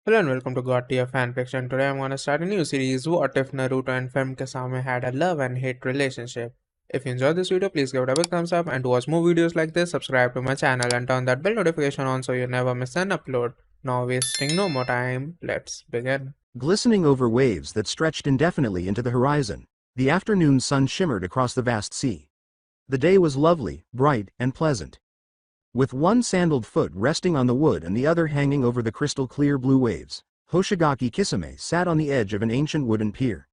Hello and welcome to God Tier Fanfiction. Today I'm gonna start a new series, What If Naruto and Fem Kisame Had a Love and Hate Relationship. If you enjoyed this video, please give it a big thumbs up, and to watch more videos like this, subscribe to my channel and turn that bell notification on so you never miss an upload. Now wasting no more time, let's begin. Glistening over waves that stretched indefinitely into the horizon, the afternoon sun shimmered across the vast sea. The day was lovely, bright, and pleasant. With one sandaled foot resting on the wood and the other hanging over the crystal-clear blue waves, Hoshigaki Kisame sat on the edge of an ancient wooden pier.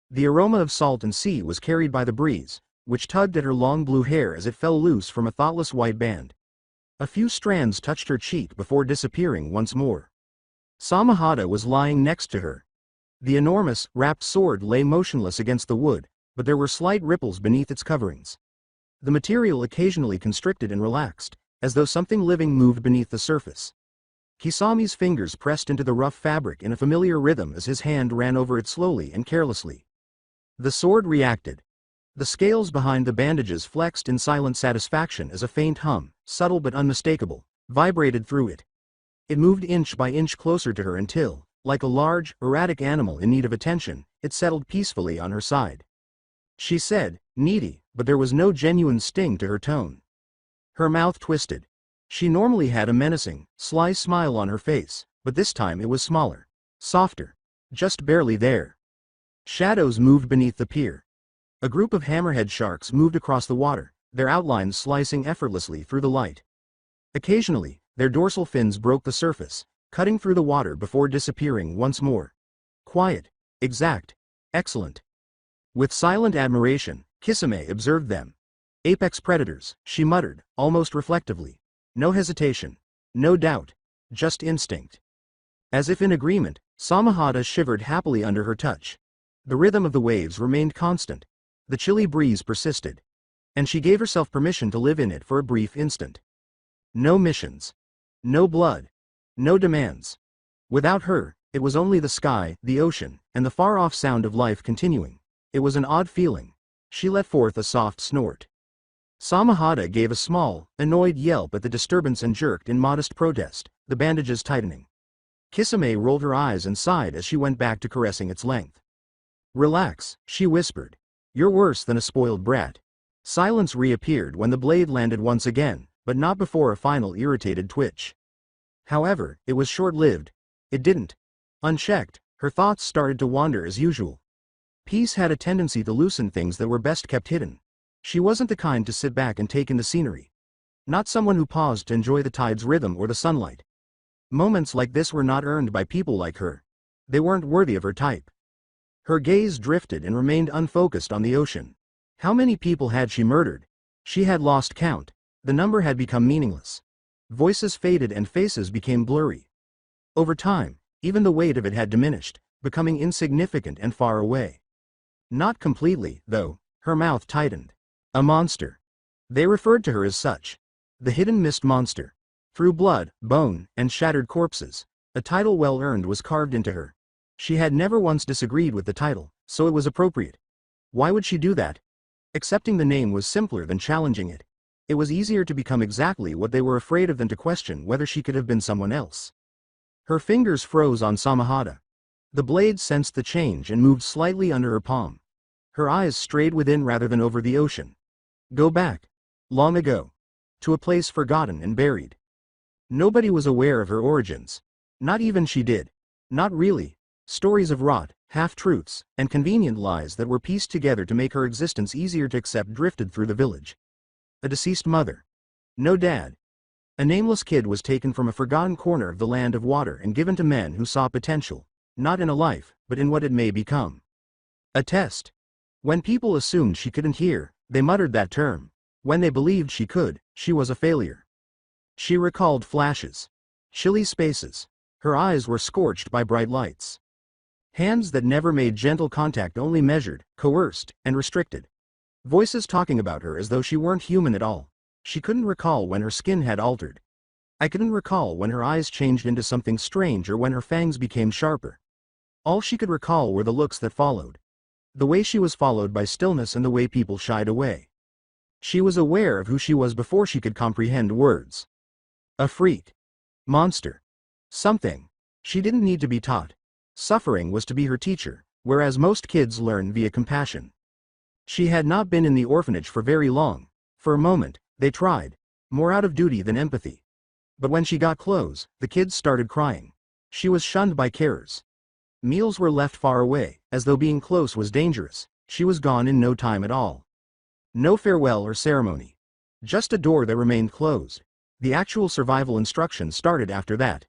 The aroma of salt and sea was carried by the breeze, which tugged at her long blue hair as it fell loose from a thoughtless white band. A few strands touched her cheek before disappearing once more. Samahata was lying next to her. The enormous, wrapped sword lay motionless against the wood, but there were slight ripples beneath its coverings. The material occasionally constricted and relaxed, as though something living moved beneath the surface. Kisame's fingers pressed into the rough fabric in a familiar rhythm as his hand ran over it slowly and carelessly. The sword reacted. The scales behind the bandages flexed in silent satisfaction as a faint hum, subtle but unmistakable, vibrated through it. It moved inch by inch closer to her until, like a large, erratic animal in need of attention, it settled peacefully on her side. She said, "Needy," but there was no genuine sting to her tone. Her mouth twisted. She normally had a menacing, sly smile on her face, but this time it was smaller, softer, just barely there. Shadows moved beneath the pier. A group of hammerhead sharks moved across the water, their outlines slicing effortlessly through the light. Occasionally, their dorsal fins broke the surface, cutting through the water before disappearing once more. Quiet, exact, excellent. With silent admiration, Kisame observed them. Apex predators, she muttered, almost reflectively. No hesitation, no doubt, just instinct. As if in agreement, Samahata shivered happily under her touch. The rhythm of the waves remained constant. The chilly breeze persisted. And she gave herself permission to live in it for a brief instant. No missions. No blood. No demands. Without her, it was only the sky, the ocean, and the far-off sound of life continuing. It was an odd feeling. She let forth a soft snort. Samahata gave a small, annoyed yelp at the disturbance and jerked in modest protest, the bandages tightening. Kisame rolled her eyes and sighed as she went back to caressing its length. "Relax," she whispered. "You're worse than a spoiled brat." Silence reappeared when the blade landed once again, but not before a final irritated twitch. However, it was short-lived. It didn't. Unchecked, her thoughts started to wander as usual. Peace had a tendency to loosen things that were best kept hidden. She wasn't the kind to sit back and take in the scenery. Not someone who paused to enjoy the tide's rhythm or the sunlight. Moments like this were not earned by people like her. They weren't worthy of her type. Her gaze drifted and remained unfocused on the ocean. How many people had she murdered? She had lost count. The number had become meaningless. Voices faded and faces became blurry. Over time, even the weight of it had diminished, becoming insignificant and far away. Not completely, though. Her mouth tightened. A monster. They referred to her as such. The hidden mist monster. Through blood, bone, and shattered corpses, a title well earned was carved into her. She had never once disagreed with the title, so it was appropriate. Why would she do that? Accepting the name was simpler than challenging it. It was easier to become exactly what they were afraid of than to question whether she could have been someone else. Her fingers froze on Samahata. The blade sensed the change and moved slightly under her palm. Her eyes strayed within rather than over the ocean. Go back. Long ago. To a place forgotten and buried. Nobody was aware of her origins. Not even she did. Not really. Stories of rot, half-truths, and convenient lies that were pieced together to make her existence easier to accept drifted through the village. A deceased mother. No dad. A nameless kid was taken from a forgotten corner of the land of water and given to men who saw potential, not in a life, but in what it may become. A test. When people assumed she couldn't hear, they muttered that term. When they believed she could, she was a failure. She recalled flashes. Chilly spaces. Her eyes were scorched by bright lights. Hands that never made gentle contact, only measured, coerced, and restricted. Voices talking about her as though she weren't human at all. She couldn't recall when her skin had altered. I couldn't recall when her eyes changed into something strange or when her fangs became sharper. All she could recall were the looks that followed. The way she was followed by stillness and the way people shied away. She was aware of who she was before she could comprehend words. A freak. Monster. Something. She didn't need to be taught. Suffering was to be her teacher, whereas most kids learn via compassion. She had not been in the orphanage for very long. For a moment, they tried, more out of duty than empathy. But when she got close, the kids started crying. She was shunned by carers. Meals were left far away, as though being close was dangerous. She was gone in no time at all. No farewell or ceremony. Just a door that remained closed. The actual survival instruction started after that.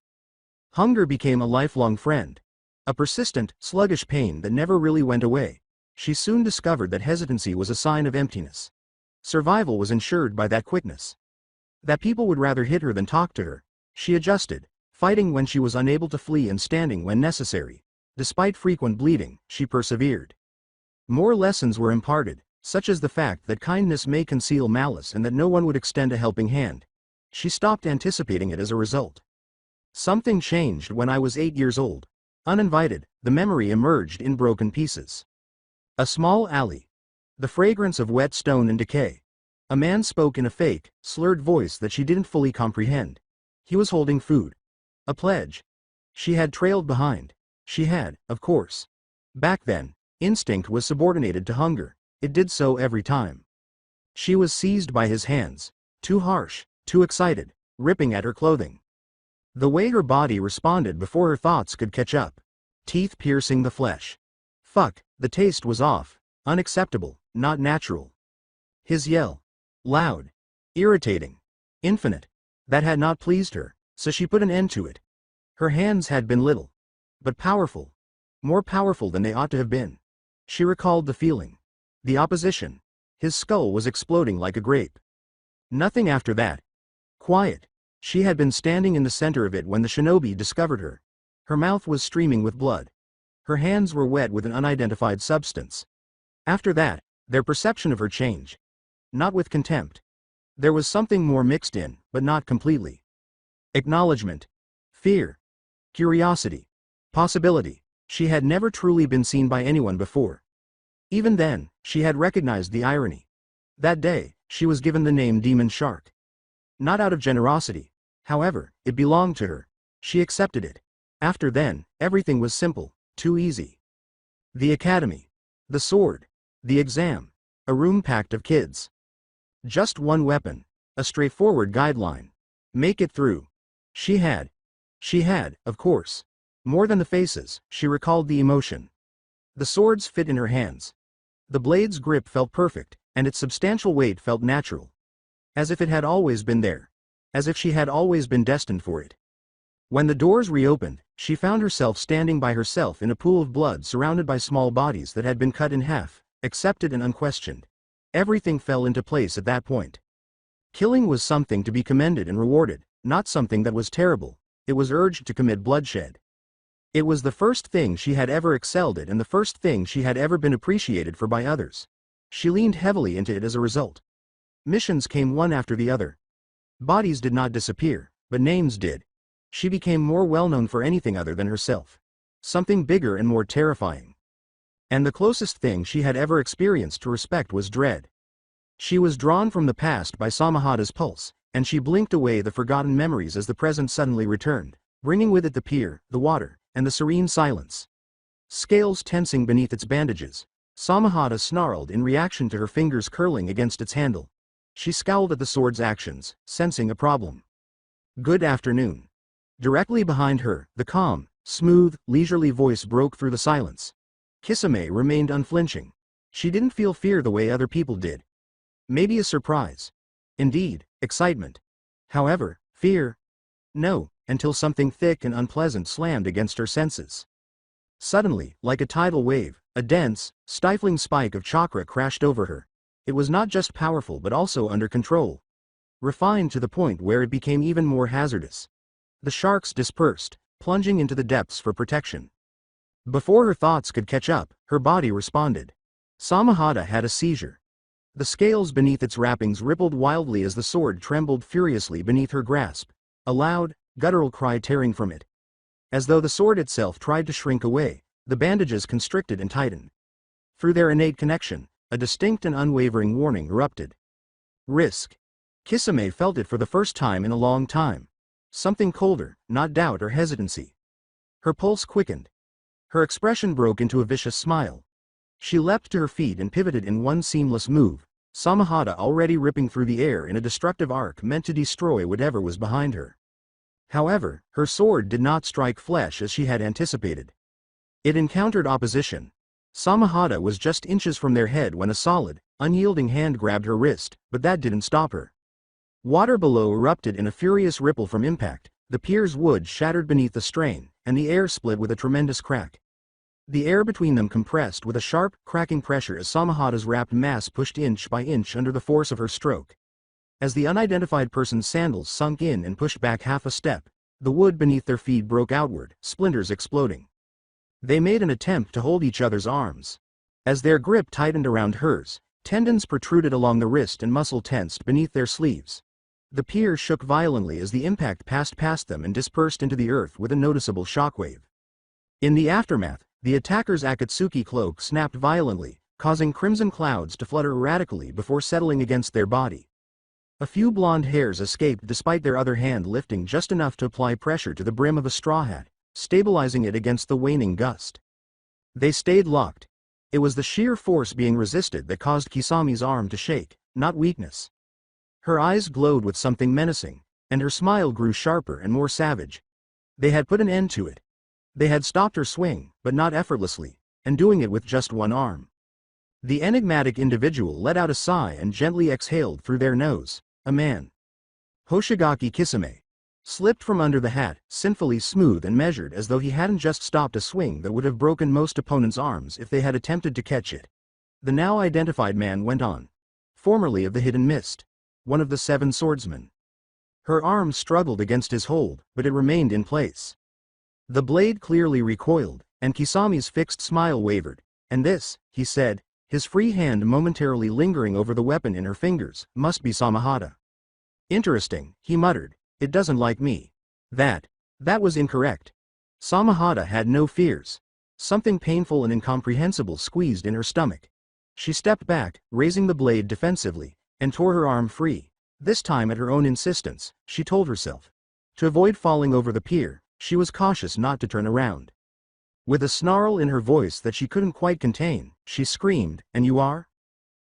Hunger became a lifelong friend. A persistent, sluggish pain that never really went away. She soon discovered that hesitancy was a sign of emptiness. Survival was ensured by that quickness. That people would rather hit her than talk to her. She adjusted, fighting when she was unable to flee and standing when necessary. Despite frequent bleeding, she persevered. More lessons were imparted, such as the fact that kindness may conceal malice and that no one would extend a helping hand. She stopped anticipating it as a result. Something changed when I was 8 years old. Uninvited, the memory emerged in broken pieces. A small alley. The fragrance of wet stone and decay. A man spoke in a fake, slurred voice that she didn't fully comprehend. He was holding food. A pledge. She had trailed behind. She had, of course. Back then, instinct was subordinated to hunger. It did so every time. She was seized by his hands. Too harsh, too excited, ripping at her clothing. The way her body responded before her thoughts could catch up. Teeth piercing the flesh. Fuck, the taste was off. Unacceptable, not natural. His yell. Loud. Irritating. Infinite. That had not pleased her, so she put an end to it. Her hands had been little. But powerful. More powerful than they ought to have been. She recalled the feeling. The opposition. His skull was exploding like a grape. Nothing after that. Quiet. She had been standing in the center of it when the shinobi discovered her. Her mouth was streaming with blood. Her hands were wet with an unidentified substance. After that, their perception of her changed. Not with contempt. There was something more mixed in, but not completely. Acknowledgement. Fear. Curiosity. Possibility. She had never truly been seen by anyone before. Even then, she had recognized the irony. That day, she was given the name Demon Shark. Not out of generosity. However, it belonged to her. She accepted it. After then, everything was simple, too easy. The academy. The sword. The exam. A room packed of kids. Just one weapon. A straightforward guideline. Make it through. She had, of course. More than the faces, she recalled the emotion. The swords fit in her hands. The blade's grip felt perfect, and its substantial weight felt natural. As if it had always been there. As if she had always been destined for it. When the doors reopened, she found herself standing by herself in a pool of blood surrounded by small bodies that had been cut in half, accepted and unquestioned. Everything fell into place at that point. Killing was something to be commended and rewarded, not something that was terrible. It was urged to commit bloodshed. It was the first thing she had ever excelled at and the first thing she had ever been appreciated for by others. She leaned heavily into it as a result. Missions came one after the other. Bodies did not disappear, but names did. She became more well-known for anything other than herself. Something bigger and more terrifying. And the closest thing she had ever experienced to respect was dread. She was drawn from the past by Samahada's pulse, and she blinked away the forgotten memories as the present suddenly returned, bringing with it the pier, the water, and the serene silence. Scales tensing beneath its bandages. Samahada snarled in reaction to her fingers curling against its handle. She scowled at the sword's actions, sensing a problem. Good afternoon. Directly behind her, the calm, smooth, leisurely voice broke through the silence. Kisame remained unflinching. She didn't feel fear the way other people did. Maybe a surprise. Indeed, excitement. However, fear? No, until something thick and unpleasant slammed against her senses. Suddenly, like a tidal wave, a dense, stifling spike of chakra crashed over her. It was not just powerful but also under control. Refined to the point where it became even more hazardous. The sharks dispersed, plunging into the depths for protection. Before her thoughts could catch up, her body responded. Samahada had a seizure. The scales beneath its wrappings rippled wildly as the sword trembled furiously beneath her grasp. A loud, guttural cry tearing from it. As though the sword itself tried to shrink away, the bandages constricted and tightened. Through their innate connection, a distinct and unwavering warning erupted. Risk. Kisame felt it for the first time in a long time. Something colder, not doubt or hesitancy. Her pulse quickened. Her expression broke into a vicious smile. She leapt to her feet and pivoted in one seamless move, Samahata already ripping through the air in a destructive arc meant to destroy whatever was behind her. However, her sword did not strike flesh as she had anticipated. It encountered opposition. Samahata was just inches from their head when a solid, unyielding hand grabbed her wrist, but that didn't stop her. Water below erupted in a furious ripple from impact, the pier's wood shattered beneath the strain, and the air split with a tremendous crack. The air between them compressed with a sharp, cracking pressure as Samahata's wrapped mass pushed inch by inch under the force of her stroke. As the unidentified person's sandals sunk in and pushed back half a step, the wood beneath their feet broke outward, splinters exploding. They made an attempt to hold each other's arms. As their grip tightened around hers, tendons protruded along the wrist and muscle tensed beneath their sleeves. The pier shook violently as the impact passed past them and dispersed into the earth with a noticeable shockwave. In the aftermath, the attacker's Akatsuki cloak snapped violently, causing crimson clouds to flutter erratically before settling against their body. A few blonde hairs escaped despite their other hand lifting just enough to apply pressure to the brim of a straw hat, stabilizing it against the waning gust. They stayed locked. It was the sheer force being resisted that caused Kisame's arm to shake, not weakness. Her eyes glowed with something menacing, and her smile grew sharper and more savage. They had put an end to it. They had stopped her swing, but not effortlessly, and doing it with just one arm. The enigmatic individual let out a sigh and gently exhaled through their nose. A man. Hoshigaki Kisame. Slipped from under the hat, sinfully smooth and measured as though he hadn't just stopped a swing that would have broken most opponents' arms if they had attempted to catch it. The now identified man went on. Formerly of the Hidden Mist. One of the 7 swordsmen. Her arm struggled against his hold, but it remained in place. The blade clearly recoiled, and Kisame's fixed smile wavered. And this, he said, his free hand momentarily lingering over the weapon in her fingers, must be Samahata. Interesting, he muttered, it doesn't like me. That was incorrect. Samahata had no fears. Something painful and incomprehensible squeezed in her stomach. She stepped back, raising the blade defensively, and tore her arm free. This time at her own insistence, she told herself. To avoid falling over the pier, she was cautious not to turn around. With a snarl in her voice that she couldn't quite contain, she screamed, "And you are?"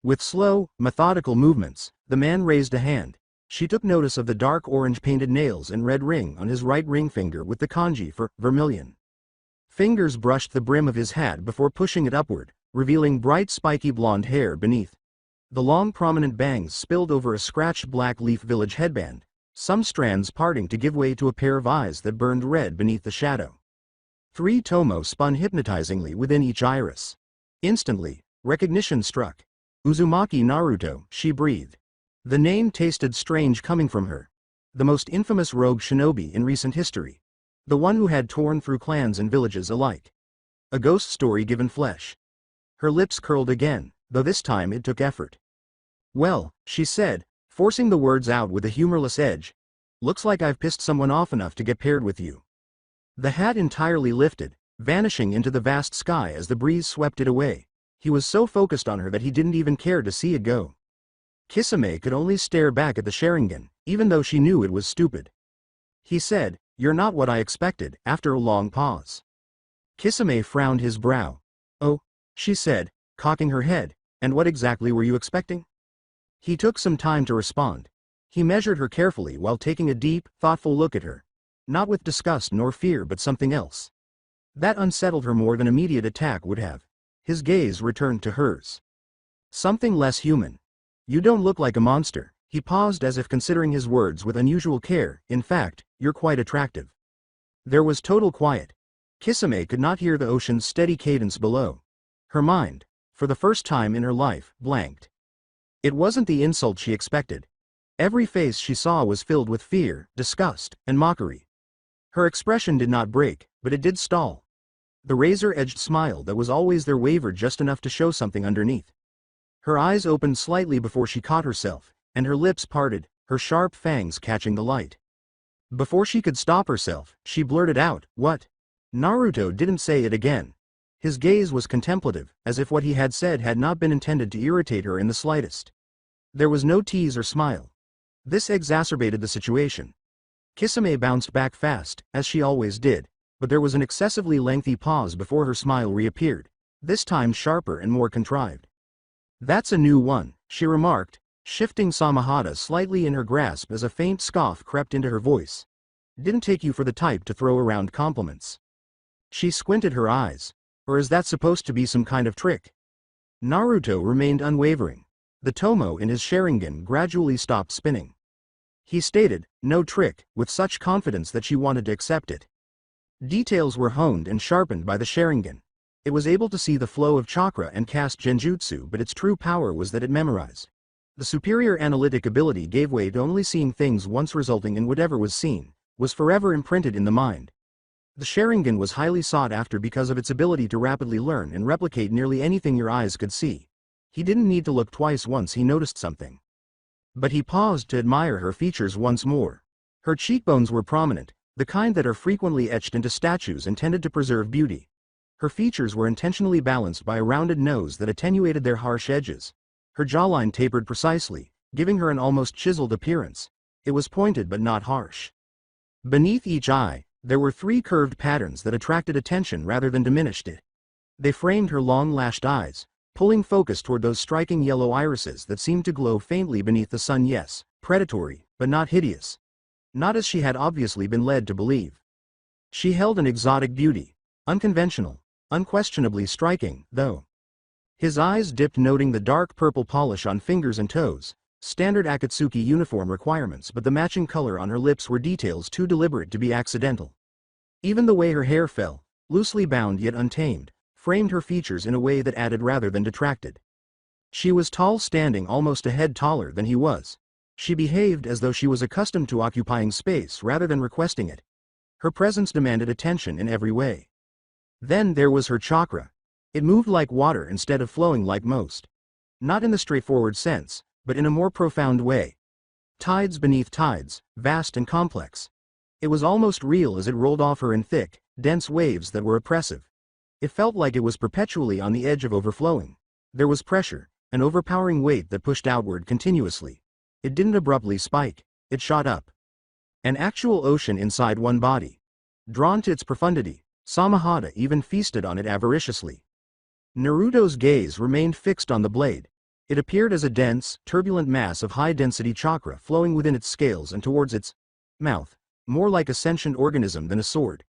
With slow, methodical movements, the man raised a hand. She took notice of the dark orange-painted nails and red ring on his right ring finger with the kanji for vermilion. Fingers brushed the brim of his hat before pushing it upward, revealing bright spiky blonde hair beneath. The long prominent bangs spilled over a scratched black leaf village headband, some strands parting to give way to a pair of eyes that burned red beneath the shadow. 3 tomo spun hypnotizingly within each iris. Instantly, recognition struck. Uzumaki Naruto, she breathed. The name tasted strange coming from her. The most infamous rogue shinobi in recent history. The one who had torn through clans and villages alike. A ghost story given flesh. Her lips curled again, though this time it took effort. "Well," she said, forcing the words out with a humorless edge. "Looks like I've pissed someone off enough to get paired with you." The hat entirely lifted, vanishing into the vast sky as the breeze swept it away. He was so focused on her that he didn't even care to see it go. Kisame could only stare back at the Sharingan, even though she knew it was stupid. He said, "You're not what I expected," after a long pause. Kisame frowned his brow. "Oh," she said, cocking her head, "and what exactly were you expecting?" He took some time to respond. He measured her carefully while taking a deep, thoughtful look at her. Not with disgust nor fear but something else. That unsettled her more than immediate attack would have. His gaze returned to hers. Something less human. "You don't look like a monster." He paused as if considering his words with unusual care. "In fact, you're quite attractive." There was total quiet. Kisame could not hear the ocean's steady cadence below. Her mind, for the first time in her life, blanked. It wasn't the insult she expected. Every face she saw was filled with fear, disgust, and mockery. Her expression did not break, but it did stall. The razor-edged smile that was always there wavered just enough to show something underneath. Her eyes opened slightly before she caught herself, and her lips parted, her sharp fangs catching the light. Before she could stop herself, she blurted out, "What?" Naruto didn't say it again. His gaze was contemplative, as if what he had said had not been intended to irritate her in the slightest. There was no tease or smile. This exacerbated the situation. Kisame bounced back fast, as she always did, but there was an excessively lengthy pause before her smile reappeared, this time sharper and more contrived. "That's a new one," she remarked, shifting Samahata slightly in her grasp as a faint scoff crept into her voice. "Didn't take you for the type to throw around compliments." She squinted her eyes. "Or is that supposed to be some kind of trick?" Naruto remained unwavering. The tomo in his Sharingan gradually stopped spinning. He stated, "No trick," with such confidence that she wanted to accept it. Details were honed and sharpened by the Sharingan. It was able to see the flow of chakra and cast genjutsu, but its true power was that it memorized. The superior analytic ability gave way to only seeing things once, resulting in whatever was seen was forever imprinted in the mind. The Sharingan was highly sought after because of its ability to rapidly learn and replicate nearly anything your eyes could see. He didn't need to look twice once he noticed something. But he paused to admire her features once more. Her cheekbones were prominent, the kind that are frequently etched into statues intended to preserve beauty. Her features were intentionally balanced by a rounded nose that attenuated their harsh edges. Her jawline tapered precisely, giving her an almost chiseled appearance. It was pointed but not harsh. Beneath each eye, there were 3 curved patterns that attracted attention rather than diminished it. They framed her long-lashed eyes, pulling focus toward those striking yellow irises that seemed to glow faintly beneath the sun. Yes, predatory, but not hideous. Not as she had obviously been led to believe. She held an exotic beauty, unconventional, unquestionably striking, though. His eyes dipped, noting the dark purple polish on fingers and toes, standard Akatsuki uniform requirements, but the matching color on her lips were details too deliberate to be accidental. Even the way her hair fell, loosely bound yet untamed, framed her features in a way that added rather than detracted. She was tall, standing almost a head taller than he was. She behaved as though she was accustomed to occupying space rather than requesting it. Her presence demanded attention in every way. Then there was her chakra. It moved like water instead of flowing like most. Not in the straightforward sense, but in a more profound way. Tides beneath tides, vast and complex. It was almost real as it rolled off her in thick, dense waves that were oppressive. It felt like it was perpetually on the edge of overflowing. There was pressure, an overpowering weight that pushed outward continuously. It didn't abruptly spike, it shot up. An actual ocean inside one body. Drawn to its profundity, Samahata even feasted on it avariciously. Naruto's gaze remained fixed on the blade. It appeared as a dense, turbulent mass of high-density chakra flowing within its scales and towards its mouth, more like a sentient organism than a sword.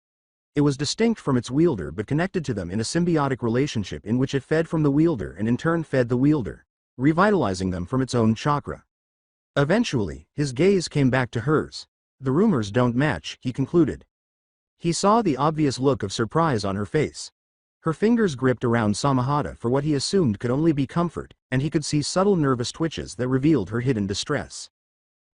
It was distinct from its wielder but connected to them in a symbiotic relationship in which it fed from the wielder and in turn fed the wielder, revitalizing them from its own chakra. Eventually, his gaze came back to hers. "The rumors don't match," he concluded. He saw the obvious look of surprise on her face. Her fingers gripped around Samahata for what he assumed could only be comfort, and he could see subtle nervous twitches that revealed her hidden distress.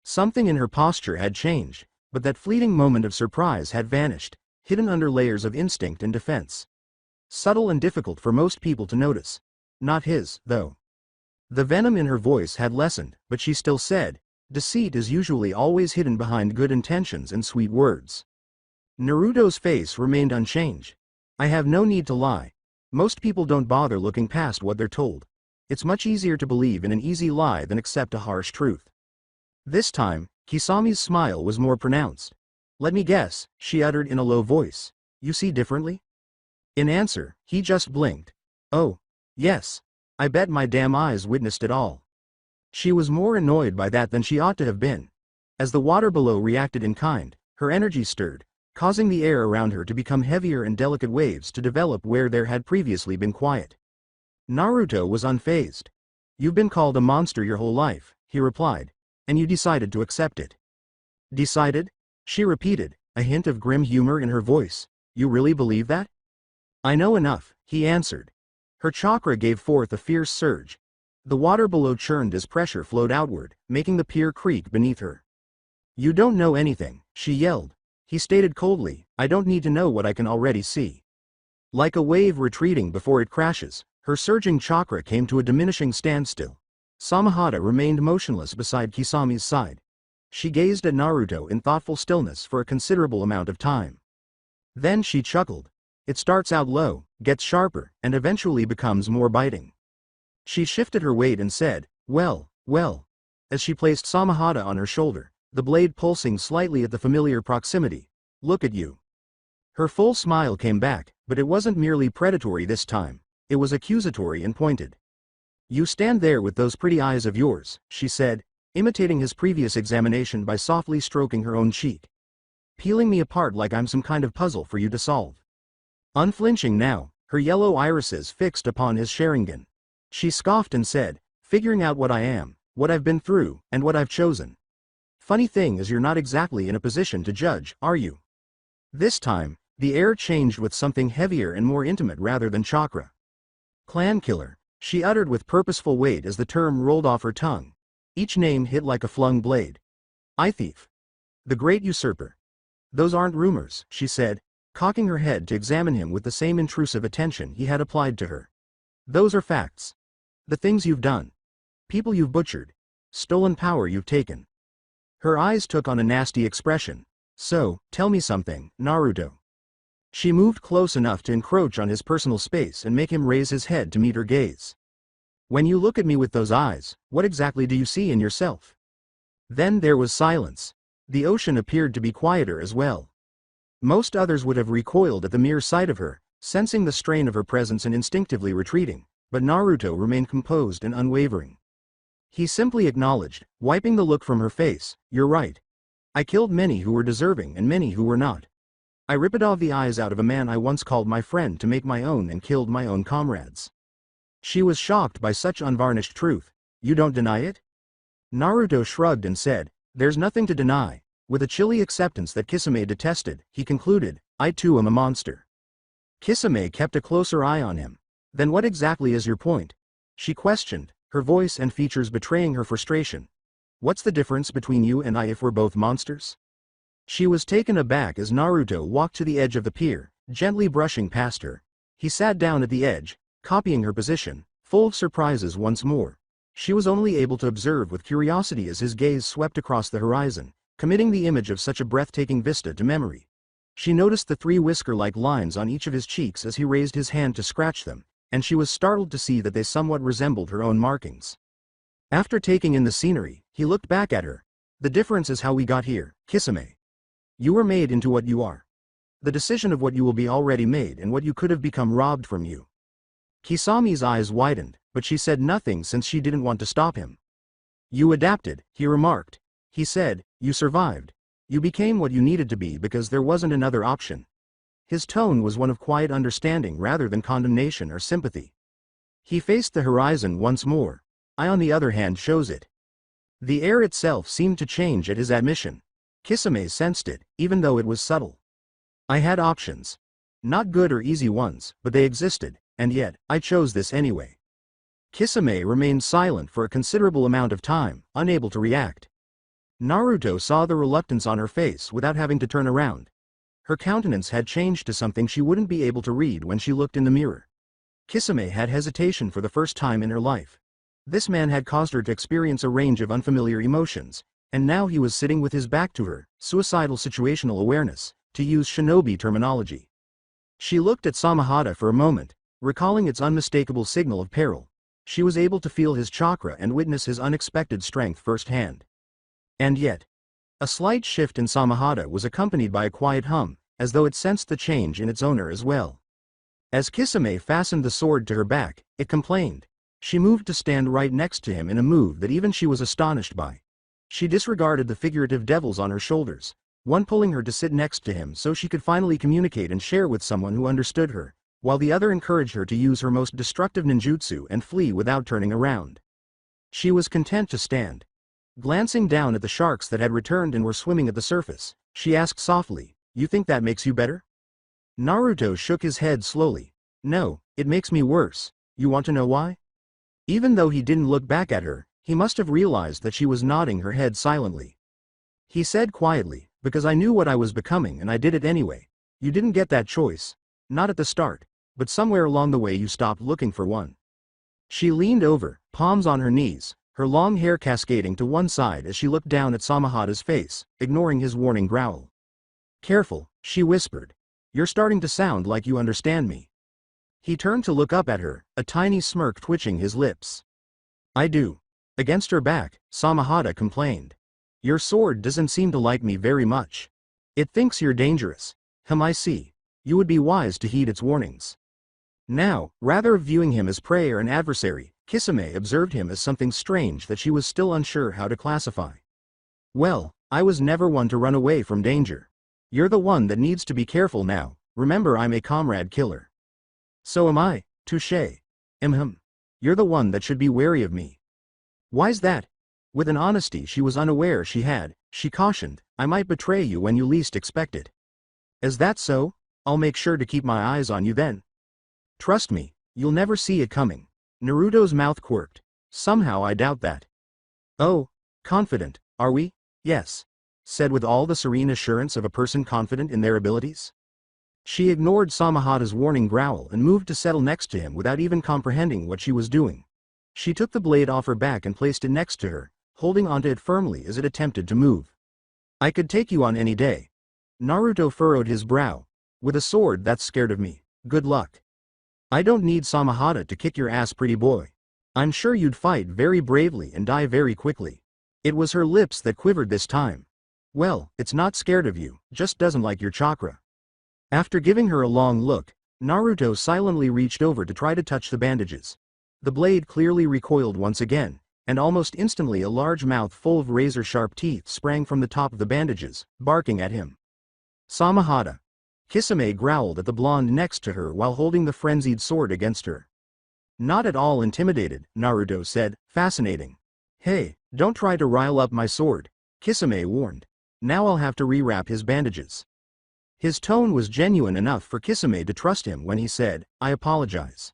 Something in her posture had changed, but that fleeting moment of surprise had vanished, hidden under layers of instinct and defense. Subtle and difficult for most people to notice. Not his, though. The venom in her voice had lessened, but she still said, "Deceit is usually always hidden behind good intentions and sweet words." Naruto's face remained unchanged. "I have no need to lie. Most people don't bother looking past what they're told. It's much easier to believe in an easy lie than accept a harsh truth." This time, Kisame's smile was more pronounced. "Let me guess," she uttered in a low voice. "You see differently?" In answer, he just blinked. "Oh, yes. I bet my damn eyes witnessed it all." She was more annoyed by that than she ought to have been. As the water below reacted in kind, her energy stirred, causing the air around her to become heavier and delicate waves to develop where there had previously been quiet. Naruto was unfazed. "You've been called a monster your whole life," he replied, "and you decided to accept it." "Decided?" she repeated, a hint of grim humor in her voice. "You really believe that?" "I know enough," he answered. Her chakra gave forth a fierce surge. The water below churned as pressure flowed outward, making the pier creak beneath her. "You don't know anything," she yelled. He stated coldly, "I don't need to know what I can already see." Like a wave retreating before it crashes, her surging chakra came to a diminishing standstill. Samahata remained motionless beside Kisame's side. She gazed at Naruto in thoughtful stillness for a considerable amount of time. Then she chuckled. "It starts out low, gets sharper, and eventually becomes more biting." She shifted her weight and said, "Well, well," as she placed Samahata on her shoulder, the blade pulsing slightly at the familiar proximity. "Look at you." Her full smile came back, but it wasn't merely predatory this time. It was accusatory and pointed. "You stand there with those pretty eyes of yours," she said, imitating his previous examination by softly stroking her own cheek. "Peeling me apart like I'm some kind of puzzle for you to solve." Unflinching now, her yellow irises fixed upon his Sharingan. She scoffed and said, "Figuring out what I am, what I've been through, and what I've chosen. Funny thing is you're not exactly in a position to judge, are you?" This time, the air changed with something heavier and more intimate rather than chakra. "Clan killer," she uttered with purposeful weight as the term rolled off her tongue. Each name hit like a flung blade. "Eye thief. The great usurper. Those aren't rumors," she said, cocking her head to examine him with the same intrusive attention he had applied to her. "Those are facts. The things you've done. People you've butchered. Stolen power you've taken." Her eyes took on a nasty expression. "So, tell me something, Naruto." She moved close enough to encroach on his personal space and make him raise his head to meet her gaze. "When you look at me with those eyes, what exactly do you see in yourself?" Then there was silence. The ocean appeared to be quieter as well. Most others would have recoiled at the mere sight of her, sensing the strain of her presence and instinctively retreating, but Naruto remained composed and unwavering. He simply acknowledged, wiping the look from her face, "You're right. I killed many who were deserving and many who were not. I ripped off the eyes out of a man I once called my friend to make my own and killed my own comrades." She was shocked by such unvarnished truth. "You don't deny it?" Naruto shrugged and said, "There's nothing to deny." With a chilly acceptance that Kisame detested, he concluded, "I too am a monster." Kisame kept a closer eye on him. "Then what exactly is your point?" she questioned, her voice and features betraying her frustration. "What's the difference between you and I if we're both monsters?" She was taken aback as Naruto walked to the edge of the pier, gently brushing past her. He sat down at the edge, copying her position, full of surprises once more. She was only able to observe with curiosity as his gaze swept across the horizon, committing the image of such a breathtaking vista to memory. She noticed the three whisker-like lines on each of his cheeks as he raised his hand to scratch them, and she was startled to see that they somewhat resembled her own markings. After taking in the scenery, he looked back at her. "The difference is how we got here, Kisame. You were made into what you are. The decision of what you will be already made and what you could have become robbed from you." Kisame's eyes widened, but she said nothing since she didn't want to stop him. "You adapted," he remarked. He said, "You survived. You became what you needed to be because there wasn't another option." His tone was one of quiet understanding rather than condemnation or sympathy. He faced the horizon once more. "I on the other hand chose it." The air itself seemed to change at his admission. Kisame sensed it, even though it was subtle. "I had options. Not good or easy ones, but they existed, and yet, I chose this anyway." Kisame remained silent for a considerable amount of time, unable to react. Naruto saw the reluctance on her face without having to turn around. Her countenance had changed to something she wouldn't be able to read when she looked in the mirror. Kisame had hesitation for the first time in her life. This man had caused her to experience a range of unfamiliar emotions, and now he was sitting with his back to her, suicidal situational awareness, to use shinobi terminology. She looked at Samahata for a moment, recalling its unmistakable signal of peril. She was able to feel his chakra and witness his unexpected strength firsthand. And yet, a slight shift in Samahata was accompanied by a quiet hum, as though it sensed the change in its owner as well. As Kisame fastened the sword to her back, it complained. She moved to stand right next to him in a move that even she was astonished by. She disregarded the figurative devils on her shoulders, one pulling her to sit next to him so she could finally communicate and share with someone who understood her, while the other encouraged her to use her most destructive ninjutsu and flee without turning around. She was content to stand. Glancing down at the sharks that had returned and were swimming at the surface, she asked softly, "You think that makes you better?" Naruto shook his head slowly. "No, it makes me worse. You want to know why?" Even though he didn't look back at her, he must have realized that she was nodding her head silently. He said quietly, "Because I knew what I was becoming and I did it anyway. You didn't get that choice. Not at the start, but somewhere along the way you stopped looking for one." She leaned over, palms on her knees, her long hair cascading to one side as she looked down at Samahata's face, ignoring his warning growl. "Careful," she whispered. "You're starting to sound like you understand me." He turned to look up at her, a tiny smirk twitching his lips. "I do." Against her back, Samahata complained. "Your sword doesn't seem to like me very much. It thinks you're dangerous." "I see." you would be wise to heed its warnings. Now, rather viewing him as prey or an adversary, Kisame observed him as something strange that she was still unsure how to classify. Well, I was never one to run away from danger. You're the one that needs to be careful now, remember I'm a comrade killer. So am I, touché. You're the one that should be wary of me. Why's that? With an honesty she was unaware she cautioned, I might betray you when you least expect it. Is that so? I'll make sure to keep my eyes on you then. Trust me, you'll never see it coming. Naruto's mouth quirked. Somehow I doubt that. Oh, confident, are we? Yes. Said with all the serene assurance of a person confident in their abilities. She ignored Samahata's warning growl and moved to settle next to him without even comprehending what she was doing. She took the blade off her back and placed it next to her, holding onto it firmly as it attempted to move. I could take you on any day. Naruto furrowed his brow. With a sword that's scared of me, good luck. I don't need Samahata to kick your ass, pretty boy. I'm sure you'd fight very bravely and die very quickly. It was her lips that quivered this time. Well, it's not scared of you, just doesn't like your chakra. After giving her a long look, Naruto silently reached over to try to touch the bandages. The blade clearly recoiled once again, and almost instantly a large mouth full of razor-sharp teeth sprang from the top of the bandages, barking at him. Samahata. Kisame growled at the blonde next to her while holding the frenzied sword against her. Not at all intimidated, Naruto said, fascinating. Hey, don't try to rile up my sword, Kisame warned. Now I'll have to rewrap his bandages. His tone was genuine enough for Kisame to trust him when he said, I apologize.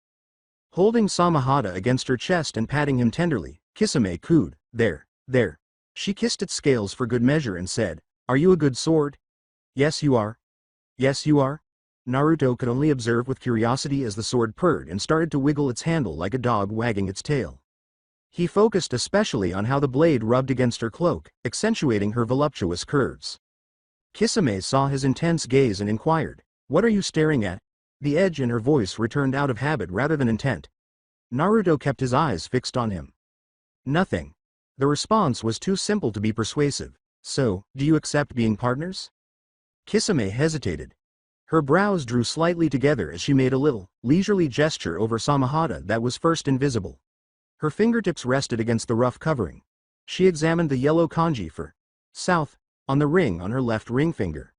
Holding Samahata against her chest and patting him tenderly, Kisame cooed, there. She kissed its scales for good measure and said, are you a good sword? Yes you are. Yes you are? Naruto could only observe with curiosity as the sword purred and started to wiggle its handle like a dog wagging its tail. He focused especially on how the blade rubbed against her cloak, accentuating her voluptuous curves. Kisame saw his intense gaze and inquired, what are you staring at? The edge in her voice returned out of habit rather than intent. Naruto kept his eyes fixed on him. Nothing. The response was too simple to be persuasive. So, do you accept being partners? Kisame hesitated. Her brows drew slightly together as she made a little, leisurely gesture over Samahata that was first invisible. Her fingertips rested against the rough covering. She examined the yellow kanji for south on the ring on her left ring finger.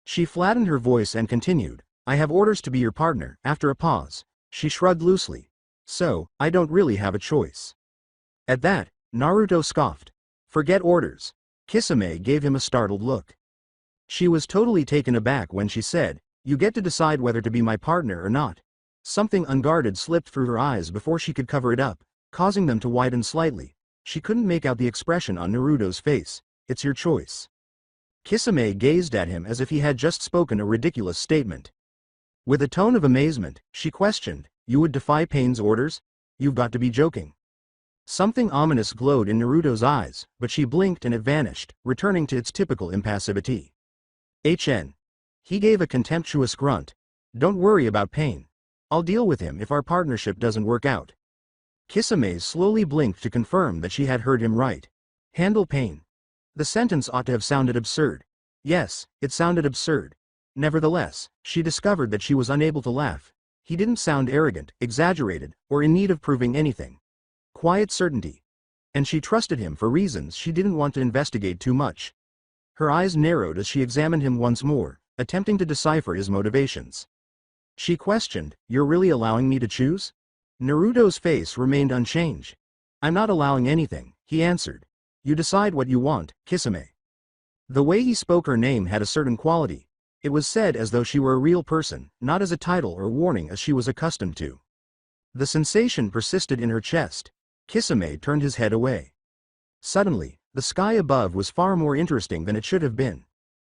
She flattened her voice and continued, I have orders to be your partner. After a pause, she shrugged loosely. So, I don't really have a choice. At that, Naruto scoffed. Forget orders. Kisame gave him a startled look. She was totally taken aback when she said, you get to decide whether to be my partner or not. Something unguarded slipped through her eyes before she could cover it up, causing them to widen slightly. She couldn't make out the expression on Naruto's face. It's your choice. Kisame gazed at him as if he had just spoken a ridiculous statement. With a tone of amazement, she questioned, you would defy Pain's orders? You've got to be joking. Something ominous glowed in Naruto's eyes, but she blinked and it vanished, returning to its typical impassivity. He gave a contemptuous grunt. Don't worry about Pain. I'll deal with him if our partnership doesn't work out. Kisame slowly blinked to confirm that she had heard him right. Handle Pain. The sentence ought to have sounded absurd. Yes, it sounded absurd. Nevertheless, she discovered that she was unable to laugh. He didn't sound arrogant, exaggerated, or in need of proving anything. Quiet certainty. And she trusted him for reasons she didn't want to investigate too much. Her eyes narrowed as she examined him once more, attempting to decipher his motivations. She questioned, you're really allowing me to choose? Naruto's face remained unchanged. I'm not allowing anything, he answered. You decide what you want, Kisame. The way he spoke her name had a certain quality. It was said as though she were a real person, not as a title or warning as she was accustomed to. The sensation persisted in her chest. Kisame turned his head away. Suddenly, the sky above was far more interesting than it should have been.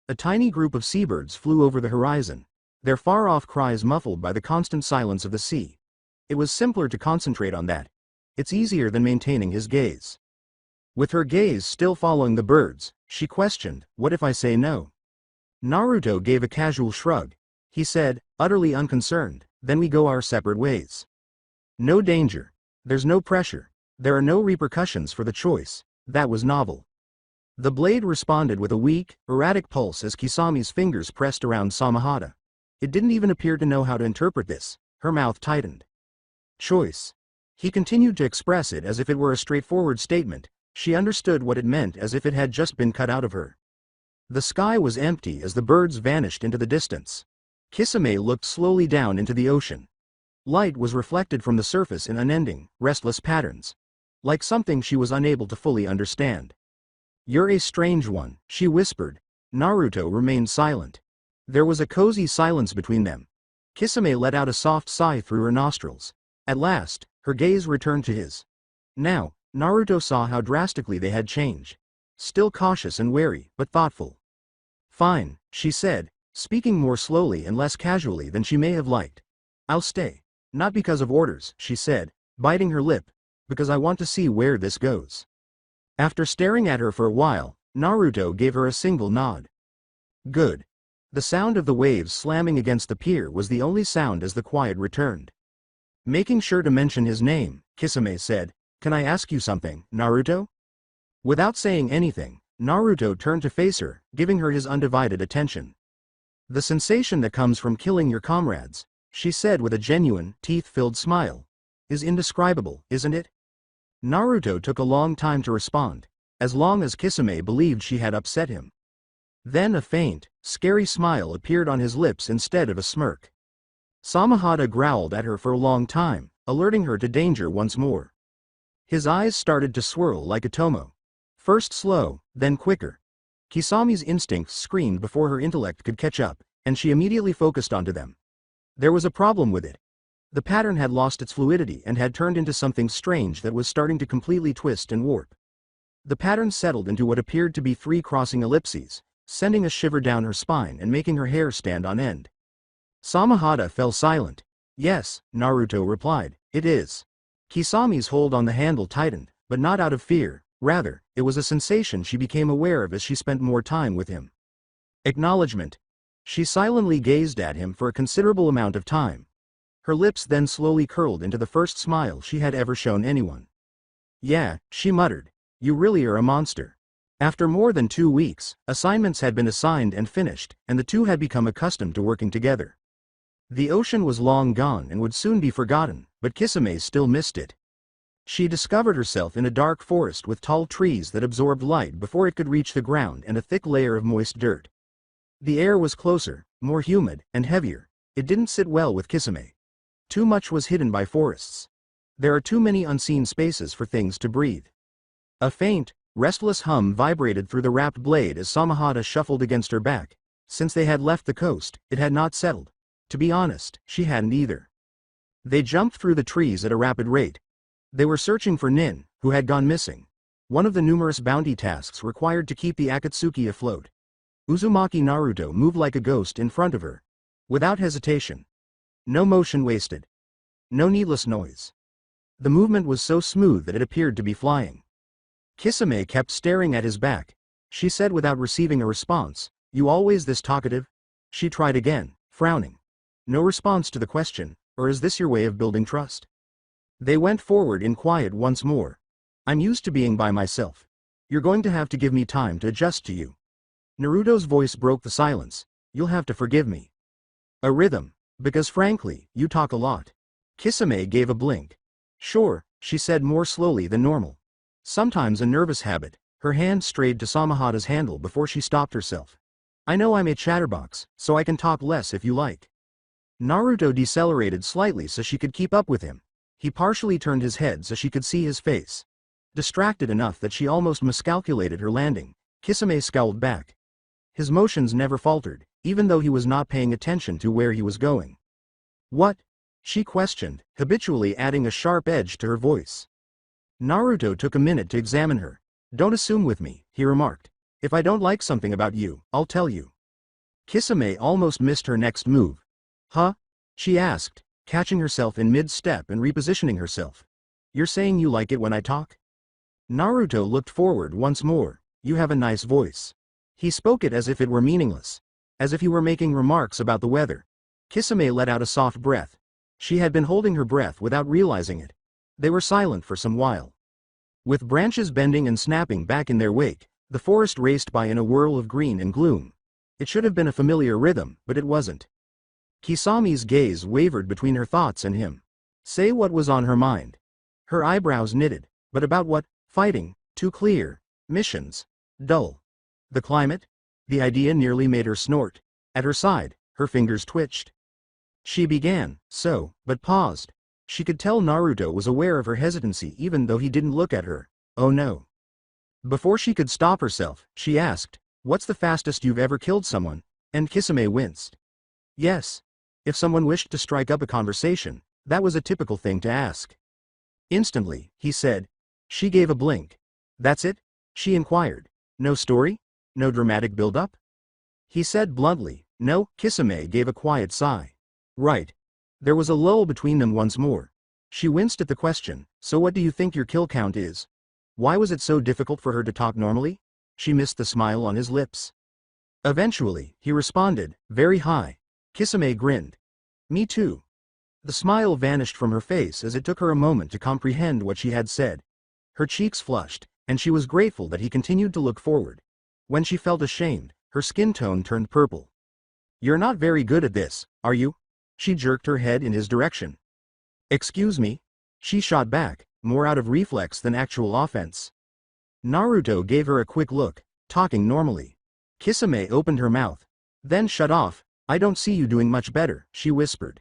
A tiny group of seabirds flew over the horizon, their far-off cries muffled by the constant silence of the sea. It was simpler to concentrate on that. It's easier than maintaining his gaze. With her gaze still following the birds, she questioned, what if I say no? Naruto gave a casual shrug. He said, utterly unconcerned, then we go our separate ways. No danger. There's no pressure. There are no repercussions for the choice. That was novel. The blade responded with a weak, erratic pulse as Kisame's fingers pressed around Samahata. It didn't even appear to know how to interpret this. Her mouth tightened. Choice. He continued to express it as if it were a straightforward statement. She understood what it meant as if it had just been cut out of her. The sky was empty as the birds vanished into the distance. Kisame looked slowly down into the ocean. Light was reflected from the surface in unending, restless patterns. Like something she was unable to fully understand. "You're a strange one," she whispered. Naruto remained silent. There was a cozy silence between them. Kisame let out a soft sigh through her nostrils. At last, her gaze returned to his. Now, Naruto saw how drastically they had changed. Still cautious and wary, but thoughtful. "Fine," she said, speaking more slowly and less casually than she may have liked. "I'll stay. Not because of orders," she said, biting her lip, "because I want to see where this goes." After staring at her for a while, Naruto gave her a single nod. Good. The sound of the waves slamming against the pier was the only sound as the quiet returned. Making sure to mention his name, Kisame said, "Can I ask you something, Naruto?" Without saying anything, Naruto turned to face her, giving her his undivided attention. "The sensation that comes from killing your comrades," she said with a genuine, teeth-filled smile, "is indescribable, isn't it?" Naruto took a long time to respond, as long as Kisame believed she had upset him. Then a faint, scary smile appeared on his lips instead of a smirk. Samahata growled at her for a long time, alerting her to danger once more. His eyes started to swirl like a tomo. First slow, then quicker. Kisame's instincts screamed before her intellect could catch up, and she immediately focused onto them. There was a problem with it. The pattern had lost its fluidity and had turned into something strange that was starting to completely twist and warp. The pattern settled into what appeared to be 3 crossing ellipses, sending a shiver down her spine and making her hair stand on end. Samahata fell silent. "Yes," Naruto replied, "it is." Kisame's hold on the handle tightened, but not out of fear, rather, it was a sensation she became aware of as she spent more time with him. Acknowledgement. She silently gazed at him for a considerable amount of time. Her lips then slowly curled into the first smile she had ever shown anyone. "Yeah," she muttered, "you really are a monster." After more than 2 weeks, assignments had been assigned and finished, and the two had become accustomed to working together. The ocean was long gone and would soon be forgotten, but Kisame still missed it. She discovered herself in a dark forest with tall trees that absorbed light before it could reach the ground and a thick layer of moist dirt. The air was closer, more humid, and heavier. It didn't sit well with Kisame. Too much was hidden by forests. There are too many unseen spaces for things to breathe. A faint, restless hum vibrated through the wrapped blade as Samahata shuffled against her back. Since they had left the coast, it had not settled. To be honest, she hadn't either. They jumped through the trees at a rapid rate. They were searching for Nin, who had gone missing. One of the numerous bounty tasks required to keep the Akatsuki afloat. Uzumaki Naruto moved like a ghost in front of her. Without hesitation. No motion wasted. No needless noise. The movement was so smooth that it appeared to be flying. Kisame kept staring at his back. She said without receiving a response, "You always this talkative?" She tried again, frowning. No response to the question, "Or is this your way of building trust?" They went forward in quiet once more. "I'm used to being by myself. You're going to have to give me time to adjust to you." Naruto's voice broke the silence. "You'll have to forgive me." A rhythm. "Because frankly, you talk a lot." Kisame gave a blink. "Sure," she said more slowly than normal. Sometimes a nervous habit. Her hand strayed to Samahata's handle before she stopped herself. "I know I'm a chatterbox, so I can talk less if you like." Naruto decelerated slightly so she could keep up with him. He partially turned his head so she could see his face. Distracted enough that she almost miscalculated her landing, Kisame scowled back. His motions never faltered, even though he was not paying attention to where he was going. "What?" she questioned, habitually adding a sharp edge to her voice. Naruto took a minute to examine her. "Don't assume with me," he remarked. "If I don't like something about you, I'll tell you." Kisame almost missed her next move. "Huh?" she asked, catching herself in mid-step and repositioning herself. "You're saying you like it when I talk?" Naruto looked forward once more. "You have a nice voice." He spoke it as if it were meaningless. As if he were making remarks about the weather. Kisame let out a soft breath. She had been holding her breath without realizing it. They were silent for some while. With branches bending and snapping back in their wake, the forest raced by in a whirl of green and gloom. It should have been a familiar rhythm, but it wasn't. Kisame's gaze wavered between her thoughts and him. Say what was on her mind. Her eyebrows knitted. But about what? Fighting. Too clear. Missions. Dull. The climate? The idea nearly made her snort. At her side, her fingers twitched. She began, but paused. She could tell Naruto was aware of her hesitancy even though he didn't look at her. Oh no. Before she could stop herself, she asked, "What's the fastest you've ever killed someone?" And Kisame winced. Yes. If someone wished to strike up a conversation, that was a typical thing to ask. Instantly, he said. She gave a blink. That's it? She inquired. No story? No dramatic build-up? He said bluntly. No. Kisame gave a quiet sigh. Right. There was a lull between them once more. She winced at the question. So what do you think your kill count is? Why was it so difficult for her to talk normally? She missed the smile on his lips. Eventually, he responded, very high. Kisame grinned. Me too. The smile vanished from her face as it took her a moment to comprehend what she had said. Her cheeks flushed, and she was grateful that he continued to look forward. When she felt ashamed, her skin tone turned purple. You're not very good at this, are you? She jerked her head in his direction. Excuse me? She shot back, more out of reflex than actual offense. Naruto gave her a quick look, talking normally. Kisame opened her mouth. Then shut off. I don't see you doing much better, she whispered.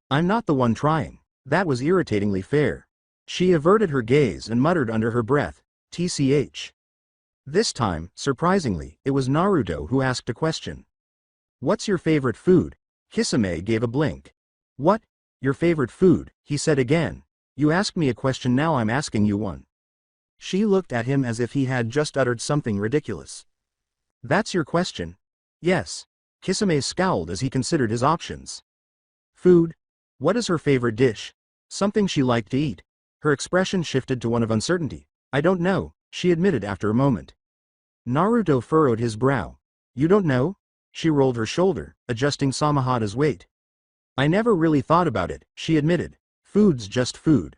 I'm not the one trying. That was irritatingly fair. She averted her gaze and muttered under her breath, TCH. This time, surprisingly, it was Naruto who asked a question. What's your favorite food? Kisame gave a blink. What? Your favorite food, he said again. You asked me a question, now I'm asking you one. She looked at him as if he had just uttered something ridiculous. That's your question? Yes. Kisame scowled as he considered his options. Food? What is her favorite dish? Something she liked to eat. Her expression shifted to one of uncertainty. I don't know, she admitted after a moment. Naruto furrowed his brow. You don't know? She rolled her shoulder, adjusting Samahada's weight. I never really thought about it, she admitted. Food's just food.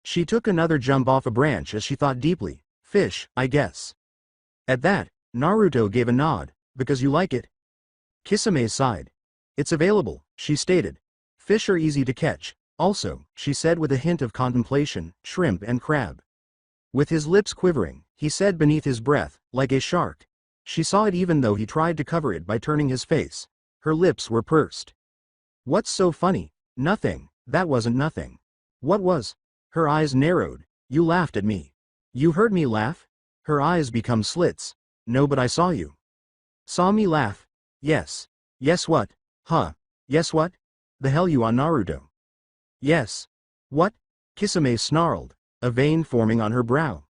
She took another jump off a branch as she thought deeply. Fish, I guess. At that, Naruto gave a nod. Because you like it? Kisame sighed. It's available, she stated. Fish are easy to catch. Also, she said with a hint of contemplation, shrimp and crab. With his lips quivering, he said beneath his breath, like a shark. She saw it even though he tried to cover it by turning his face. Her lips were pursed. What's so funny? Nothing. That wasn't nothing. What was? Her eyes narrowed. You laughed at me. You heard me laugh? Her eyes become slits. No, but I saw you. Saw me laugh? Yes. Yes what? Huh. Yes what? The hell you on Naruto? Yes. What? Kisame snarled, a vein forming on her brow.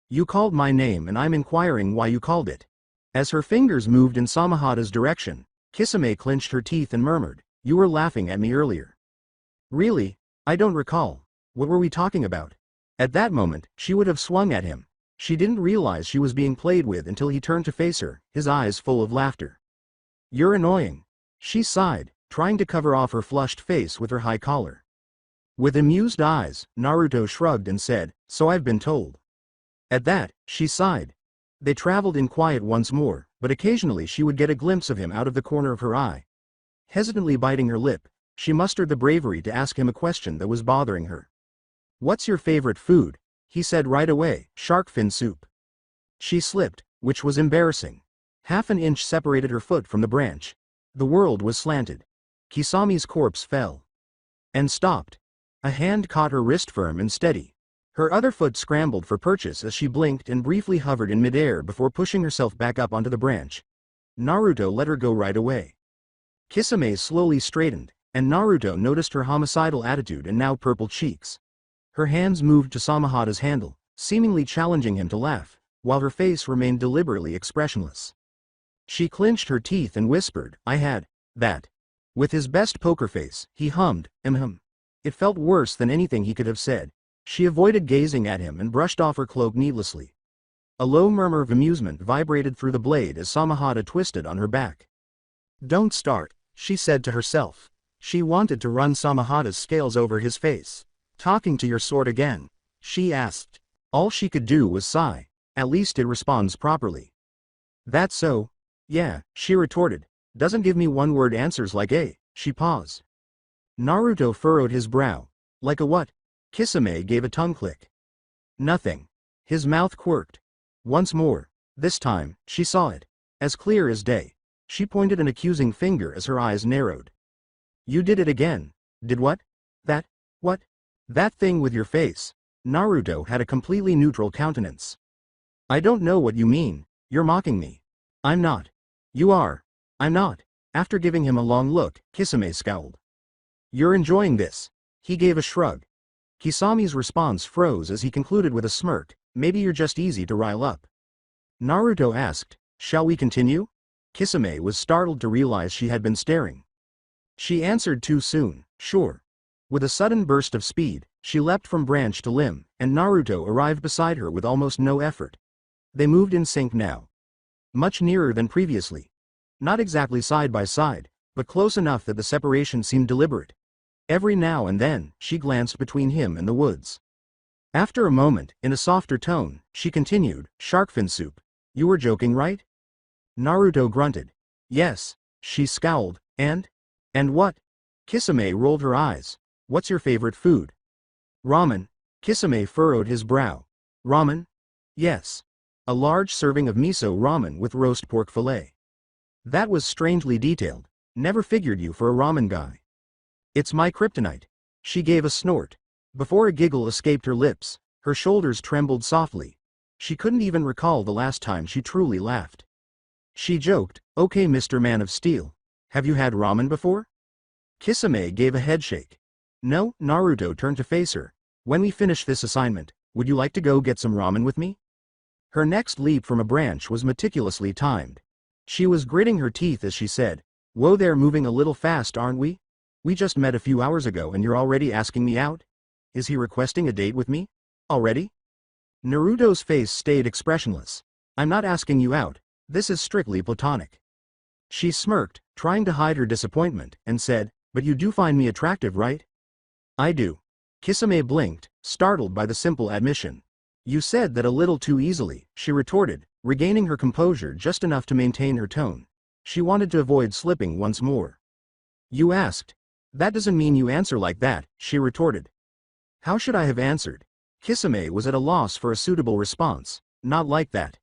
You called my name and I'm inquiring why you called it. As her fingers moved in Samahada's direction, Kisame clenched her teeth and murmured, You were laughing at me earlier. Really? I don't recall. What were we talking about? At that moment, she would have swung at him. She didn't realize she was being played with until he turned to face her, his eyes full of laughter. You're annoying. She sighed, trying to cover off her flushed face with her high collar. With amused eyes, Naruto shrugged and said, So I've been told. At that, she sighed. They traveled in quiet once more, but occasionally she would get a glimpse of him out of the corner of her eye. Hesitantly biting her lip, she mustered the bravery to ask him a question that was bothering her. What's your favorite food? He said right away, shark fin soup. She slipped, which was embarrassing. Half an inch separated her foot from the branch. The world was slanted. Kisame's corpse fell. And stopped. A hand caught her wrist firm and steady. Her other foot scrambled for purchase as she blinked and briefly hovered in midair before pushing herself back up onto the branch. Naruto let her go right away. Kisame slowly straightened, and Naruto noticed her homicidal attitude and now purple cheeks. Her hands moved to Samahada's handle, seemingly challenging him to laugh, while her face remained deliberately expressionless. She clenched her teeth and whispered, I had that. With his best poker face, he hummed, It felt worse than anything he could have said. She avoided gazing at him and brushed off her cloak needlessly. A low murmur of amusement vibrated through the blade as Samahada twisted on her back. Don't start, she said to herself. She wanted to run Samahada's scales over his face. Talking to your sword again? She asked. All she could do was sigh. At least it responds properly. That's so? Yeah, she retorted. Doesn't give me one-word answers like a. She paused. Naruto furrowed his brow. Like a what? Kisame gave a tongue click. Nothing. His mouth quirked. Once more. This time, she saw it. As clear as day. She pointed an accusing finger as her eyes narrowed. You did it again. Did what? That? What? That thing with your face. Naruto had a completely neutral countenance. I don't know what you mean. You're mocking me. I'm not. You are. I'm not. After giving him a long look, Kisame scowled. You're enjoying this. He gave a shrug. Kisame's response froze as he concluded with a smirk. Maybe you're just easy to rile up. Naruto asked, shall we continue? Kisame was startled to realize she had been staring. She answered too soon, sure. With a sudden burst of speed, she leapt from branch to limb, and Naruto arrived beside her with almost no effort. They moved in sync now. Much nearer than previously. Not exactly side by side, but close enough that the separation seemed deliberate. Every now and then, she glanced between him and the woods. After a moment, in a softer tone, she continued, shark fin soup. You were joking, right? Naruto grunted. Yes. She scowled, and what? Kisame rolled her eyes. What's your favorite food? Ramen. Kisame furrowed his brow. Ramen? Yes. A large serving of miso ramen with roast pork fillet. That was strangely detailed. Never figured you for a ramen guy. It's my kryptonite. She gave a snort. Before a giggle escaped her lips, her shoulders trembled softly. She couldn't even recall the last time she truly laughed. She joked, okay Mr. Man of Steel. Have you had ramen before? Kisame gave a headshake. No, Naruto turned to face her. When we finish this assignment, would you like to go get some ramen with me? Her next leap from a branch was meticulously timed. She was gritting her teeth as she said, whoa there, moving a little fast aren't we? We just met a few hours ago and you're already asking me out? Is he requesting a date with me? Already? Naruto's face stayed expressionless. I'm not asking you out, this is strictly platonic. She smirked, trying to hide her disappointment, and said, but you do find me attractive, right? I do. Kisame blinked, startled by the simple admission. You said that a little too easily, she retorted, regaining her composure just enough to maintain her tone. She wanted to avoid slipping once more. You asked. That doesn't mean you answer like that, she retorted. How should I have answered? Kisame was at a loss for a suitable response. Not like that.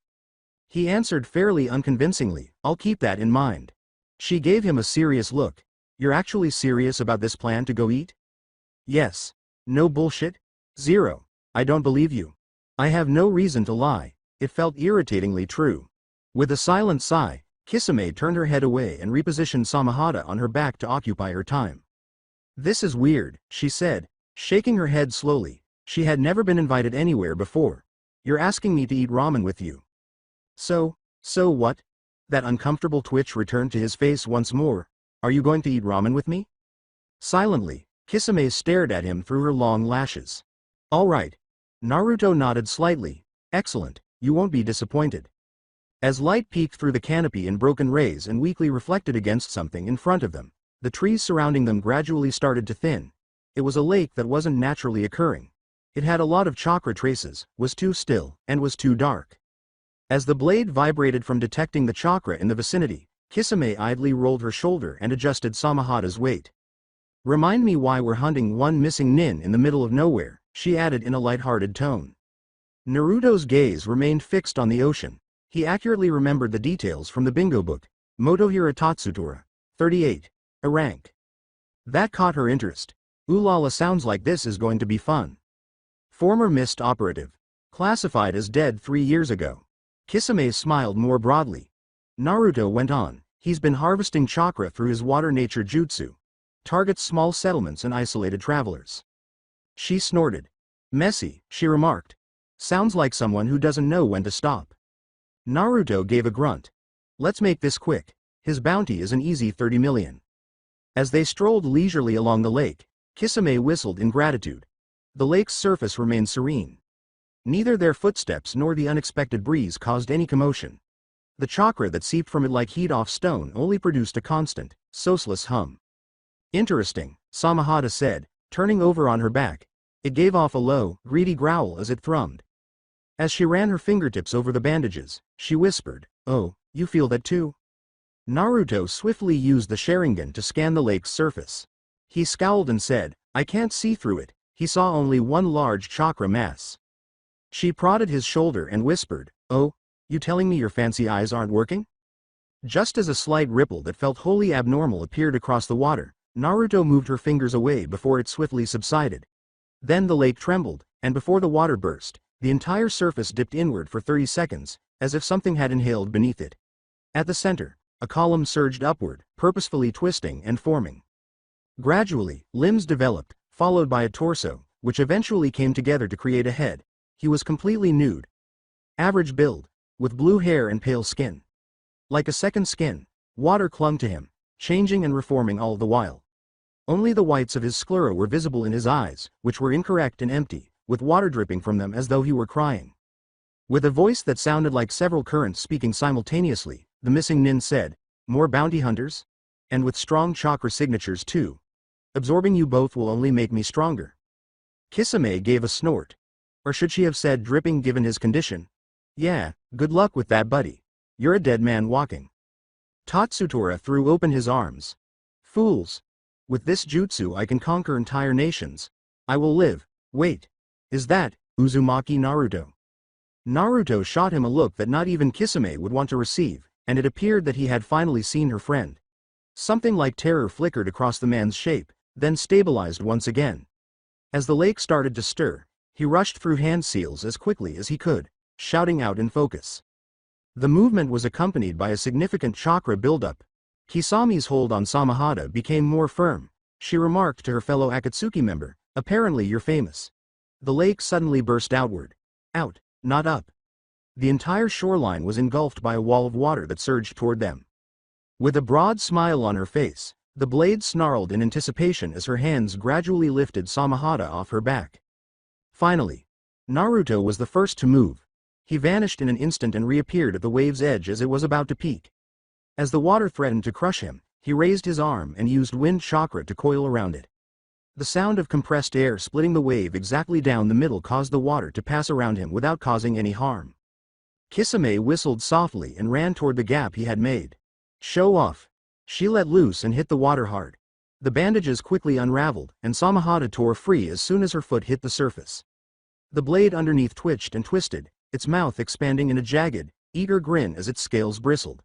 He answered fairly unconvincingly, I'll keep that in mind. She gave him a serious look. You're actually serious about this plan to go eat? Yes. No bullshit? Zero. I don't believe you. I have no reason to lie. It felt irritatingly true. With a silent sigh, Kisame turned her head away and repositioned Samahata on her back to occupy her time. This is weird, she said, shaking her head slowly. She had never been invited anywhere before. You're asking me to eat ramen with you. So what? That uncomfortable twitch returned to his face once more. Are you going to eat ramen with me? Silently, Kisame stared at him through her long lashes. All right. Naruto nodded slightly. Excellent, you won't be disappointed. As light peeked through the canopy in broken rays and weakly reflected against something in front of them, the trees surrounding them gradually started to thin. It was a lake that wasn't naturally occurring. It had a lot of chakra traces, was too still, and was too dark. As the blade vibrated from detecting the chakra in the vicinity, Kisame idly rolled her shoulder and adjusted Samahata's weight. Remind me why we're hunting one missing nin in the middle of nowhere, she added in a light-hearted tone. Naruto's gaze remained fixed on the ocean. He accurately remembered the details from the bingo book, Motohira Tatsutora, 38, a rank. That caught her interest. Ooh la la, sounds like this is going to be fun. Former mist operative. Classified as dead 3 years ago. Kisame smiled more broadly. Naruto went on, he's been harvesting chakra through his water nature jutsu. Targets small settlements and isolated travelers. She snorted. Messy, she remarked. Sounds like someone who doesn't know when to stop. Naruto gave a grunt. Let's make this quick. His bounty is an easy 30 million. As they strolled leisurely along the lake, Kisame whistled in gratitude. The lake's surface remained serene. Neither their footsteps nor the unexpected breeze caused any commotion. The chakra that seeped from it like heat off stone only produced a constant, soseless hum. Interesting, Samahata said, turning over on her back. It gave off a low, greedy growl as it thrummed. As she ran her fingertips over the bandages, she whispered, oh, you feel that too? Naruto swiftly used the Sharingan to scan the lake's surface. He scowled and said, "I can't see through it." He saw only one large chakra mass. She prodded his shoulder and whispered, "Oh, you telling me your fancy eyes aren't working?" Just as a slight ripple that felt wholly abnormal appeared across the water, Naruto moved her fingers away before it swiftly subsided. Then the lake trembled, and before the water burst, the entire surface dipped inward for 30 seconds, as if something had inhaled beneath it. At the center, a column surged upward, purposefully twisting and forming. Gradually, limbs developed, followed by a torso, which eventually came together to create a head. He was completely nude. Average build, with blue hair and pale skin. Like a second skin, water clung to him, changing and reforming all the while. Only the whites of his sclera were visible in his eyes, which were incorrect and empty, with water dripping from them as though he were crying. With a voice that sounded like several currents speaking simultaneously, the missing nin said, "More bounty hunters? And with strong chakra signatures too. Absorbing you both will only make me stronger." Kisame gave a snort. Or should she have said dripping given his condition? "Yeah, good luck with that, buddy. You're a dead man walking." Tatsutora threw open his arms. "Fools! With this jutsu I can conquer entire nations. I will live." "Wait. Is that Uzumaki Naruto?" Naruto shot him a look that not even Kisame would want to receive, and it appeared that he had finally seen her friend. Something like terror flickered across the man's shape, then stabilized once again. As the lake started to stir, he rushed through hand seals as quickly as he could, shouting out in focus. The movement was accompanied by a significant chakra buildup. Kisame's hold on Samahata became more firm. She remarked to her fellow Akatsuki member, "Apparently you're famous." The lake suddenly burst outward. Out, not up. The entire shoreline was engulfed by a wall of water that surged toward them. With a broad smile on her face, the blade snarled in anticipation as her hands gradually lifted Samahata off her back. Finally, Naruto was the first to move. He vanished in an instant and reappeared at the wave's edge as it was about to peak. As the water threatened to crush him, he raised his arm and used wind chakra to coil around it. The sound of compressed air splitting the wave exactly down the middle caused the water to pass around him without causing any harm. Kisame whistled softly and ran toward the gap he had made. "Show off." She let loose and hit the water hard. The bandages quickly unraveled, and Samahata tore free as soon as her foot hit the surface. The blade underneath twitched and twisted, its mouth expanding in a jagged, eager grin as its scales bristled.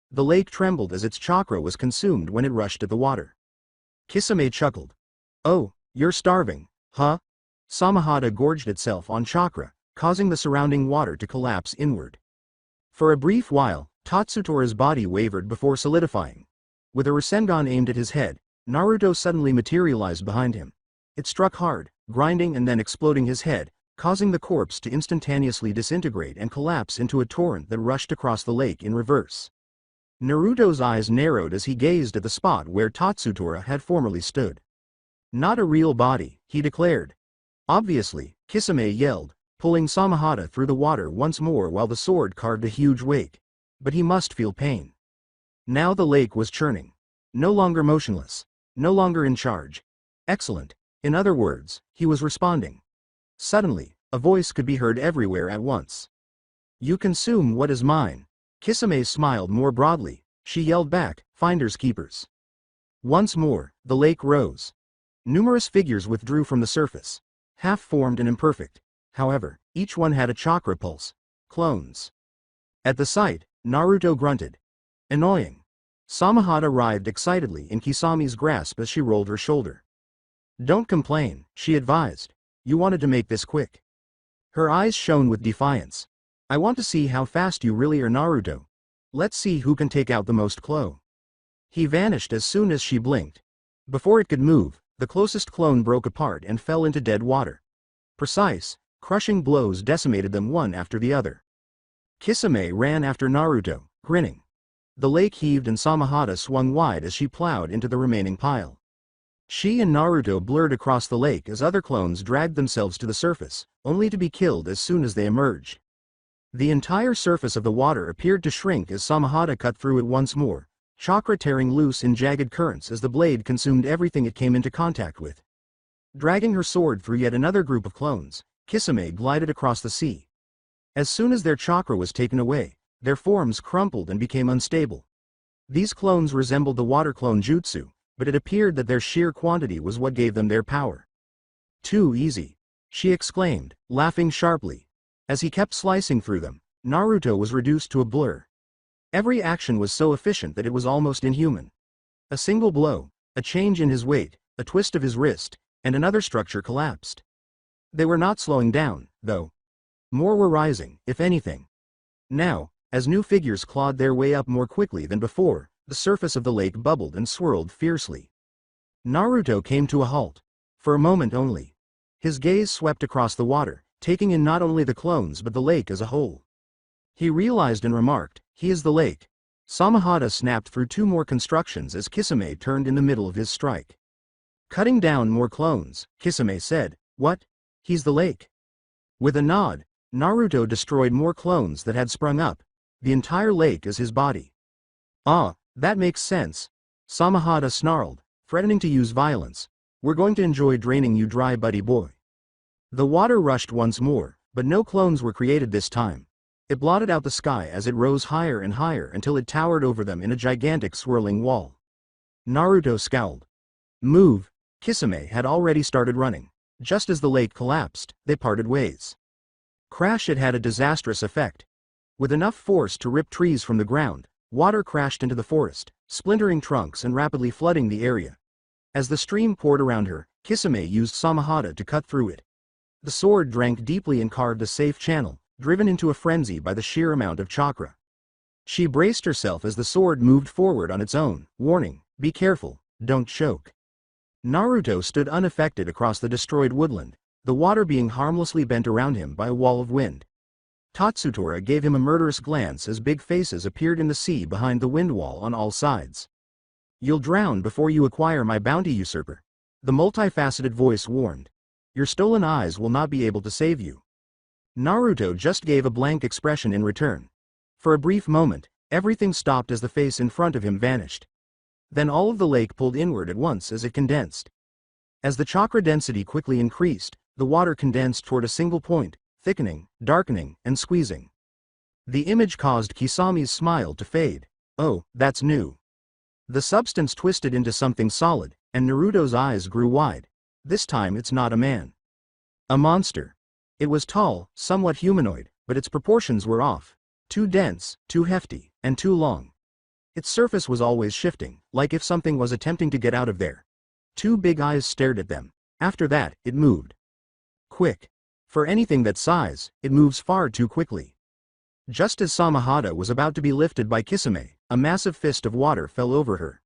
The lake trembled as its chakra was consumed when it rushed at the water. Kisame chuckled. "Oh, you're starving, huh?" Samahata gorged itself on chakra, causing the surrounding water to collapse inward. For a brief while, Tatsutora's body wavered before solidifying. With a Rasengan aimed at his head, Naruto suddenly materialized behind him. It struck hard, grinding and then exploding his head, causing the corpse to instantaneously disintegrate and collapse into a torrent that rushed across the lake in reverse. Naruto's eyes narrowed as he gazed at the spot where Tatsutora had formerly stood. "Not a real body," he declared. Obviously, Kisame yelled, pulling Samahata through the water once more while the sword carved a huge wake. But he must feel pain. Now the lake was churning. No longer motionless. No longer in charge. Excellent. In other words, he was responding. Suddenly, a voice could be heard everywhere at once. "You consume what is mine." Kisame smiled more broadly. She yelled back, "Finders keepers." Once more, the lake rose. Numerous figures withdrew from the surface. Half-formed and imperfect. However, each one had a chakra pulse. Clones. At the sight, Naruto grunted. "Annoying." Samahata writhed excitedly in Kisame's grasp as she rolled her shoulder. "Don't complain," she advised. "You wanted to make this quick." Her eyes shone with defiance. "I want to see how fast you really are, Naruto. Let's see who can take out the most clo." He vanished as soon as she blinked. Before it could move, the closest clone broke apart and fell into dead water. Precise, crushing blows decimated them one after the other. Kisame ran after Naruto, grinning. The lake heaved and Samahata swung wide as she plowed into the remaining pile. She and Naruto blurred across the lake as other clones dragged themselves to the surface, only to be killed as soon as they emerged. The entire surface of the water appeared to shrink as Samahata cut through it once more, chakra tearing loose in jagged currents as the blade consumed everything it came into contact with. Dragging her sword through yet another group of clones, Kisame glided across the sea. As soon as their chakra was taken away, their forms crumpled and became unstable. These clones resembled the water clone jutsu, but it appeared that their sheer quantity was what gave them their power. Too easy, she exclaimed, laughing sharply. As he kept slicing through them, Naruto was reduced to a blur. Every action was so efficient that it was almost inhuman. A single blow, a change in his weight, a twist of his wrist, and another structure collapsed. They were not slowing down, though. More were rising, if anything. Now, as new figures clawed their way up more quickly than before, the surface of the lake bubbled and swirled fiercely. Naruto came to a halt. For a moment only. His gaze swept across the water, taking in not only the clones but the lake as a whole. He realized and remarked, "He is the lake." Samahata snapped through two more constructions as Kisame turned in the middle of his strike. Cutting down more clones, Kisame said, "What? He's the lake." With a nod, Naruto destroyed more clones that had sprung up, the entire lake as his body. "Ah, that makes sense," Samahata snarled, threatening to use violence. "We're going to enjoy draining you dry, buddy boy." The water rushed once more, but no clones were created this time. It blotted out the sky as it rose higher and higher until it towered over them in a gigantic swirling wall. Naruto scowled. "Move." Kisame had already started running. Just as the lake collapsed, they parted ways. Crash! It had a disastrous effect. With enough force to rip trees from the ground, water crashed into the forest, splintering trunks and rapidly flooding the area. As the stream poured around her, Kisame used Samahata to cut through it. The sword drank deeply and carved a safe channel, driven into a frenzy by the sheer amount of chakra. She braced herself as the sword moved forward on its own, warning, "Be careful, don't choke." Naruto stood unaffected across the destroyed woodland, the water being harmlessly bent around him by a wall of wind. Tatsutora gave him a murderous glance as big faces appeared in the sea behind the wind wall on all sides. "You'll drown before you acquire my bounty, usurper," the multifaceted voice warned. "Your stolen eyes will not be able to save you." Naruto just gave a blank expression in return. For a brief moment, everything stopped as the face in front of him vanished. Then all of the lake pulled inward at once as it condensed. As the chakra density quickly increased, the water condensed toward a single point, thickening, darkening, and squeezing. The image caused Kisame's smile to fade. "Oh, that's new." The substance twisted into something solid, and Naruto's eyes grew wide. "This time it's not a man. A monster." It was tall, somewhat humanoid, but its proportions were off. Too dense, too hefty, and too long. Its surface was always shifting, like if something was attempting to get out of there. Two big eyes stared at them. After that, it moved. Quick. For anything that size, it moves far too quickly. Just as Samahata was about to be lifted by Kisame, a massive fist of water fell over her.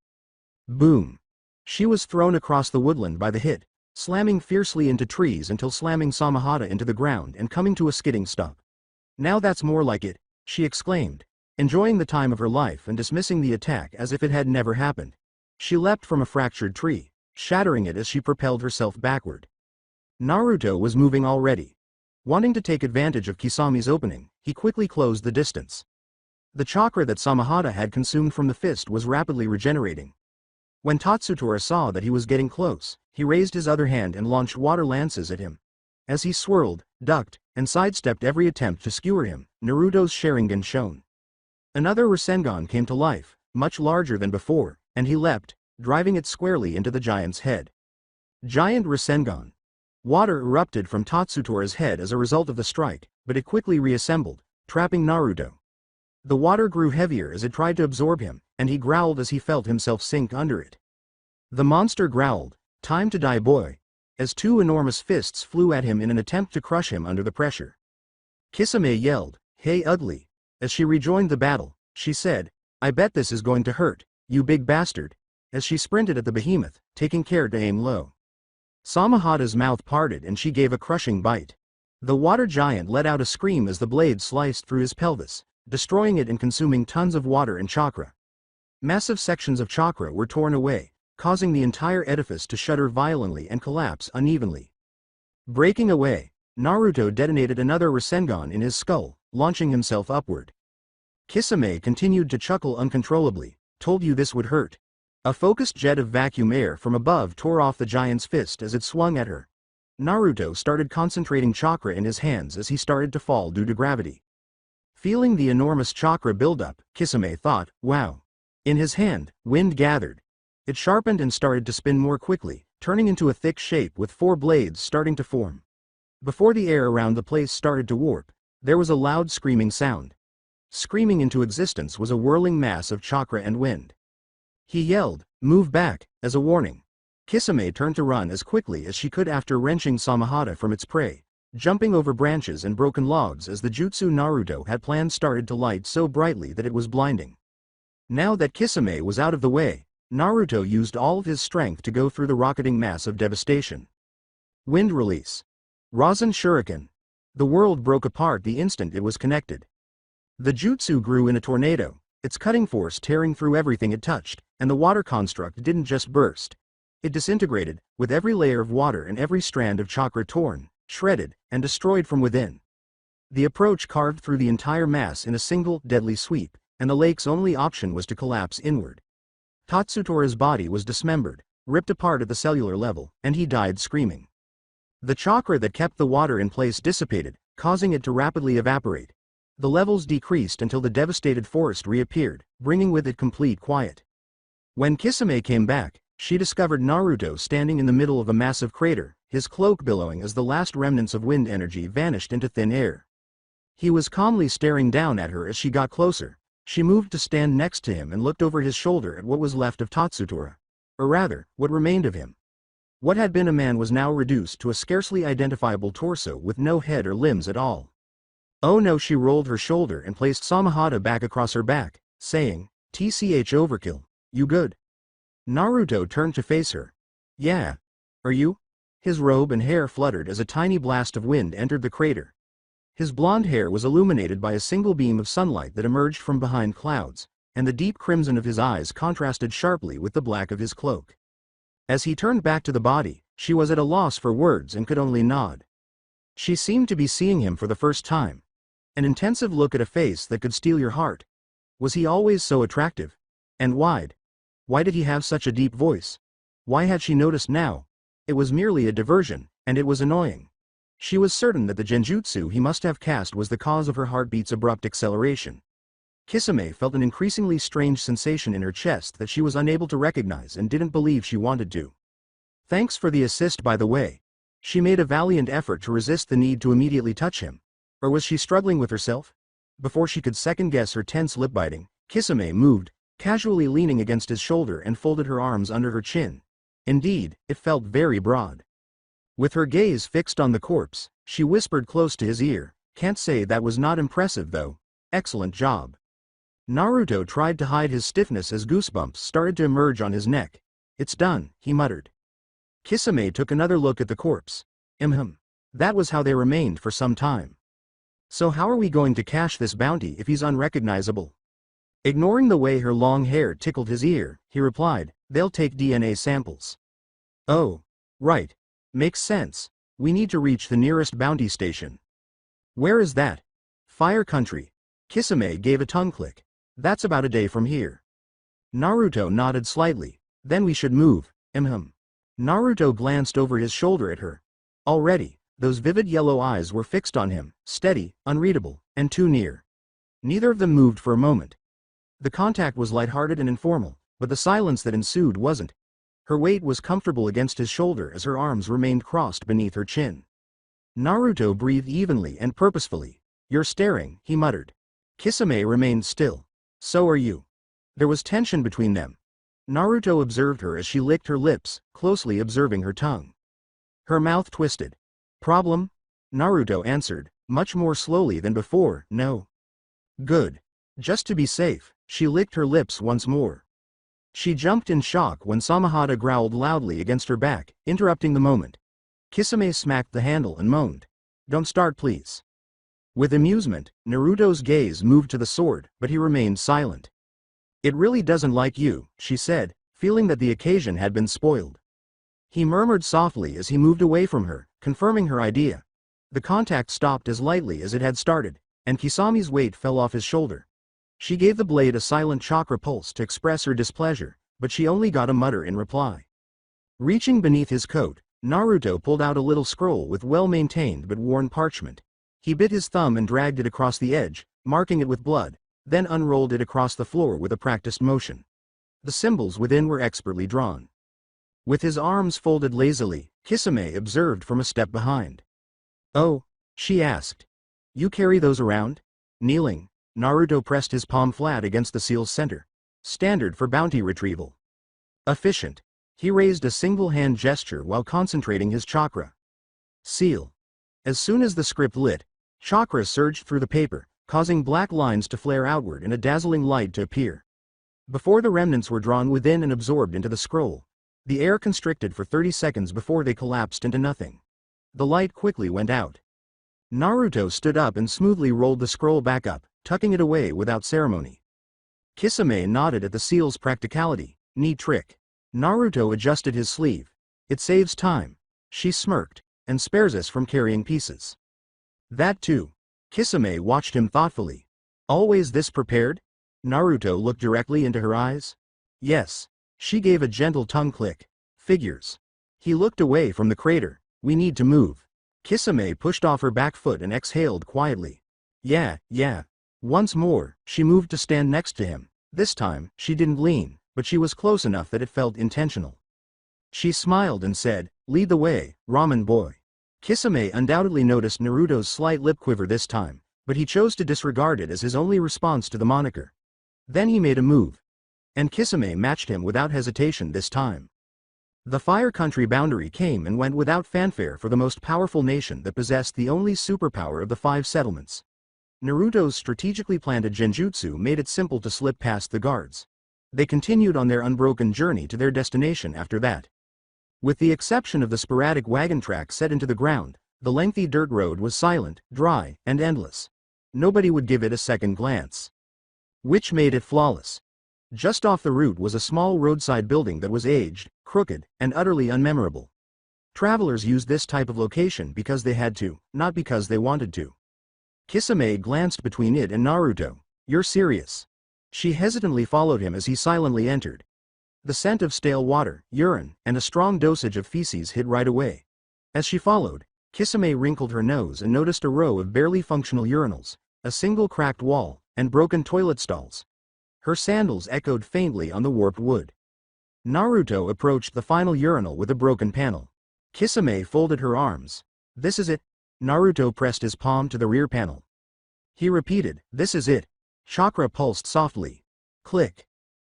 Boom. She was thrown across the woodland by the hit, slamming fiercely into trees until slamming Samahata into the ground and coming to a skidding stop. "Now that's more like it," she exclaimed, enjoying the time of her life and dismissing the attack as if it had never happened. She leapt from a fractured tree, shattering it as she propelled herself backward. Naruto was moving already. Wanting to take advantage of Kisame's opening, he quickly closed the distance. The chakra that Samahata had consumed from the fist was rapidly regenerating. When Tatsutora saw that he was getting close, he raised his other hand and launched water lances at him. As he swirled, ducked, and sidestepped every attempt to skewer him, Naruto's Sharingan shone. Another Rasengan came to life, much larger than before, and he leapt, driving it squarely into the giant's head. Giant Rasengan. Water erupted from Tatsutora's head as a result of the strike, but it quickly reassembled, trapping Naruto. The water grew heavier as it tried to absorb him, and he growled as he felt himself sink under it. The monster growled, "Time to die, boy," as two enormous fists flew at him in an attempt to crush him under the pressure. Kisame yelled, "Hey ugly." As she rejoined the battle, she said, "I bet this is going to hurt, you big bastard," as she sprinted at the behemoth, taking care to aim low. Samahata's mouth parted and she gave a crushing bite. The water giant let out a scream as the blade sliced through his pelvis, destroying it and consuming tons of water and chakra. Massive sections of chakra were torn away, causing the entire edifice to shudder violently and collapse unevenly. Breaking away, Naruto detonated another Rasengan in his skull, launching himself upward. Kisame continued to chuckle uncontrollably. "Told you this would hurt." A focused jet of vacuum air from above tore off the giant's fist as it swung at her. Naruto started concentrating chakra in his hands as he started to fall due to gravity. Feeling the enormous chakra buildup, Kisame thought, "Wow. In his hand, wind gathered. It sharpened and started to spin more quickly, turning into a thick shape with 4 blades starting to form. Before the air around the place started to warp, there was a loud screaming sound. Screaming into existence was a whirling mass of chakra and wind. He yelled, "Move back," as a warning. Kisame turned to run as quickly as she could after wrenching Samahata from its prey, jumping over branches and broken logs as the jutsu Naruto had planned started to light so brightly that it was blinding. Now that Kisame was out of the way, Naruto used all of his strength to go through the rocketing mass of devastation. Wind release. Rasen Shuriken. The world broke apart the instant it was connected. The jutsu grew in a tornado, its cutting force tearing through everything it touched, and the water construct didn't just burst. It disintegrated, with every layer of water and every strand of chakra torn, shredded, and destroyed from within. The approach carved through the entire mass in a single, deadly sweep, and the lake's only option was to collapse inward. Tatsutora's body was dismembered, ripped apart at the cellular level, and he died screaming. The chakra that kept the water in place dissipated, causing it to rapidly evaporate. The levels decreased until the devastated forest reappeared, bringing with it complete quiet. When Kisame came back, she discovered Naruto standing in the middle of a massive crater, his cloak billowing as the last remnants of wind energy vanished into thin air. He was calmly staring down at her as she got closer. She moved to stand next to him and looked over his shoulder at what was left of Tatsutora. Or rather, what remained of him. What had been a man was now reduced to a scarcely identifiable torso with no head or limbs at all. Oh no, she rolled her shoulder and placed Samahata back across her back, saying, "TCH overkill, you good?" Naruto turned to face her. "Yeah. Are you?" His robe and hair fluttered as a tiny blast of wind entered the crater. His blonde hair was illuminated by a single beam of sunlight that emerged from behind clouds, and the deep crimson of his eyes contrasted sharply with the black of his cloak. As he turned back to the body, she was at a loss for words and could only nod. She seemed to be seeing him for the first time. An intensive look at a face that could steal your heart. Was he always so attractive? And wide? Why did he have such a deep voice? Why had she noticed now? It was merely a diversion, and it was annoying. She was certain that the genjutsu he must have cast was the cause of her heartbeat's abrupt acceleration. Kisame felt an increasingly strange sensation in her chest that she was unable to recognize and didn't believe she wanted to. "Thanks for the assist, by the way." She made a valiant effort to resist the need to immediately touch him. Or was she struggling with herself? Before she could second-guess her tense lip-biting, Kisame moved, casually leaning against his shoulder and folded her arms under her chin. Indeed, it felt very broad. With her gaze fixed on the corpse, she whispered close to his ear, "Can't say that was not impressive though. Excellent job." Naruto tried to hide his stiffness as goosebumps started to emerge on his neck. "It's done," he muttered. Kisame took another look at the corpse. That was how they remained for some time. "So how are we going to cash this bounty if he's unrecognizable?" Ignoring the way her long hair tickled his ear, he replied, "They'll take DNA samples." "Oh. Right. Makes sense. We need to reach the nearest bounty station." "Where is that?" "Fire Country." Kisame gave a tongue click. "That's about a day from here." Naruto nodded slightly. "Then we should move." Naruto glanced over his shoulder at her. Already, those vivid yellow eyes were fixed on him, steady, unreadable, and too near. Neither of them moved for a moment. The contact was lighthearted and informal, but the silence that ensued wasn't. Her weight was comfortable against his shoulder as her arms remained crossed beneath her chin. Naruto breathed evenly and purposefully. "You're staring," he muttered. Kisame remained still. "So are you." There was tension between them. Naruto observed her as she licked her lips, closely observing her tongue. Her mouth twisted. "Problem?" Naruto answered, much more slowly than before, "No." "Good. Just to be safe." She licked her lips once more. She jumped in shock when Samahata growled loudly against her back, interrupting the moment. Kisame smacked the handle and moaned, "Don't start, please." With amusement, Naruto's gaze moved to the sword, but he remained silent. "It really doesn't like you," she said, feeling that the occasion had been spoiled. He murmured softly as he moved away from her, confirming her idea. The contact stopped as lightly as it had started, and Kisame's weight fell off his shoulder. She gave the blade a silent chakra pulse to express her displeasure, but she only got a mutter in reply. Reaching beneath his coat, Naruto pulled out a little scroll with well-maintained but worn parchment. He bit his thumb and dragged it across the edge, marking it with blood, then unrolled it across the floor with a practiced motion. The symbols within were expertly drawn. With his arms folded lazily, Kisame observed from a step behind. "Oh?" she asked. "You carry those around?" Kneeling, Naruto pressed his palm flat against the seal's center. Standard for bounty retrieval. Efficient. He raised a single hand gesture while concentrating his chakra. Seal. As soon as the script lit, chakra surged through the paper, causing black lines to flare outward and a dazzling light to appear. Before the remnants were drawn within and absorbed into the scroll, the air constricted for 30 seconds before they collapsed into nothing. The light quickly went out. Naruto stood up and smoothly rolled the scroll back up, tucking it away without ceremony. Kisame nodded at the seal's practicality. "Neat trick." Naruto adjusted his sleeve. "It saves time," she smirked, "and spares us from carrying pieces." "That too." Kisame watched him thoughtfully. "Always this prepared?" Naruto looked directly into her eyes. "Yes." She gave a gentle tongue click. "Figures." He looked away from the crater. "We need to move." Kisame pushed off her back foot and exhaled quietly. Yeah. Once more, she moved to stand next to him. This time, she didn't lean, but she was close enough that it felt intentional. She smiled and said, "Lead the way, ramen boy." Kisame undoubtedly noticed Naruto's slight lip quiver this time, but he chose to disregard it as his only response to the moniker. Then he made a move. And Kisame matched him without hesitation this time. The Fire Country boundary came and went without fanfare for the most powerful nation that possessed the only superpower of the 5 settlements. Naruto's strategically planted genjutsu made it simple to slip past the guards. They continued on their unbroken journey to their destination after that. With the exception of the sporadic wagon tracks set into the ground, the lengthy dirt road was silent, dry, and endless. Nobody would give it a second glance. Which made it flawless. Just off the route was a small roadside building that was aged, crooked, and utterly unmemorable. Travelers used this type of location because they had to, not because they wanted to. Kisame glanced between it and Naruto. "You're serious?" She hesitantly followed him as he silently entered. The scent of stale water, urine, and a strong dosage of feces hid right away. As she followed, Kisame wrinkled her nose and noticed a row of barely functional urinals, a single cracked wall, and broken toilet stalls. Her sandals echoed faintly on the warped wood. Naruto approached the final urinal with a broken panel. Kisame folded her arms. "This is it." Naruto pressed his palm to the rear panel. He repeated, "This is it." Chakra pulsed softly. Click.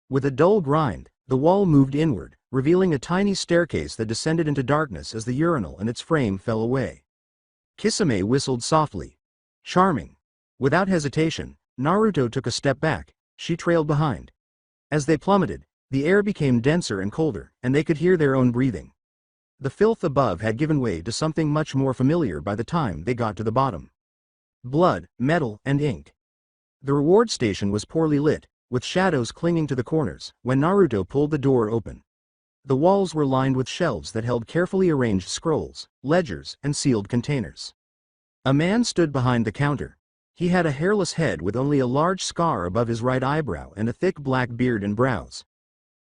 With a dull grind, the wall moved inward, revealing a tiny staircase that descended into darkness as the urinal and its frame fell away. Kisame whistled softly. "Charming." Without hesitation, Naruto took a step back. She trailed behind. As they plummeted, the air became denser and colder, and they could hear their own breathing. The filth above had given way to something much more familiar by the time they got to the bottom. Blood, metal, and ink. The reward station was poorly lit, with shadows clinging to the corners, when Naruto pulled the door open. The walls were lined with shelves that held carefully arranged scrolls, ledgers, and sealed containers. A man stood behind the counter. He had a hairless head with only a large scar above his right eyebrow and a thick black beard and brows.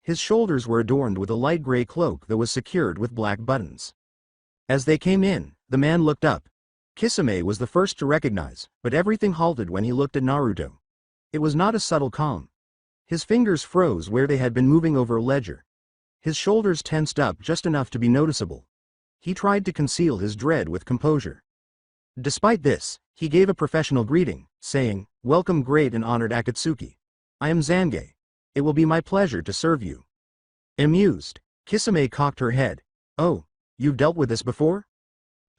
His shoulders were adorned with a light gray cloak that was secured with black buttons. As they came in, the man looked up. Kisame was the first to recognize, but everything halted when he looked at Naruto. It was not a subtle calm. His fingers froze where they had been moving over a ledger. His shoulders tensed up just enough to be noticeable. He tried to conceal his dread with composure. Despite this, he gave a professional greeting, saying, "Welcome, great and honored Akatsuki. I am Zange. It will be my pleasure to serve you." Amused, Kisame cocked her head. "Oh, you've dealt with this before?"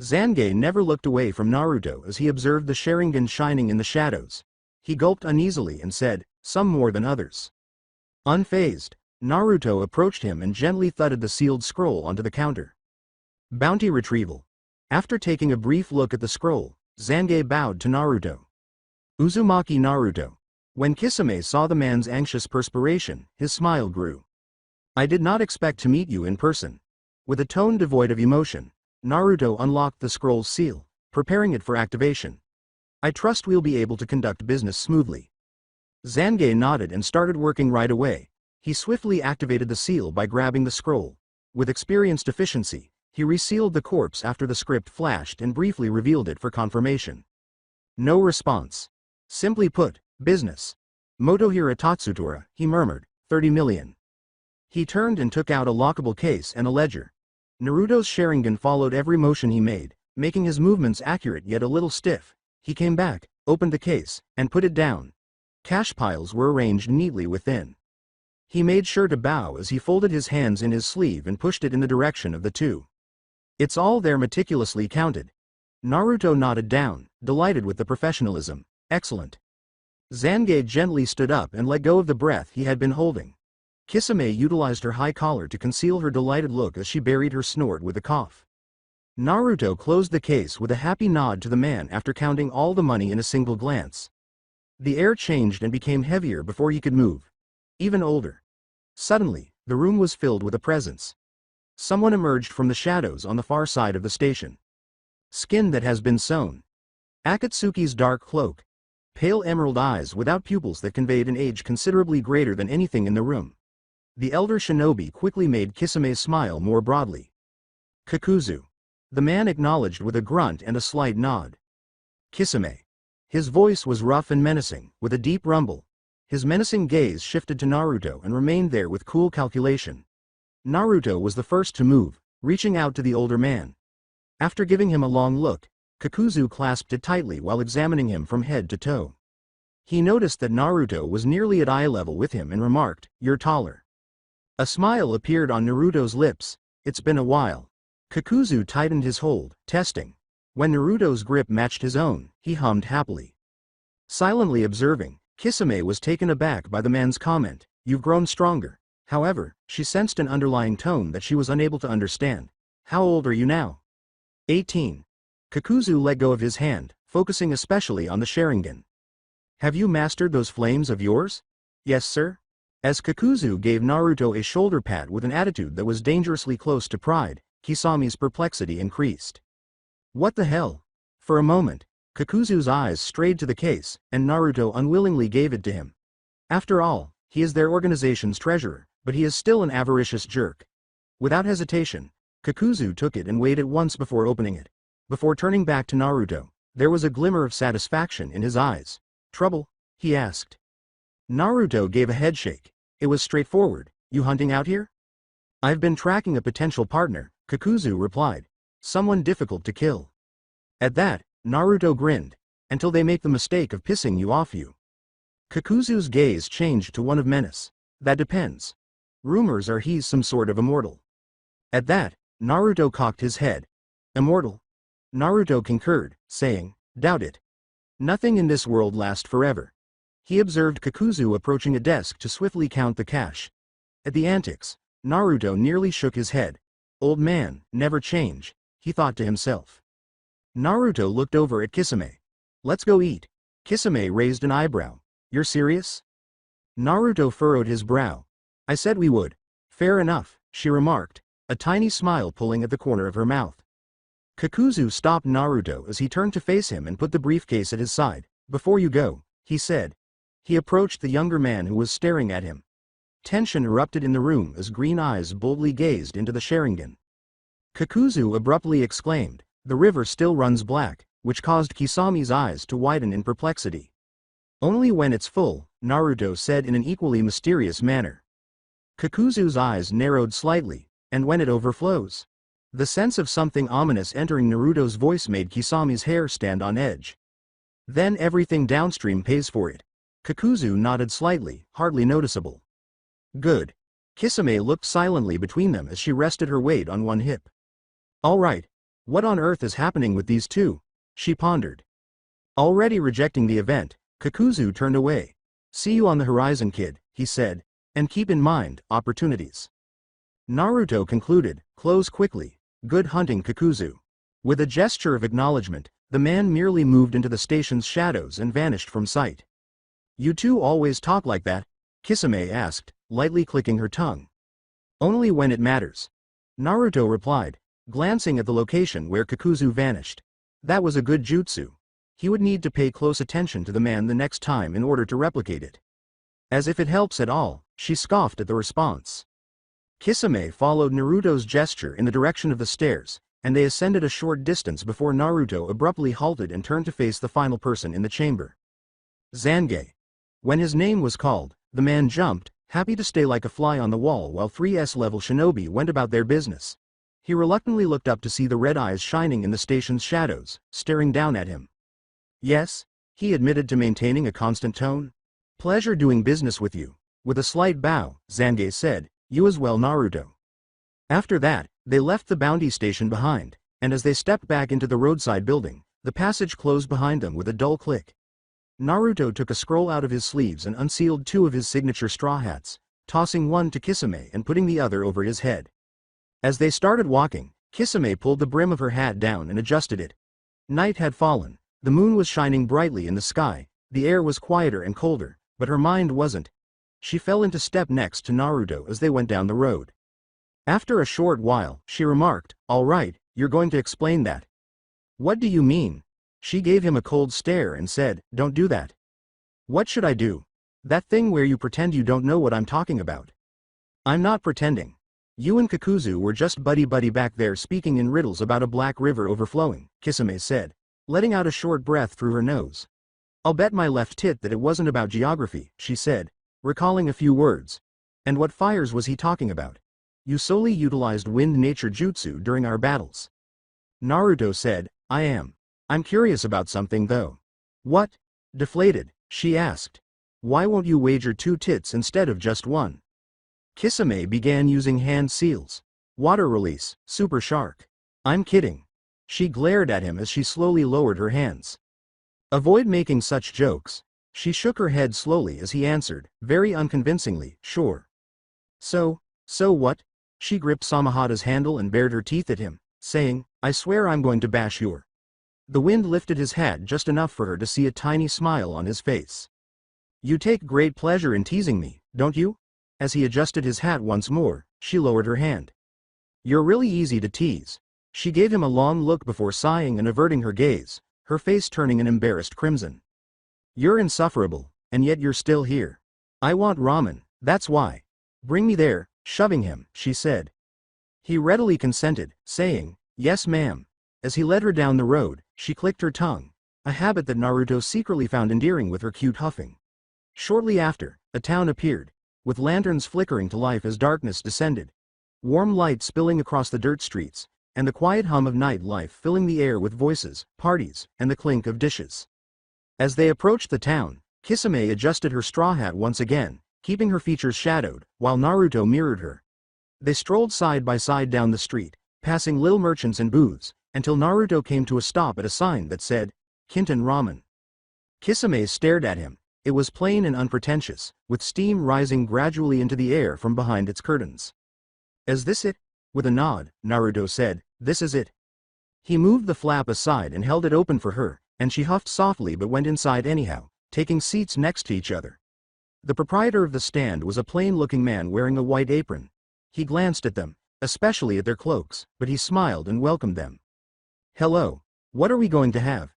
Zange never looked away from Naruto as he observed the Sharingan shining in the shadows. He gulped uneasily and said, "Some more than others." Unfazed, Naruto approached him and gently thudded the sealed scroll onto the counter. Bounty retrieval. After taking a brief look at the scroll, Zange bowed to Naruto. "Uzumaki Naruto." When Kisame saw the man's anxious perspiration, his smile grew. "I did not expect to meet you in person." With a tone devoid of emotion, Naruto unlocked the scroll's seal, preparing it for activation. "I trust we'll be able to conduct business smoothly." Zange nodded and started working right away. He swiftly activated the seal by grabbing the scroll. With experienced efficiency, he resealed the corpse after the script flashed and briefly revealed it for confirmation. No response. Simply put, business. "Motohira Tatsutora," he murmured, 30 million. He turned and took out a lockable case and a ledger. Naruto's Sharingan followed every motion he made, making his movements accurate yet a little stiff. He came back, opened the case, and put it down. Cash piles were arranged neatly within. He made sure to bow as he folded his hands in his sleeve and pushed it in the direction of the two. It's all there, meticulously counted. Naruto nodded down, delighted with the professionalism. Excellent. Zange gently stood up and let go of the breath he had been holding. Kisame utilized her high collar to conceal her delighted look as she buried her snort with a cough. Naruto closed the case with a happy nod to the man after counting all the money in a single glance. The air changed and became heavier before he could move. Even older. Suddenly, the room was filled with a presence. Someone emerged from the shadows on the far side of the station. Skin that has been sewn. Akatsuki's dark cloak. Pale emerald eyes without pupils that conveyed an age considerably greater than anything in the room. The elder shinobi quickly made Kisame smile more broadly. Kakuzu. The man acknowledged with a grunt and a slight nod. Kisame. His voice was rough and menacing, with a deep rumble. His menacing gaze shifted to Naruto and remained there with cool calculation. Naruto was the first to move, reaching out to the older man. After giving him a long look, Kakuzu clasped it tightly while examining him from head to toe. He noticed that Naruto was nearly at eye level with him and remarked, "You're taller." A smile appeared on Naruto's lips. It's been a while. Kakuzu tightened his hold, testing. When Naruto's grip matched his own, he hummed happily. Silently observing, Kisame was taken aback by the man's comment, "You've grown stronger." However, she sensed an underlying tone that she was unable to understand. "How old are you now?" 18. Kakuzu let go of his hand, focusing especially on the Sharingan. "Have you mastered those flames of yours?" "Yes, sir." As Kakuzu gave Naruto a shoulder pat with an attitude that was dangerously close to pride, Kisame's perplexity increased. What the hell? For a moment, Kakuzu's eyes strayed to the case, and Naruto unwillingly gave it to him. After all, he is their organization's treasurer, but he is still an avaricious jerk. Without hesitation, Kakuzu took it and weighed it once before opening it. Before turning back to Naruto, there was a glimmer of satisfaction in his eyes. "Trouble?" he asked. Naruto gave a headshake. It was straightforward. "You hunting out here?" "I've been tracking a potential partner," Kakuzu replied. "Someone difficult to kill." At that, Naruto grinned. "Until they make the mistake of pissing you off you." Kakuzu's gaze changed to one of menace. "That depends. Rumors are he's some sort of immortal." At that, Naruto cocked his head. "Immortal?" Naruto concurred, saying, "Doubt it. Nothing in this world lasts forever." He observed Kakuzu approaching a desk to swiftly count the cash. At the antics, Naruto nearly shook his head. "Old man, never change," he thought to himself. Naruto looked over at Kisame. "Let's go eat." Kisame raised an eyebrow. "You're serious?" Naruto furrowed his brow. "I said we would." "Fair enough," she remarked, a tiny smile pulling at the corner of her mouth. Kakuzu stopped Naruto as he turned to face him and put the briefcase at his side. "Before you go," he said. He approached the younger man who was staring at him. Tension erupted in the room as green eyes boldly gazed into the Sharingan. Kakuzu abruptly exclaimed, "The river still runs black," which caused Kisame's eyes to widen in perplexity. "Only when it's full," Naruto said in an equally mysterious manner. Kakuzu's eyes narrowed slightly, "And when it overflows?" The sense of something ominous entering Naruto's voice made Kisame's hair stand on edge. "Then everything downstream pays for it." Kakuzu nodded slightly, hardly noticeable. "Good." Kisame looked silently between them as she rested her weight on one hip. "All right. What on earth is happening with these two?" she pondered. Already rejecting the event, Kakuzu turned away. "See you on the horizon, kid," he said, "and keep in mind, opportunities." Naruto concluded, "Close quickly. Good hunting, Kakuzu." With a gesture of acknowledgement, the man merely moved into the station's shadows and vanished from sight. "You two always talk like that?" Kisame asked, lightly clicking her tongue. "Only when it matters," Naruto replied, glancing at the location where Kakuzu vanished. That was a good jutsu. He would need to pay close attention to the man the next time in order to replicate it. "As if it helps at all," she scoffed at the response. Kisame followed Naruto's gesture in the direction of the stairs, and they ascended a short distance before Naruto abruptly halted and turned to face the final person in the chamber. Zange. When his name was called, the man jumped, happy to stay like a fly on the wall while 3S-level shinobi went about their business. He reluctantly looked up to see the red eyes shining in the station's shadows, staring down at him. Yes, he admitted to maintaining a constant tone. Pleasure doing business with you. With a slight bow, Zange said, you as well, Naruto. After that, they left the bounty station behind, and as they stepped back into the roadside building, the passage closed behind them with a dull click. Naruto took a scroll out of his sleeves and unsealed 2 of his signature straw hats, tossing one to Kisame and putting the other over his head. As they started walking, Kisame pulled the brim of her hat down and adjusted it. Night had fallen, the moon was shining brightly in the sky, the air was quieter and colder, but her mind wasn't. She fell into step next to Naruto as they went down the road. After a short while, she remarked, all right, you're going to explain that. What do you mean? She gave him a cold stare and said, don't do that. What should I do? That thing where you pretend you don't know what I'm talking about. I'm not pretending. You and Kakuzu were just buddy-buddy back there speaking in riddles about a black river overflowing, Kisame said, letting out a short breath through her nose. I'll bet my left tit that it wasn't about geography, she said, recalling a few words. And what fires was he talking about? You solely utilized wind nature jutsu during our battles. Naruto said, I am. I'm curious about something though. What? Deflated, she asked. Why won't you wager 2 tits instead of just 1? Kisame began using hand seals. Water release, super shark. I'm kidding. She glared at him as she slowly lowered her hands. Avoid making such jokes. She shook her head slowly as he answered, very unconvincingly, sure. So what? She gripped Samahata's handle and bared her teeth at him, saying, I swear I'm going to bash your. The wind lifted his hat just enough for her to see a tiny smile on his face. You take great pleasure in teasing me, don't you? As he adjusted his hat once more, she lowered her hand. You're really easy to tease. She gave him a long look before sighing and averting her gaze, her face turning an embarrassed crimson. You're insufferable, and yet you're still here. I want ramen, that's why. Bring me there, shoving him, she said. He readily consented, saying, yes ma'am. As he led her down the road, she clicked her tongue, a habit that Naruto secretly found endearing with her cute huffing. Shortly after, a town appeared, with lanterns flickering to life as darkness descended. Warm light spilling across the dirt streets, and the quiet hum of night life filling the air with voices, parties, and the clink of dishes. As they approached the town, Kisame adjusted her straw hat once again, keeping her features shadowed, while Naruto mirrored her. They strolled side by side down the street, passing little merchants and booths, until Naruto came to a stop at a sign that said, Kintan Ramen. Kisame stared at him. It was plain and unpretentious, with steam rising gradually into the air from behind its curtains. Is this it? With a nod, Naruto said, this is it. He moved the flap aside and held it open for her, and she huffed softly but went inside anyhow, taking seats next to each other. The proprietor of the stand was a plain-looking man wearing a white apron. He glanced at them, especially at their cloaks, but he smiled and welcomed them. Hello. What are we going to have?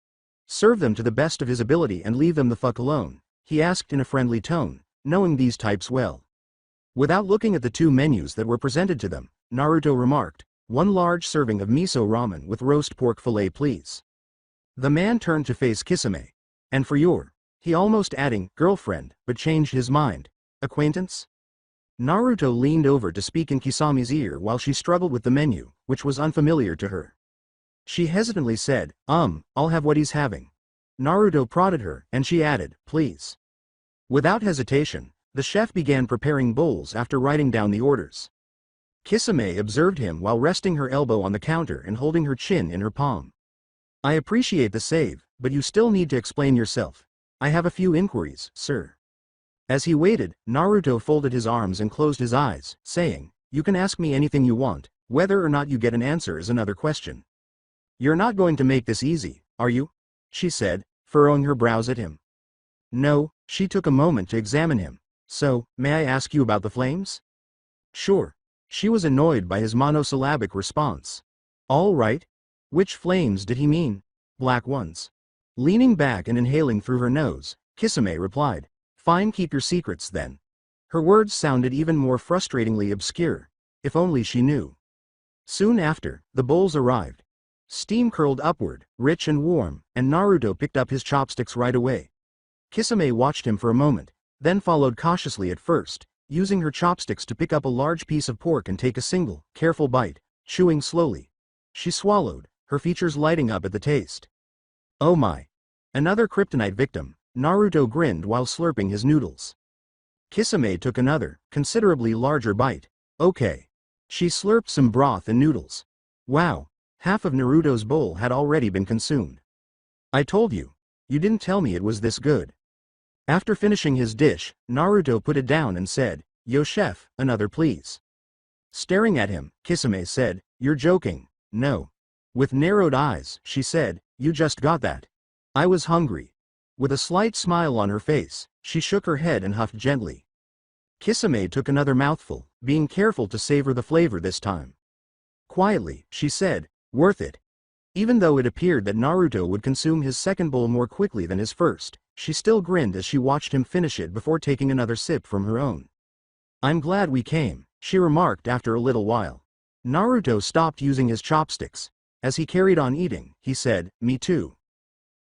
Serve them to the best of his ability and leave them the fuck alone, he asked in a friendly tone, knowing these types well. Without looking at the 2 menus that were presented to them, Naruto remarked, 1 large serving of miso ramen with roast pork fillet please. The man turned to face Kisame. And for your, he almost adding, girlfriend, but changed his mind, acquaintance? Naruto leaned over to speak in Kisame's ear while she struggled with the menu, which was unfamiliar to her. She hesitantly said, I'll have what he's having. Naruto prodded her, and she added, please. Without hesitation, the chef began preparing bowls after writing down the orders. Kisame observed him while resting her elbow on the counter and holding her chin in her palm. I appreciate the save, but you still need to explain yourself. I have a few inquiries, sir. As he waited, Naruto folded his arms and closed his eyes, saying, you can ask me anything you want, whether or not you get an answer is another question. You're not going to make this easy, are you? She said, furrowing her brows at him. No, she took a moment to examine him. So, may I ask you about the flames? Sure. She was annoyed by his monosyllabic response. All right. Which flames did he mean? Black ones. Leaning back and inhaling through her nose, Kisame replied, fine, keep your secrets then. Her words sounded even more frustratingly obscure. If only she knew. Soon after, the bowls arrived. Steam curled upward, rich and warm, and Naruto picked up his chopsticks right away. Kisame watched him for a moment, then followed cautiously at first, using her chopsticks to pick up a large piece of pork and take a single, careful bite, chewing slowly. She swallowed, her features lighting up at the taste. Oh my! Another kryptonite victim, Naruto grinned while slurping his noodles. Kisame took another, considerably larger bite. Okay. She slurped some broth and noodles. Wow, half of Naruto's bowl had already been consumed. I told you. You didn't tell me it was this good. After finishing his dish, Naruto put it down and said, Yo chef, another please. Staring at him, Kisame said, You're joking. No. With narrowed eyes, she said, You just got that. I was hungry. With a slight smile on her face, she shook her head and huffed gently. Kisame took another mouthful, being careful to savor the flavor this time. Quietly, she said, Worth it. Even though it appeared that Naruto would consume his second bowl more quickly than his first, she still grinned as she watched him finish it before taking another sip from her own. I'm glad we came, she remarked after a little while. Naruto stopped using his chopsticks. As he carried on eating, he said, Me too.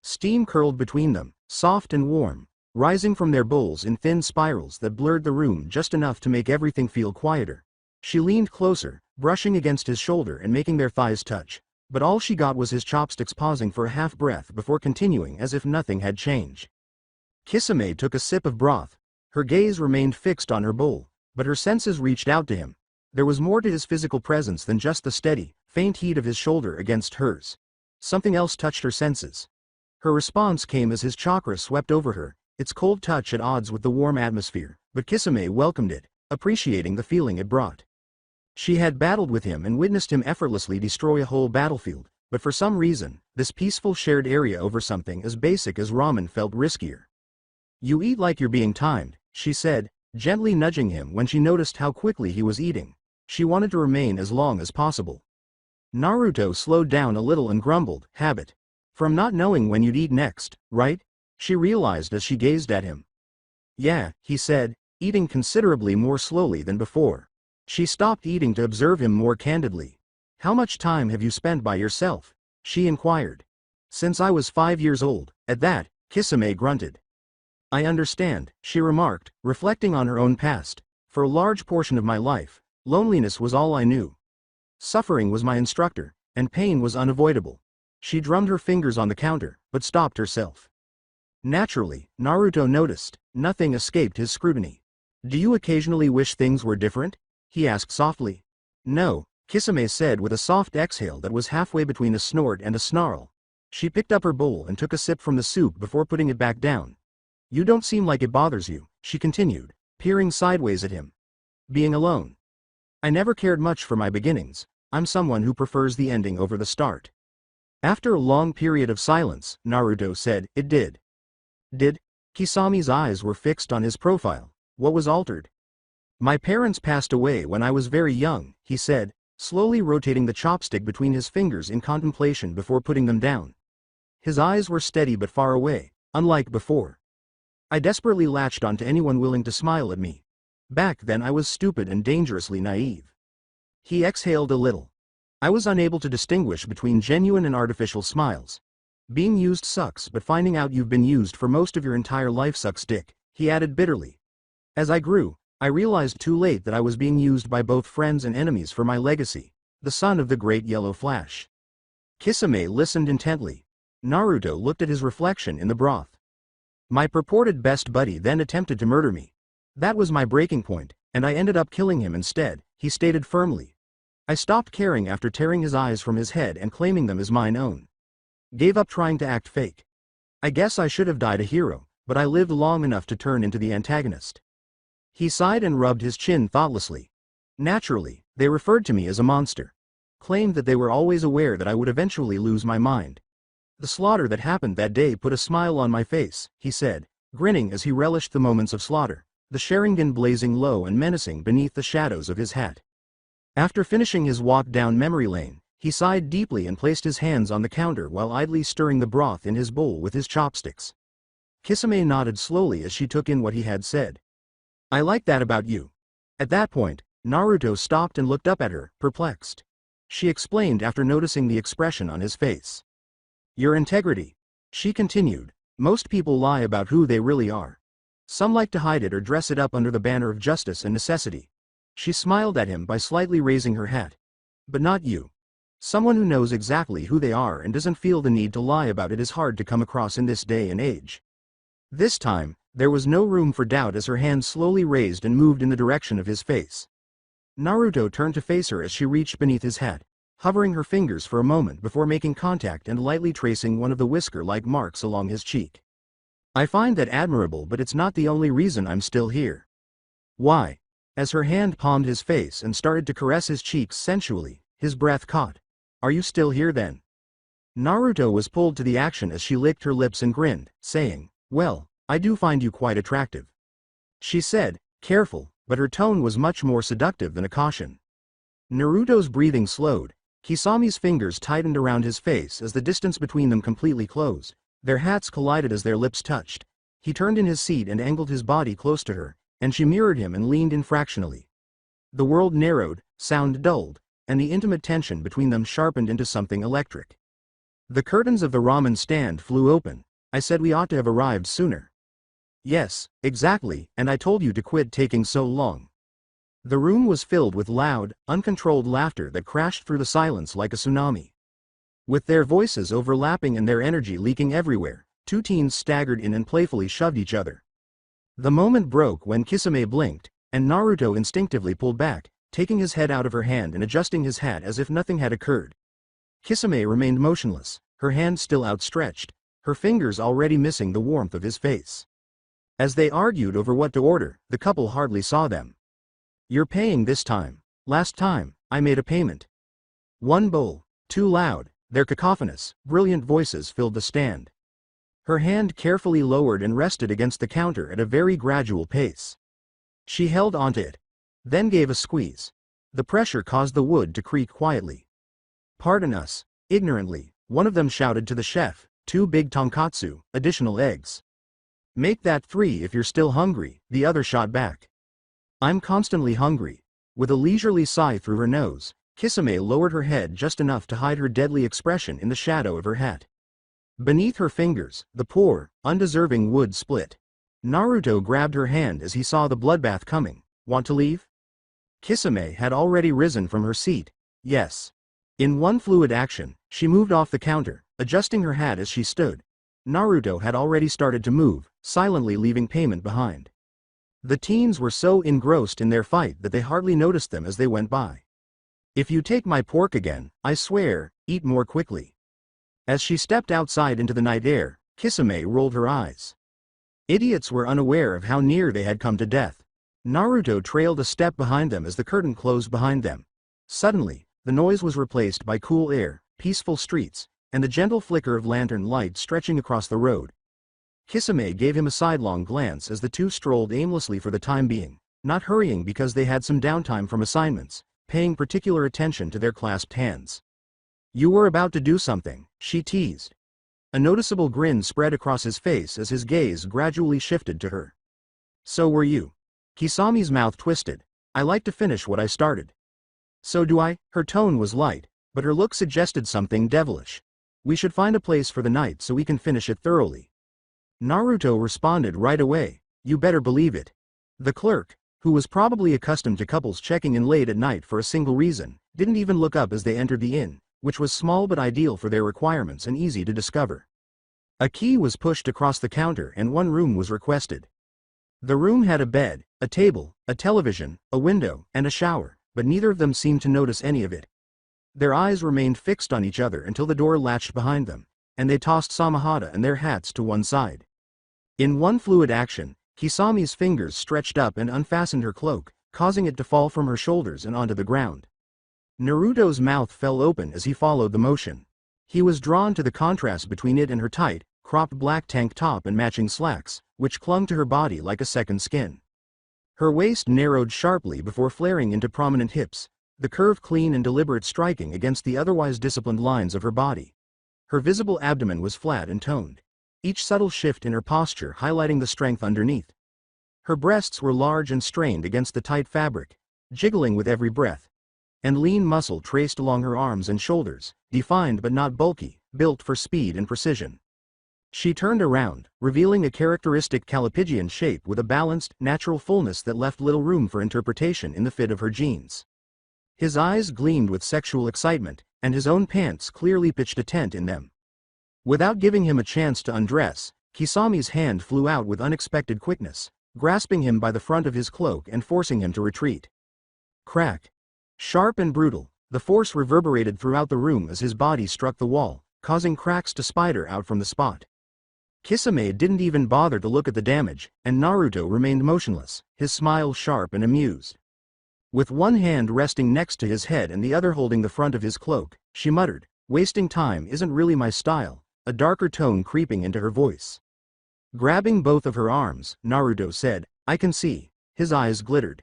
Steam curled between them, soft and warm, rising from their bowls in thin spirals that blurred the room just enough to make everything feel quieter. She leaned closer, brushing against his shoulder and making their thighs touch, but all she got was his chopsticks pausing for a half-breath before continuing as if nothing had changed. Kisame took a sip of broth. Her gaze remained fixed on her bowl, but her senses reached out to him. There was more to his physical presence than just the steady, faint heat of his shoulder against hers. Something else touched her senses. Her response came as his chakra swept over her, its cold touch at odds with the warm atmosphere, but Kisame welcomed it, appreciating the feeling it brought. She had battled with him and witnessed him effortlessly destroy a whole battlefield, but for some reason, this peaceful shared area over something as basic as ramen felt riskier. You eat like you're being timed, she said, gently nudging him when she noticed how quickly he was eating. She wanted to remain as long as possible. Naruto slowed down a little and grumbled, Habit. From not knowing when you'd eat next, right? She realized as she gazed at him. Yeah, he said, eating considerably more slowly than before. She stopped eating to observe him more candidly. How much time have you spent by yourself? She inquired. Since I was 5 years old. At that, Kisame grunted. I understand, she remarked, reflecting on her own past. For a large portion of my life, loneliness was all I knew. Suffering was my instructor, and pain was unavoidable. She drummed her fingers on the counter, but stopped herself. Naturally, Naruto noticed, nothing escaped his scrutiny. Do you occasionally wish things were different? He asked softly. No, Kisame said with a soft exhale that was halfway between a snort and a snarl. She picked up her bowl and took a sip from the soup before putting it back down. You don't seem like it bothers you, she continued, peering sideways at him. Being alone. I never cared much for my beginnings. I'm someone who prefers the ending over the start. After a long period of silence, Naruto said, It did. Did? Kisame's eyes were fixed on his profile. What was altered? My parents passed away when I was very young, he said, slowly rotating the chopstick between his fingers in contemplation before putting them down. His eyes were steady but far away, unlike before. I desperately latched onto anyone willing to smile at me. Back then I was stupid and dangerously naive. He exhaled a little. I was unable to distinguish between genuine and artificial smiles. Being used sucks, but finding out you've been used for most of your entire life sucks dick, he added bitterly. As I grew, I realized too late that I was being used by both friends and enemies for my legacy, the son of the great yellow flash. Kisame listened intently. Naruto looked at his reflection in the broth. My purported best buddy then attempted to murder me. That was my breaking point, and I ended up killing him instead, he stated firmly. I stopped caring after tearing his eyes from his head and claiming them as mine own. Gave up trying to act fake. I guess I should have died a hero, but I lived long enough to turn into the antagonist. He sighed and rubbed his chin thoughtlessly. Naturally, they referred to me as a monster. Claimed that they were always aware that I would eventually lose my mind. The slaughter that happened that day put a smile on my face, he said, grinning as he relished the moments of slaughter, the Sharingan blazing low and menacing beneath the shadows of his hat. After finishing his walk down memory lane, he sighed deeply and placed his hands on the counter while idly stirring the broth in his bowl with his chopsticks. Kisame nodded slowly as she took in what he had said. I like that about you. At that point, Naruto stopped and looked up at her, perplexed. She explained after noticing the expression on his face. Your integrity. She continued. Most people lie about who they really are. Some like to hide it or dress it up under the banner of justice and necessity. She smiled at him by slightly raising her hat. But not you. Someone who knows exactly who they are and doesn't feel the need to lie about it is hard to come across in this day and age. This time, there was no room for doubt as her hand slowly raised and moved in the direction of his face. Naruto turned to face her as she reached beneath his hat, hovering her fingers for a moment before making contact and lightly tracing one of the whisker-like marks along his cheek. I find that admirable, but it's not the only reason I'm still here. Why? As her hand palmed his face and started to caress his cheeks sensually, his breath caught. Are you still here then? Naruto was pulled to the action as she licked her lips and grinned, saying, well, I do find you quite attractive. She said, careful, but her tone was much more seductive than a caution. Naruto's breathing slowed. Kisame's fingers tightened around his face as the distance between them completely closed. Their hats collided as their lips touched. He turned in his seat and angled his body close to her, and she mirrored him and leaned in fractionally. The world narrowed, sound dulled, and the intimate tension between them sharpened into something electric. The curtains of the ramen stand flew open. I said we ought to have arrived sooner. Yes, exactly, and I told you to quit taking so long. The room was filled with loud, uncontrolled laughter that crashed through the silence like a tsunami. With their voices overlapping and their energy leaking everywhere, two teens staggered in and playfully shoved each other. The moment broke when Kisame blinked, and Naruto instinctively pulled back, taking his head out of her hand and adjusting his hat as if nothing had occurred. Kisame remained motionless, her hand still outstretched, her fingers already missing the warmth of his face. As they argued over what to order, the couple hardly saw them. You're paying this time. Last time, I made a payment. One bowl. Too loud, their cacophonous, brilliant voices filled the stand. Her hand carefully lowered and rested against the counter at a very gradual pace. She held onto it, then gave a squeeze. The pressure caused the wood to creak quietly. Pardon us, ignorantly, one of them shouted to the chef, 2 big tonkatsu, additional eggs. Make that 3 if you're still hungry, the other shot back. I'm constantly hungry. With a leisurely sigh through her nose, Kisame lowered her head just enough to hide her deadly expression in the shadow of her hat. Beneath her fingers, the poor, undeserving wood split. Naruto grabbed her hand as he saw the bloodbath coming. Want to leave? Kisame had already risen from her seat. Yes. In one fluid action, she moved off the counter, adjusting her hat as she stood. Naruto had already started to move, silently leaving payment behind. The teens were so engrossed in their fight that they hardly noticed them as they went by. If you take my pork again, I swear, eat more quickly. As she stepped outside into the night air, Kisame rolled her eyes. Idiots were unaware of how near they had come to death. Naruto trailed a step behind them as the curtain closed behind them. Suddenly, the noise was replaced by cool air, peaceful streets, and the gentle flicker of lantern light stretching across the road. Kisame gave him a sidelong glance as the two strolled aimlessly for the time being, not hurrying because they had some downtime from assignments, paying particular attention to their clasped hands. You were about to do something, she teased. A noticeable grin spread across his face as his gaze gradually shifted to her. So were you. Kisame's mouth twisted. I like to finish what I started. So do I. Her tone was light, but her look suggested something devilish. We should find a place for the night so we can finish it thoroughly. Naruto responded right away. You better believe it. The clerk, who was probably accustomed to couples checking in late at night for a single reason, didn't even look up as they entered the inn, which was small but ideal for their requirements and easy to discover. A key was pushed across the counter and one room was requested. The room had a bed, a table, a television, a window, and a shower, but neither of them seemed to notice any of it. Their eyes remained fixed on each other until the door latched behind them, and they tossed Samahata and their hats to one side. In one fluid action, Kisame's fingers stretched up and unfastened her cloak, causing it to fall from her shoulders and onto the ground. Naruto's mouth fell open as he followed the motion. He was drawn to the contrast between it and her tight, cropped black tank top and matching slacks, which clung to her body like a second skin. Her waist narrowed sharply before flaring into prominent hips, the curve clean and deliberate striking against the otherwise disciplined lines of her body. Her visible abdomen was flat and toned, each subtle shift in her posture highlighting the strength underneath. Her breasts were large and strained against the tight fabric, jiggling with every breath, and lean muscle traced along her arms and shoulders, defined but not bulky, built for speed and precision. She turned around, revealing a characteristic calipigian shape with a balanced, natural fullness that left little room for interpretation in the fit of her jeans. His eyes gleamed with sexual excitement, and his own pants clearly pitched a tent in them. Without giving him a chance to undress, Kisame's hand flew out with unexpected quickness, grasping him by the front of his cloak and forcing him to retreat. Crack. Sharp and brutal, the force reverberated throughout the room as his body struck the wall, causing cracks to spider out from the spot. Kisame didn't even bother to look at the damage, and Naruto remained motionless, his smile sharp and amused. With one hand resting next to his head and the other holding the front of his cloak, she muttered, "Wasting time isn't really my style," a darker tone creeping into her voice. Grabbing both of her arms, Naruto said, "I can see." His eyes glittered.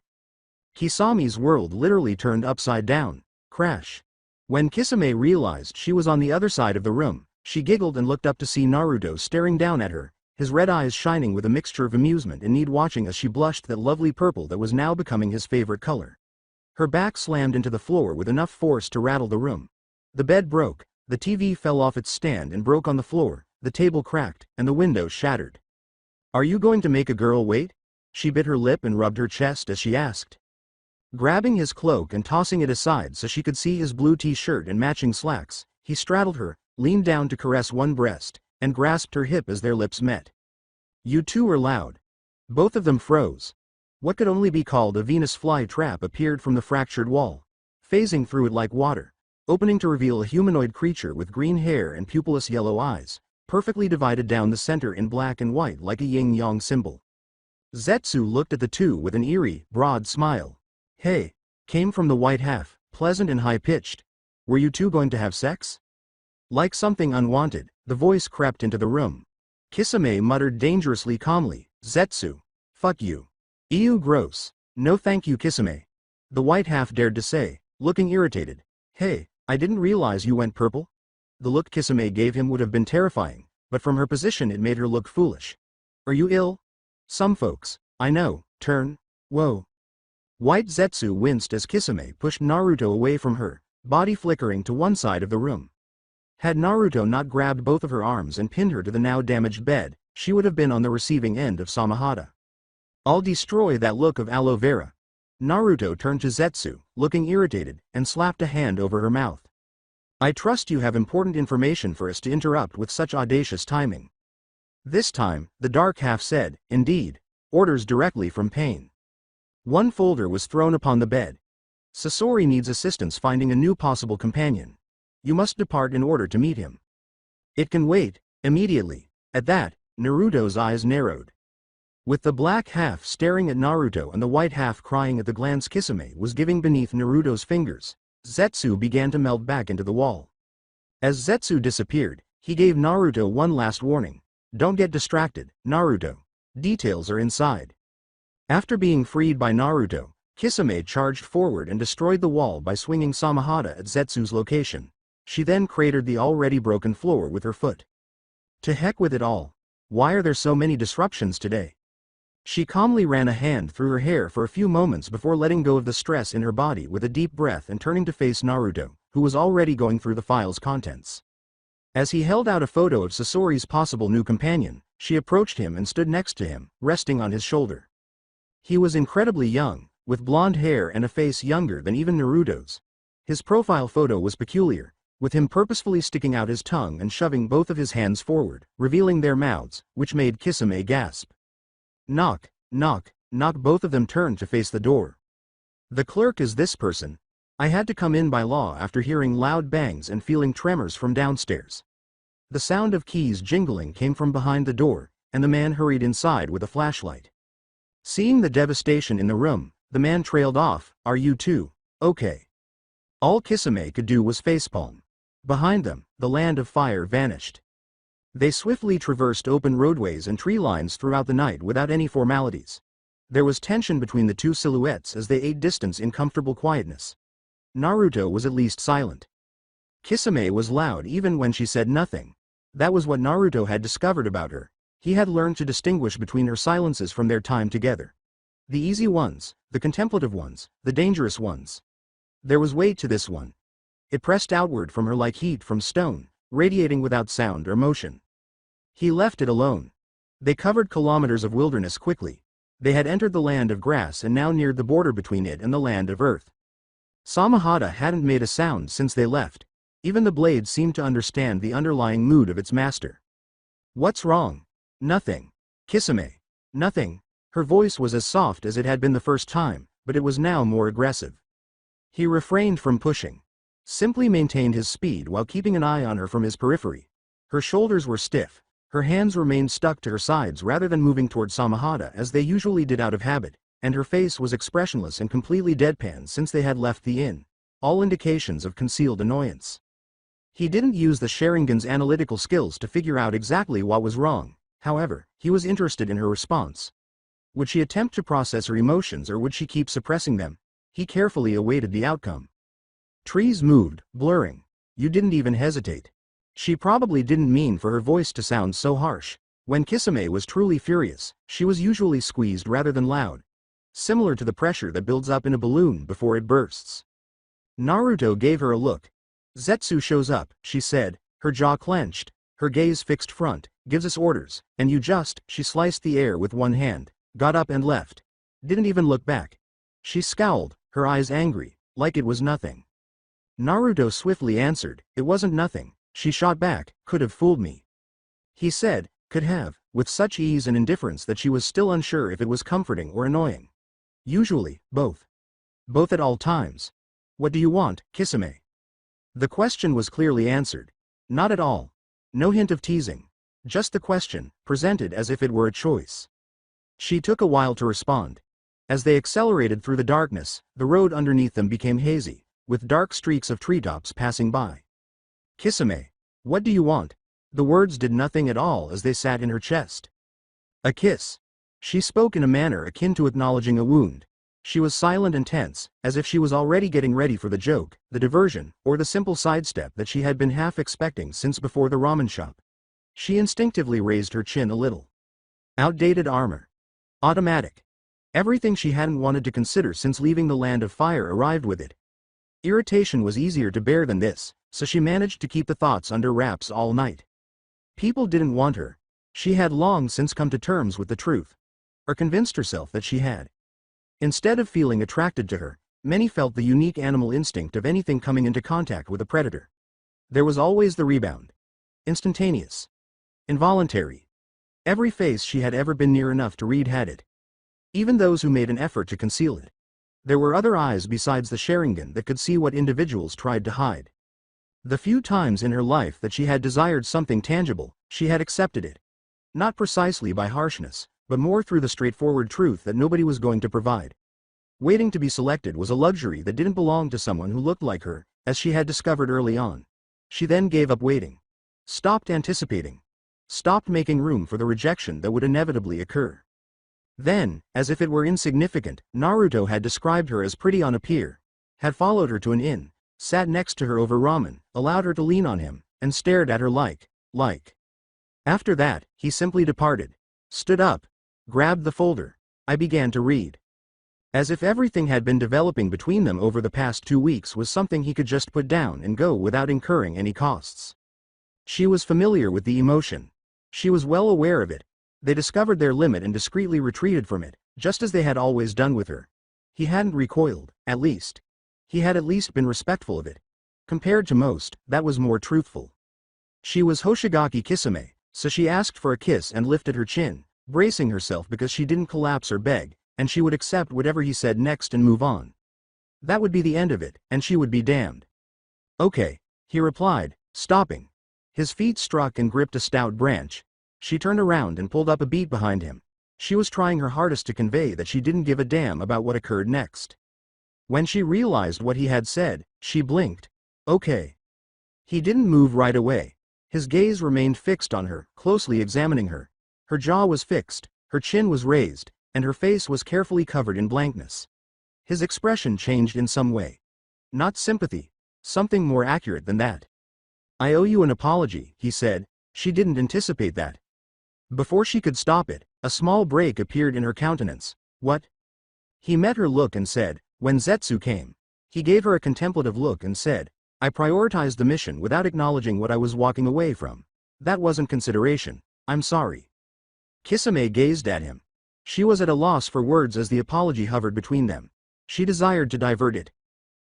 Kisame's world literally turned upside down. Crash. When Kisame realized she was on the other side of the room, she giggled and looked up to see Naruto staring down at her, his red eyes shining with a mixture of amusement and need watching as she blushed that lovely purple that was now becoming his favorite color. Her back slammed into the floor with enough force to rattle the room. The bed broke, the TV fell off its stand and broke on the floor, the table cracked, and the window shattered. "Are you going to make a girl wait?" She bit her lip and rubbed her chest as she asked. Grabbing his cloak and tossing it aside so she could see his blue t-shirt and matching slacks, he straddled her, leaned down to caress one breast, and grasped her hip as their lips met. "You two are loud." Both of them froze. What could only be called a Venus fly trap appeared from the fractured wall, phasing through it like water, opening to reveal a humanoid creature with green hair and pupilless yellow eyes, perfectly divided down the center in black and white like a yin-yang symbol. Zetsu looked at the two with an eerie, broad smile. "Hey," came from the white half, pleasant and high-pitched. "Were you two going to have sex?" Like something unwanted, the voice crept into the room. Kisame muttered dangerously calmly, "Zetsu. Fuck you. Ew, gross." "No thank you, Kisame." The white half dared to say, looking irritated. "Hey, I didn't realize you went purple." The look Kisame gave him would have been terrifying, but from her position it made her look foolish. "Are you ill?" "Some folks, I know, turn." "Whoa." White Zetsu winced as Kisame pushed Naruto away from her, body flickering to one side of the room. Had Naruto not grabbed both of her arms and pinned her to the now damaged bed, she would have been on the receiving end of Samahata. "I'll destroy that look of aloe vera." Naruto turned to Zetsu, looking irritated, and slapped a hand over her mouth. "I trust you have important information for us to interrupt with such audacious timing." This time, the dark half said, "Indeed. Orders directly from Pain." One folder was thrown upon the bed. "Sasori needs assistance finding a new possible companion. You must depart in order to meet him." "It can wait." Immediately. At that, Naruto's eyes narrowed. With the black half staring at Naruto and the white half crying at the glance Kisame was giving beneath Naruto's fingers, Zetsu began to melt back into the wall. As Zetsu disappeared, he gave Naruto one last warning. "Don't get distracted, Naruto. Details are inside." After being freed by Naruto, Kisame charged forward and destroyed the wall by swinging Samahata at Zetsu's location. She then cratered the already broken floor with her foot. To heck with it all. Why are there so many disruptions today? She calmly ran a hand through her hair for a few moments before letting go of the stress in her body with a deep breath and turning to face Naruto, who was already going through the file's contents. As he held out a photo of Sasori's possible new companion, she approached him and stood next to him, resting on his shoulder. He was incredibly young, with blonde hair and a face younger than even Naruto's. His profile photo was peculiar, with him purposefully sticking out his tongue and shoving both of his hands forward, revealing their mouths, which made Kisame gasp. Knock, knock, knock. Both of them turned to face the door. "The clerk is this person. I had to come in by law after hearing loud bangs and feeling tremors from downstairs." The sound of keys jingling came from behind the door, and the man hurried inside with a flashlight. Seeing the devastation in the room, the man trailed off. "Are you two okay?" All Kisame could do was facepalm. Behind them, the land of fire vanished. They swiftly traversed open roadways and tree lines throughout the night without any formalities. There was tension between the two silhouettes as they ate distance in comfortable quietness. Naruto was at least silent. Kisame was loud even when she said nothing. That was what Naruto had discovered about her. He had learned to distinguish between her silences from their time together. The easy ones, the contemplative ones, the dangerous ones. There was weight to this one. It pressed outward from her like heat from stone, radiating without sound or motion. He left it alone. They covered kilometers of wilderness quickly. They had entered the land of grass and now neared the border between it and the land of earth. Samahata hadn't made a sound since they left. Even the blade seemed to understand the underlying mood of its master. What's wrong? Nothing. Kisame. Nothing. Her voice was as soft as it had been the first time, but it was now more aggressive. He refrained from pushing. Simply maintained his speed while keeping an eye on her from his periphery. Her shoulders were stiff. Her hands remained stuck to her sides rather than moving toward Samahata as they usually did out of habit, and her face was expressionless and completely deadpan since they had left the inn, all indications of concealed annoyance. He didn't use the Sharingan's analytical skills to figure out exactly what was wrong. However, he was interested in her response. Would she attempt to process her emotions or would she keep suppressing them? He carefully awaited the outcome. Trees moved, blurring. You didn't even hesitate. She probably didn't mean for her voice to sound so harsh. When Kisame was truly furious, she was usually squeezed rather than loud. Similar to the pressure that builds up in a balloon before it bursts. Naruto gave her a look. Zetsu shows up, she said, her jaw clenched, her gaze fixed front, gives us orders, and you just, she sliced the air with one hand, got up and left. Didn't even look back. She scowled, her eyes angry, like it was nothing. Naruto swiftly answered, it wasn't nothing. She shot back, could have fooled me. He said, could have, with such ease and indifference that she was still unsure if it was comforting or annoying. Usually, both. Both at all times. What do you want, Kisame? The question was clearly answered. Not at all. No hint of teasing. Just the question, presented as if it were a choice. She took a while to respond. As they accelerated through the darkness, the road underneath them became hazy, with dark streaks of treetops passing by. Kisame, what do you want? The words did nothing at all as they sat in her chest. A kiss. She spoke in a manner akin to acknowledging a wound. She was silent and tense, as if she was already getting ready for the joke, the diversion, or the simple sidestep that she had been half expecting since before the ramen shop. She instinctively raised her chin a little. Outdated armor. Automatic. Everything she hadn't wanted to consider since leaving the land of fire arrived with it. Irritation was easier to bear than this, so she managed to keep the thoughts under wraps all night. People didn't want her. She had long since come to terms with the truth. Or convinced herself that she had. Instead of feeling attracted to her, many felt the unique animal instinct of anything coming into contact with a predator. There was always the rebound. Instantaneous. Involuntary. Every face she had ever been near enough to read had it. Even those who made an effort to conceal it. There were other eyes besides the Sharingan that could see what individuals tried to hide. The few times in her life that she had desired something tangible, she had accepted it. Not precisely by harshness, but more through the straightforward truth that nobody was going to provide. Waiting to be selected was a luxury that didn't belong to someone who looked like her, as she had discovered early on. She then gave up waiting. Stopped anticipating. Stopped making room for the rejection that would inevitably occur. Then, as if it were insignificant, Naruto had described her as pretty on a pier, had followed her to an inn, sat next to her over ramen, allowed her to lean on him, and stared at her like. After that, he simply departed. Stood up. Grabbed the folder. I began to read. As if everything had been developing between them over the past 2 weeks was something he could just put down and go without incurring any costs. She was familiar with the emotion. She was well aware of it. They discovered their limit and discreetly retreated from it, just as they had always done with her. He hadn't recoiled, at least. He had at least been respectful of it. Compared to most, that was more truthful. She was Hoshigaki Kisame, so she asked for a kiss and lifted her chin, bracing herself because she didn't collapse or beg, and she would accept whatever he said next and move on. That would be the end of it, and she would be damned. Okay, he replied, stopping. His feet struck and gripped a stout branch. She turned around and pulled up a beat behind him. She was trying her hardest to convey that she didn't give a damn about what occurred next. When she realized what he had said, she blinked. Okay. He didn't move right away. His gaze remained fixed on her, closely examining her. Her jaw was fixed, her chin was raised, and her face was carefully covered in blankness. His expression changed in some way. Not sympathy. Something more accurate than that. I owe you an apology, he said. She didn't anticipate that. Before she could stop it, a small break appeared in her countenance. What? He met her look and said, when Zetsu came. He gave her a contemplative look and said, I prioritized the mission without acknowledging what I was walking away from. That wasn't consideration. I'm sorry. Kisame gazed at him. She was at a loss for words as the apology hovered between them. She desired to divert it.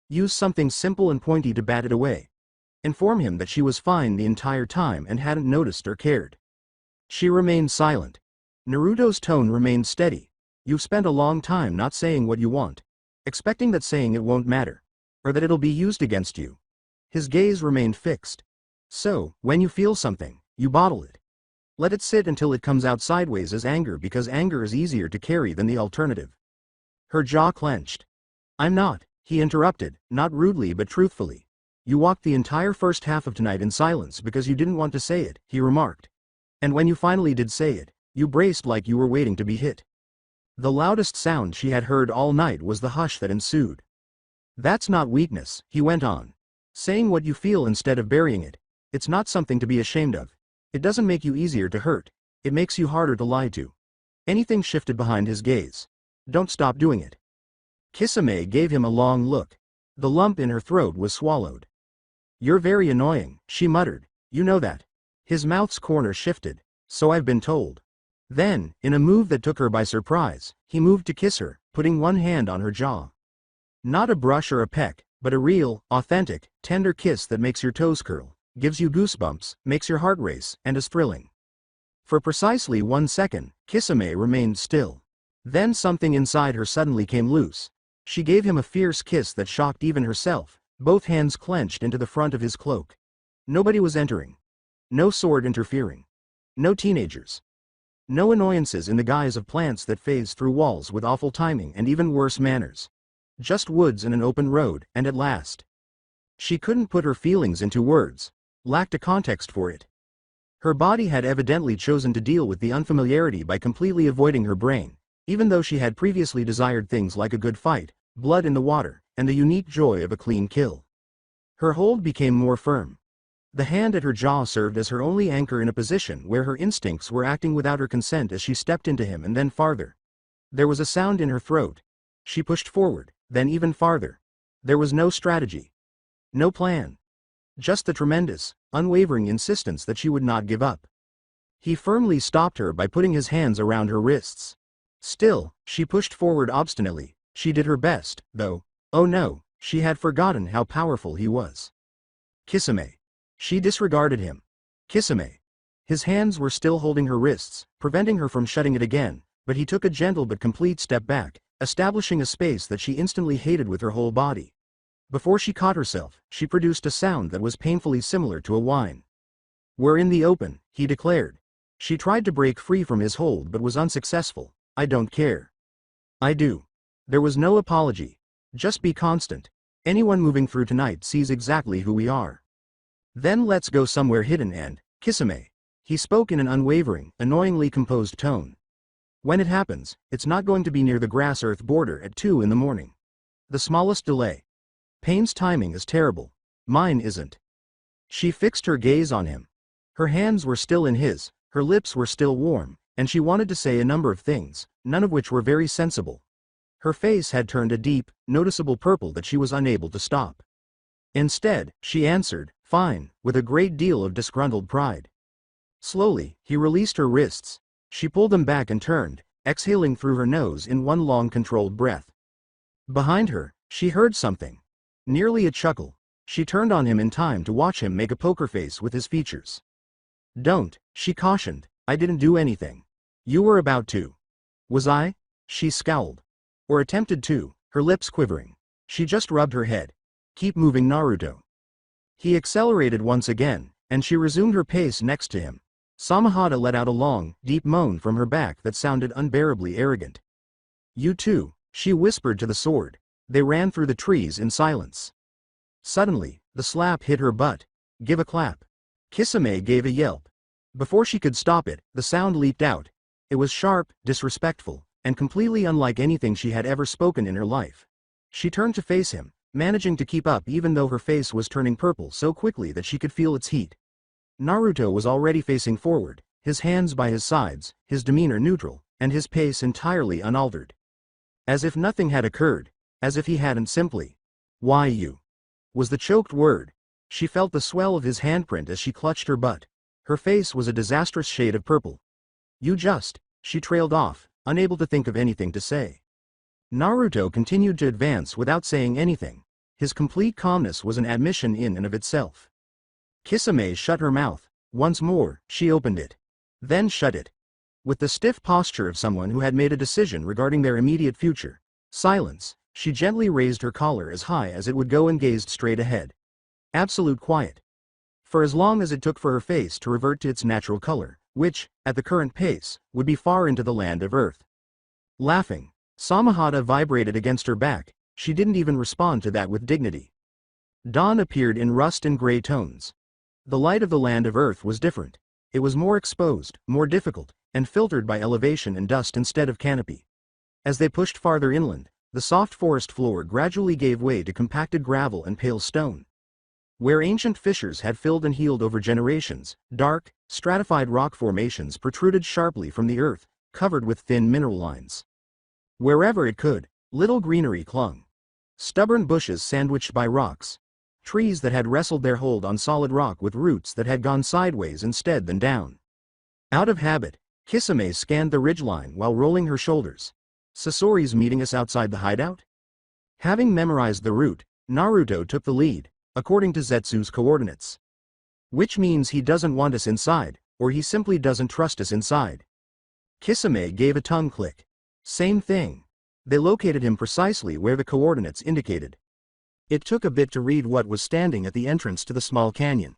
Use something simple and pointy to bat it away. Inform him that she was fine the entire time and hadn't noticed or cared. She remained silent. Naruto's tone remained steady. You've spent a long time not saying what you want, expecting that saying it won't matter, or that it'll be used against you. His gaze remained fixed. So, when you feel something, you bottle it. Let it sit until it comes out sideways as anger because anger is easier to carry than the alternative. Her jaw clenched. I'm not, he interrupted, not rudely but truthfully. You walked the entire first half of tonight in silence because you didn't want to say it, he remarked. And when you finally did say it, you braced like you were waiting to be hit. The loudest sound she had heard all night was the hush that ensued. That's not weakness, he went on. Saying what you feel instead of burying it. It's not something to be ashamed of. It doesn't make you easier to hurt. It makes you harder to lie to. Anything shifted behind his gaze. Don't stop doing it. Kisame gave him a long look. The lump in her throat was swallowed. You're very annoying, she muttered. You know that. His mouth's corner shifted. So I've been told. Then, in a move that took her by surprise, he moved to kiss her, putting one hand on her jaw. Not a brush or a peck, but a real, authentic, tender kiss that makes your toes curl, gives you goosebumps, makes your heart race, and is thrilling. For precisely 1 second, Kisame remained still. Then something inside her suddenly came loose. She gave him a fierce kiss that shocked even herself, both hands clenched into the front of his cloak. Nobody was entering. No sword interfering. No teenagers. No annoyances in the guise of plants that phase through walls with awful timing and even worse manners. Just woods and an open road, and at last. She couldn't put her feelings into words, lacked a context for it. Her body had evidently chosen to deal with the unfamiliarity by completely avoiding her brain, even though she had previously desired things like a good fight, blood in the water, and the unique joy of a clean kill. Her hold became more firm. The hand at her jaw served as her only anchor in a position where her instincts were acting without her consent as she stepped into him and then farther. There was a sound in her throat. She pushed forward, then even farther. There was no strategy. No plan. Just the tremendous, unwavering insistence that she would not give up. He firmly stopped her by putting his hands around her wrists. Still, she pushed forward obstinately. She did her best, though. Oh no, she had forgotten how powerful he was. Kisame. She disregarded him. Kisame. His hands were still holding her wrists, preventing her from shutting it again, but he took a gentle but complete step back, establishing a space that she instantly hated with her whole body. Before she caught herself, she produced a sound that was painfully similar to a whine. We're in the open, he declared. She tried to break free from his hold but was unsuccessful. I don't care. I do. There was no apology. Just be constant. Anyone moving through tonight sees exactly who we are. Then let's go somewhere hidden and, Kisame. He spoke in an unwavering, annoyingly composed tone. When it happens, it's not going to be near the grass-earth border at 2 in the morning. The smallest delay. Payne's timing is terrible. Mine isn't. She fixed her gaze on him. Her hands were still in his, her lips were still warm, and she wanted to say a number of things, none of which were very sensible. Her face had turned a deep, noticeable purple that she was unable to stop. Instead, she answered, fine, with a great deal of disgruntled pride. Slowly, he released her wrists. She pulled them back and turned, exhaling through her nose in one long controlled breath. Behind her, she heard something. Nearly a chuckle. She turned on him in time to watch him make a poker face with his features. Don't, she cautioned. I didn't do anything. You were about to. Was I? She scowled. Or attempted to, her lips quivering. She just rubbed her head. Keep moving, Naruto. He accelerated once again, and she resumed her pace next to him. Samahata let out a long, deep moan from her back that sounded unbearably arrogant. You too, she whispered to the sword. They ran through the trees in silence. Suddenly, the slap hit her butt. Give a clap. Kisame gave a yelp. Before she could stop it, the sound leaped out. It was sharp, disrespectful, and completely unlike anything she had ever spoken in her life. She turned to face him, managing to keep up even though her face was turning purple so quickly that she could feel its heat. Naruto was already facing forward, his hands by his sides, his demeanor neutral, and his pace entirely unaltered. As if nothing had occurred, as if he hadn't simply. Why you? Was the choked word. She felt the swell of his handprint as she clutched her butt. Her face was a disastrous shade of purple. She trailed off, unable to think of anything to say. Naruto continued to advance without saying anything. His complete calmness was an admission in and of itself. Kisame shut her mouth. Once more, she opened it. Then shut it. With the stiff posture of someone who had made a decision regarding their immediate future. Silence, she gently raised her collar as high as it would go and gazed straight ahead. Absolute quiet. For as long as it took for her face to revert to its natural color, which, at the current pace, would be far into the land of Earth. Laughing, Samahata vibrated against her back. She didn't even respond to that with dignity. Dawn appeared in rust and gray tones. The light of the land of Earth was different. It was more exposed, more difficult, and filtered by elevation and dust instead of canopy. As they pushed farther inland, the soft forest floor gradually gave way to compacted gravel and pale stone. Where ancient fissures had filled and healed over generations, dark, stratified rock formations protruded sharply from the earth, covered with thin mineral lines. Wherever it could, little greenery clung. Stubborn bushes sandwiched by rocks. Trees that had wrestled their hold on solid rock with roots that had gone sideways instead than down. Out of habit, Kisame scanned the ridgeline while rolling her shoulders. Sasori's meeting us outside the hideout? Having memorized the route, Naruto took the lead, according to Zetsu's coordinates. Which means he doesn't want us inside, or he simply doesn't trust us inside. Kisame gave a tongue click. Same thing. They located him precisely where the coordinates indicated. It took a bit to read what was standing at the entrance to the small canyon.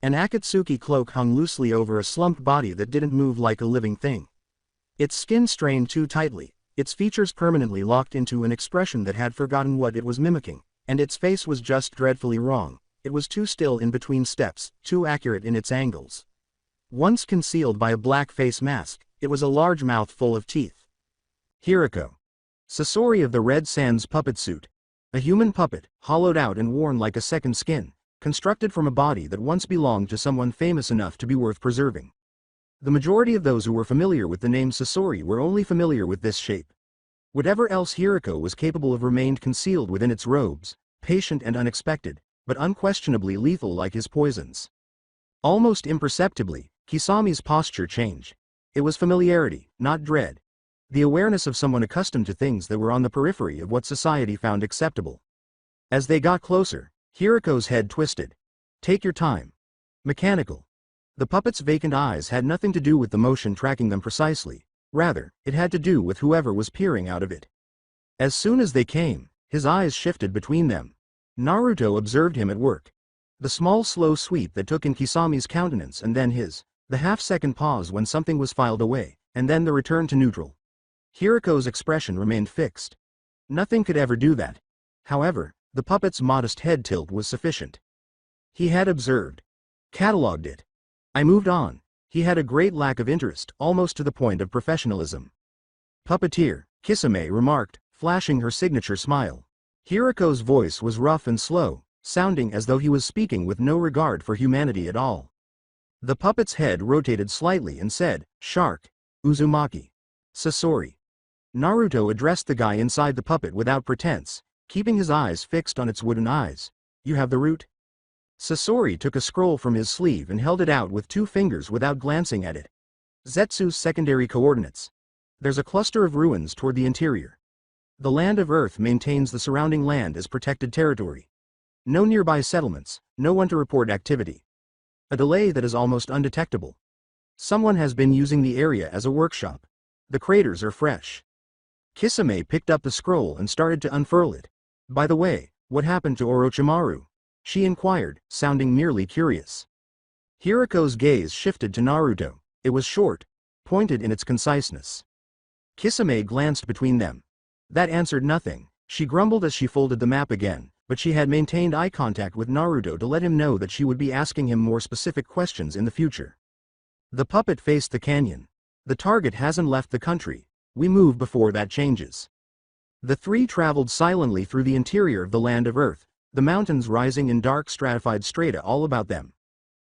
An Akatsuki cloak hung loosely over a slumped body that didn't move like a living thing. Its skin strained too tightly, its features permanently locked into an expression that had forgotten what it was mimicking, and its face was just dreadfully wrong. It was too still in between steps, too accurate in its angles. Once concealed by a black face mask, it was a large mouth full of teeth. Hiriko. Sasori of the Red Sands puppet suit. A human puppet, hollowed out and worn like a second skin, constructed from a body that once belonged to someone famous enough to be worth preserving. The majority of those who were familiar with the name Sasori were only familiar with this shape. Whatever else Hiriko was capable of remained concealed within its robes, patient and unexpected, but unquestionably lethal like his poisons. Almost imperceptibly, Kisame's posture changed. It was familiarity, not dread. The awareness of someone accustomed to things that were on the periphery of what society found acceptable. As they got closer, Hiriko's head twisted. Take your time. Mechanical. The puppet's vacant eyes had nothing to do with the motion tracking them precisely. Rather, it had to do with whoever was peering out of it. As soon as they came, his eyes shifted between them. Naruto observed him at work. The small slow sweep that took in Kisame's countenance and then his, the half-second pause when something was filed away, and then the return to neutral. Hiriko's expression remained fixed. Nothing could ever do that. However, the puppet's modest head tilt was sufficient. He had observed. Catalogued it. I moved on. He had a great lack of interest, almost to the point of professionalism. Puppeteer, Kisame remarked, flashing her signature smile. Hiriko's voice was rough and slow, sounding as though he was speaking with no regard for humanity at all. The puppet's head rotated slightly and said, Shark. Uzumaki. Sasori. Naruto addressed the guy inside the puppet without pretense, keeping his eyes fixed on its wooden eyes. You have the route? Sasori took a scroll from his sleeve and held it out with 2 fingers without glancing at it. Zetsu's secondary coordinates. There's a cluster of ruins toward the interior. The land of Earth maintains the surrounding land as protected territory. No nearby settlements, no one to report activity. A delay that is almost undetectable. Someone has been using the area as a workshop. The craters are fresh. Kisame picked up the scroll and started to unfurl it. By the way, what happened to Orochimaru? She inquired, sounding merely curious. Hiriko's gaze shifted to Naruto. It was short, pointed in its conciseness. Kisame glanced between them. That answered nothing. She grumbled as she folded the map again, but she had maintained eye contact with Naruto to let him know that she would be asking him more specific questions in the future. The puppet faced the canyon. The target hasn't left the country. We move before that changes. The 3 traveled silently through the interior of the land of Earth, the mountains rising in dark stratified strata all about them.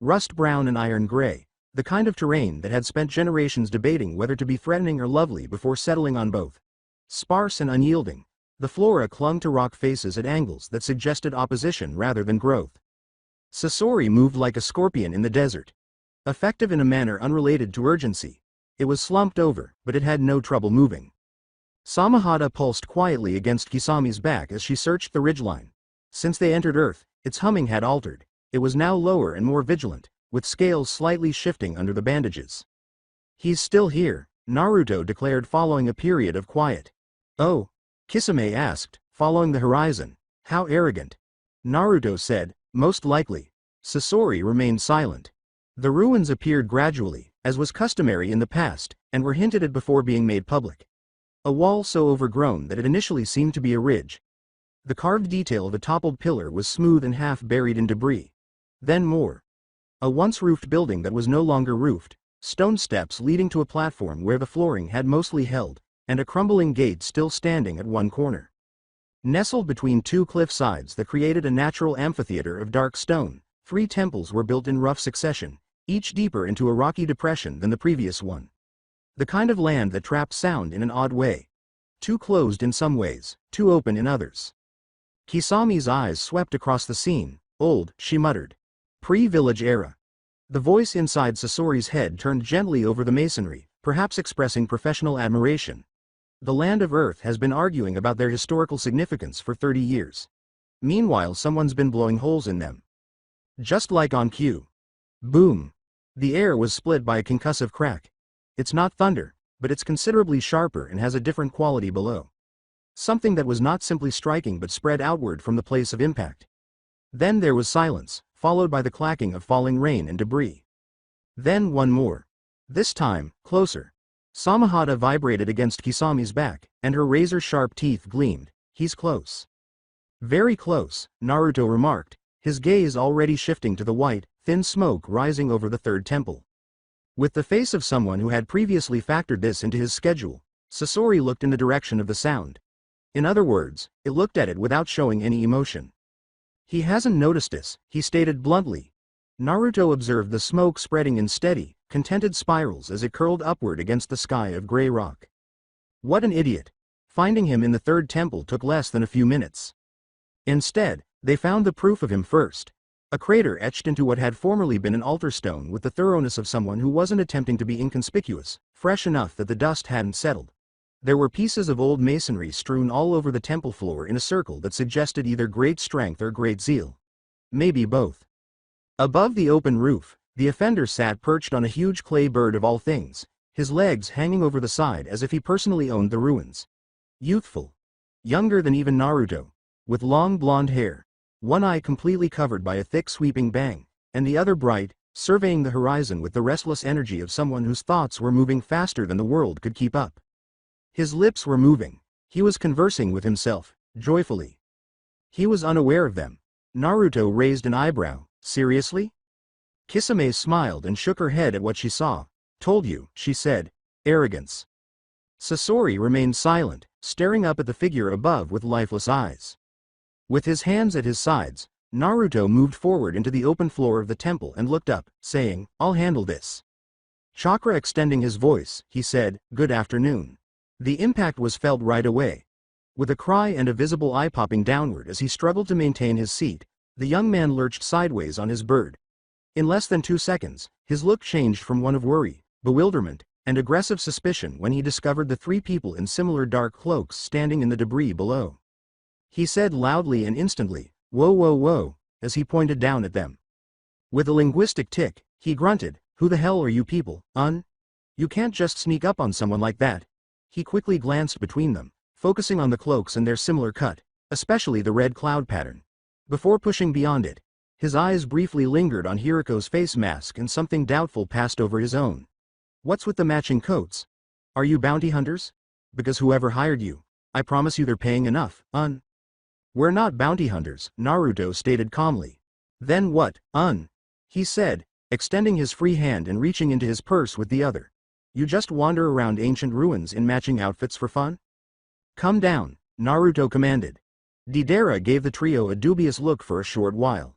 Rust brown and iron gray, the kind of terrain that had spent generations debating whether to be threatening or lovely before settling on both. Sparse and unyielding, the flora clung to rock faces at angles that suggested opposition rather than growth. Sasori moved like a scorpion in the desert. effective in a manner unrelated to urgency. It was slumped over, but it had no trouble moving. Samahata pulsed quietly against Kisame's back as she searched the ridgeline. Since they entered Earth, its humming had altered. It was now lower and more vigilant, with scales slightly shifting under the bandages. "He's still here," Naruto declared following a period of quiet. "Oh?" Kisame asked, following the horizon. "How arrogant." Naruto said, "Most likely." Sasori remained silent. The ruins appeared gradually, as was customary in the past, and were hinted at before being made public. A wall so overgrown that it initially seemed to be a ridge. The carved detail of a toppled pillar was smooth and half buried in debris. Then more. A once-roofed building that was no longer roofed, stone steps leading to a platform where the flooring had mostly held, and a crumbling gate still standing at one corner. Nestled between two cliff sides that created a natural amphitheater of dark stone, 3 temples were built in rough succession, each deeper into a rocky depression than the previous one. The kind of land that trapped sound in an odd way. Too closed in some ways, too open in others. Kisame's eyes swept across the scene. "Old," she muttered. "Pre-village era." The voice inside Sasori's head turned gently over the masonry, perhaps expressing professional admiration. "The land of Earth has been arguing about their historical significance for 30 years. Meanwhile, someone's been blowing holes in them. Just like on cue." Boom. The air was split by a concussive crack. It's not thunder, but it's considerably sharper and has a different quality below. Something that was not simply striking but spread outward from the place of impact. Then there was silence, followed by the clacking of falling rain and debris. Then one more. This time, closer. Samahata vibrated against Kisame's back, and her razor-sharp teeth gleamed. "He's close." "Very close," Naruto remarked, his gaze already shifting to the white, thin smoke rising over the third temple. With the face of someone who had previously factored this into his schedule, Sasori looked in the direction of the sound. In other words, it looked at it without showing any emotion. "He hasn't noticed us," he stated bluntly. Naruto observed the smoke spreading in steady, contented spirals as it curled upward against the sky of gray rock. What an idiot. Finding him in the third temple took less than a few minutes. Instead, they found the proof of him first. A crater etched into what had formerly been an altar stone with the thoroughness of someone who wasn't attempting to be inconspicuous, fresh enough that the dust hadn't settled. There were pieces of old masonry strewn all over the temple floor in a circle that suggested either great strength or great zeal. Maybe both. Above the open roof, the offender sat perched on a huge clay bird of all things, his legs hanging over the side as if he personally owned the ruins. Youthful. Younger than even Naruto. With long blonde hair. One eye completely covered by a thick sweeping bang, and the other bright, surveying the horizon with the restless energy of someone whose thoughts were moving faster than the world could keep up. His lips were moving. He was conversing with himself, joyfully. He was unaware of them. Naruto raised an eyebrow. "Seriously?" Kisame smiled and shook her head at what she saw. "Told you," she said. "Arrogance." Sasori remained silent, staring up at the figure above with lifeless eyes. With his hands at his sides, Naruto moved forward into the open floor of the temple and looked up, saying, "I'll handle this." Chakra extending his voice, he said, "Good afternoon." The impact was felt right away. With a cry and a visible eye popping downward as he struggled to maintain his seat, the young man lurched sideways on his bird. In less than 2 seconds, his look changed from one of worry, bewilderment, and aggressive suspicion when he discovered the 3 people in similar dark cloaks standing in the debris below. He said loudly and instantly, "Whoa whoa whoa," as he pointed down at them. With a linguistic tick, he grunted, "Who the hell are you people, You can't just sneak up on someone like that." He quickly glanced between them, focusing on the cloaks and their similar cut, especially the red cloud pattern. Before pushing beyond it, his eyes briefly lingered on Hiriko's face mask and something doubtful passed over his own. "What's with the matching coats? Are you bounty hunters? Because whoever hired you, I promise you they're paying enough, We're not bounty hunters," Naruto stated calmly. "Then what, he said, extending his free hand and reaching into his purse with the other. "You just wander around ancient ruins in matching outfits for fun?" "Come down," Naruto commanded. Deidara gave the trio a dubious look for a short while.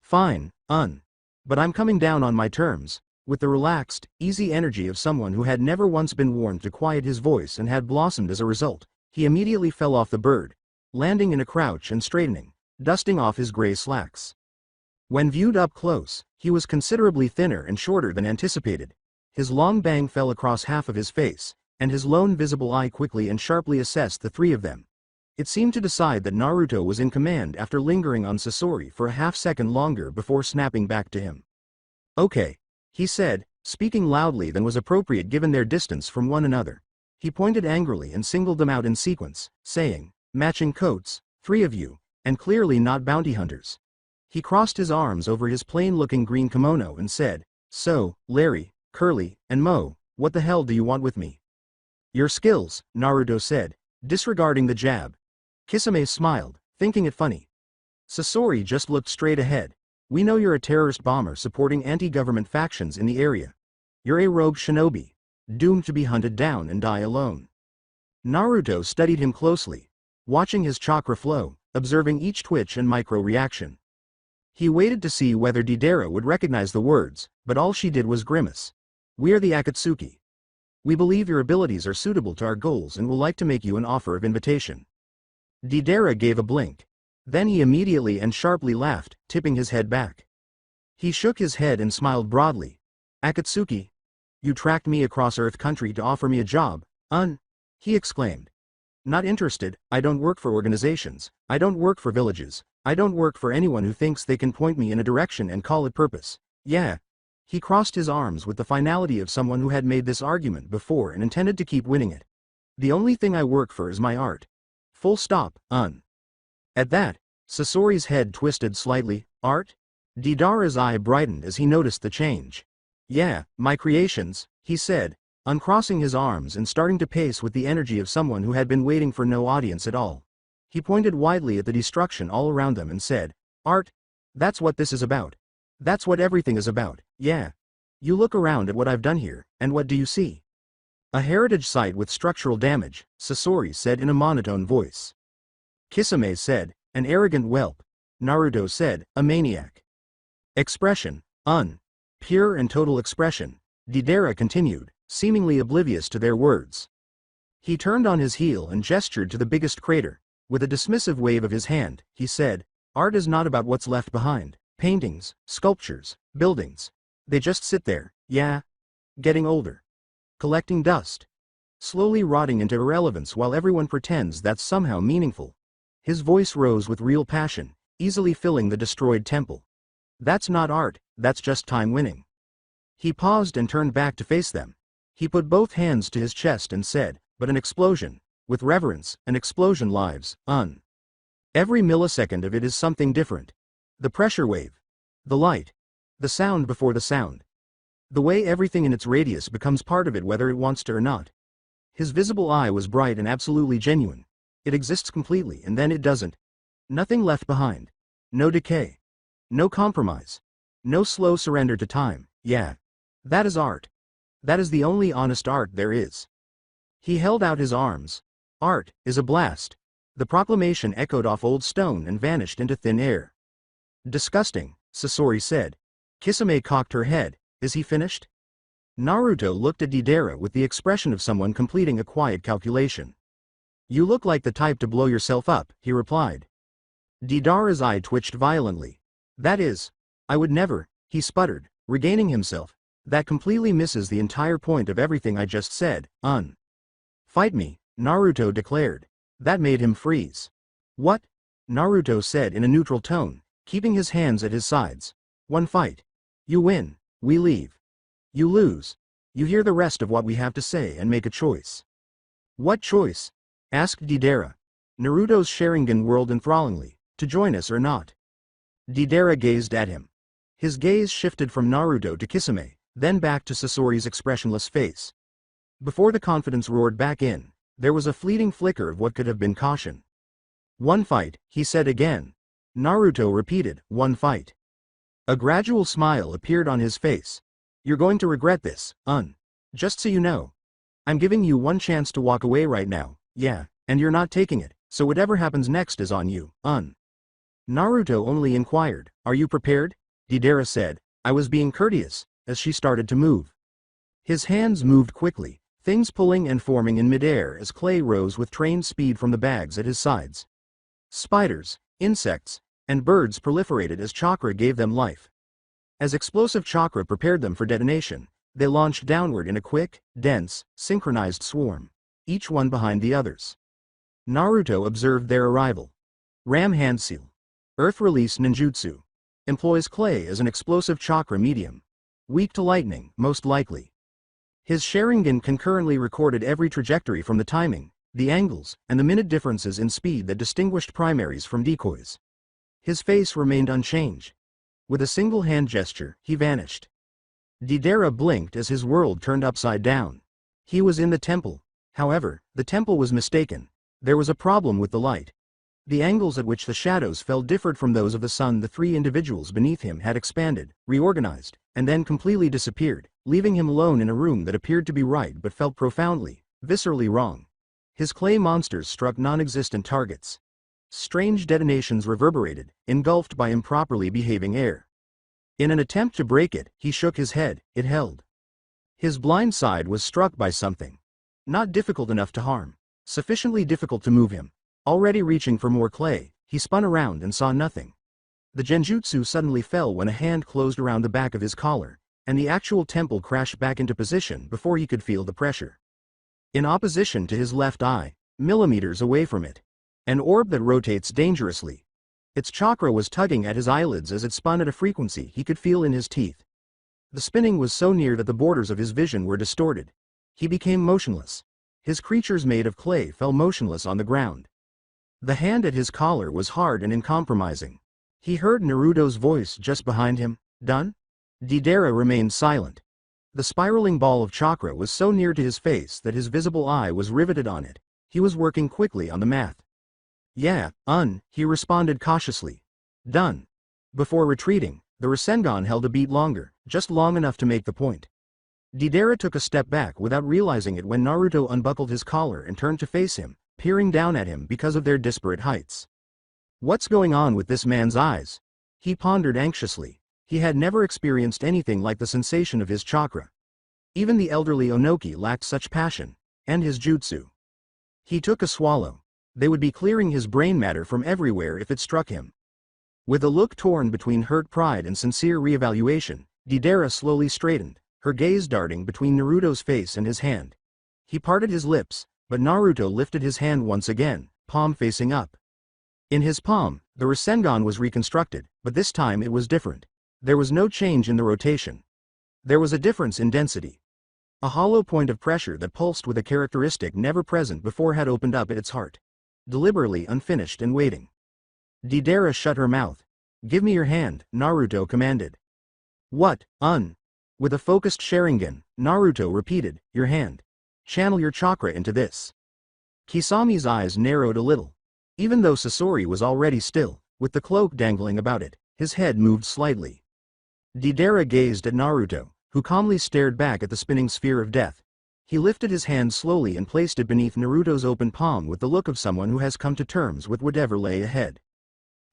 "Fine, but I'm coming down on my terms," with the relaxed, easy energy of someone who had never once been warned to quiet his voice and had blossomed as a result. He immediately fell off the bird, landing in a crouch and straightening, dusting off his gray slacks. When viewed up close, he was considerably thinner and shorter than anticipated. His long bang fell across half of his face, and his lone visible eye quickly and sharply assessed the three of them. It seemed to decide that Naruto was in command after lingering on Sasori for a half-second longer before snapping back to him. "Okay," he said, speaking loudly than was appropriate given their distance from one another. He pointed angrily and singled them out in sequence, saying, "Matching coats, three of you, and clearly not bounty hunters." He crossed his arms over his plain-looking green kimono and said, "So, Larry, Curly, and Mo, what the hell do you want with me?" "Your skills," Naruto said, disregarding the jab. Kisame smiled, thinking it funny. Sasori just looked straight ahead. "We know you're a terrorist bomber supporting anti-government factions in the area. You're a rogue shinobi, doomed to be hunted down and die alone." Naruto studied him closely, watching his chakra flow, observing each twitch and micro-reaction. He waited to see whether Deidara would recognize the words, but all she did was grimace. "We are the Akatsuki. We believe your abilities are suitable to our goals and will like to make you an offer of invitation." Deidara gave a blink. Then he immediately and sharply laughed, tipping his head back. He shook his head and smiled broadly. "Akatsuki? You tracked me across Earth Country to offer me a job, he exclaimed. "Not interested. I don't work for organizations. I don't work for villages. I don't work for anyone who thinks they can point me in a direction and call it purpose. Yeah." He crossed his arms with the finality of someone who had made this argument before and intended to keep winning it. "The only thing I work for is my art. Full stop, At that, Sasori's head twisted slightly. "Art?" Deidara's eye brightened as he noticed the change. "Yeah, my creations," he said, uncrossing his arms and starting to pace with the energy of someone who had been waiting for no audience at all. He pointed widely at the destruction all around them and said, "Art? That's what this is about. That's what everything is about, yeah. You look around at what I've done here, and what do you see?" "A heritage site with structural damage," Sasori said in a monotone voice. Kisame said, "An arrogant whelp." Naruto said, "A maniac." "Expression, pure and total expression," Deidara continued, seemingly oblivious to their words. He turned on his heel and gestured to the biggest crater. With a dismissive wave of his hand, he said, "Art is not about what's left behind. Paintings, sculptures, buildings. They just sit there, yeah. Getting older. Collecting dust. Slowly rotting into irrelevance while everyone pretends that's somehow meaningful." His voice rose with real passion, easily filling the destroyed temple. "That's not art, that's just time winning." He paused and turned back to face them. He put both hands to his chest and said, "But an explosion. With reverence, an explosion lives, Every millisecond of it is something different. The pressure wave. The light. The sound before the sound. The way everything in its radius becomes part of it whether it wants to or not." His visible eye was bright and absolutely genuine. "It exists completely and then it doesn't. Nothing left behind. No decay. No compromise. No slow surrender to time, yeah. That is art. That is the only honest art there is." He held out his arms. "Art is a blast." The proclamation echoed off old stone and vanished into thin air. "Disgusting," Sasori said. Kisame cocked her head. "Is he finished?" Naruto looked at Deidara with the expression of someone completing a quiet calculation. "You look like the type to blow yourself up," he replied. Deidara's eye twitched violently. "That is, I would never," he sputtered, regaining himself. "That completely misses the entire point of everything I just said, Fight me," Naruto declared. That made him freeze. "What?" Naruto said in a neutral tone, keeping his hands at his sides. "One fight. You win, we leave. You lose. You hear the rest of what we have to say and make a choice." "What choice?" asked Deidara. Naruto's Sharingan whirled enthrallingly. "To join us or not?" Deidara gazed at him. His gaze shifted from Naruto to Kisame, then back to Sasori's expressionless face. Before the confidence roared back in, there was a fleeting flicker of what could have been caution. "One fight," he said again. Naruto repeated, "One fight." A gradual smile appeared on his face. "You're going to regret this, Just so you know. I'm giving you one chance to walk away right now, yeah, and you're not taking it, so whatever happens next is on you, Naruto only inquired, "Are you prepared?" Deidara said, "I was being courteous," as she started to move. His hands moved quickly, things pulling and forming in midair as clay rose with trained speed from the bags at his sides. Spiders, insects, and birds proliferated as chakra gave them life. As explosive chakra prepared them for detonation, they launched downward in a quick, dense, synchronized swarm, each one behind the others. Naruto observed their arrival. Ram Hand Seal. Earth Release Ninjutsu. Employs clay as an explosive chakra medium. Weak to lightning, most likely. His Sharingan concurrently recorded every trajectory from the timing, the angles, and the minute differences in speed that distinguished primaries from decoys. His face remained unchanged. With a single hand gesture, he vanished. Deidara blinked as his world turned upside down. He was in the temple. However, the temple was mistaken. There was a problem with the light. The angles at which the shadows fell differed from those of the sun. The three individuals beneath him had expanded, reorganized, and then completely disappeared, leaving him alone in a room that appeared to be right but felt profoundly, viscerally wrong. His clay monsters struck non-existent targets. Strange detonations reverberated, engulfed by improperly behaving air. In an attempt to break it, he shook his head. It held. His blind side was struck by something. Not difficult enough to harm. Sufficiently difficult to move him. Already reaching for more clay, he spun around and saw nothing. The genjutsu suddenly fell when a hand closed around the back of his collar, and the actual temple crashed back into position before he could feel the pressure. In opposition to his left eye, millimeters away from it, an orb that rotates dangerously. Its chakra was tugging at his eyelids as it spun at a frequency he could feel in his teeth. The spinning was so near that the borders of his vision were distorted. He became motionless. His creatures made of clay fell motionless on the ground. The hand at his collar was hard and uncompromising. He heard Naruto's voice just behind him. Done? Deidara remained silent. The spiraling ball of chakra was so near to his face that his visible eye was riveted on it. He was working quickly on the math. Yeah, he responded cautiously. Done. Before retreating, the Rasengan held a beat longer, just long enough to make the point. Deidara took a step back without realizing it when Naruto unbuckled his collar and turned to face him, peering down at him because of their disparate heights. What's going on with this man's eyes? He pondered anxiously. He had never experienced anything like the sensation of his chakra. Even the elderly Onoki lacked such passion, and his jutsu. He took a swallow. They would be clearing his brain matter from everywhere if it struck him. With a look torn between hurt pride and sincere reevaluation, Deidara slowly straightened, her gaze darting between Naruto's face and his hand. He parted his lips, but Naruto lifted his hand once again, palm facing up. In his palm, the Rasengan was reconstructed, but this time it was different. There was no change in the rotation. There was a difference in density. A hollow point of pressure that pulsed with a characteristic never present before had opened up at its heart. Deliberately unfinished and waiting. Deidara shut her mouth. Give me your hand, Naruto commanded. What, With a focused Sharingan, Naruto repeated, your hand. Channel your chakra into this. Kisame's eyes narrowed a little. Even though Sasori was already still, with the cloak dangling about it, his head moved slightly. Deidara gazed at Naruto, who calmly stared back at the spinning sphere of death. He lifted his hand slowly and placed it beneath Naruto's open palm with the look of someone who has come to terms with whatever lay ahead.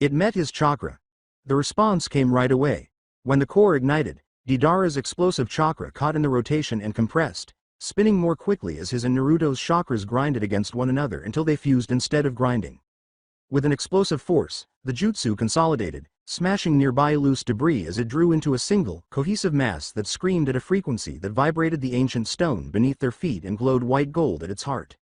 It met his chakra. The response came right away. When the core ignited, Deidara's explosive chakra caught in the rotation and compressed, spinning more quickly as his and Naruto's chakras grinded against one another until they fused instead of grinding. With an explosive force, the jutsu consolidated, smashing nearby loose debris as it drew into a single, cohesive mass that screamed at a frequency that vibrated the ancient stone beneath their feet and glowed white gold at its heart.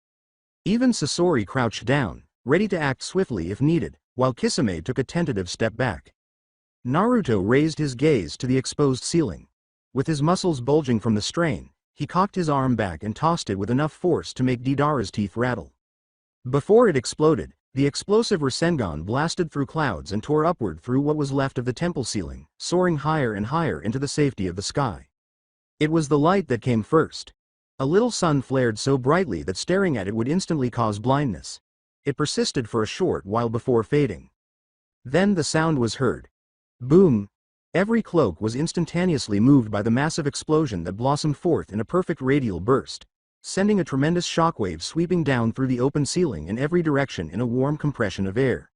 Even Sasori crouched down, ready to act swiftly if needed, while Kisame took a tentative step back. Naruto raised his gaze to the exposed ceiling. With his muscles bulging from the strain, he cocked his arm back and tossed it with enough force to make Deidara's teeth rattle. Before it exploded, the explosive Rasengan blasted through clouds and tore upward through what was left of the temple ceiling, soaring higher and higher into the safety of the sky. It was the light that came first. A little sun flared so brightly that staring at it would instantly cause blindness. It persisted for a short while before fading. Then the sound was heard. Boom! Every cloak was instantaneously moved by the massive explosion that blossomed forth in a perfect radial burst, sending a tremendous shockwave sweeping down through the open ceiling in every direction in a warm compression of air.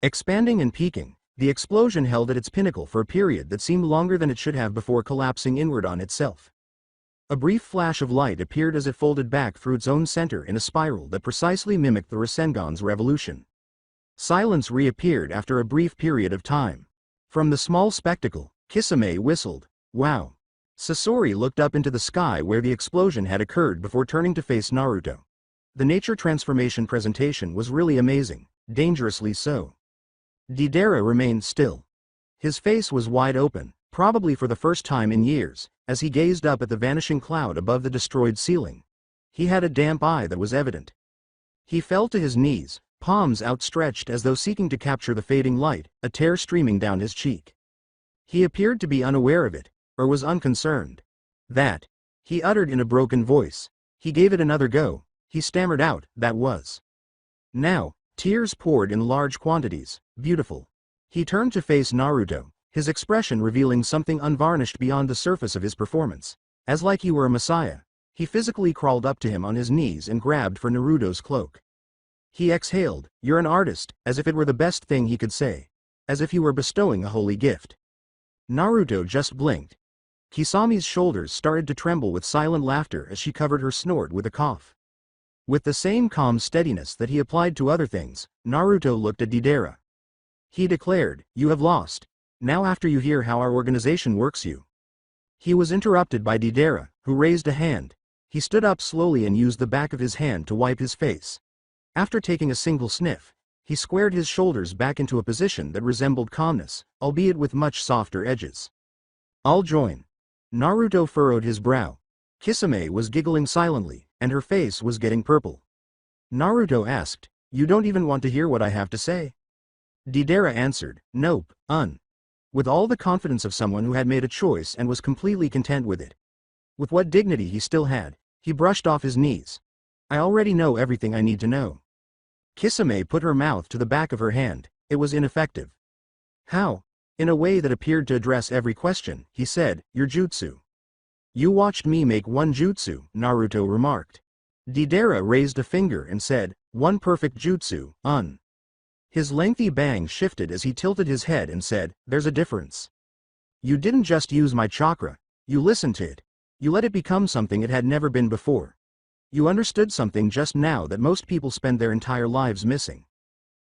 Expanding and peaking, the explosion held at its pinnacle for a period that seemed longer than it should have before collapsing inward on itself. A brief flash of light appeared as it folded back through its own center in a spiral that precisely mimicked the Rasengan's revolution. Silence reappeared after a brief period of time. From the small spectacle, Kisame whistled. Wow. Sasori looked up into the sky where the explosion had occurred before turning to face Naruto. The nature transformation presentation was really amazing, dangerously so. Deidara remained still. His face was wide open, probably for the first time in years, as he gazed up at the vanishing cloud above the destroyed ceiling. He had a damp eye that was evident. He fell to his knees, palms outstretched as though seeking to capture the fading light, a tear streaming down his cheek. He appeared to be unaware of it, or was unconcerned. That, he uttered in a broken voice. He gave it another go. He stammered out, that was. Now, tears poured in large quantities, beautiful. He turned to face Naruto, his expression revealing something unvarnished beyond the surface of his performance. As like he were a messiah, he physically crawled up to him on his knees and grabbed for Naruto's cloak. He exhaled, "You're an artist," as if it were the best thing he could say. As if he were bestowing a holy gift. Naruto just blinked. Kisame's shoulders started to tremble with silent laughter as she covered her snort with a cough. With the same calm steadiness that he applied to other things, Naruto looked at Deidara. He declared, "You have lost. Now after you hear how our organization works you." He was interrupted by Deidara, who raised a hand. He stood up slowly and used the back of his hand to wipe his face. After taking a single sniff, he squared his shoulders back into a position that resembled calmness, albeit with much softer edges. "I'll join." Naruto furrowed his brow. Kisame was giggling silently, and her face was getting purple. Naruto asked, "You don't even want to hear what I have to say?" Deidara answered, "Nope, with all the confidence of someone who had made a choice and was completely content with it. With what dignity he still had, he brushed off his knees. "I already know everything I need to know." Kisame put her mouth to the back of her hand. It was ineffective. "How?" In a way that appeared to address every question, he said, "Your jutsu." "You watched me make one jutsu," Naruto remarked. Deidara raised a finger and said, "One perfect jutsu, His lengthy bang shifted as he tilted his head and said, "There's a difference. You didn't just use my chakra, you listened to it. You let it become something it had never been before. You understood something just now that most people spend their entire lives missing."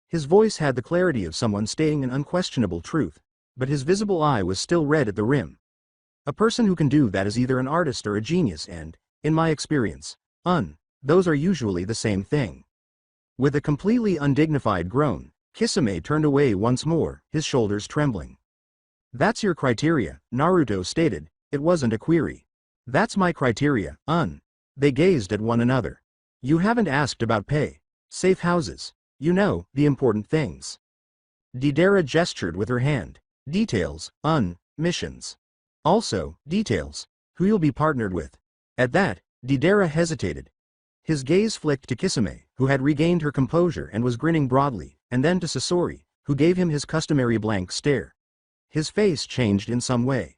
His voice had the clarity of someone stating an unquestionable truth, but his visible eye was still red at the rim. A person who can do that is either an artist or a genius and, in my experience, those are usually the same thing. With a completely undignified groan, Kisame turned away once more, his shoulders trembling. "That's your criteria," Naruto stated. It wasn't a query. "That's my criteria, They gazed at one another. "You haven't asked about pay, safe houses, the important things." Deidara gestured with her hand. "Details, missions. Also, details, who you'll be partnered with." At that, Deidara hesitated. His gaze flicked to Kisame, who had regained her composure and was grinning broadly, and then to Sasori, who gave him his customary blank stare. His face changed in some way.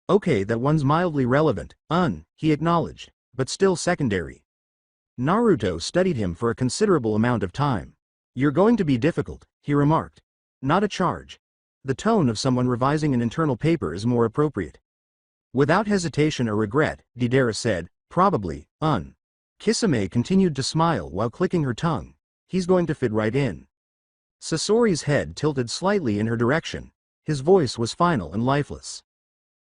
"Okay, that one's mildly relevant, he acknowledged, but still secondary." Naruto studied him for a considerable amount of time. "You're going to be difficult," he remarked. "Not a charge." The tone of someone revising an internal paper is more appropriate. Without hesitation or regret, Deidara said, "Probably, Kisame continued to smile while clicking her tongue. "He's going to fit right in." Sasori's head tilted slightly in her direction. His voice was final and lifeless.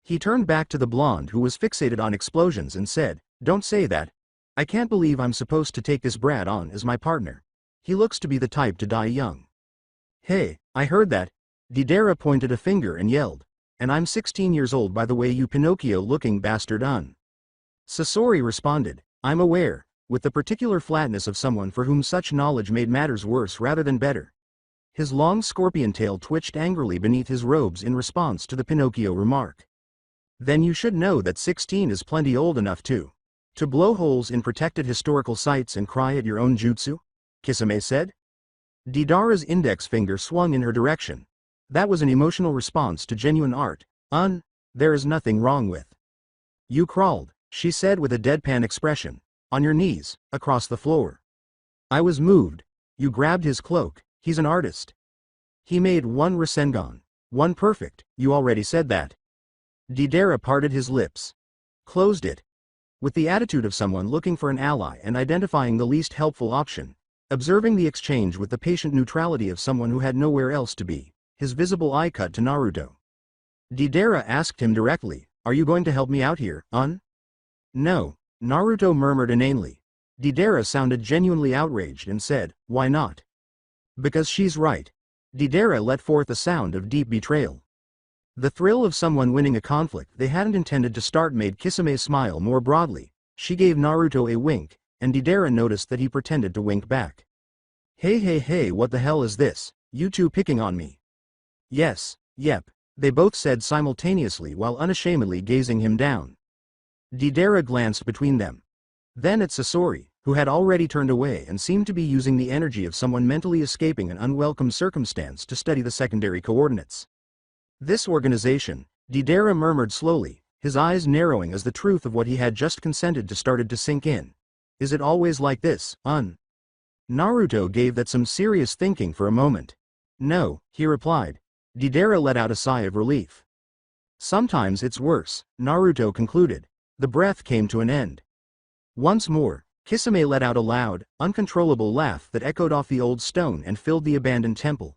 He turned back to the blonde who was fixated on explosions and said, "Don't say that. I can't believe I'm supposed to take this brat on as my partner. He looks to be the type to die young." "Hey, I heard that." Deidara pointed a finger and yelled. "And I'm 16 years old by the way, you Pinocchio-looking bastard, Sasori responded, "I'm aware," with the particular flatness of someone for whom such knowledge made matters worse rather than better. His long scorpion tail twitched angrily beneath his robes in response to the Pinocchio remark. "Then you should know that 16 is plenty old enough to blow holes in protected historical sites and cry at your own jutsu," Kisame said. Deidara's index finger swung in her direction. "That was an emotional response to genuine art, there is nothing wrong with." "You crawled," she said with a deadpan expression, "on your knees, across the floor." "I was moved. You grabbed his cloak, he's an artist. He made one Rasengan. One perfect, you already said that." Deidara parted his lips. Closed it. With the attitude of someone looking for an ally and identifying the least helpful option, Observing the exchange with the patient neutrality of someone who had nowhere else to be, his visible eye cut to Naruto. Deidara asked him directly, "Are you going to help me out here, No, Naruto murmured inanely. Deidara sounded genuinely outraged and said, "Why not?" "Because she's right." Deidara let forth a sound of deep betrayal. The thrill of someone winning a conflict they hadn't intended to start made Kisame smile more broadly. She gave Naruto a wink, and Deidara noticed that he pretended to wink back. Hey, what the hell is this? You two picking on me?" "Yes, yep," they both said simultaneously while unashamedly gazing him down. Deidara glanced between them. Then at Sasori, who had already turned away and seemed to be using the energy of someone mentally escaping an unwelcome circumstance to study the secondary coordinates. "This organization," Deidara murmured slowly, his eyes narrowing as the truth of what he had just consented to started to sink in. "Is it always like this, Naruto gave that some serious thinking for a moment. "No," he replied. Deidara let out a sigh of relief. "Sometimes it's worse," Naruto concluded. The breath came to an end. Once more, Kisame let out a loud, uncontrollable laugh that echoed off the old stone and filled the abandoned temple.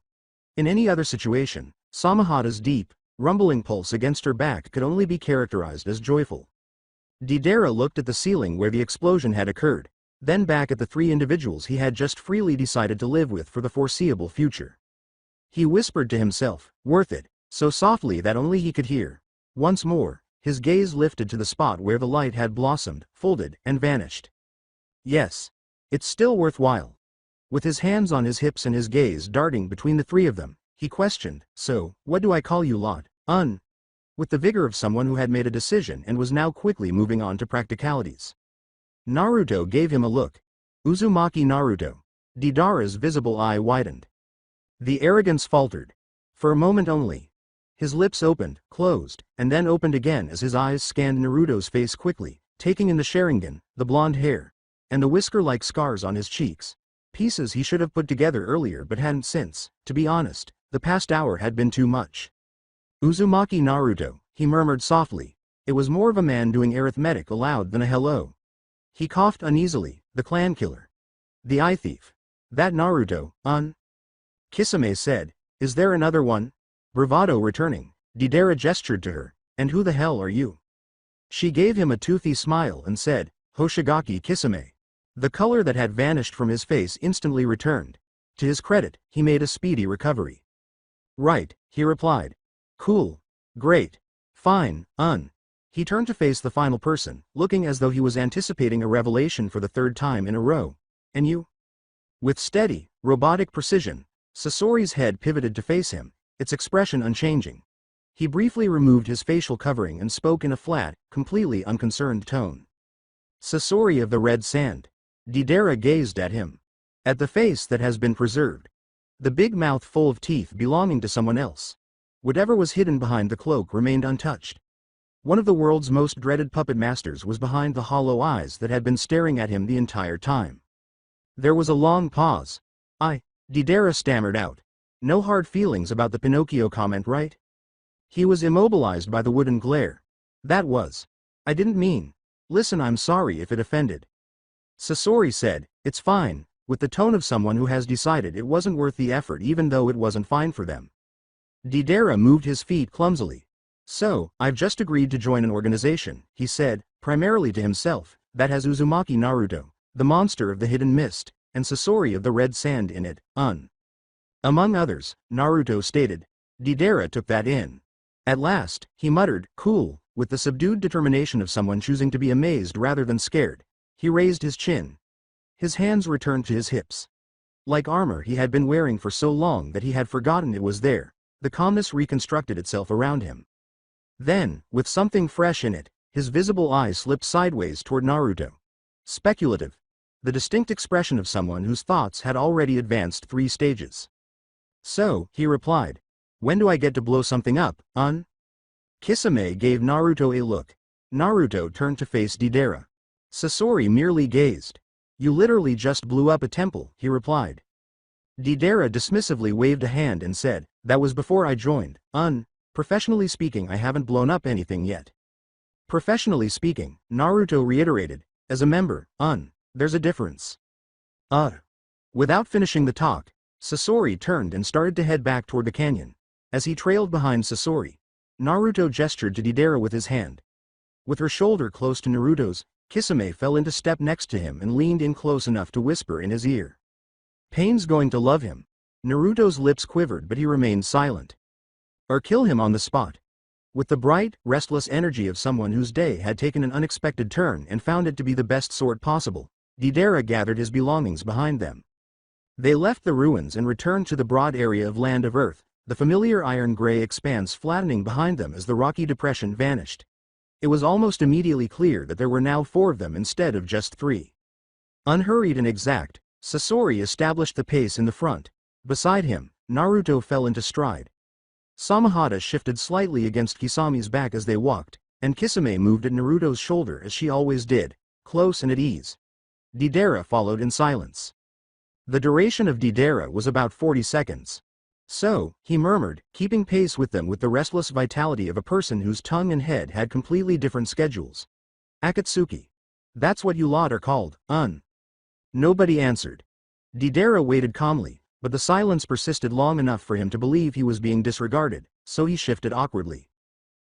In any other situation, Samahata's deep, rumbling pulse against her back could only be characterized as joyful. Deidara looked at the ceiling where the explosion had occurred, then back at the three individuals he had just freely decided to live with for the foreseeable future. He whispered to himself, "Worth it," so softly that only he could hear. Once more, his gaze lifted to the spot where the light had blossomed, folded, and vanished. "Yes. It's still worthwhile." With his hands on his hips and his gaze darting between the three of them, he questioned, "So, what do I call you lot, With the vigor of someone who had made a decision and was now quickly moving on to practicalities. Naruto gave him a look. "Uzumaki Naruto." Deidara's visible eye widened. The arrogance faltered. For a moment only. His lips opened, closed, and then opened again as his eyes scanned Naruto's face quickly, taking in the Sharingan, the blonde hair, and the whisker-like scars on his cheeks. Pieces he should have put together earlier but hadn't since. To be honest, the past hour had been too much. "Uzumaki Naruto," he murmured softly. It was more of a man doing arithmetic aloud than a hello. He coughed uneasily. "The clan killer. The eye thief. That Naruto, Kisame said. "Is there another one?" Bravado returning, Deidara gestured to her. "And who the hell are you?" She gave him a toothy smile and said, "Hoshigaki Kisame." The color that had vanished from his face instantly returned. To his credit, he made a speedy recovery. "Right," he replied. "Cool. Great. Fine, He turned to face the final person, looking as though he was anticipating a revelation for the third time in a row. "And you?" With steady, robotic precision, Sasori's head pivoted to face him, its expression unchanging. He briefly removed his facial covering and spoke in a flat, completely unconcerned tone. "Sasori of the Red Sand." Deidara gazed at him. At the face that has been preserved. The big mouth full of teeth belonging to someone else. Whatever was hidden behind the cloak remained untouched. One of the world's most dreaded puppet masters was behind the hollow eyes that had been staring at him the entire time. There was a long pause. Deidara stammered out. No hard feelings about the Pinocchio comment, right? He was immobilized by the wooden glare. "That was. I didn't mean. Listen, I'm sorry if it offended." Sasori said, "It's fine," with the tone of someone who has decided it wasn't worth the effort even though it wasn't fine for them. Deidara moved his feet clumsily. "So, I've just agreed to join an organization," he said, primarily to himself, "that has Uzumaki Naruto, the monster of the hidden mist, and Sasori of the Red Sand in it, among others," Naruto stated. Deidara took that in. At last, he muttered, "Cool," with the subdued determination of someone choosing to be amazed rather than scared. He raised his chin. His hands returned to his hips. Like armor he had been wearing for so long that he had forgotten it was there. The calmness reconstructed itself around him. Then, with something fresh in it, his visible eyes slipped sideways toward Naruto. Speculative. The distinct expression of someone whose thoughts had already advanced 3 stages. "So," he replied. "When do I get to blow something up, Kisame gave Naruto a look. Naruto turned to face Deidara. Sasori merely gazed. "You literally just blew up a temple," he replied. Deidara dismissively waved a hand and said, "That was before I joined, Professionally speaking, I haven't blown up anything yet." "Professionally speaking," Naruto reiterated, "as a member, there's a difference." Without finishing the talk, Sasori turned and started to head back toward the canyon. As he trailed behind Sasori, Naruto gestured to Deidara with his hand. With her shoulder close to Naruto's, Kisame fell into step next to him and leaned in close enough to whisper in his ear. Pain's going to love him. Naruto's lips quivered but he remained silent. Or kill him on the spot. With the bright, restless energy of someone whose day had taken an unexpected turn and found it to be the best sort possible, Deidara gathered his belongings behind them. They left the ruins and returned to the broad area of Land of Earth, the familiar iron-gray expanse flattening behind them as the rocky depression vanished. It was almost immediately clear that there were now 4 of them instead of just 3. Unhurried and exact, Sasori established the pace in the front. Beside him, Naruto fell into stride. Samahata shifted slightly against Kisame's back as they walked, and Kisame moved at Naruto's shoulder as she always did, close and at ease. Deidara followed in silence. The duration of Deidara was about 40 seconds. So, he murmured, keeping pace with them with the restless vitality of a person whose tongue and head had completely different schedules. Akatsuki. That's what you lot are called, Nobody answered. Deidara waited calmly, but the silence persisted long enough for him to believe he was being disregarded, so he shifted awkwardly.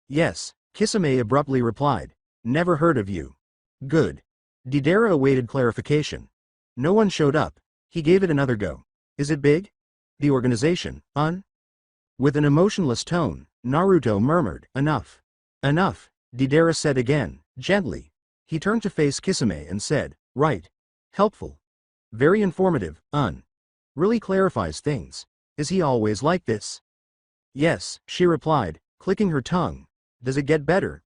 Yes, Kisame abruptly replied. Never heard of you. Good. Deidara awaited clarification. No one showed up. He gave it another go. Is it big? The organization, With an emotionless tone, Naruto murmured, enough. Enough, Deidara said again, gently. He turned to face Kisame and said, right. Helpful. Very informative, Really clarifies things. Is he always like this? Yes, she replied, clicking her tongue. Does it get better,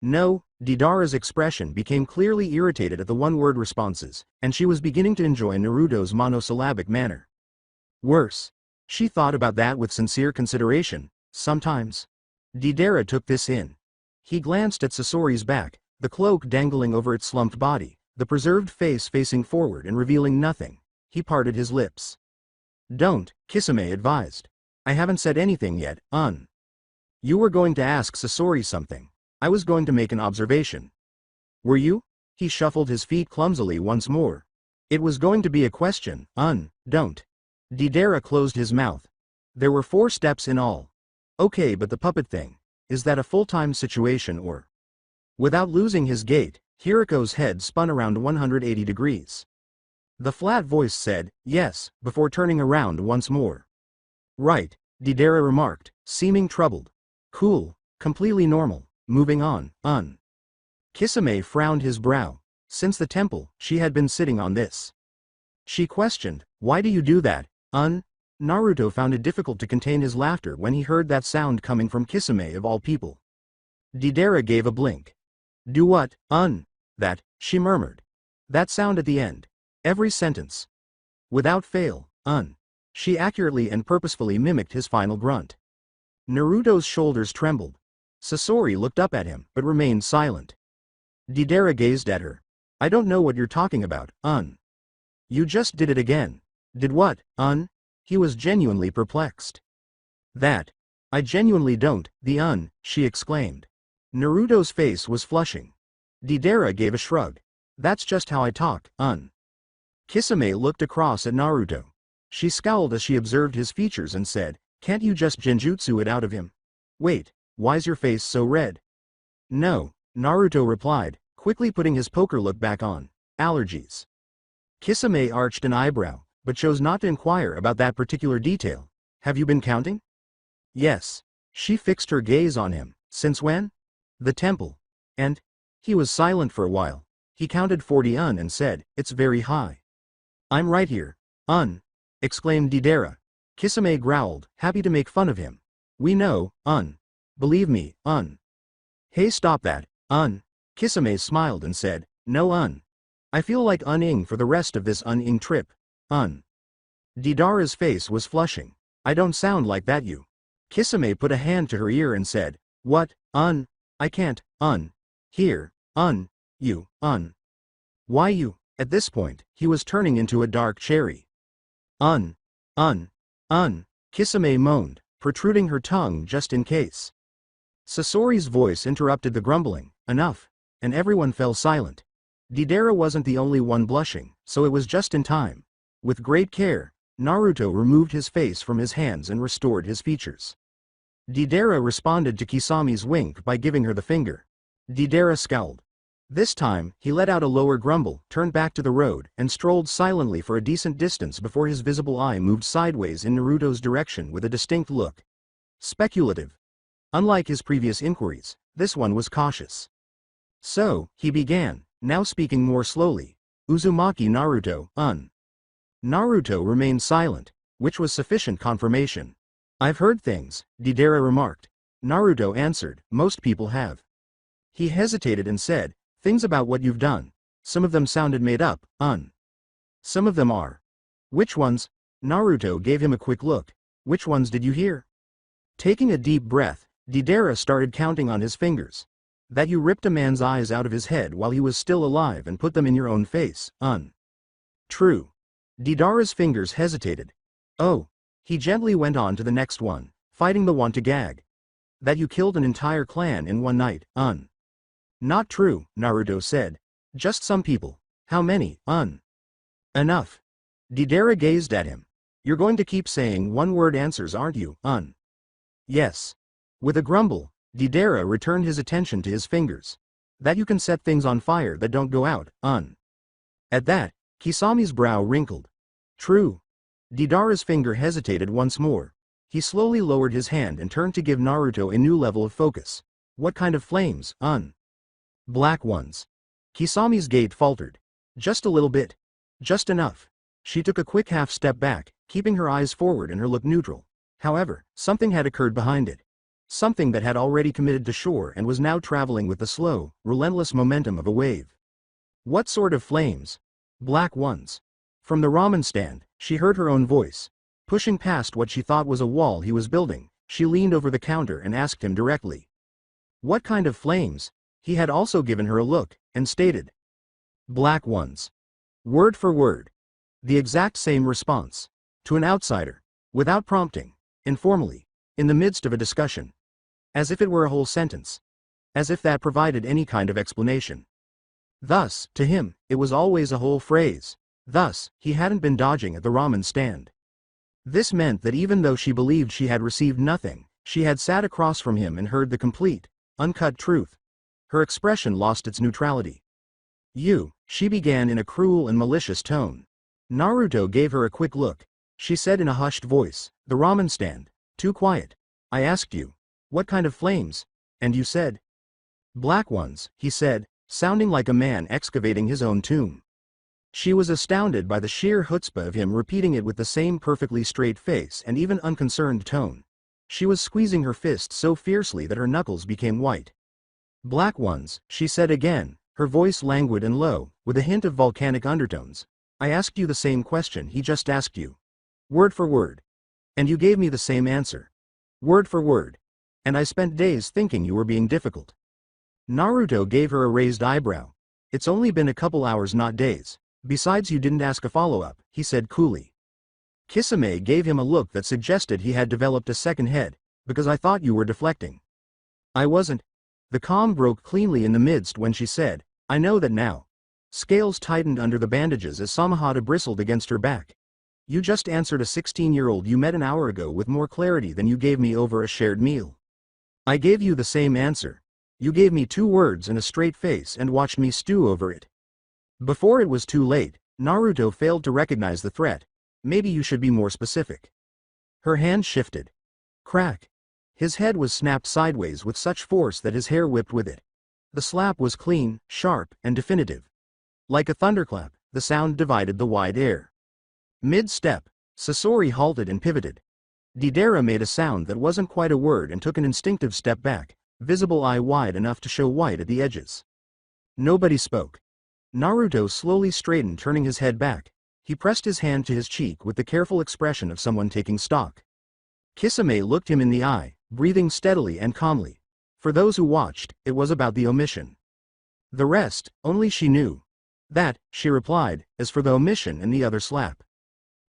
No, Deidara's expression became clearly irritated at the one-word responses, and she was beginning to enjoy Naruto's monosyllabic manner. Worse. She thought about that with sincere consideration, sometimes. Deidara took this in. He glanced at Sasori's back, the cloak dangling over its slumped body, the preserved face facing forward and revealing nothing. He parted his lips. Don't, Kisame advised. I haven't said anything yet, You were going to ask Sasori something. I was going to make an observation. Were you? He shuffled his feet clumsily once more. It was going to be a question, don't. Deidara closed his mouth. There were 4 steps in all. Okay, but the puppet thing. Is that a full-time situation or? Without losing his gait, Hiriko's head spun around 180 degrees. The flat voice said, yes, before turning around once more. Right, Deidara remarked, seeming troubled. Cool, completely normal, moving on, Kisame frowned his brow. Since the temple, she had been sitting on this. She questioned, why do you do that, Naruto found it difficult to contain his laughter when he heard that sound coming from Kisame of all people. Deidara gave a blink. Do what, That, she murmured. That sound at the end. Every sentence. Without fail, She accurately and purposefully mimicked his final grunt. Naruto's shoulders trembled. Sasori looked up at him, but remained silent. Deidara gazed at her. I don't know what you're talking about, You just did it again. Did what, He was genuinely perplexed. That. I genuinely don't, she exclaimed. Naruto's face was flushing. Deidara gave a shrug. That's just how I talk, Kisame looked across at Naruto. She scowled as she observed his features and said, can't you just genjutsu it out of him? Wait, why's your face so red? No, Naruto replied, quickly putting his poker look back on. Allergies. Kisame arched an eyebrow, but chose not to inquire about that particular detail. Have you been counting? Yes. She fixed her gaze on him. Since when? The temple. And? He was silent for a while. He counted 40 and said, it's very high. I'm right here, exclaimed Deidara. Kisame growled, happy to make fun of him. We know, Believe me, Hey, stop that, Kisame smiled and said, no, I feel like ing for the rest of this ing trip, Deidara's face was flushing. I don't sound like that, you. Kisame put a hand to her ear and said, what, I can't, hear, you, Why you? At this point, he was turning into a dark cherry. Kisame moaned, protruding her tongue just in case. Sasori's voice interrupted the grumbling, enough, and everyone fell silent. Deidara wasn't the only one blushing, so it was just in time. With great care, Naruto removed his face from his hands and restored his features. Deidara responded to Kisame's wink by giving her the finger. Deidara scowled. This time, he let out a lower grumble, turned back to the road, and strolled silently for a decent distance before his visible eye moved sideways in Naruto's direction with a distinct look. Speculative. Unlike his previous inquiries, this one was cautious. So, he began, now speaking more slowly. Uzumaki Naruto, Naruto remained silent, which was sufficient confirmation. I've heard things, Deidara remarked. Naruto answered, most people have. He hesitated and said, things about what you've done. Some of them sounded made up, Some of them are. Which ones? Naruto gave him a quick look. Which ones did you hear? Taking a deep breath, Deidara started counting on his fingers. That you ripped a man's eyes out of his head while he was still alive and put them in your own face, True. Deidara's fingers hesitated. Oh. He gently went on to the next one, fighting the want to gag. That you killed an entire clan in one night, Not true, Naruto said. Just some people. How many, Enough. Deidara gazed at him. You're going to keep saying one-word answers, aren't you, Yes. With a grumble, Deidara returned his attention to his fingers. That you can set things on fire that don't go out, At that, Kisame's brow wrinkled. True. Deidara's finger hesitated once more. He slowly lowered his hand and turned to give Naruto a new level of focus. What kind of flames, Black ones. Kisame's gait faltered. Just a little bit. Just enough. She took a quick half step back, keeping her eyes forward and her look neutral. However, something had occurred behind it. Something that had already committed to shore and was now traveling with the slow, relentless momentum of a wave. What sort of flames? Black ones. From the ramen stand, she heard her own voice. Pushing past what she thought was a wall he was building, she leaned over the counter and asked him directly. What kind of flames? He had also given her a look, and stated. Black ones. Word for word. The exact same response. To an outsider. Without prompting. Informally. In the midst of a discussion. As if it were a whole sentence. As if that provided any kind of explanation. Thus, to him, it was always a whole phrase. Thus, he hadn't been dodging at the ramen stand. This meant that even though she believed she had received nothing, she had sat across from him and heard the complete, uncut truth. Her expression lost its neutrality. You, she began in a cruel and malicious tone. Naruto gave her a quick look. She said in a hushed voice, the ramen stand. Too quiet. I asked you. What kind of flames? And you said. Black ones, he said, sounding like a man excavating his own tomb. She was astounded by the sheer chutzpah of him repeating it with the same perfectly straight face and even unconcerned tone. She was squeezing her fist so fiercely that her knuckles became white. Black ones, she said again, her voice languid and low, with a hint of volcanic undertones. I asked you the same question he just asked you. Word for word. And you gave me the same answer. Word for word. And I spent days thinking you were being difficult. Naruto gave her a raised eyebrow. It's only been a couple hours, not days. Besides, you didn't ask a follow-up, he said coolly. Kisame gave him a look that suggested he had developed a second head, because I thought you were deflecting. I wasn't. The calm broke cleanly in the midst when she said, I know that now. Scales tightened under the bandages as Samahata bristled against her back. You just answered a 16-year-old you met an hour ago with more clarity than you gave me over a shared meal. I gave you the same answer. You gave me 2 words and a straight face and watched me stew over it. Before it was too late, Naruto failed to recognize the threat. Maybe you should be more specific. Her hand shifted. Crack. His head was snapped sideways with such force that his hair whipped with it. The slap was clean, sharp, and definitive. Like a thunderclap, the sound divided the wide air. Mid-step, Sasori halted and pivoted. Deidara made a sound that wasn't quite a word and took an instinctive step back, visible eye wide enough to show white at the edges. Nobody spoke. Naruto slowly straightened, turning his head back. He pressed his hand to his cheek with the careful expression of someone taking stock. Kisame looked him in the eye, breathing steadily and calmly. For those who watched, it was about the omission. The rest, only she knew. That, she replied, as for the omission and the other slap.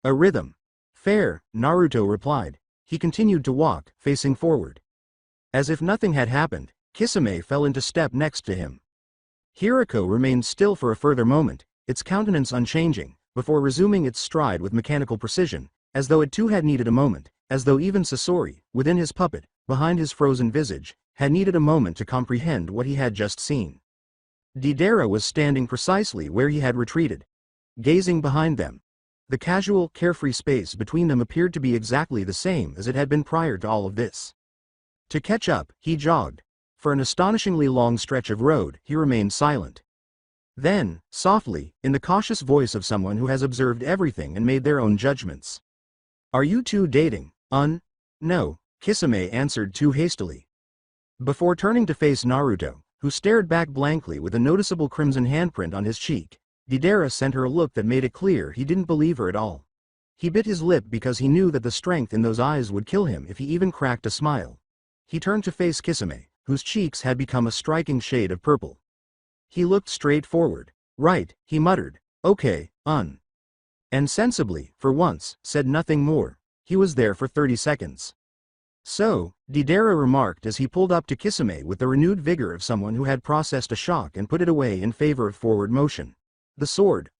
A rhythm. Fair, Naruto replied. He continued to walk, facing forward. As if nothing had happened, Kisame fell into step next to him. Hirako remained still for a further moment, its countenance unchanging, before resuming its stride with mechanical precision, as though it too had needed a moment, as though even Sasori, within his puppet, behind his frozen visage, had needed a moment to comprehend what he had just seen. Deidara was standing precisely where he had retreated, gazing behind them. The casual, carefree space between them appeared to be exactly the same as it had been prior to all of this. To catch up, he jogged. For an astonishingly long stretch of road, he remained silent. Then, softly, in the cautious voice of someone who has observed everything and made their own judgments. "Are you two dating, No," Kisame answered too hastily. Before turning to face Naruto, who stared back blankly with a noticeable crimson handprint on his cheek, Deidara sent her a look that made it clear he didn't believe her at all. He bit his lip because he knew that the strength in those eyes would kill him if he even cracked a smile. He turned to face Kisame, whose cheeks had become a striking shade of purple. He looked straight forward. "Right," he muttered. "Okay, And sensibly, for once, said nothing more. He was there for 30 seconds. "So," Deidara remarked as he pulled up to Kisame with the renewed vigor of someone who had processed a shock and put it away in favor of forward motion. "The sword,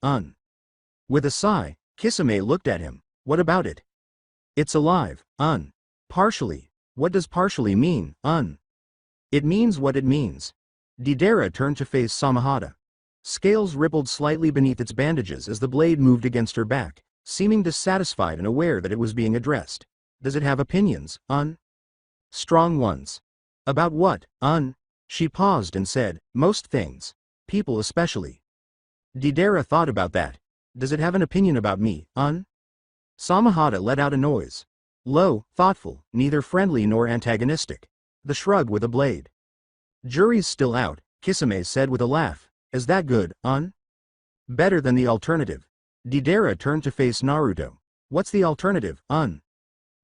With a sigh, Kisame looked at him. "What about it?" "It's alive, Partially." "What does partially mean, "It means what it means." Deidara turned to face Samahata. Scales rippled slightly beneath its bandages as the blade moved against her back, seeming dissatisfied and aware that it was being addressed. "Does it have opinions, Strong ones." "About what, She paused and said, "Most things. People especially." Deidara thought about that. "Does it have an opinion about me, Samahata let out a noise. Low, thoughtful, neither friendly nor antagonistic. The shrug with a blade. "Jury's still out," Kisame said with a laugh. "Is that good, Better than the alternative." Deidara turned to face Naruto. "What's the alternative,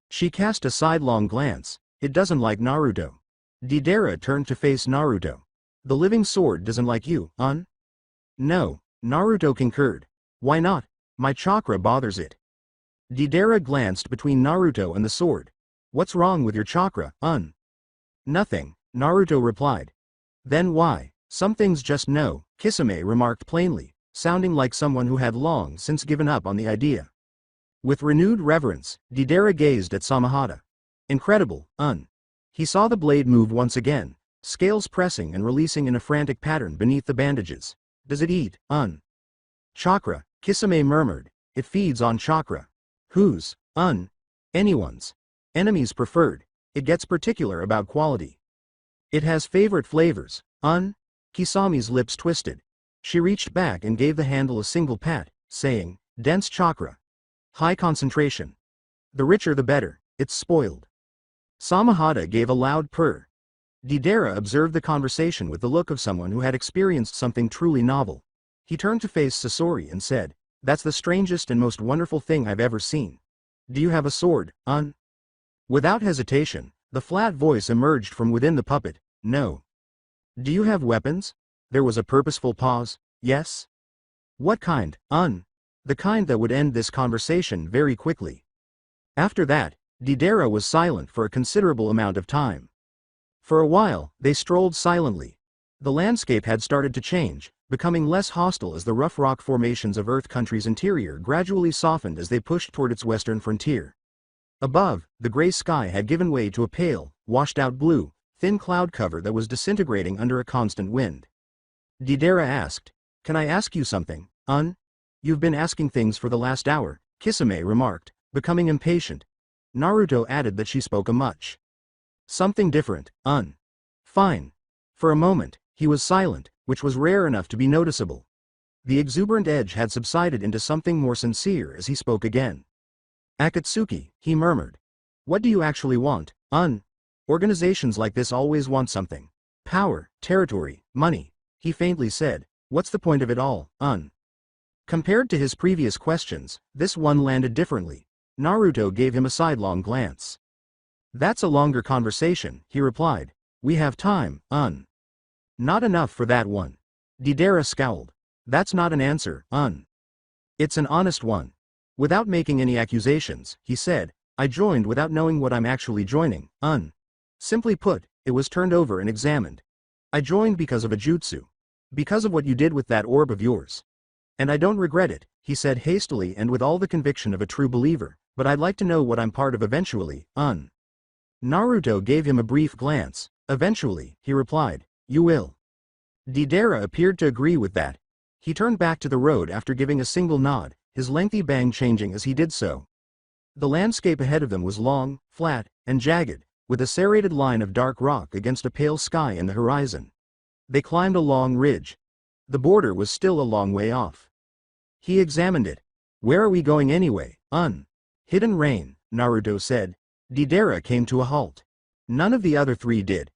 She cast a sidelong glance. "It doesn't like Naruto." Deidara turned to face Naruto. "The living sword doesn't like you, No," Naruto concurred. "Why not? My chakra bothers it." Deidara glanced between Naruto and the sword. "What's wrong with your chakra, Nothing," Naruto replied. "Then why? Some things just no," Kisame remarked plainly, sounding like someone who had long since given up on the idea. With renewed reverence, Deidara gazed at Samahata. "Incredible, He saw the blade move once again, scales pressing and releasing in a frantic pattern beneath the bandages. "Does it eat, Chakra," Kisame murmured. "It feeds on chakra." "Whose, Anyone's. Enemies preferred. It gets particular about quality. It has favorite flavors, Kisame's lips twisted. She reached back and gave the handle a single pat, saying, "Dense chakra. High concentration. The richer the better, it's spoiled." Samahata gave a loud purr. Deidara observed the conversation with the look of someone who had experienced something truly novel. He turned to face Sasori and said, "That's the strangest and most wonderful thing I've ever seen. Do you have a sword, Without hesitation, the flat voice emerged from within the puppet. "No." "Do you have weapons?" There was a purposeful pause. "Yes." "What kind, The kind that would end this conversation very quickly." After that, Deidara was silent for a considerable amount of time. For a while, they strolled silently. The landscape had started to change, becoming less hostile as the rough rock formations of Earth Country's interior gradually softened as they pushed toward its western frontier. Above, the gray sky had given way to a pale, washed-out blue, thin cloud cover that was disintegrating under a constant wind. Deidara asked, "Can I ask you something, You've been asking things for the last hour," Kisame remarked, becoming impatient. Naruto added that she spoke a much. "Something different, Fine." For a moment, he was silent, which was rare enough to be noticeable. The exuberant edge had subsided into something more sincere as he spoke again. "Akatsuki," he murmured. "What do you actually want, Organizations like this always want something. Power, territory, money." He faintly said, "What's the point of it all, Compared to his previous questions, this one landed differently. Naruto gave him a sidelong glance. "That's a longer conversation," he replied. "We have time, Not enough for that one." Deidara scowled. "That's not an answer, It's an honest one." Without making any accusations, he said, "I joined without knowing what I'm actually joining, Simply put, it was turned over and examined. I joined because of a jutsu. Because of what you did with that orb of yours. And I don't regret it, he said hastily and with all the conviction of a true believer, but I'd like to know what I'm part of eventually, Naruto gave him a brief glance. Eventually, he replied, you will. Deidara appeared to agree with that. He turned back to the road after giving a single nod, his lengthy bang changing as he did so. The landscape ahead of them was long, flat, and jagged, with a serrated line of dark rock against a pale sky in the horizon. They climbed a long ridge. The border was still a long way off. He examined it. Where are we going anyway, Hidden Rain, Naruto said. Deidara came to a halt. None of the other three did.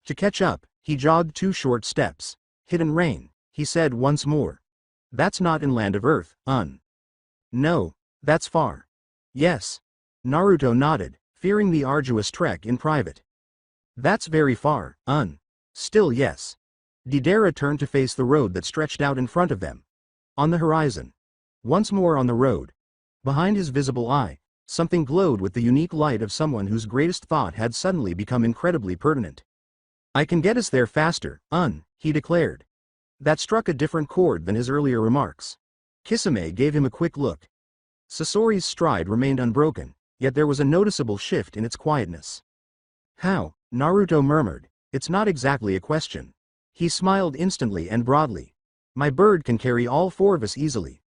To catch up, he jogged 2 short steps. Hidden Rain, he said once more. That's not in Land of Earth, No, that's far. Yes. Naruto nodded, fearing the arduous trek in private. That's very far, Still yes. Deidara turned to face the road that stretched out in front of them. On the horizon. Once more on the road. Behind his visible eye, something glowed with the unique light of someone whose greatest thought had suddenly become incredibly pertinent. I can get us there faster, he declared. That struck a different chord than his earlier remarks. Kisame gave him a quick look. Sasori's stride remained unbroken, yet there was a noticeable shift in its quietness. How? Naruto murmured. It's not exactly a question. He smiled instantly and broadly. My bird can carry all 4 of us easily,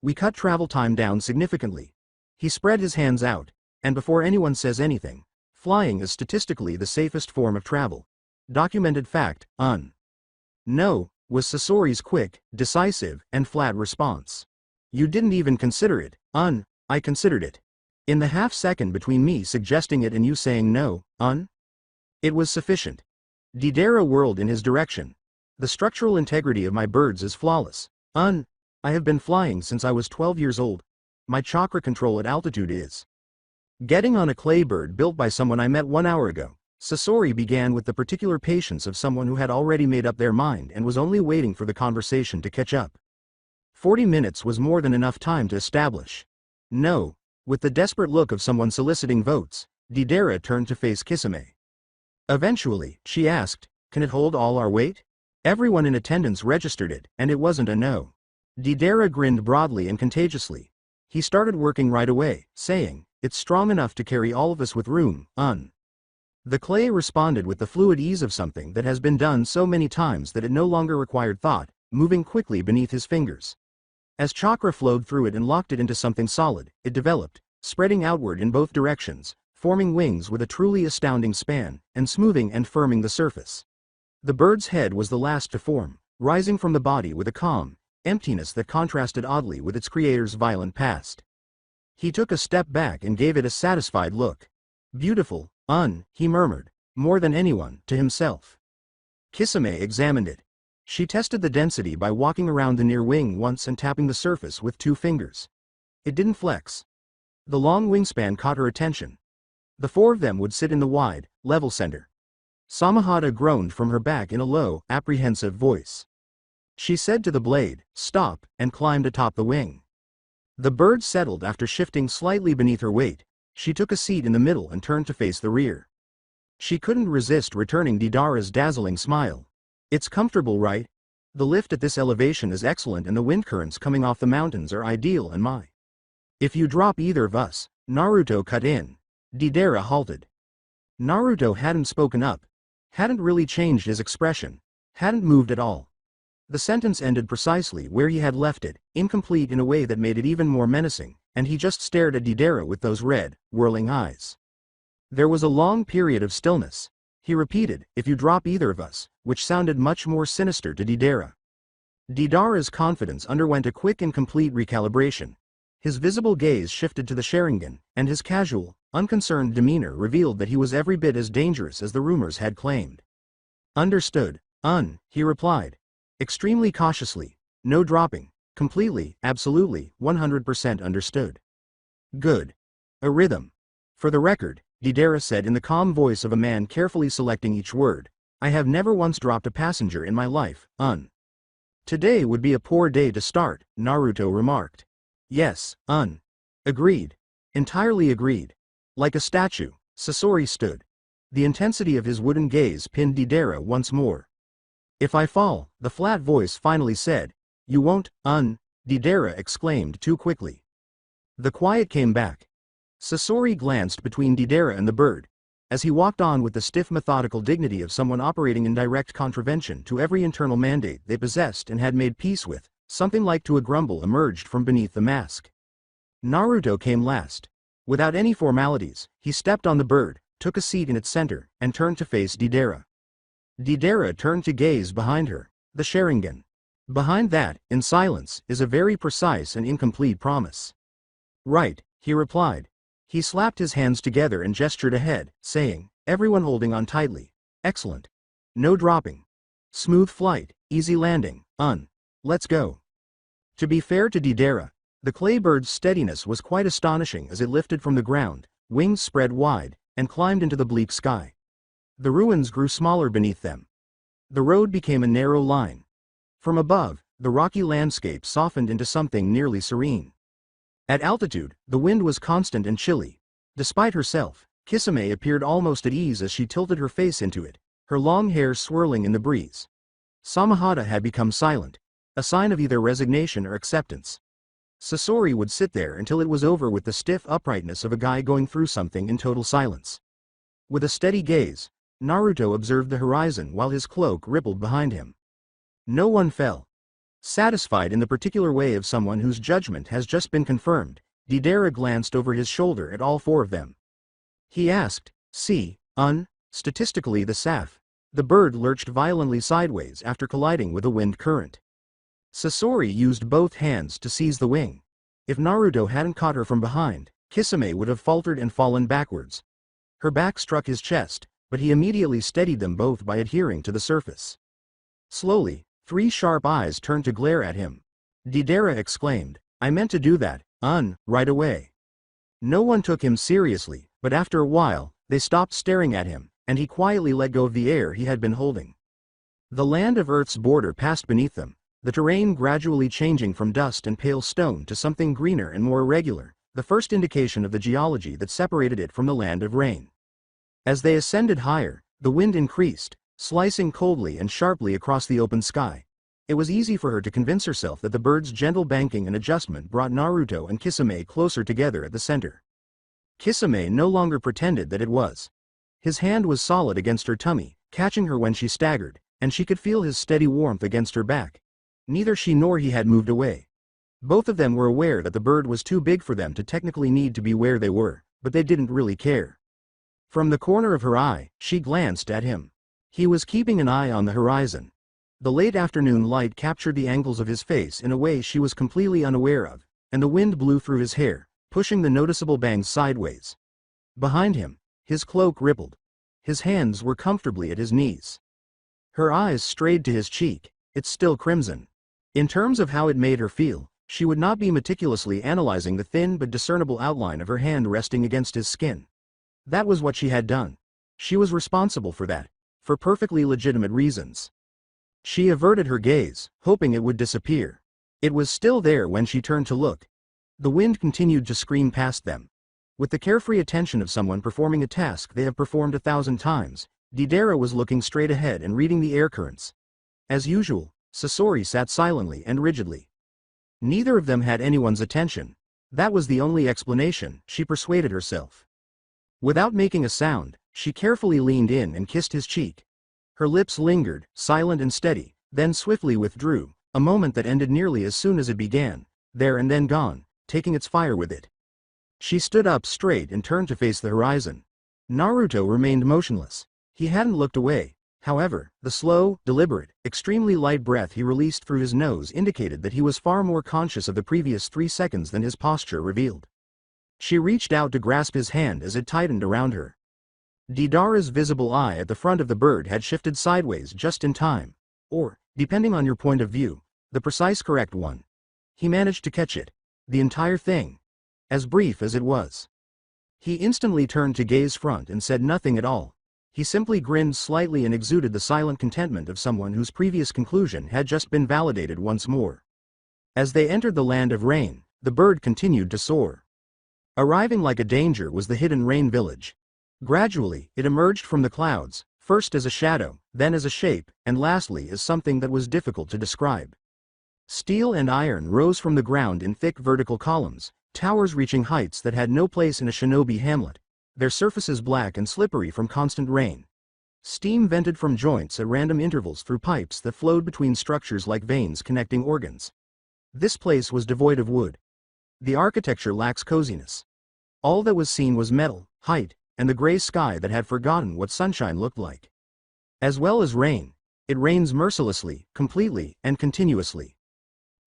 We cut travel time down significantly. He spread his hands out, and before anyone says anything, flying is statistically the safest form of travel. Documented fact, No, was Sasori's quick, decisive, and flat response. You didn't even consider it, I considered it. In the half-second between me suggesting it and you saying no, It was sufficient. Deidara whirled in his direction. The structural integrity of my birds is flawless, I have been flying since I was 12 years old. My chakra control at altitude is. Getting on a clay bird built by someone I met 1 hour ago, Sasori began with the particular patience of someone who had already made up their mind and was only waiting for the conversation to catch up. 40 minutes was more than enough time to establish. No, with the desperate look of someone soliciting votes, Deidara turned to face Kisame. Eventually, she asked, can it hold all our weight? Everyone in attendance registered it, and it wasn't a no. Deidara grinned broadly and contagiously. He started working right away, saying, it's strong enough to carry all of us with room, The clay responded with the fluid ease of something that has been done so many times that it no longer required thought, moving quickly beneath his fingers. As chakra flowed through it and locked it into something solid, it developed, spreading outward in both directions, forming wings with a truly astounding span, and smoothing and firming the surface. The bird's head was the last to form, rising from the body with a calm emptiness that contrasted oddly with its creator's violent past. He took a step back and gave it a satisfied look. Beautiful, he murmured, more than anyone, to himself. Kisame examined it. She tested the density by walking around the near wing once and tapping the surface with 2 fingers. It didn't flex. The long wingspan caught her attention. The 4 of them would sit in the wide, level center. Samahata groaned from her back in a low, apprehensive voice. She said to the blade, stop, and climbed atop the wing. The bird settled after shifting slightly beneath her weight. She took a seat in the middle and turned to face the rear. She couldn't resist returning Deidara's dazzling smile. It's comfortable, right? The lift at this elevation is excellent and the wind currents coming off the mountains are ideal and If you drop either of us, Naruto cut in. Deidara halted. Naruto hadn't spoken up, hadn't really changed his expression, hadn't moved at all. The sentence ended precisely where he had left it, incomplete in a way that made it even more menacing, and he just stared at Deidara with those red, whirling eyes. There was a long period of stillness. He repeated, if you drop either of us, which sounded much more sinister to Deidara. Deidara's confidence underwent a quick and complete recalibration. His visible gaze shifted to the Sharingan, and his casual, unconcerned demeanor revealed that he was every bit as dangerous as the rumors had claimed. Understood, he replied. Extremely cautiously, no dropping, completely, absolutely, 100% understood. Good. A rhythm. For the record, Deidara said in the calm voice of a man carefully selecting each word, I have never once dropped a passenger in my life, Today would be a poor day to start, Naruto remarked. Yes, Agreed. Entirely agreed. Like a statue, Sasori stood. The intensity of his wooden gaze pinned Deidara once more. If I fall, the flat voice finally said, you won't, Deidara exclaimed too quickly. The quiet came back. Sasori glanced between Deidara and the bird, as he walked on with the stiff methodical dignity of someone operating in direct contravention to every internal mandate they possessed and had made peace with. Something like to a grumble emerged from beneath the mask. Naruto came last. Without any formalities, he stepped on the bird, took a seat in its center, and turned to face Deidara. Deidara turned to gaze behind her. The Sharingan. Behind that, in silence, is a very precise and incomplete promise. Right, he replied. He slapped his hands together and gestured ahead, saying, everyone holding on tightly. Excellent. No dropping. Smooth flight, easy landing, let's go. To be fair to Deidara, the clay bird's steadiness was quite astonishing as it lifted from the ground, wings spread wide, and climbed into the bleak sky. The ruins grew smaller beneath them. The road became a narrow line. From above, the rocky landscape softened into something nearly serene. At altitude, the wind was constant and chilly. Despite herself, Kisame appeared almost at ease as she tilted her face into it, her long hair swirling in the breeze. Samahata had become silent, a sign of either resignation or acceptance. Sasori would sit there until it was over with the stiff uprightness of a guy going through something in total silence. With a steady gaze, Naruto observed the horizon while his cloak rippled behind him. No one fell. Satisfied in the particular way of someone whose judgment has just been confirmed, Deidara glanced over his shoulder at all four of them. He asked, statistically the Saf. The bird lurched violently sideways after colliding with a wind current. Sasori used both hands to seize the wing. If Naruto hadn't caught her from behind, Kisame would have faltered and fallen backwards. Her back struck his chest, but he immediately steadied them both by adhering to the surface. Slowly, 3 sharp eyes turned to glare at him. Deidara exclaimed, I meant to do that, right away. No one took him seriously, but after a while, they stopped staring at him, and he quietly let go of the air he had been holding. The land of Earth's border passed beneath them, the terrain gradually changing from dust and pale stone to something greener and more irregular, the first indication of the geology that separated it from the land of rain. As they ascended higher, the wind increased, slicing coldly and sharply across the open sky. It was easy for her to convince herself that the bird's gentle banking and adjustment brought Naruto and Kisame closer together at the center. Kisame no longer pretended that it was. His hand was solid against her tummy, catching her when she staggered, and she could feel his steady warmth against her back. Neither she nor he had moved away. Both of them were aware that the bird was too big for them to technically need to be where they were, but they didn't really care. From the corner of her eye, she glanced at him. He was keeping an eye on the horizon. The late afternoon light captured the angles of his face in a way she was completely unaware of, and the wind blew through his hair, pushing the noticeable bangs sideways. Behind him, his cloak rippled. His hands were comfortably at his knees. Her eyes strayed to his cheek, it's still crimson. In terms of how it made her feel, she would not be meticulously analyzing the thin but discernible outline of her hand resting against his skin. That was what she had done. She was responsible for that, for perfectly legitimate reasons. She averted her gaze, hoping it would disappear. It was still there when she turned to look. The wind continued to scream past them. With the carefree attention of someone performing a task they have performed 1,000 times, Deidara was looking straight ahead and reading the air currents. As usual, Sasori sat silently and rigidly. Neither of them had anyone's attention. That was the only explanation, she persuaded herself. Without making a sound, she carefully leaned in and kissed his cheek. Her lips lingered, silent and steady, then swiftly withdrew, a moment that ended nearly as soon as it began, there and then gone, taking its fire with it. She stood up straight and turned to face the horizon. Naruto remained motionless. He hadn't looked away. However, the slow, deliberate, extremely light breath he released through his nose indicated that he was far more conscious of the previous 3 seconds than his posture revealed. She reached out to grasp his hand as it tightened around her. Deidara's visible eye at the front of the bird had shifted sideways just in time, or, depending on your point of view, the precise correct one. He managed to catch it. The entire thing. As brief as it was. He instantly turned to gaze front and said nothing at all. He simply grinned slightly and exuded the silent contentment of someone whose previous conclusion had just been validated once more. As they entered the land of rain, the bird continued to soar. Arriving like a danger was the hidden rain village. Gradually, it emerged from the clouds, first as a shadow, then as a shape, and lastly as something that was difficult to describe. Steel and iron rose from the ground in thick vertical columns, towers reaching heights that had no place in a shinobi hamlet, their surfaces black and slippery from constant rain. Steam vented from joints at random intervals through pipes that flowed between structures like veins connecting organs. This place was devoid of wood. The architecture lacks coziness. All that was seen was metal, height, and the gray sky that had forgotten what sunshine looked like. As well as rain, it rains mercilessly, completely, and continuously.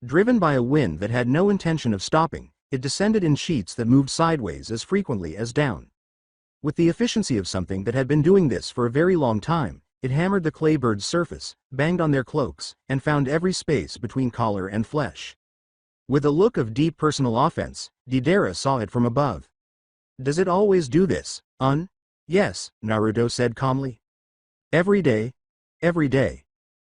Driven by a wind that had no intention of stopping, it descended in sheets that moved sideways as frequently as down. With the efficiency of something that had been doing this for a very long time, it hammered the clay bird's surface, banged on their cloaks, and found every space between collar and flesh. With a look of deep personal offense, Deidara saw it from above. "Does it always do this, Yes," Naruto said calmly. "Every day. Every day."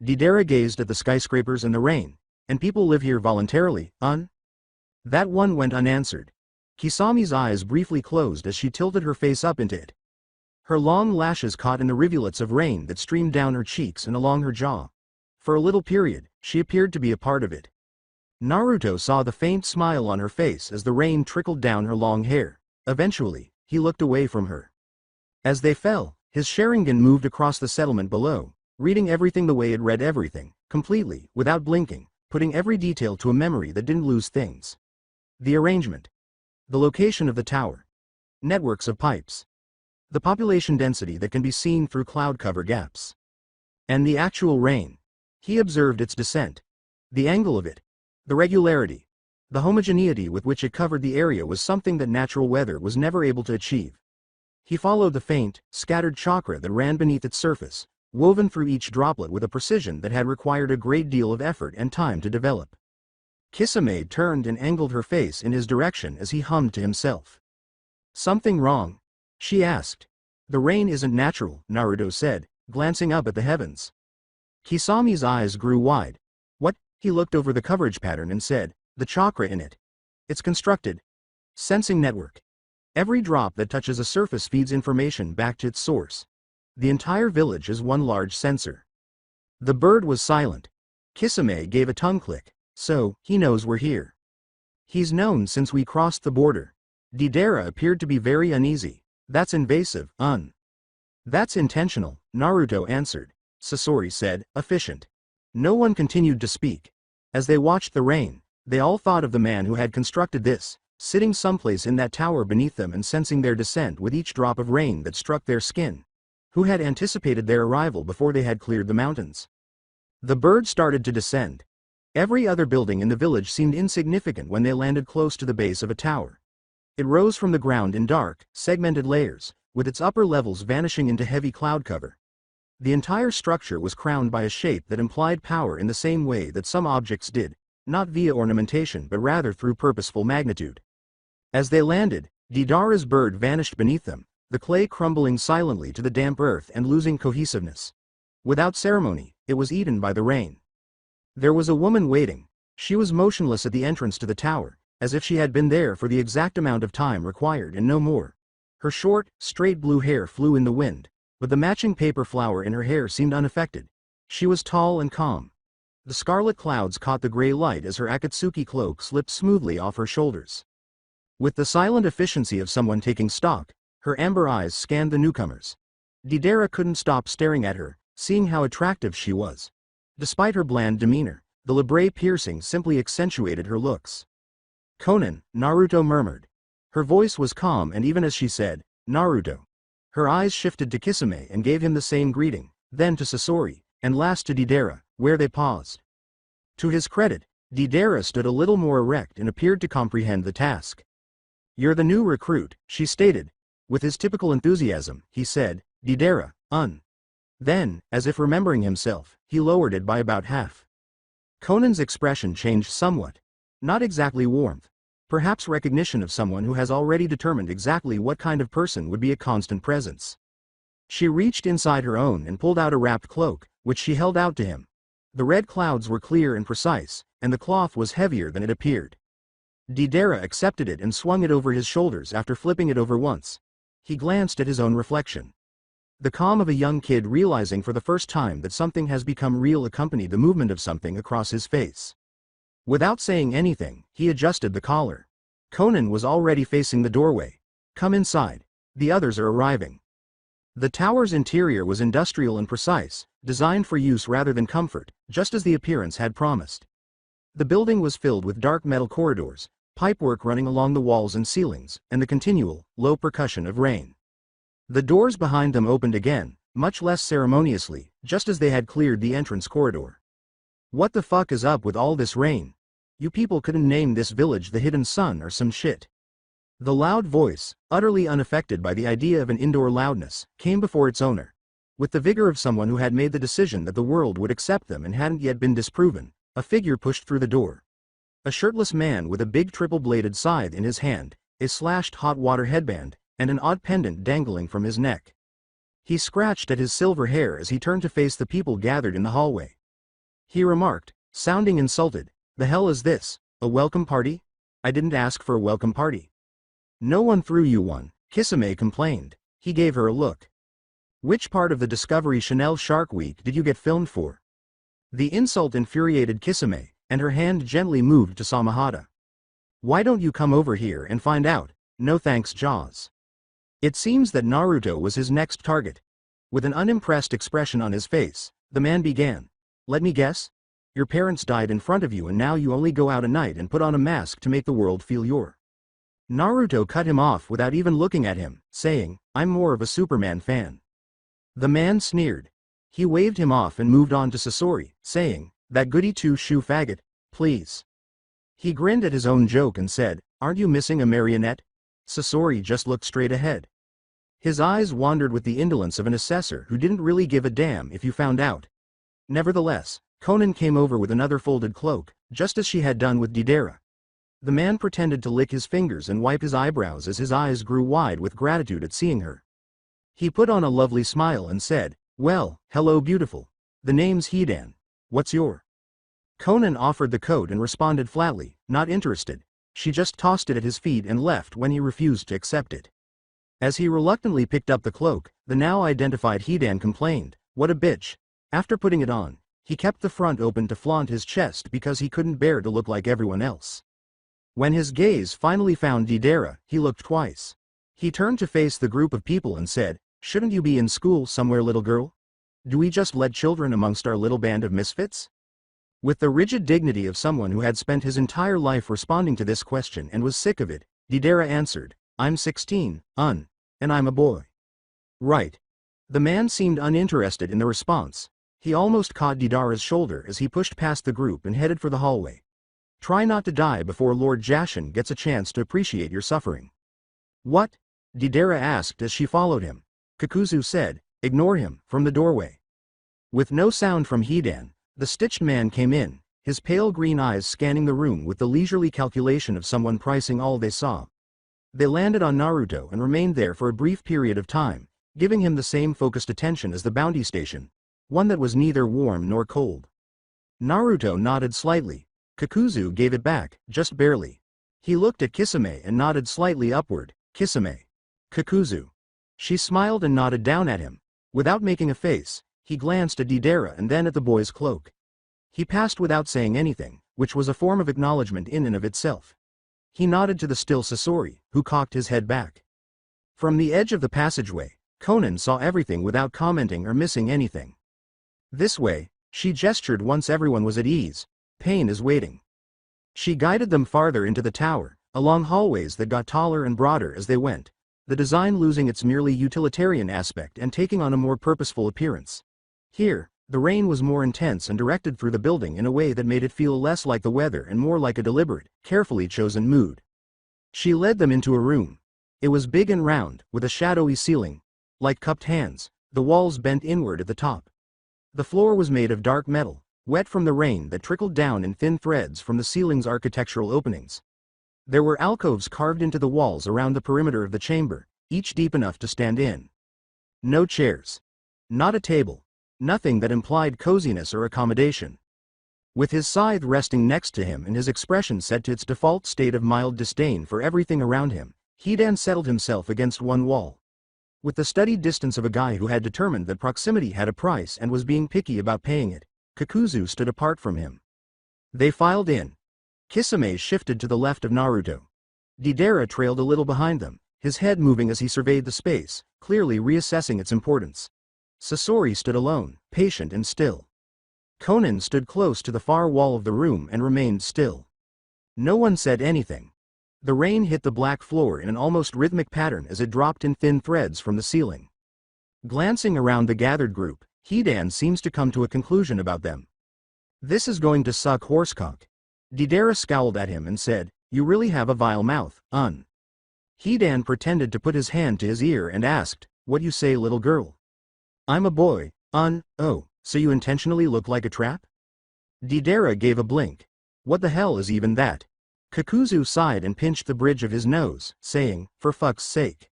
Deidara gazed at the skyscrapers and the rain. "And people live here voluntarily, That one went unanswered. Kisame's eyes briefly closed as she tilted her face up into it. Her long lashes caught in the rivulets of rain that streamed down her cheeks and along her jaw. For a little period, she appeared to be a part of it. Naruto saw the faint smile on her face as the rain trickled down her long hair. Eventually, he looked away from her. As they fell, his Sharingan moved across the settlement below, reading everything the way it read everything, completely, without blinking, putting every detail to a memory that didn't lose things. The arrangement. The location of the tower. Networks of pipes. The population density that can be seen through cloud cover gaps. And the actual rain. He observed its descent. The angle of it. The regularity. The homogeneity with which it covered the area was something that natural weather was never able to achieve. He followed the faint, scattered chakra that ran beneath its surface, woven through each droplet with a precision that had required a great deal of effort and time to develop. Kisame turned and angled her face in his direction as he hummed to himself. "Something wrong?" she asked. "The rain isn't natural," Naruto said, glancing up at the heavens. Kisame's eyes grew wide. "What?" He looked over the coverage pattern and said, "The chakra in it. It's constructed. Sensing network. Every drop that touches a surface feeds information back to its source. The entire village is one large sensor." The bird was silent. Kisame gave a tongue click. "So, he knows we're here." "He's known since we crossed the border." Deidara appeared to be very uneasy. "That's invasive, That's intentional," Naruto answered. Sasori said, "Efficient." No one continued to speak. As they watched the rain, they all thought of the man who had constructed this, sitting someplace in that tower beneath them and sensing their descent with each drop of rain that struck their skin. Who had anticipated their arrival before they had cleared the mountains. The bird started to descend. Every other building in the village seemed insignificant when they landed close to the base of a tower. It rose from the ground in dark, segmented layers, with its upper levels vanishing into heavy cloud cover. The entire structure was crowned by a shape that implied power in the same way that some objects did, not via ornamentation but rather through purposeful magnitude. As they landed, Deidara's bird vanished beneath them, the clay crumbling silently to the damp earth and losing cohesiveness. Without ceremony, it was eaten by the rain. There was a woman waiting. She was motionless at the entrance to the tower, as if she had been there for the exact amount of time required and no more. Her short, straight blue hair flew in the wind, but the matching paper flower in her hair seemed unaffected. She was tall and calm. The scarlet clouds caught the gray light as her Akatsuki cloak slipped smoothly off her shoulders. With the silent efficiency of someone taking stock, her amber eyes scanned the newcomers. Deidara couldn't stop staring at her, seeing how attractive she was. Despite her bland demeanor, the labrae piercing simply accentuated her looks. "Conan," Naruto murmured. Her voice was calm and even as she said, "Naruto." Her eyes shifted to Kisame and gave him the same greeting, then to Sasori, and last to Deidara, where they paused. To his credit, Deidara stood a little more erect and appeared to comprehend the task. "You're the new recruit," she stated. With his typical enthusiasm, he said, "Deidara, Then, as if remembering himself, he lowered it by about half. Conan's expression changed somewhat. Not exactly warmth. Perhaps recognition of someone who has already determined exactly what kind of person would be a constant presence. She reached inside her own and pulled out a wrapped cloak, which she held out to him. The red clouds were clear and precise, and the cloth was heavier than it appeared. Deidara accepted it and swung it over his shoulders after flipping it over once. He glanced at his own reflection. The calm of a young kid realizing for the first time that something has become real accompanied the movement of something across his face. Without saying anything, he adjusted the collar. Conan was already facing the doorway. Come inside. The others are arriving. The tower's interior was industrial and precise, designed for use rather than comfort, just as the appearance had promised. The building was filled with dark metal corridors, pipework running along the walls and ceilings, and the continual, low percussion of rain. The doors behind them opened again, much less ceremoniously, just as they had cleared the entrance corridor. What the fuck is up with all this rain? You people couldn't name this village the Hidden Sun or some shit. The loud voice, utterly unaffected by the idea of an indoor loudness, came before its owner. With the vigor of someone who had made the decision that the world would accept them and hadn't yet been disproven, a figure pushed through the door. A shirtless man with a big triple-bladed scythe in his hand, a slashed hot water headband, and an odd pendant dangling from his neck. He scratched at his silver hair as he turned to face the people gathered in the hallway. He remarked, sounding insulted, "The hell is this, a welcome party? I didn't ask for a welcome party." "No one threw you one," Kisame complained. He gave her a look. "Which part of the Discovery Channel Shark Week did you get filmed for?" The insult infuriated Kisame, and her hand gently moved to Samahata. "Why don't you come over here and find out? No thanks, Jaws." It seems that Naruto was his next target. With an unimpressed expression on his face, the man began. "Let me guess? Your parents died in front of you and now you only go out at night and put on a mask to make the world feel your..." Naruto cut him off without even looking at him, saying, "I'm more of a Superman fan." The man sneered. He waved him off and moved on to Sasori, saying, "That goody two-shoe faggot, please." He grinned at his own joke and said, "Aren't you missing a marionette?" Sasori just looked straight ahead. His eyes wandered with the indolence of an assessor who didn't really give a damn if you found out. Nevertheless, Conan came over with another folded cloak, just as she had done with Deidara. The man pretended to lick his fingers and wipe his eyebrows as his eyes grew wide with gratitude at seeing her. He put on a lovely smile and said, "Well, hello beautiful. The name's Hidan. What's your?" Conan offered the coat and responded flatly, not interested. She just tossed it at his feet and left when he refused to accept it. As he reluctantly picked up the cloak, the now identified Hidan complained, "What a bitch." After putting it on, he kept the front open to flaunt his chest because he couldn't bear to look like everyone else. When his gaze finally found Deidara, he looked twice. He turned to face the group of people and said, "Shouldn't you be in school somewhere, little girl? Do we just let children amongst our little band of misfits?" With the rigid dignity of someone who had spent his entire life responding to this question and was sick of it, Deidara answered, "I'm 16, and I'm a boy." "Right." The man seemed uninterested in the response. He almost caught Deidara's shoulder as he pushed past the group and headed for the hallway. "Try not to die before Lord Jashin gets a chance to appreciate your suffering." "What?" Deidara asked as she followed him. Kakuzu said, "Ignore him," from the doorway. With no sound from Hidan, the stitched man came in, his pale green eyes scanning the room with the leisurely calculation of someone pricing all they saw. They landed on Naruto and remained there for a brief period of time, giving him the same focused attention as the bounty station, one that was neither warm nor cold. Naruto nodded slightly. Kakuzu gave it back, just barely. He looked at Kisame and nodded slightly upward. "Kisame." "Kakuzu." She smiled and nodded down at him. Without making a face, he glanced at Deidara and then at the boy's cloak. He passed without saying anything, which was a form of acknowledgement in and of itself. He nodded to the still Sasori, who cocked his head back. From the edge of the passageway, Conan saw everything without commenting or missing anything. "This way," she gestured once everyone was at ease. "Pain is waiting." She guided them farther into the tower, along hallways that got taller and broader as they went, the design losing its merely utilitarian aspect and taking on a more purposeful appearance. Here, the rain was more intense and directed through the building in a way that made it feel less like the weather and more like a deliberate, carefully chosen mood. She led them into a room. It was big and round, with a shadowy ceiling. Like cupped hands, the walls bent inward at the top. The floor was made of dark metal, wet from the rain that trickled down in thin threads from the ceiling's architectural openings. There were alcoves carved into the walls around the perimeter of the chamber, each deep enough to stand in. No chairs. Not a table. Nothing that implied coziness or accommodation. With his scythe resting next to him and his expression set to its default state of mild disdain for everything around him, Hidan settled himself against one wall. With the studied distance of a guy who had determined that proximity had a price and was being picky about paying it, Kakuzu stood apart from him. They filed in. Kisame shifted to the left of Naruto. Deidara trailed a little behind them, his head moving as he surveyed the space, clearly reassessing its importance. Sasori stood alone, patient and still. Conan stood close to the far wall of the room and remained still. No one said anything. The rain hit the black floor in an almost rhythmic pattern as it dropped in thin threads from the ceiling. Glancing around the gathered group, Hidan seems to come to a conclusion about them. This is going to suck horsecock. Deidara scowled at him and said, "You really have a vile mouth, Hidan pretended to put his hand to his ear and asked, "What you say, little girl?" "I'm a boy, oh, so you intentionally look like a trap?" Deidara gave a blink. "What the hell is even that?" Kakuzu sighed and pinched the bridge of his nose, saying, "For fuck's sake."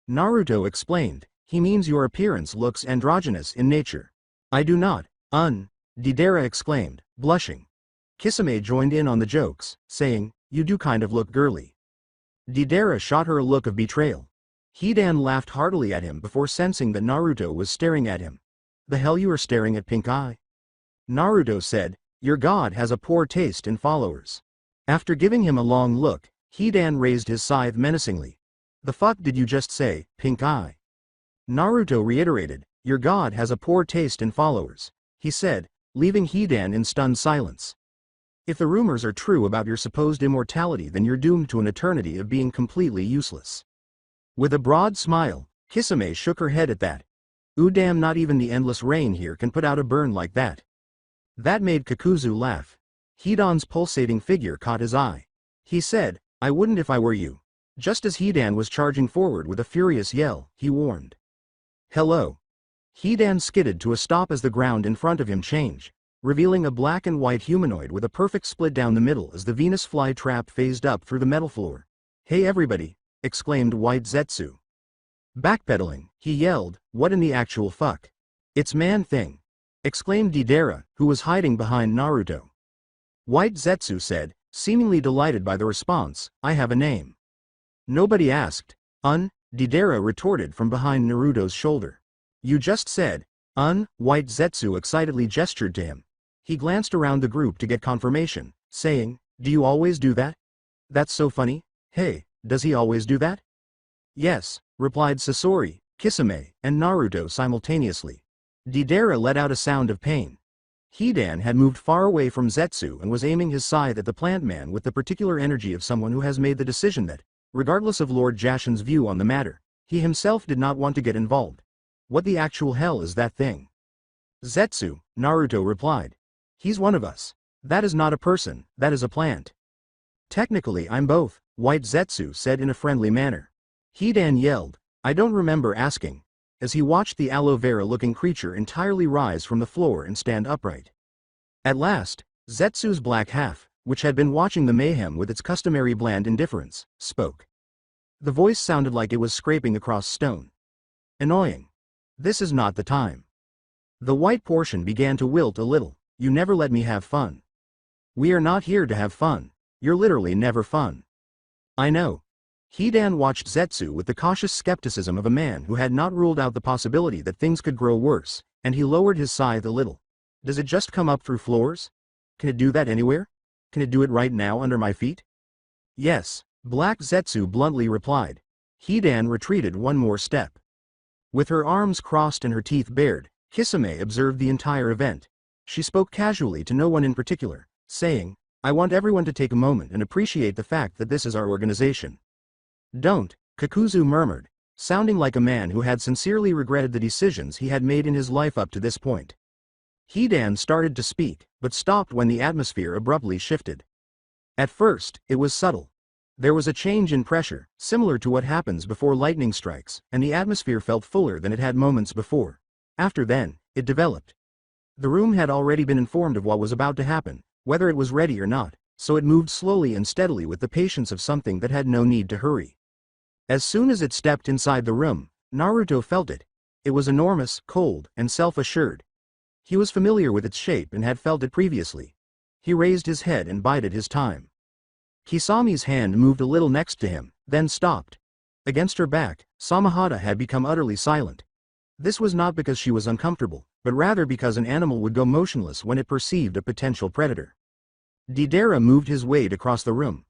Naruto explained, "He means your appearance looks androgynous in nature." "I do not, Deidara exclaimed, blushing. Kisame joined in on the jokes, saying, "You do kind of look girly." Deidara shot her a look of betrayal. Hidan laughed heartily at him before sensing that Naruto was staring at him. "The hell you are staring at, pink eye?" Naruto said, "Your god has a poor taste in followers." After giving him a long look, Hidan raised his scythe menacingly. "The fuck did you just say, pink eye?" Naruto reiterated, "Your god has a poor taste in followers," he said, leaving Hidan in stunned silence. "If the rumors are true about your supposed immortality, then you're doomed to an eternity of being completely useless." With a broad smile, Kisame shook her head at that. "Ooh damn, not even the endless rain here can put out a burn like that." That made Kakuzu laugh. Hidan's pulsating figure caught his eye. He said, "I wouldn't if I were you." Just as Hidan was charging forward with a furious yell, he warned. "Hello." Hidan skidded to a stop as the ground in front of him changed, revealing a black and white humanoid with a perfect split down the middle as the Venus flytrap phased up through the metal floor. "Hey everybody," exclaimed White Zetsu. Backpedaling, he yelled, "What in the actual fuck?" "It's Man-Thing," exclaimed Deidara, who was hiding behind Naruto. White Zetsu said, seemingly delighted by the response, "I have a name." "Nobody asked, Deidara retorted from behind Naruto's shoulder. "You just said, White Zetsu excitedly gestured to him. He glanced around the group to get confirmation, saying, "Do you always do that? That's so funny. Hey, does he always do that?" "Yes," replied Sasori, Kisame, and Naruto simultaneously. Deidara let out a sound of pain. Hidan had moved far away from Zetsu and was aiming his scythe at the plant man with the particular energy of someone who has made the decision that, regardless of Lord Jashin's view on the matter, he himself did not want to get involved. "What the actual hell is that thing?" "Zetsu," Naruto replied. "He's one of us. That is not a person, that is a plant." "Technically I'm both," White Zetsu said in a friendly manner. Hidan yelled, "I don't remember asking," as he watched the aloe vera-looking creature entirely rise from the floor and stand upright. At last, Zetsu's black half, which had been watching the mayhem with its customary bland indifference, spoke. The voice sounded like it was scraping across stone. "Annoying. This is not the time." The white portion began to wilt a little. "You never let me have fun." "We are not here to have fun. You're literally never fun." "I know." Hidan watched Zetsu with the cautious skepticism of a man who had not ruled out the possibility that things could grow worse, and he lowered his scythe a little. "Does it just come up through floors? Can it do that anywhere? Can it do it right now under my feet?" "Yes," Black Zetsu bluntly replied. Hidan retreated one more step. With her arms crossed and her teeth bared, Kisame observed the entire event. She spoke casually to no one in particular, saying, "I want everyone to take a moment and appreciate the fact that this is our organization." "Don't," Kakuzu murmured, sounding like a man who had sincerely regretted the decisions he had made in his life up to this point. Hidan started to speak, but stopped when the atmosphere abruptly shifted. At first, it was subtle. There was a change in pressure, similar to what happens before lightning strikes, and the atmosphere felt fuller than it had moments before. After then, it developed. The room had already been informed of what was about to happen, whether it was ready or not, so it moved slowly and steadily with the patience of something that had no need to hurry. As soon as it stepped inside the room, Naruto felt it. It was enormous, cold, and self-assured. He was familiar with its shape and had felt it previously. He raised his head and bided his time. Kisame's hand moved a little next to him, then stopped. Against her back, Samahata had become utterly silent. This was not because she was uncomfortable, but rather because an animal would go motionless when it perceived a potential predator. Deidara moved his weight across the room.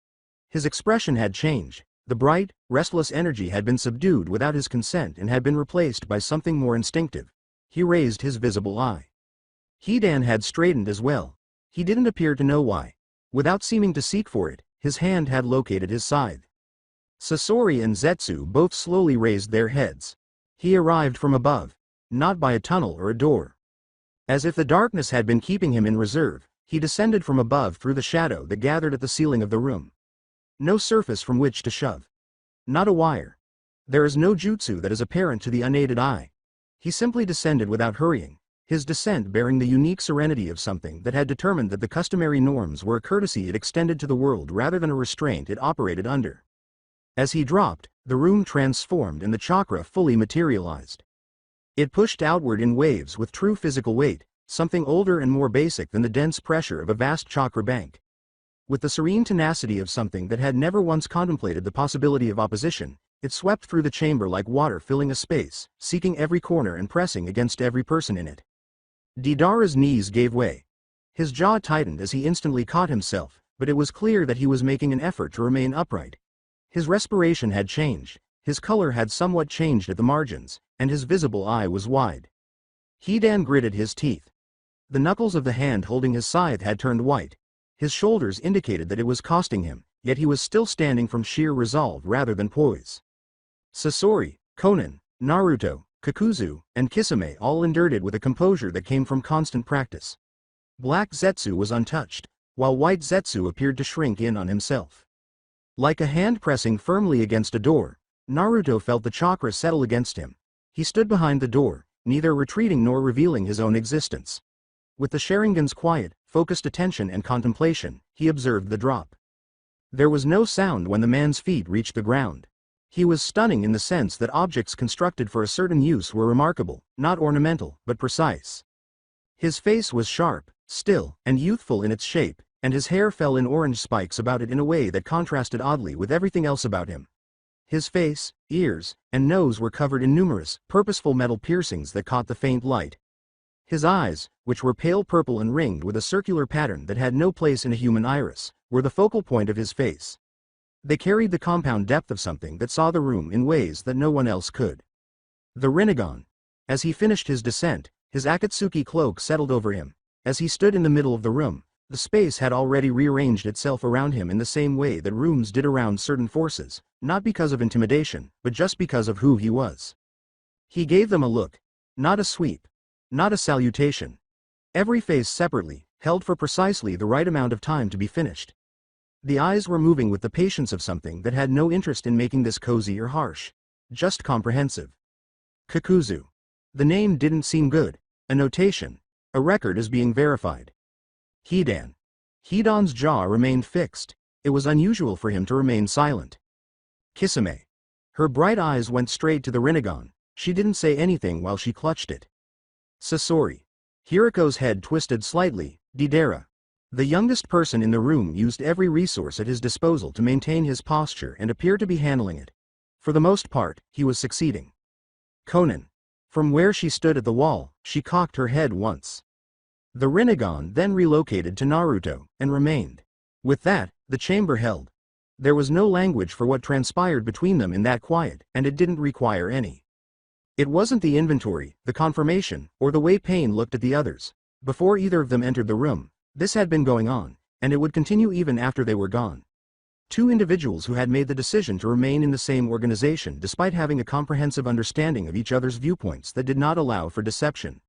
His expression had changed. The bright, restless energy had been subdued without his consent and had been replaced by something more instinctive. He raised his visible eye. Hidan had straightened as well. He didn't appear to know why. Without seeming to seek for it, his hand had located his scythe. Sasori and Zetsu both slowly raised their heads. He arrived from above, not by a tunnel or a door. As if the darkness had been keeping him in reserve, he descended from above through the shadow that gathered at the ceiling of the room. No surface from which to shove. Not a wire. There is no jutsu that is apparent to the unaided eye. He simply descended without hurrying, his descent bearing the unique serenity of something that had determined that the customary norms were a courtesy it extended to the world rather than a restraint it operated under. As he dropped, the room transformed and the chakra fully materialized. It pushed outward in waves with true physical weight, something older and more basic than the dense pressure of a vast chakra bank. With the serene tenacity of something that had never once contemplated the possibility of opposition, it swept through the chamber like water filling a space, seeking every corner and pressing against every person in it. Deidara's knees gave way. His jaw tightened as he instantly caught himself, but it was clear that he was making an effort to remain upright. His respiration had changed, his color had somewhat changed at the margins, and his visible eye was wide. Hidan gritted his teeth. The knuckles of the hand holding his scythe had turned white. His shoulders indicated that it was costing him, yet he was still standing from sheer resolve rather than poise. Sasori, Konan, Naruto, Kakuzu, and Kisame all endured it with a composure that came from constant practice. Black Zetsu was untouched, while white Zetsu appeared to shrink in on himself. Like a hand pressing firmly against a door, Naruto felt the chakra settle against him. He stood behind the door, neither retreating nor revealing his own existence. With the Sharingan's quiet, focused attention and contemplation, he observed the drop. There was no sound when the man's feet reached the ground. He was stunning in the sense that objects constructed for a certain use were remarkable, not ornamental, but precise. His face was sharp, still, and youthful in its shape, and his hair fell in orange spikes about it in a way that contrasted oddly with everything else about him. His face, ears, and nose were covered in numerous, purposeful metal piercings that caught the faint light. His eyes, which were pale purple and ringed with a circular pattern that had no place in a human iris, were the focal point of his face. They carried the compound depth of something that saw the room in ways that no one else could. The Rinnegan. As he finished his descent, his Akatsuki cloak settled over him. As he stood in the middle of the room, the space had already rearranged itself around him in the same way that rooms did around certain forces, not because of intimidation, but just because of who he was. He gave them a look, not a sweep, not a salutation. Every face separately, held for precisely the right amount of time to be finished. The eyes were moving with the patience of something that had no interest in making this cozy or harsh. Just comprehensive. Kakuzu. The name didn't seem good. A notation. A record is being verified. Hidan. Hidan's jaw remained fixed. It was unusual for him to remain silent. Kisame. Her bright eyes went straight to the Rinnegan. She didn't say anything while she clutched it. Sasori. Hiriko's head twisted slightly. Deidara. The youngest person in the room used every resource at his disposal to maintain his posture and appear to be handling it. For the most part, he was succeeding. Konan. From where she stood at the wall, she cocked her head once. The Rinnegan then relocated to Naruto, and remained. With that, the chamber held. There was no language for what transpired between them in that quiet, and it didn't require any. It wasn't the inventory, the confirmation, or the way Pain looked at the others. Before either of them entered the room, this had been going on, and it would continue even after they were gone. Two individuals who had made the decision to remain in the same organization despite having a comprehensive understanding of each other's viewpoints that did not allow for deception.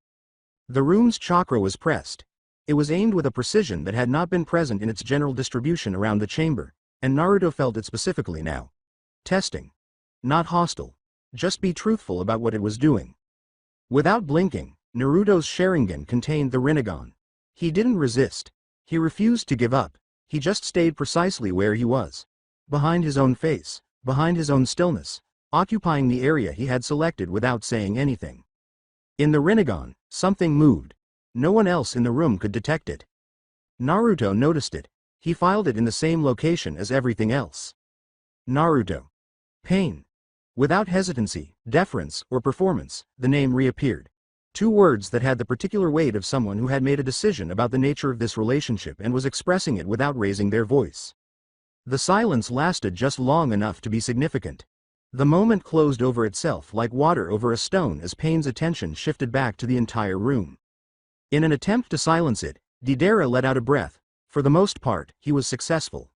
The room's chakra was pressed. It was aimed with a precision that had not been present in its general distribution around the chamber, and Naruto felt it specifically now. Testing. Not hostile. Just be truthful about what it was doing. Without blinking, Naruto's Sharingan contained the Rinnegan. He didn't resist. He refused to give up. He just stayed precisely where he was. Behind his own face, behind his own stillness, occupying the area he had selected without saying anything. In the Rinnegan, something moved. No one else in the room could detect it. Naruto noticed it. He filed it in the same location as everything else. Naruto. Pain. Without hesitancy, deference, or performance, the name reappeared. 2 words that had the particular weight of someone who had made a decision about the nature of this relationship and was expressing it without raising their voice. The silence lasted just long enough to be significant. The moment closed over itself like water over a stone as Payne's attention shifted back to the entire room. In an attempt to silence it, Didera let out a breath. For the most part, he was successful.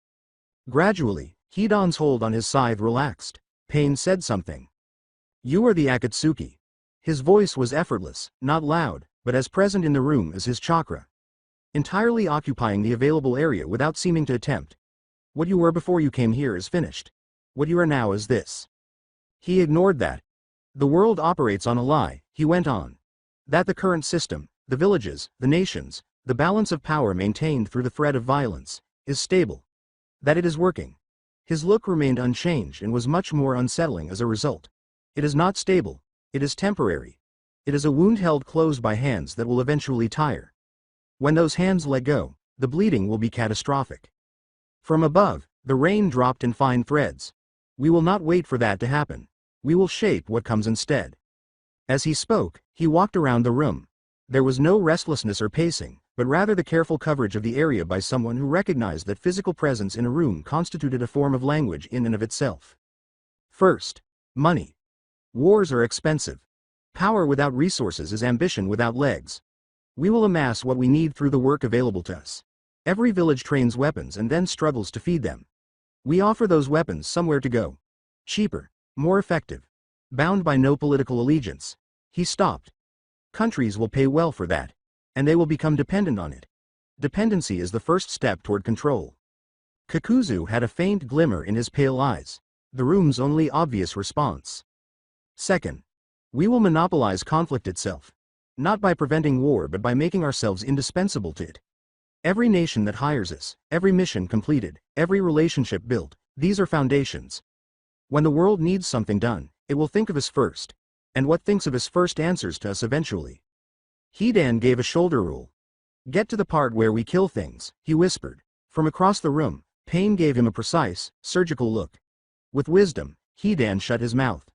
Gradually, Hidan's hold on his scythe relaxed. Payne said something. "You are the Akatsuki." His voice was effortless, not loud, but as present in the room as his chakra. Entirely occupying the available area without seeming to attempt. "What you were before you came here is finished. What you are now is this." He ignored that. "The world operates on a lie," he went on. "That the current system, the villages, the nations, the balance of power maintained through the threat of violence, is stable. That it is working." His look remained unchanged and was much more unsettling as a result. "It is not stable. It is temporary. It is a wound held closed by hands that will eventually tire. When those hands let go, the bleeding will be catastrophic." From above, the rain dropped in fine threads. "We will not wait for that to happen. We will shape what comes instead." As he spoke, he walked around the room. There was no restlessness or pacing, but rather the careful coverage of the area by someone who recognized that physical presence in a room constituted a form of language in and of itself. First, money. Wars are expensive. Power without resources is ambition without legs. We will amass what we need through the work available to us. Every village trains weapons and then struggles to feed them. We offer those weapons somewhere to go. Cheaper, more effective. Bound by no political allegiance. He stopped. Countries will pay well for that. And they will become dependent on it. Dependency is the first step toward control. Kakuzu had a faint glimmer in his pale eyes, the room's only obvious response. Second, we will monopolize conflict itself. Not by preventing war but by making ourselves indispensable to it. Every nation that hires us, every mission completed, every relationship built, these are foundations. When the world needs something done, it will think of us first. And what thinks of us first answers to us eventually. Hidan gave a shoulder roll. "Get to the part where we kill things," he whispered. From across the room, Payne gave him a precise, surgical look. With wisdom, Hidan shut his mouth.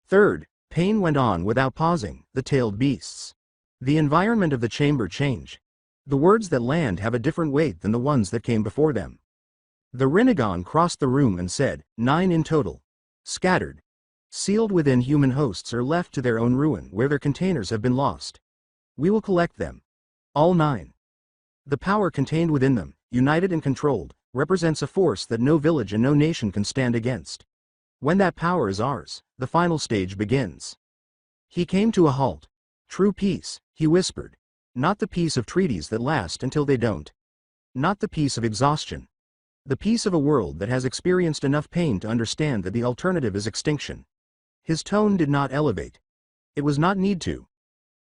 Third, Payne went on without pausing, "the tailed beasts." The environment of the chamber changed. The words that land have a different weight than the ones that came before them. The Rinnegan crossed the room and said, 9 in total. Scattered. Sealed within human hosts or left to their own ruin where their containers have been lost. We will collect them. All 9. The power contained within them, united and controlled, represents a force that no village and no nation can stand against. When that power is ours, the final stage begins. He came to a halt. "True peace," he whispered. "Not the peace of treaties that last until they don't. Not the peace of exhaustion. The peace of a world that has experienced enough pain to understand that the alternative is extinction." His tone did not elevate. It was not need to.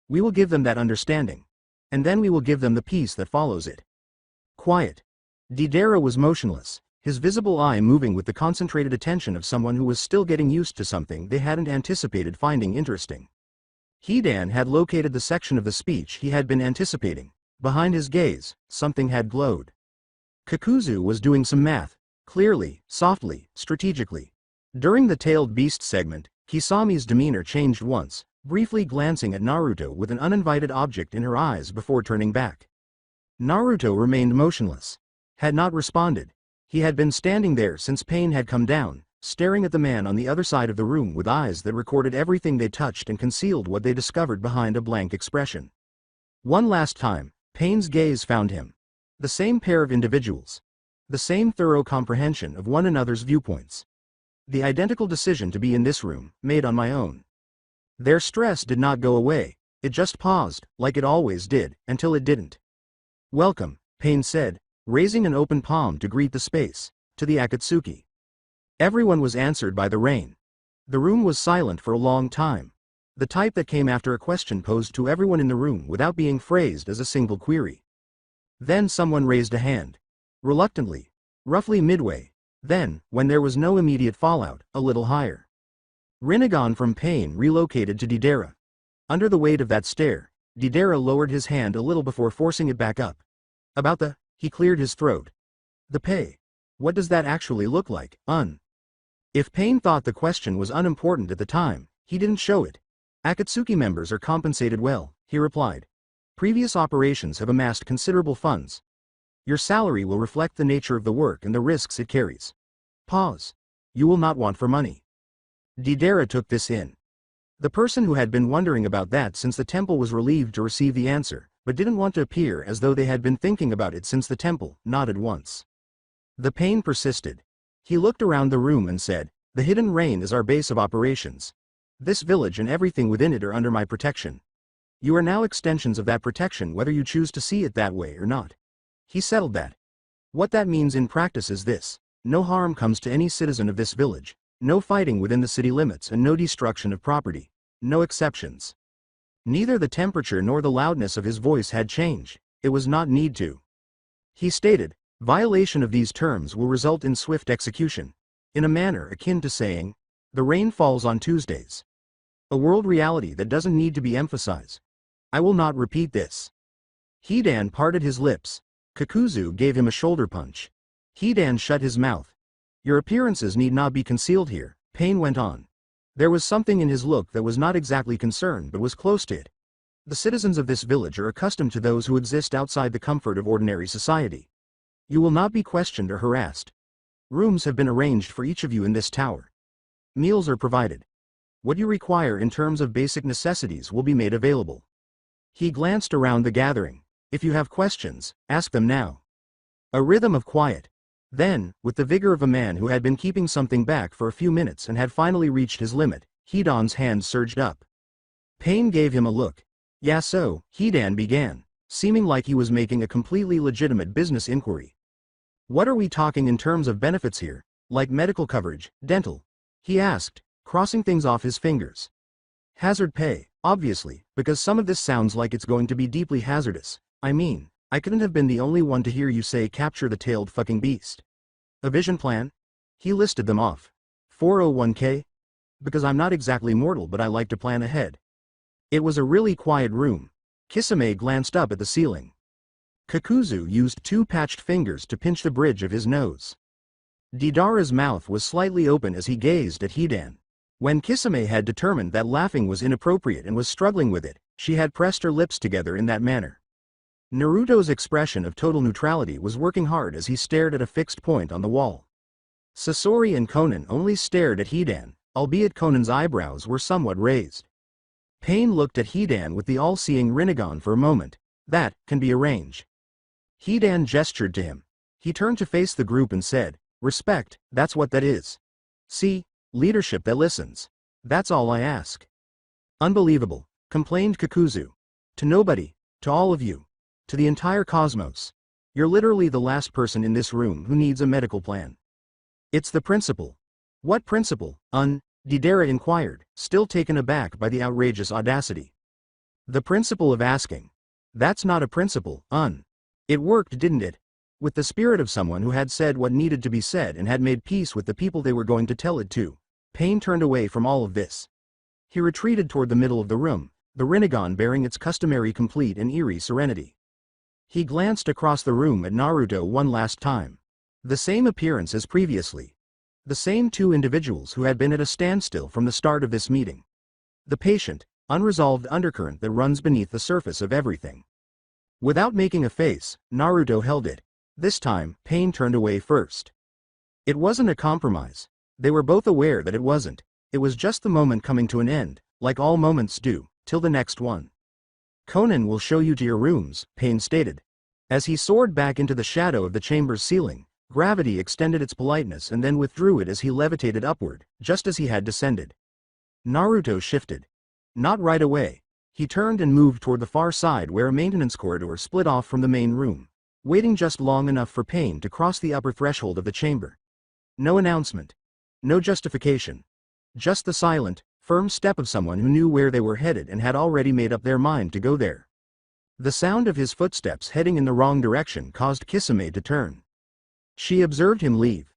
"We will give them that understanding. And then we will give them the peace that follows it." Quiet. Didera was motionless, his visible eye moving with the concentrated attention of someone who was still getting used to something they hadn't anticipated finding interesting. Hidan had located the section of the speech he had been anticipating. Behind his gaze, something had glowed. Kakuzu was doing some math, clearly, softly, strategically. During the tailed beast segment, Kisame's demeanor changed once, briefly glancing at Naruto with an uninvited object in her eyes before turning back. Naruto remained motionless. Had not responded. He had been standing there since Pain had come down, staring at the man on the other side of the room with eyes that recorded everything they touched and concealed what they discovered behind a blank expression. One last time, Pain's gaze found him. The same pair of individuals. The same thorough comprehension of one another's viewpoints. The identical decision to be in this room, made on my own. Their stress did not go away, it just paused, like it always did, until it didn't. "Welcome," Pain said, raising an open palm to greet the space, "to the Akatsuki." Everyone was answered by the rain. The room was silent for a long time. The type that came after a question posed to everyone in the room without being phrased as a single query. Then someone raised a hand. Reluctantly. Roughly midway. Then, when there was no immediate fallout, a little higher. Rinnegan from Pain relocated to Didera. Under the weight of that stare, Didera lowered his hand a little before forcing it back up. He cleared his throat. "The pay. What does that actually look like, If Pain thought the question was unimportant at the time, he didn't show it. Akatsuki members are compensated well, he replied. Previous operations have amassed considerable funds. Your salary will reflect the nature of the work and the risks it carries. Pause. You will not want for money. Deidara took this in. The person who had been wondering about that since the temple was relieved to receive the answer, but didn't want to appear as though they had been thinking about it since the temple, nodded once. The pain persisted. He looked around the room and said, the hidden rain is our base of operations. This village and everything within it are under my protection. You are now extensions of that protection whether you choose to see it that way or not. He settled that. What that means in practice is this: no harm comes to any citizen of this village, no fighting within the city limits and no destruction of property, no exceptions. Neither the temperature nor the loudness of his voice had changed, it was not need to. He stated, violation of these terms will result in swift execution, in a manner akin to saying, the rain falls on Tuesdays. A world reality that doesn't need to be emphasized. I will not repeat this. Hidan parted his lips. Kakuzu gave him a shoulder punch. Hidan shut his mouth. Your appearances need not be concealed here, Pain went on. There was something in his look that was not exactly concern but was close to it. The citizens of this village are accustomed to those who exist outside the comfort of ordinary society. You will not be questioned or harassed. Rooms have been arranged for each of you in this tower. Meals are provided. What you require in terms of basic necessities will be made available. He glanced around the gathering. If you have questions, ask them now. A rhythm of quiet. Then, with the vigor of a man who had been keeping something back for a few minutes and had finally reached his limit, Hidan's hand surged up. Pain gave him a look. Yeah, so, Hidan began, seeming like he was making a completely legitimate business inquiry. What are we talking in terms of benefits here, like medical coverage, dental? He asked, crossing things off his fingers. Hazard pay, obviously, because some of this sounds like it's going to be deeply hazardous. I mean, I couldn't have been the only one to hear you say capture the tailed fucking beast. A vision plan? He listed them off. 401k? Because I'm not exactly mortal but I like to plan ahead. It was a really quiet room. Kisame glanced up at the ceiling. Kakuzu used two patched fingers to pinch the bridge of his nose. Deidara's mouth was slightly open as he gazed at Hidan. When Kisame had determined that laughing was inappropriate and was struggling with it, she had pressed her lips together in that manner. Naruto's expression of total neutrality was working hard as he stared at a fixed point on the wall. Sasori and Konan only stared at Hidan, albeit Konan's eyebrows were somewhat raised. Pain looked at Hidan with the all-seeing Rinnegan for a moment. That can be arranged. Hidan gestured to him. He turned to face the group and said, respect, that's what that is. See, leadership that listens. That's all I ask. Unbelievable, complained Kakuzu. To nobody, to all of you. To the entire cosmos. You're literally the last person in this room who needs a medical plan. It's the principle. What principle, Deidara inquired, still taken aback by the outrageous audacity. The principle of asking. That's not a principle, It worked, didn't it? With the spirit of someone who had said what needed to be said and had made peace with the people they were going to tell it to. Pain turned away from all of this. He retreated toward the middle of the room, the Rinnegan bearing its customary complete and eerie serenity. He glanced across the room at Naruto one last time. The same appearance as previously. The same two individuals who had been at a standstill from the start of this meeting. The patient, unresolved undercurrent that runs beneath the surface of everything. Without making a face, Naruto held it. This time, Pain turned away first. It wasn't a compromise. They were both aware that it wasn't. It was just the moment coming to an end, like all moments do, till the next one. Konan will show you to your rooms, Pain stated. As he soared back into the shadow of the chamber's ceiling, gravity extended its politeness and then withdrew it as he levitated upward, just as he had descended. Naruto shifted. Not right away. He turned and moved toward the far side where a maintenance corridor split off from the main room, waiting just long enough for Pain to cross the upper threshold of the chamber. No announcement. No justification. Just the silent, firm step of someone who knew where they were headed and had already made up their mind to go there. The sound of his footsteps heading in the wrong direction caused Kisame to turn. She observed him leave.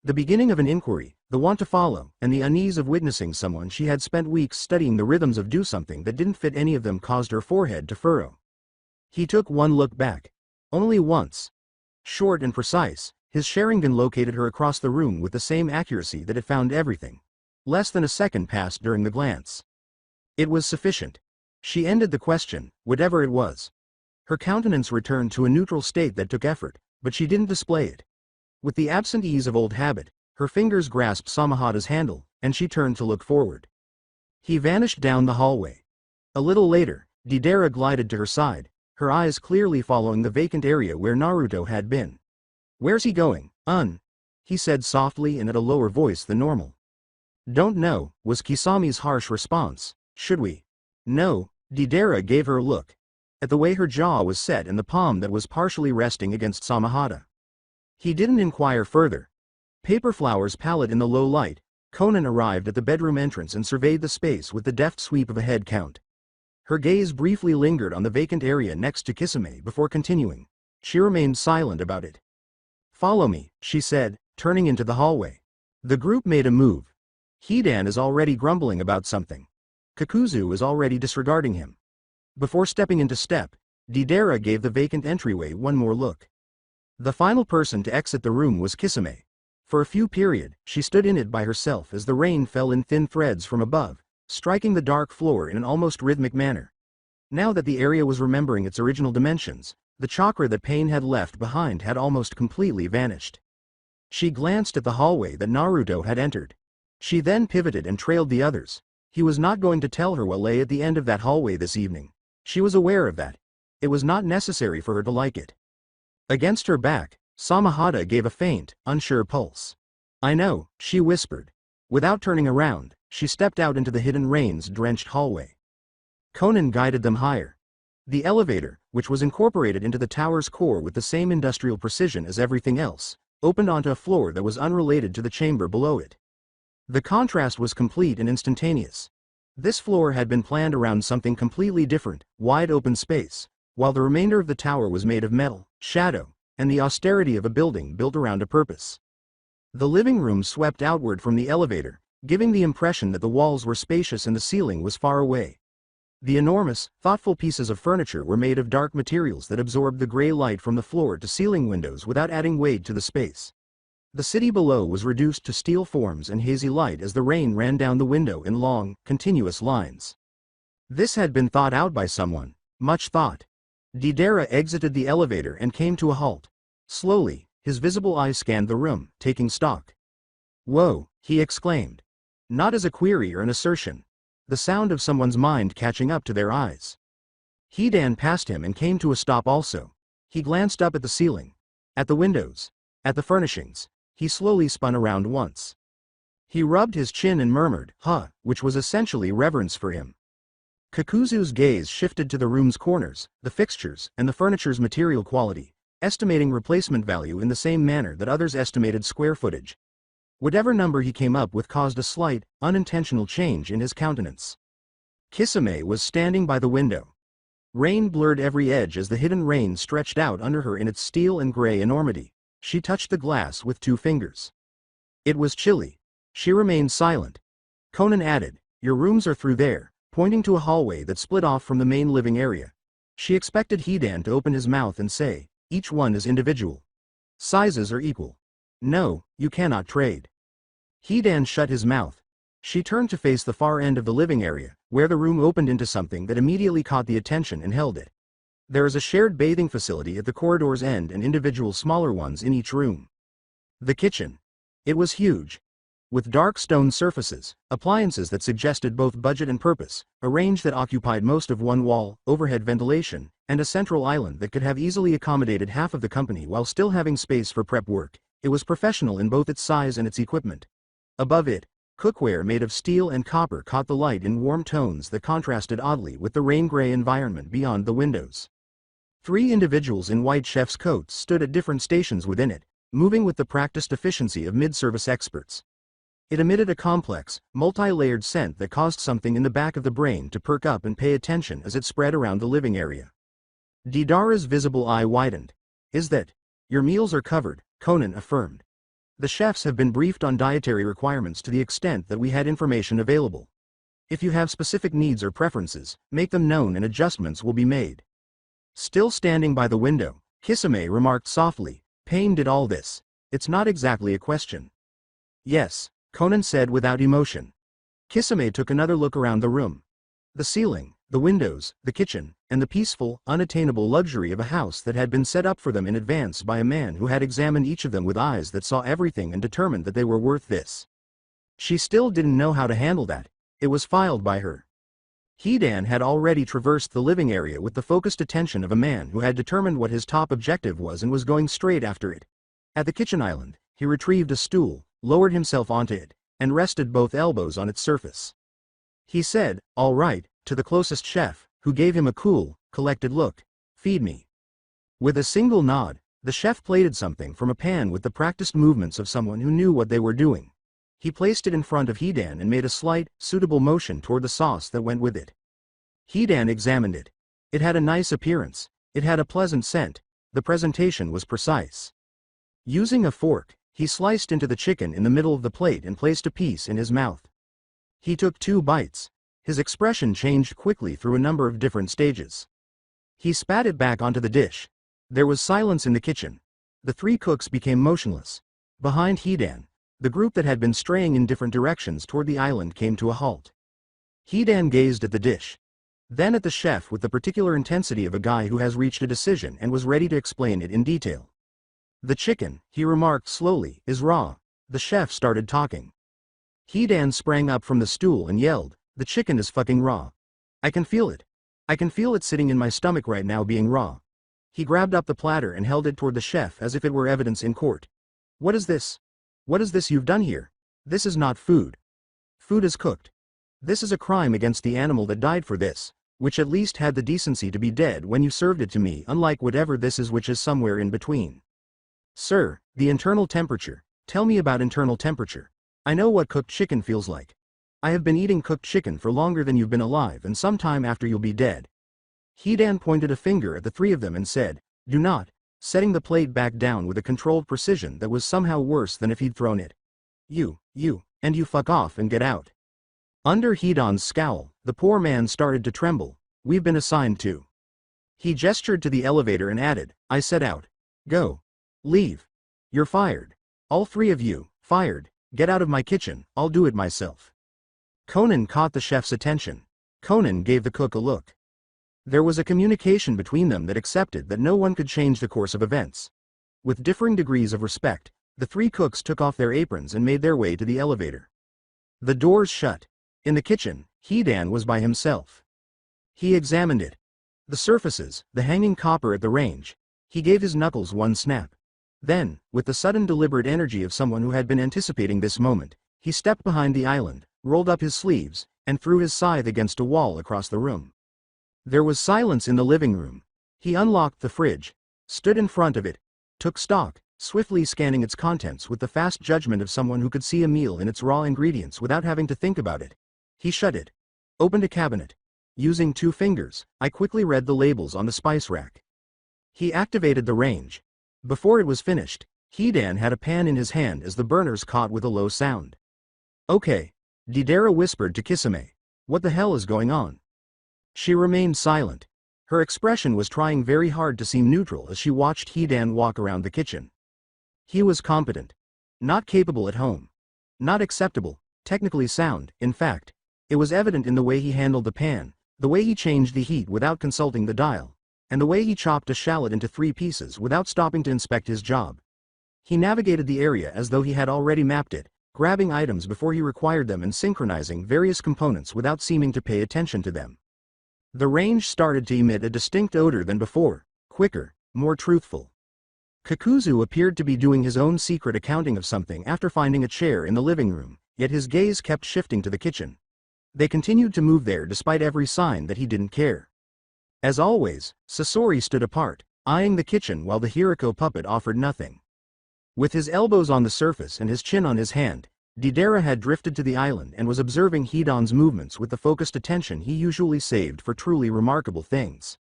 The beginning of an inquiry, the want to follow, and the unease of witnessing someone she had spent weeks studying the rhythms of do something that didn't fit any of them caused her forehead to furrow. He took one look back. Only once. Short and precise, his Sharingan located her across the room with the same accuracy that it found everything. Less than a second passed during the glance. It was sufficient. She ended the question, whatever it was. Her countenance returned to a neutral state that took effort, but she didn't display it. With the absent ease of old habit, her fingers grasped Samahata's handle, and she turned to look forward. He vanished down the hallway. A little later, Deidara glided to her side, her eyes clearly following the vacant area where Naruto had been. "Where's he going, he said softly and at a lower voice than normal. "Don't know," was Kisame's harsh response. "Should we?" "No," Deidara gave her a look. At the way her jaw was set and the palm that was partially resting against Samahata. He didn't inquire further. Paper flowers pallid in the low light, Conan arrived at the bedroom entrance and surveyed the space with the deft sweep of a head count. Her gaze briefly lingered on the vacant area next to Kisame before continuing. She remained silent about it. "Follow me," she said, turning into the hallway. The group made a move. Hidan is already grumbling about something. Kakuzu is already disregarding him. Before stepping into step, Deidara gave the vacant entryway one more look. The final person to exit the room was Kisame. For a few period, she stood in it by herself as the rain fell in thin threads from above, striking the dark floor in an almost rhythmic manner. Now that the area was remembering its original dimensions, the chakra that pain had left behind had almost completely vanished. She glanced at the hallway that Naruto had entered. She then pivoted and trailed the others. He was not going to tell her what lay at the end of that hallway this evening. She was aware of that. It was not necessary for her to like it. Against her back, Samahata gave a faint, unsure pulse. "I know," she whispered. Without turning around, she stepped out into the hidden rains-drenched hallway. Conan guided them higher. The elevator, which was incorporated into the tower's core with the same industrial precision as everything else, opened onto a floor that was unrelated to the chamber below it. The contrast was complete and instantaneous. This floor had been planned around something completely different, wide open space, while the remainder of the tower was made of metal, shadow, and the austerity of a building built around a purpose. The living room swept outward from the elevator, giving the impression that the walls were spacious and the ceiling was far away. The enormous, thoughtful pieces of furniture were made of dark materials that absorbed the gray light from the floor to ceiling windows without adding weight to the space. The city below was reduced to steel forms and hazy light as the rain ran down the window in long, continuous lines. This had been thought out by someone, much thought. Deidara exited the elevator and came to a halt. Slowly, his visible eyes scanned the room, taking stock. "Whoa," he exclaimed. Not as a query or an assertion. The sound of someone's mind catching up to their eyes. Hidan passed him and came to a stop also. He glanced up at the ceiling, at the windows, at the furnishings. He slowly spun around once. He rubbed his chin and murmured, "Huh," which was essentially reverence for him. Kakuzu's gaze shifted to the room's corners, the fixtures, and the furniture's material quality, estimating replacement value in the same manner that others estimated square footage. Whatever number he came up with caused a slight, unintentional change in his countenance. Kisame was standing by the window. Rain blurred every edge as the hidden rain stretched out under her in its steel and gray enormity. She touched the glass with 2 fingers. It was chilly. She remained silent. Conan added, "Your rooms are through there," pointing to a hallway that split off from the main living area. She expected Hidan to open his mouth and say, "Each one is individual. Sizes are equal. No, you cannot trade." Hidan shut his mouth. She turned to face the far end of the living area, where the room opened into something that immediately caught the attention and held it. There is a shared bathing facility at the corridor's end and individual smaller ones in each room. The kitchen. It was huge. With dark stone surfaces, appliances that suggested both budget and purpose, a range that occupied most of one wall, overhead ventilation, and a central island that could have easily accommodated half of the company while still having space for prep work. It was professional in both its size and its equipment. Above it, cookware made of steel and copper caught the light in warm tones that contrasted oddly with the rain-gray environment beyond the windows. 3 individuals in white chef's coats stood at different stations within it, moving with the practiced efficiency of mid-service experts. It emitted a complex, multi-layered scent that caused something in the back of the brain to perk up and pay attention as it spread around the living area. Deidara's visible eye widened. "Is that? Your meals are covered," Conan affirmed. "The chefs have been briefed on dietary requirements to the extent that we had information available. If you have specific needs or preferences, make them known and adjustments will be made." Still standing by the window, Kisame remarked softly, "Pain did all this. It's not exactly a question." "Yes," Conan said without emotion. Kisame took another look around the room. The ceiling, the windows, the kitchen, and the peaceful, unattainable luxury of a house that had been set up for them in advance by a man who had examined each of them with eyes that saw everything and determined that they were worth this. She still didn't know how to handle that. It was filed by her. Hidan had already traversed the living area with the focused attention of a man who had determined what his top objective was and was going straight after it. At the kitchen island, he retrieved a stool, lowered himself onto it, and rested both elbows on its surface. He said, "All right," to the closest chef, who gave him a cool, collected look. "Feed me." With a single nod, the chef plated something from a pan with the practiced movements of someone who knew what they were doing. He placed it in front of Hidan and made a slight, suitable motion toward the sauce that went with it. Hidan examined it. It had a nice appearance. It had a pleasant scent. The presentation was precise. Using a fork, he sliced into the chicken in the middle of the plate and placed a piece in his mouth. He took 2 bites. His expression changed quickly through a number of different stages. He spat it back onto the dish. There was silence in the kitchen. The 3 cooks became motionless. Behind Hidan, the group that had been straying in different directions toward the island came to a halt. Hidan gazed at the dish. Then at the chef with the particular intensity of a guy who has reached a decision and was ready to explain it in detail. "The chicken," he remarked slowly, "is raw." The chef started talking. Hidan sprang up from the stool and yelled, "The chicken is fucking raw. I can feel it. I can feel it sitting in my stomach right now being raw." He grabbed up the platter and held it toward the chef as if it were evidence in court. "What is this? What is this you've done here? This is not food. Food is cooked. This is a crime against the animal that died for this, which at least had the decency to be dead when you served it to me, unlike whatever this is, which is somewhere in between." "Sir, the internal temperature. Tell me about internal temperature. I know what cooked chicken feels like. I have been eating cooked chicken for longer than you've been alive, and sometime after you'll be dead." Hidan pointed a finger at the 3 of them and said, "Do not," setting the plate back down with a controlled precision that was somehow worse than if he'd thrown it. You, and you fuck off and get out." Under Hidan's scowl, the poor man started to tremble. "We've been assigned to." He gestured to the elevator and added, "I said out. Go. Leave. You're fired. All 3 of you, fired. Get out of my kitchen, I'll do it myself." Conan caught the chef's attention. Conan gave the cook a look. There was a communication between them that accepted that no one could change the course of events. With differing degrees of respect, the 3 cooks took off their aprons and made their way to the elevator. The doors shut. In the kitchen, Hidan was by himself. He examined it. The surfaces, the hanging copper at the range. He gave his knuckles one snap. Then, with the sudden deliberate energy of someone who had been anticipating this moment, he stepped behind the island, rolled up his sleeves, and threw his scythe against a wall across the room. There was silence in the living room. He unlocked the fridge, stood in front of it, took stock, swiftly scanning its contents with the fast judgment of someone who could see a meal in its raw ingredients without having to think about it. He shut it. Opened a cabinet. Using 2 fingers, I quickly read the labels on the spice rack. He activated the range. Before it was finished, Hidan had a pan in his hand as the burners caught with a low sound. "Okay," Didera whispered to Kisame. "What the hell is going on?" She remained silent. Her expression was trying very hard to seem neutral as she watched Hidan walk around the kitchen. He was competent. Not capable at home. Not acceptable, technically sound, in fact. It was evident in the way he handled the pan, the way he changed the heat without consulting the dial, and the way he chopped a shallot into 3 pieces without stopping to inspect his job. He navigated the area as though he had already mapped it, grabbing items before he required them and synchronizing various components without seeming to pay attention to them. The range started to emit a distinct odor than before, quicker, more truthful. Kakuzu appeared to be doing his own secret accounting of something after finding a chair in the living room, yet his gaze kept shifting to the kitchen. They continued to move there despite every sign that he didn't care. As always, Sasori stood apart, eyeing the kitchen while the Hiriko puppet offered nothing. With his elbows on the surface and his chin on his hand, Didera had drifted to the island and was observing Hidan's movements with the focused attention he usually saved for truly remarkable things.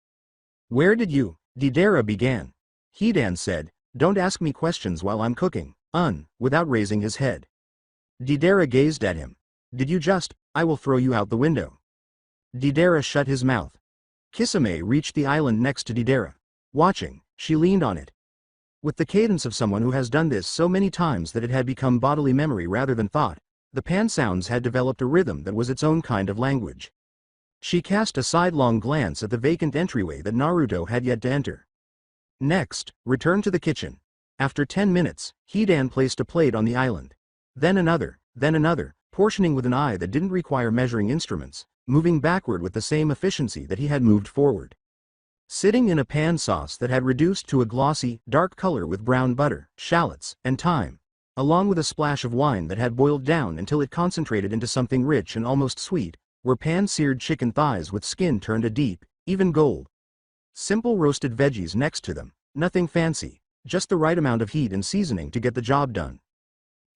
"Where did you?" Didera began. Hidan said, "Don't ask me questions while I'm cooking," without raising his head. Didera gazed at him. "Did you just, I will throw you out the window." Didera shut his mouth. Kisame reached the island next to Didera. Watching, she leaned on it. With the cadence of someone who has done this so many times that it had become bodily memory rather than thought, the pan sounds had developed a rhythm that was its own kind of language. She cast a sidelong glance at the vacant entryway that Naruto had yet to enter. Next, returned to the kitchen. After 10 minutes, Hidan placed a plate on the island. Then another, portioning with an eye that didn't require measuring instruments, moving backward with the same efficiency that he had moved forward. Sitting in a pan sauce that had reduced to a glossy, dark color with brown butter, shallots, and thyme, along with a splash of wine that had boiled down until it concentrated into something rich and almost sweet, were pan-seared chicken thighs with skin turned a deep, even gold. Simple roasted veggies next to them, nothing fancy, just the right amount of heat and seasoning to get the job done.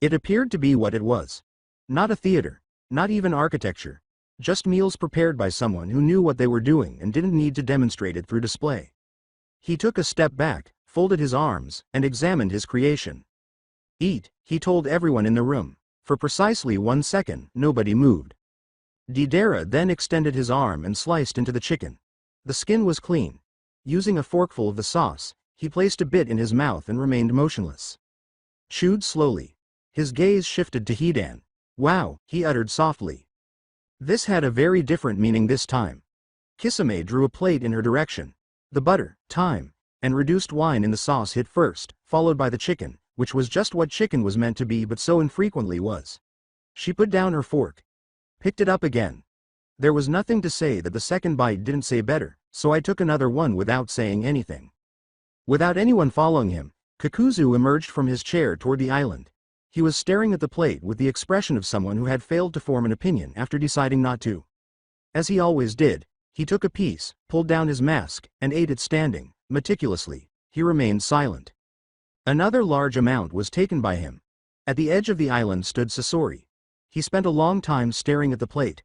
It appeared to be what it was. Not a theater, not even architecture, just meals prepared by someone who knew what they were doing and didn't need to demonstrate it through display. He took a step back, folded his arms, and examined his creation. "Eat," he told everyone in the room. For precisely 1 second, nobody moved. Deidara then extended his arm and sliced into the chicken. The skin was clean. Using a forkful of the sauce, he placed a bit in his mouth and remained motionless. Chewed slowly. His gaze shifted to Hidan. "Wow," he uttered softly. This had a very different meaning this time. Kisame drew a plate in her direction. The butter, thyme, and reduced wine in the sauce hit first, followed by the chicken, which was just what chicken was meant to be but so infrequently was. She put down her fork. Picked it up again. There was nothing to say that the second bite didn't say better, so I took another one without saying anything. Without anyone following him, Kakuzu emerged from his chair toward the island. He was staring at the plate with the expression of someone who had failed to form an opinion after deciding not to. As he always did, he took a piece, pulled down his mask, and ate it standing, meticulously. He remained silent. Another large amount was taken by him. At the edge of the island stood Sasori. He spent a long time staring at the plate.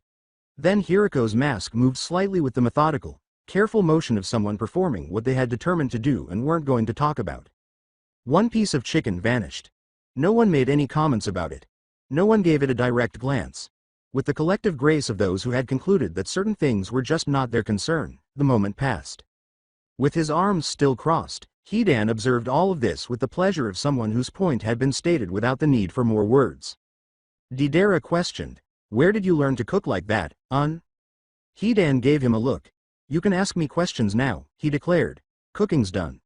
Then Hiriko's mask moved slightly with the methodical, careful motion of someone performing what they had determined to do and weren't going to talk about. One piece of chicken vanished. No one made any comments about it. No one gave it a direct glance. With the collective grace of those who had concluded that certain things were just not their concern, the moment passed. With his arms still crossed, Hidan observed all of this with the pleasure of someone whose point had been stated without the need for more words. Deidara questioned, "Where did you learn to cook like that, Un?" Hidan gave him a look. "You can ask me questions now," he declared. "Cooking's done."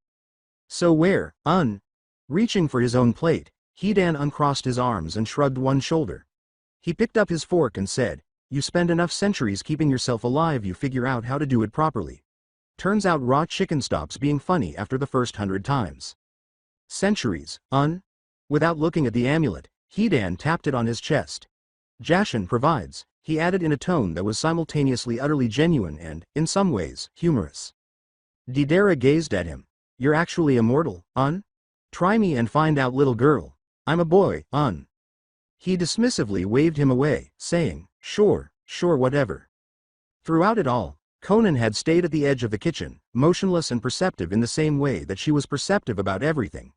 "So where, Un?" Reaching for his own plate, Hidan uncrossed his arms and shrugged one shoulder. He picked up his fork and said, "You spend enough centuries keeping yourself alive, you figure out how to do it properly. Turns out raw chicken stops being funny after the first 100 times. Centuries, Un?" Without looking at the amulet, Hidan tapped it on his chest. "Jashin provides," he added in a tone that was simultaneously utterly genuine and, in some ways, humorous. Deidara gazed at him. "You're actually immortal, Un? Try me and find out, little girl. I'm a boy, Un." He dismissively waved him away, saying, Sure, whatever." Throughout it all, Conan had stayed at the edge of the kitchen, motionless and perceptive in the same way that she was perceptive about everything.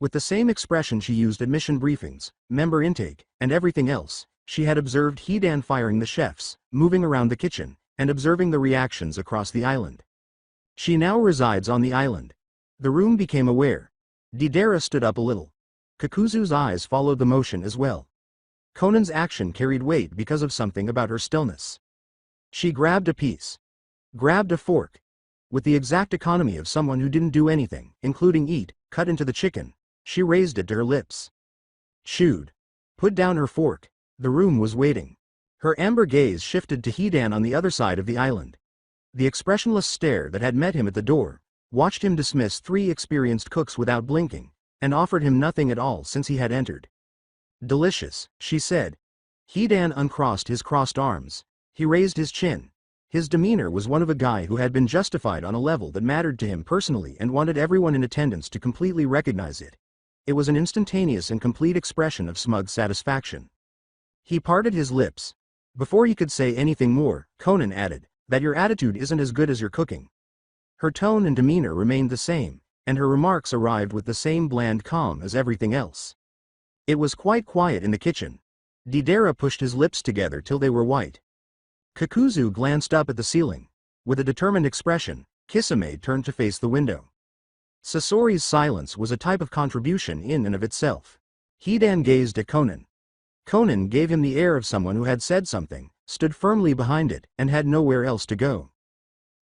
With the same expression she used at mission briefings, member intake, and everything else, she had observed Hidan firing the chefs, moving around the kitchen, and observing the reactions across the island. She now resides on the island. The room became aware. Deidara stood up a little. Kakuzu's eyes followed the motion as well. Conan's action carried weight because of something about her stillness. She grabbed a piece. Grabbed a fork. With the exact economy of someone who didn't do anything, including eat, cut into the chicken. She raised it to her lips. Chewed. Put down her fork. The room was waiting. Her amber gaze shifted to Hidan on the other side of the island. The expressionless stare that had met him at the door, watched him dismiss 3 experienced cooks without blinking, and offered him nothing at all since he had entered. "Delicious," she said. Hidan uncrossed his crossed arms. He raised his chin. His demeanor was one of a guy who had been justified on a level that mattered to him personally and wanted everyone in attendance to completely recognize it. It was an instantaneous and complete expression of smug satisfaction. He parted his lips. Before he could say anything more, Conan added, "That your attitude isn't as good as your cooking." Her tone and demeanor remained the same, and her remarks arrived with the same bland calm as everything else. It was quite quiet in the kitchen. Deidara pushed his lips together till they were white. Kakuzu glanced up at the ceiling. With a determined expression, Kisame turned to face the window. Sasori's silence was a type of contribution in and of itself. Hidan gazed at Conan. Conan gave him the air of someone who had said something, stood firmly behind it, and had nowhere else to go.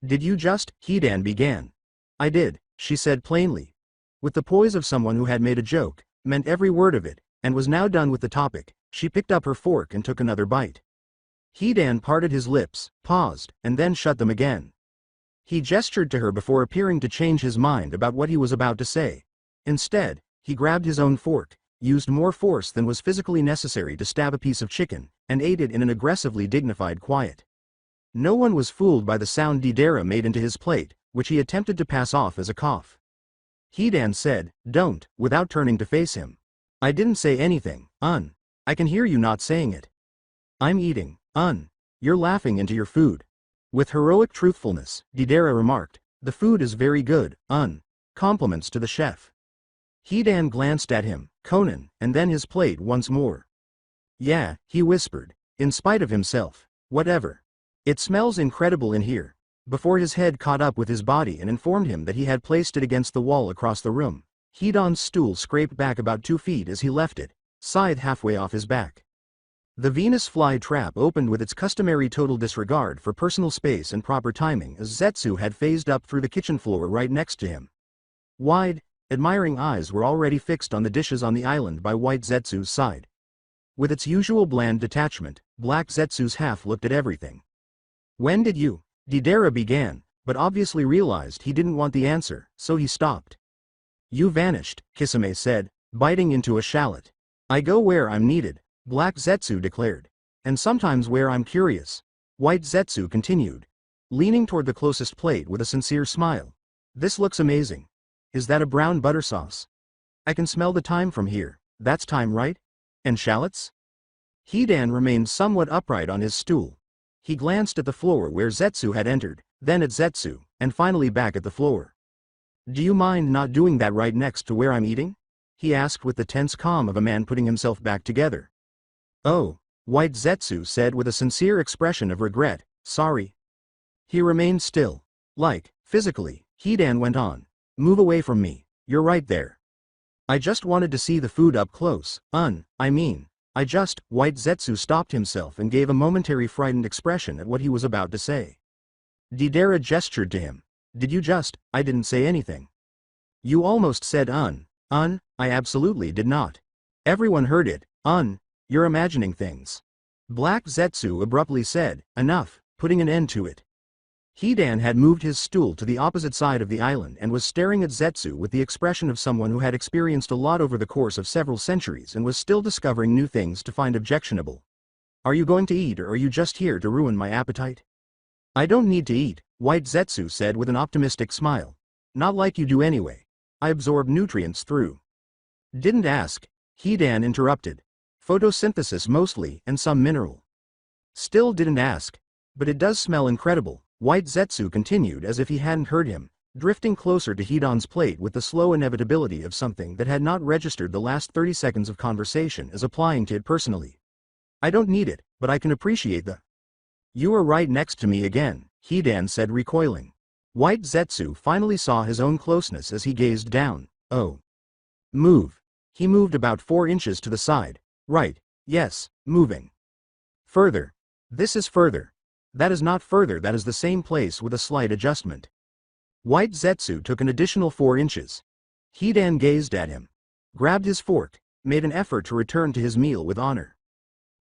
Did you just? Hidan began. I did, she said plainly. With the poise of someone who had made a joke, meant every word of it, and was now done with the topic, she picked up her fork and took another bite. Hidan parted his lips, paused, and then shut them again. He gestured to her before appearing to change his mind about what he was about to say. Instead, he grabbed his own fork, used more force than was physically necessary to stab a piece of chicken, and ate it in an aggressively dignified quiet. No one was fooled by the sound Deidara made into his plate, which he attempted to pass off as a cough. Hidan said, "Don't," without turning to face him. I didn't say anything, I can hear you not saying it. I'm eating, You're laughing into your food. With heroic truthfulness, Deidara remarked, the food is very good, Compliments to the chef. Hidan glanced at him, Conan, and then his plate once more. Yeah, he whispered, in spite of himself, whatever. It smells incredible in here. Before his head caught up with his body and informed him that he had placed it against the wall across the room, Hidan's stool scraped back about 2 feet as he left it, scythe halfway off his back. The Venus fly trap opened with its customary total disregard for personal space and proper timing as Zetsu had phased up through the kitchen floor right next to him. Wide, admiring eyes were already fixed on the dishes on the island by White Zetsu's side. With its usual bland detachment, Black Zetsu's half looked at everything. When did you? Deidara began, but obviously realized he didn't want the answer, so he stopped. You vanished, Kisame said, biting into a shallot. I go where I'm needed, Black Zetsu declared. And sometimes where I'm curious. White Zetsu continued, leaning toward the closest plate with a sincere smile. This looks amazing. Is that a brown butter sauce? I can smell the thyme from here. That's thyme, right? And shallots? Hidan remained somewhat upright on his stool. He glanced at the floor where Zetsu had entered, then at Zetsu, and finally back at the floor. Do you mind not doing that right next to where I'm eating? He asked with the tense calm of a man putting himself back together. Oh, White Zetsu said with a sincere expression of regret, sorry. He remained still. Like, physically, Hidan went on. Move away from me, you're right there. I just wanted to see the food up close, White Zetsu stopped himself and gave a momentary frightened expression at what he was about to say. Deidara gestured to him. Did you just? I didn't say anything. You almost said I absolutely did not. Everyone heard it, you're imagining things. Black Zetsu abruptly said, enough, putting an end to it. Hidan had moved his stool to the opposite side of the island and was staring at Zetsu with the expression of someone who had experienced a lot over the course of several centuries and was still discovering new things to find objectionable. Are you going to eat or are you just here to ruin my appetite? I don't need to eat, White Zetsu said with an optimistic smile. Not like you do anyway. I absorb nutrients through. Didn't ask, Hidan interrupted. Photosynthesis mostly and some mineral. Still didn't ask. But it does smell incredible. White Zetsu continued as if he hadn't heard him, drifting closer to Hidan's plate with the slow inevitability of something that had not registered the last 30 seconds of conversation as applying to it personally. I don't need it, but I can appreciate the. You are right next to me again, Hidan said recoiling. White Zetsu finally saw his own closeness as he gazed down. Oh. Move. He moved about 4 inches to the side. Right, yes, moving. Further. This is further. That is not further, that is the same place with a slight adjustment. White Zetsu took an additional 4 inches. Hidan gazed at him. Grabbed his fork, made an effort to return to his meal with honor.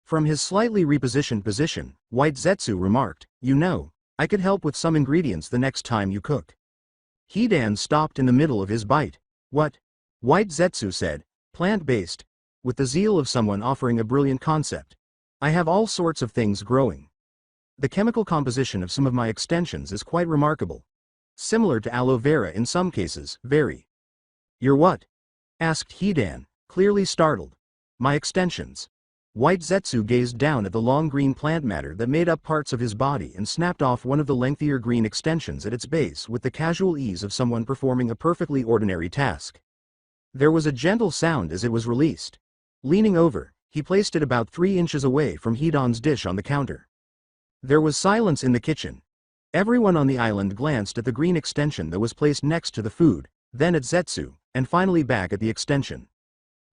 From his slightly repositioned position, White Zetsu remarked, you know, I could help with some ingredients the next time you cook. Hidan stopped in the middle of his bite. What? White Zetsu said, plant-based, with the zeal of someone offering a brilliant concept. I have all sorts of things growing. The chemical composition of some of my extensions is quite remarkable. Similar to aloe vera in some cases, very. Your what? Asked Hidan, clearly startled. My extensions. White Zetsu gazed down at the long green plant matter that made up parts of his body and snapped off one of the lengthier green extensions at its base with the casual ease of someone performing a perfectly ordinary task. There was a gentle sound as it was released. Leaning over, he placed it about 3 inches away from Hidan's dish on the counter. There was silence in the kitchen. Everyone on the island glanced at the green extension that was placed next to the food, then at Zetsu, and finally back at the extension.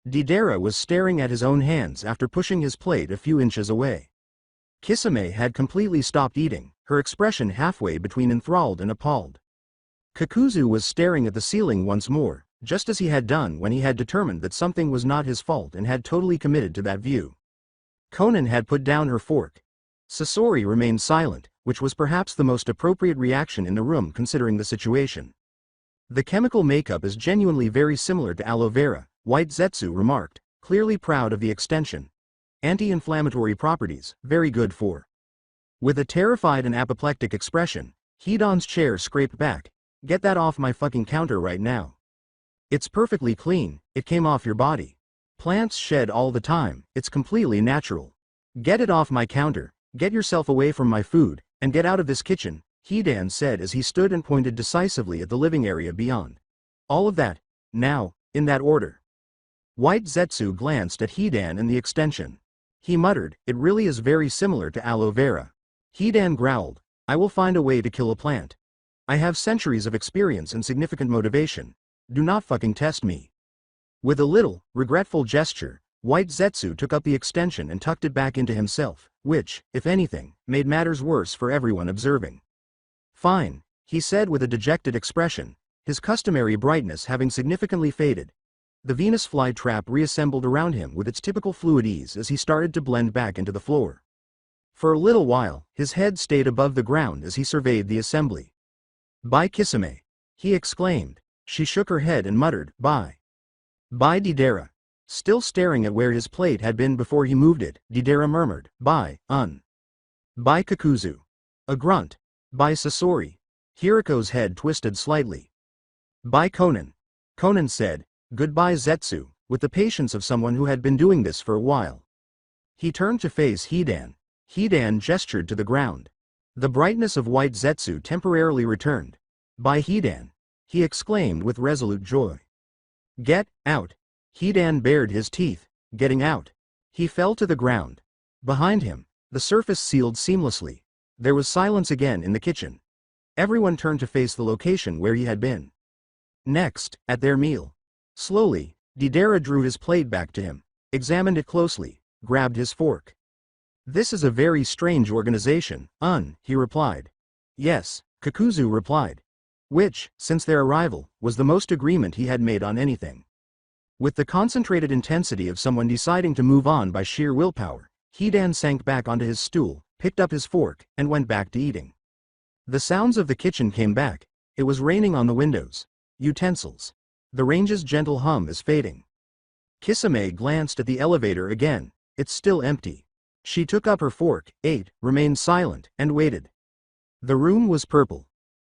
Deidara was staring at his own hands after pushing his plate a few inches away. Kisame had completely stopped eating, her expression halfway between enthralled and appalled. Kakuzu was staring at the ceiling once more, just as he had done when he had determined that something was not his fault and had totally committed to that view. Konan had put down her fork. Sasori remained silent, which was perhaps the most appropriate reaction in the room considering the situation. The chemical makeup is genuinely very similar to aloe vera, White Zetsu remarked, clearly proud of the extension. Anti-inflammatory properties, very good for. With a terrified and apoplectic expression, Hidan's chair scraped back. Get that off my fucking counter right now. It's perfectly clean, it came off your body. Plants shed all the time, it's completely natural. Get it off my counter, get yourself away from my food, and get out of this kitchen, Hidan said as he stood and pointed decisively at the living area beyond. All of that, now, in that order. White Zetsu glanced at Hidan and the extension. He muttered, it really is very similar to aloe vera. Hidan growled, I will find a way to kill a plant. I have centuries of experience and significant motivation. Do not fucking test me. With a little, regretful gesture, White Zetsu took up the extension and tucked it back into himself, which, if anything, made matters worse for everyone observing. Fine, he said with a dejected expression, his customary brightness having significantly faded. The Venus flytrap reassembled around him with its typical fluid ease as he started to blend back into the floor. For a little while, his head stayed above the ground as he surveyed the assembly. By Kisame, he exclaimed. She shook her head and muttered, Bye. By Deidara. Still staring at where his plate had been before he moved it, Deidara murmured, Bye, By Kakuzu. A grunt. By Sasori. Hiriko's head twisted slightly. By Konan. Konan said, Goodbye Zetsu, with the patience of someone who had been doing this for a while. He turned to face Hidan. Hidan gestured to the ground. The brightness of White Zetsu temporarily returned. By Hidan. He exclaimed with resolute joy. Get out. Hidan bared his teeth, getting out. He fell to the ground. Behind him, the surface sealed seamlessly. There was silence again in the kitchen. Everyone turned to face the location where he had been. Next, at their meal. Slowly, Deidara drew his plate back to him, examined it closely, grabbed his fork. This is a very strange organization, he replied. Yes, Kakuzu replied. Which, since their arrival, was the most agreement he had made on anything. With the concentrated intensity of someone deciding to move on by sheer willpower, Hidan sank back onto his stool, picked up his fork, and went back to eating. The sounds of the kitchen came back. It was raining on the windows. Utensils. The range's gentle hum is fading. Kisame glanced at the elevator again. It's still empty. She took up her fork, ate, remained silent, and waited. The room was purple.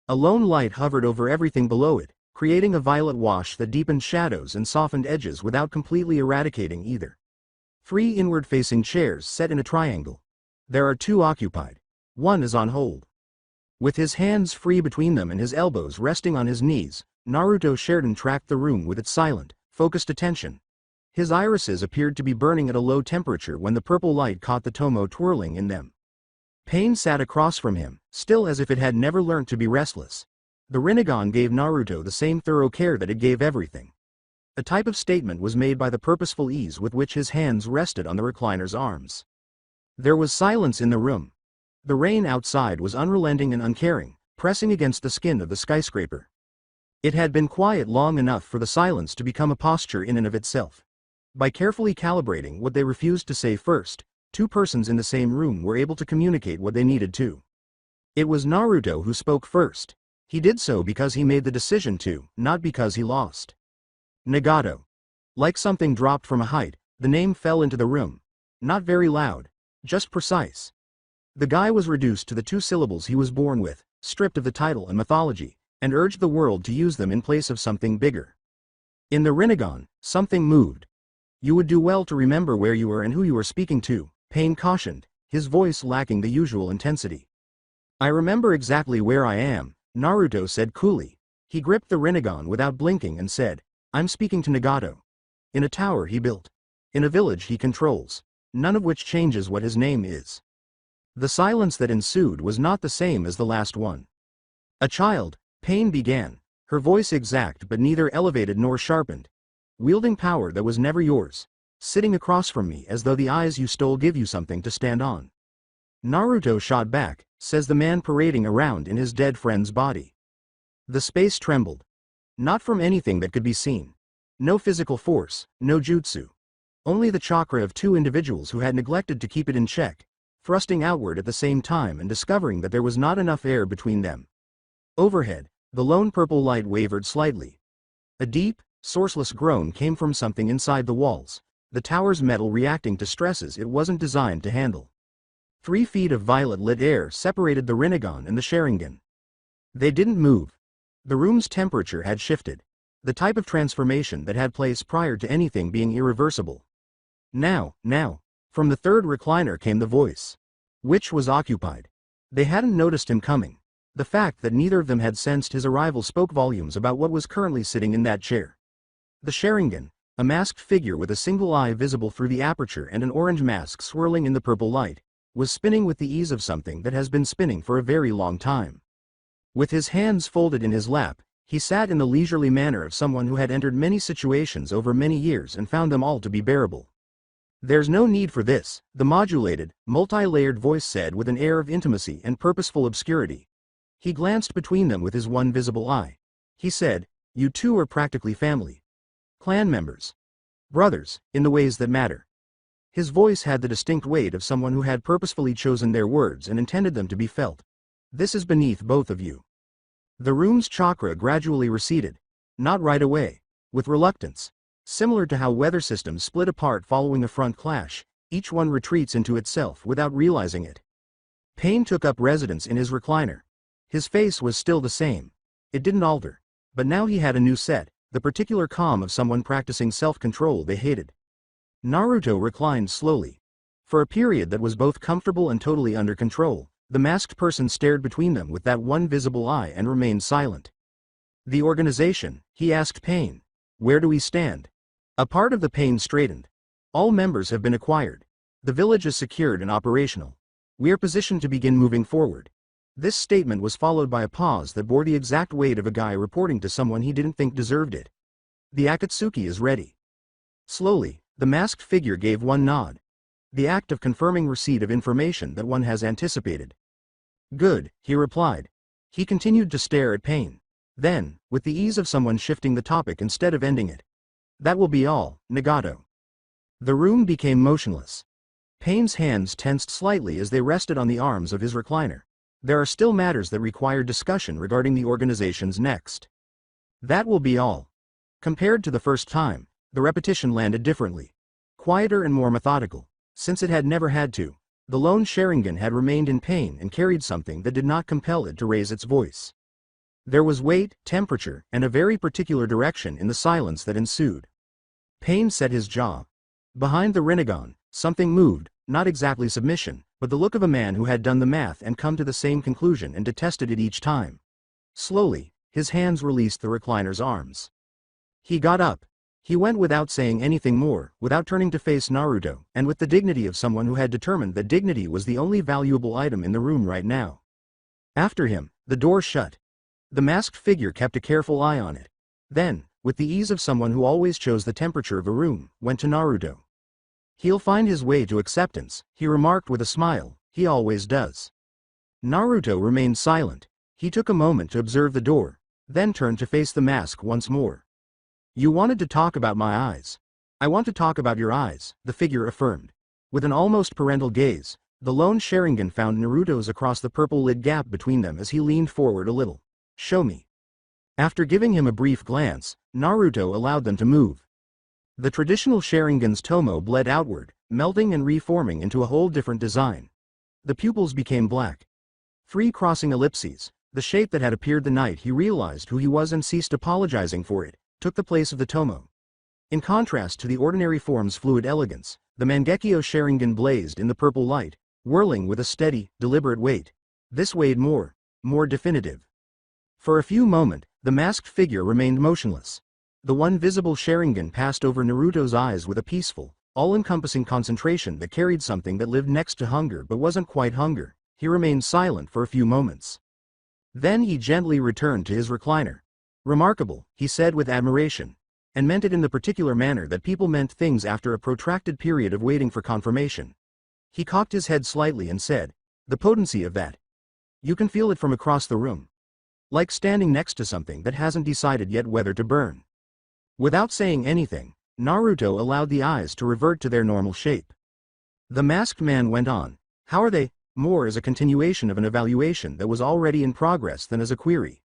A lone light hovered over everything below it, creating a violet wash that deepened shadows and softened edges without completely eradicating either. 3 inward-facing chairs set in a triangle. There are 2 occupied. One is on hold. With his hands free between them and his elbows resting on his knees, Naruto Sheridan tracked the room with its silent, focused attention. His irises appeared to be burning at a low temperature when the purple light caught the tomo twirling in them. Pain sat across from him, still as if it had never learnt to be restless. The Rinnegan gave Naruto the same thorough care that it gave everything. A type of statement was made by the purposeful ease with which his hands rested on the recliner's arms. There was silence in the room. The rain outside was unrelenting and uncaring, pressing against the skin of the skyscraper. It had been quiet long enough for the silence to become a posture in and of itself. By carefully calibrating what they refused to say first, 2 persons in the same room were able to communicate what they needed to. It was Naruto who spoke first. He did so because he made the decision to, not because he lost. Nagato. Like something dropped from a height, the name fell into the room. Not very loud, just precise. The guy was reduced to the 2 syllables he was born with, stripped of the title and mythology, and urged the world to use them in place of something bigger. In the Rinnegan, something moved. You would do well to remember where you were and who you were speaking to, Pain cautioned, his voice lacking the usual intensity. I remember exactly where I am, Naruto said coolly. He gripped the Rinnegan without blinking and said, I'm speaking to Nagato. In a tower he built. In a village he controls. None of which changes what his name is. The silence that ensued was not the same as the last one. A child, Pain began, her voice exact but neither elevated nor sharpened. Wielding power that was never yours. Sitting across from me as though the eyes you stole give you something to stand on. Naruto shot back, says the man parading around in his dead friend's body. The space trembled. Not from anything that could be seen. No physical force, no jutsu. Only the chakra of two individuals who had neglected to keep it in check, thrusting outward at the same time and discovering that there was not enough air between them. Overhead, the lone purple light wavered slightly. A deep, sourceless groan came from something inside the walls, the tower's metal reacting to stresses it wasn't designed to handle. 3 feet of violet-lit air separated the Rinnegan and the Sharingan. They didn't move. The room's temperature had shifted. The type of transformation that had place prior to anything being irreversible. Now, from the third recliner came the voice. Which was occupied. They hadn't noticed him coming. The fact that neither of them had sensed his arrival spoke volumes about what was currently sitting in that chair. The Sharingan, a masked figure with a single eye visible through the aperture and an orange mask swirling in the purple light, was spinning with the ease of something that has been spinning for a very long time. With his hands folded in his lap, he sat in the leisurely manner of someone who had entered many situations over many years and found them all to be bearable. There's no need for this, the modulated, multi-layered voice said with an air of intimacy and purposeful obscurity. He glanced between them with his one visible eye. He said, "You two are practically family. Clan members. Brothers, in the ways that matter." His voice had the distinct weight of someone who had purposefully chosen their words and intended them to be felt. "This is beneath both of you." The room's chakra gradually receded. Not right away. With reluctance. Similar to how weather systems split apart following a front clash, each one retreats into itself without realizing it. Pain took up residence in his recliner. His face was still the same. It didn't alter. But now he had a new set, the particular calm of someone practicing self-control they hated. Naruto reclined slowly. For a period that was both comfortable and totally under control, the masked person stared between them with that one visible eye and remained silent. "The organization," he asked Pain. "Where do we stand?" A part of the Pain straightened. "All members have been acquired. The village is secured and operational. We are positioned to begin moving forward." This statement was followed by a pause that bore the exact weight of a guy reporting to someone he didn't think deserved it. "The Akatsuki is ready." Slowly, the masked figure gave one nod. The act of confirming receipt of information that one has anticipated. "Good," he replied. He continued to stare at Pain. Then, with the ease of someone shifting the topic instead of ending it. "That will be all, Nagato." The room became motionless. Pain's hands tensed slightly as they rested on the arms of his recliner. "There are still matters that require discussion regarding the organization's next." "That will be all." Compared to the first time, the repetition landed differently. Quieter and more methodical. Since it had never had to, the lone Sharingan had remained in pain and carried something that did not compel it to raise its voice. There was weight, temperature, and a very particular direction in the silence that ensued. Pain set his jaw. Behind the Rinnegan, something moved, not exactly submission, but the look of a man who had done the math and come to the same conclusion and detested it each time. Slowly, his hands released the recliner's arms. He got up. He went without saying anything more, without turning to face Naruto, and with the dignity of someone who had determined that dignity was the only valuable item in the room right now. After him, the door shut. The masked figure kept a careful eye on it. Then, with the ease of someone who always chose the temperature of a room, went to Naruto. "He'll find his way to acceptance," he remarked with a smile. "He always does." Naruto remained silent. He took a moment to observe the door, then turned to face the mask once more. "You wanted to talk about my eyes. I want to talk about your eyes," the figure affirmed. With an almost parental gaze, the lone Sharingan found Naruto's across the purple-lit gap between them as he leaned forward a little. "Show me." After giving him a brief glance, Naruto allowed them to move. The traditional Sharingan's tomo bled outward, melting and reforming into a whole different design. The pupils became black. 3 crossing ellipses, the shape that had appeared the night he realized who he was and ceased apologizing for it, took the place of the tomo. In contrast to the ordinary form's fluid elegance, the Mangekyo Sharingan blazed in the purple light, whirling with a steady, deliberate weight. This weighed more definitive. For a few moments, the masked figure remained motionless. The one visible Sharingan passed over Naruto's eyes with a peaceful, all-encompassing concentration that carried something that lived next to hunger but wasn't quite hunger. He remained silent for a few moments. Then he gently returned to his recliner. "Remarkable," he said with admiration, and meant it in the particular manner that people meant things after a protracted period of waiting for confirmation. He cocked his head slightly and said, The potency of that. You can feel it from across the room. Like standing next to something that hasn't decided yet whether to burn. Without saying anything, Naruto allowed the eyes to revert to their normal shape. The masked man went on. How are they? More as a continuation of an evaluation that was already in progress than as a query.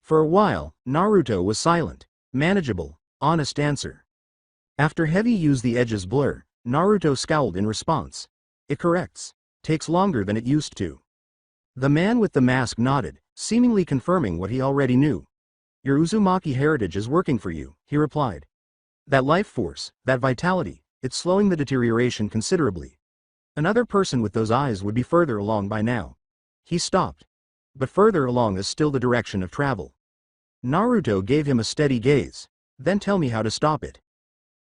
For a while, Naruto was silent. Manageable, honest answer. After heavy use the edges blur, Naruto scowled in response. It corrects. Takes longer than it used to. The man with the mask nodded, seemingly confirming what he already knew. Your Uzumaki heritage is working for you, he replied. That life force, that vitality, it's slowing the deterioration considerably. Another person with those eyes would be further along by now. He stopped. But further along is still the direction of travel. Naruto gave him a steady gaze. Then tell me how to stop it.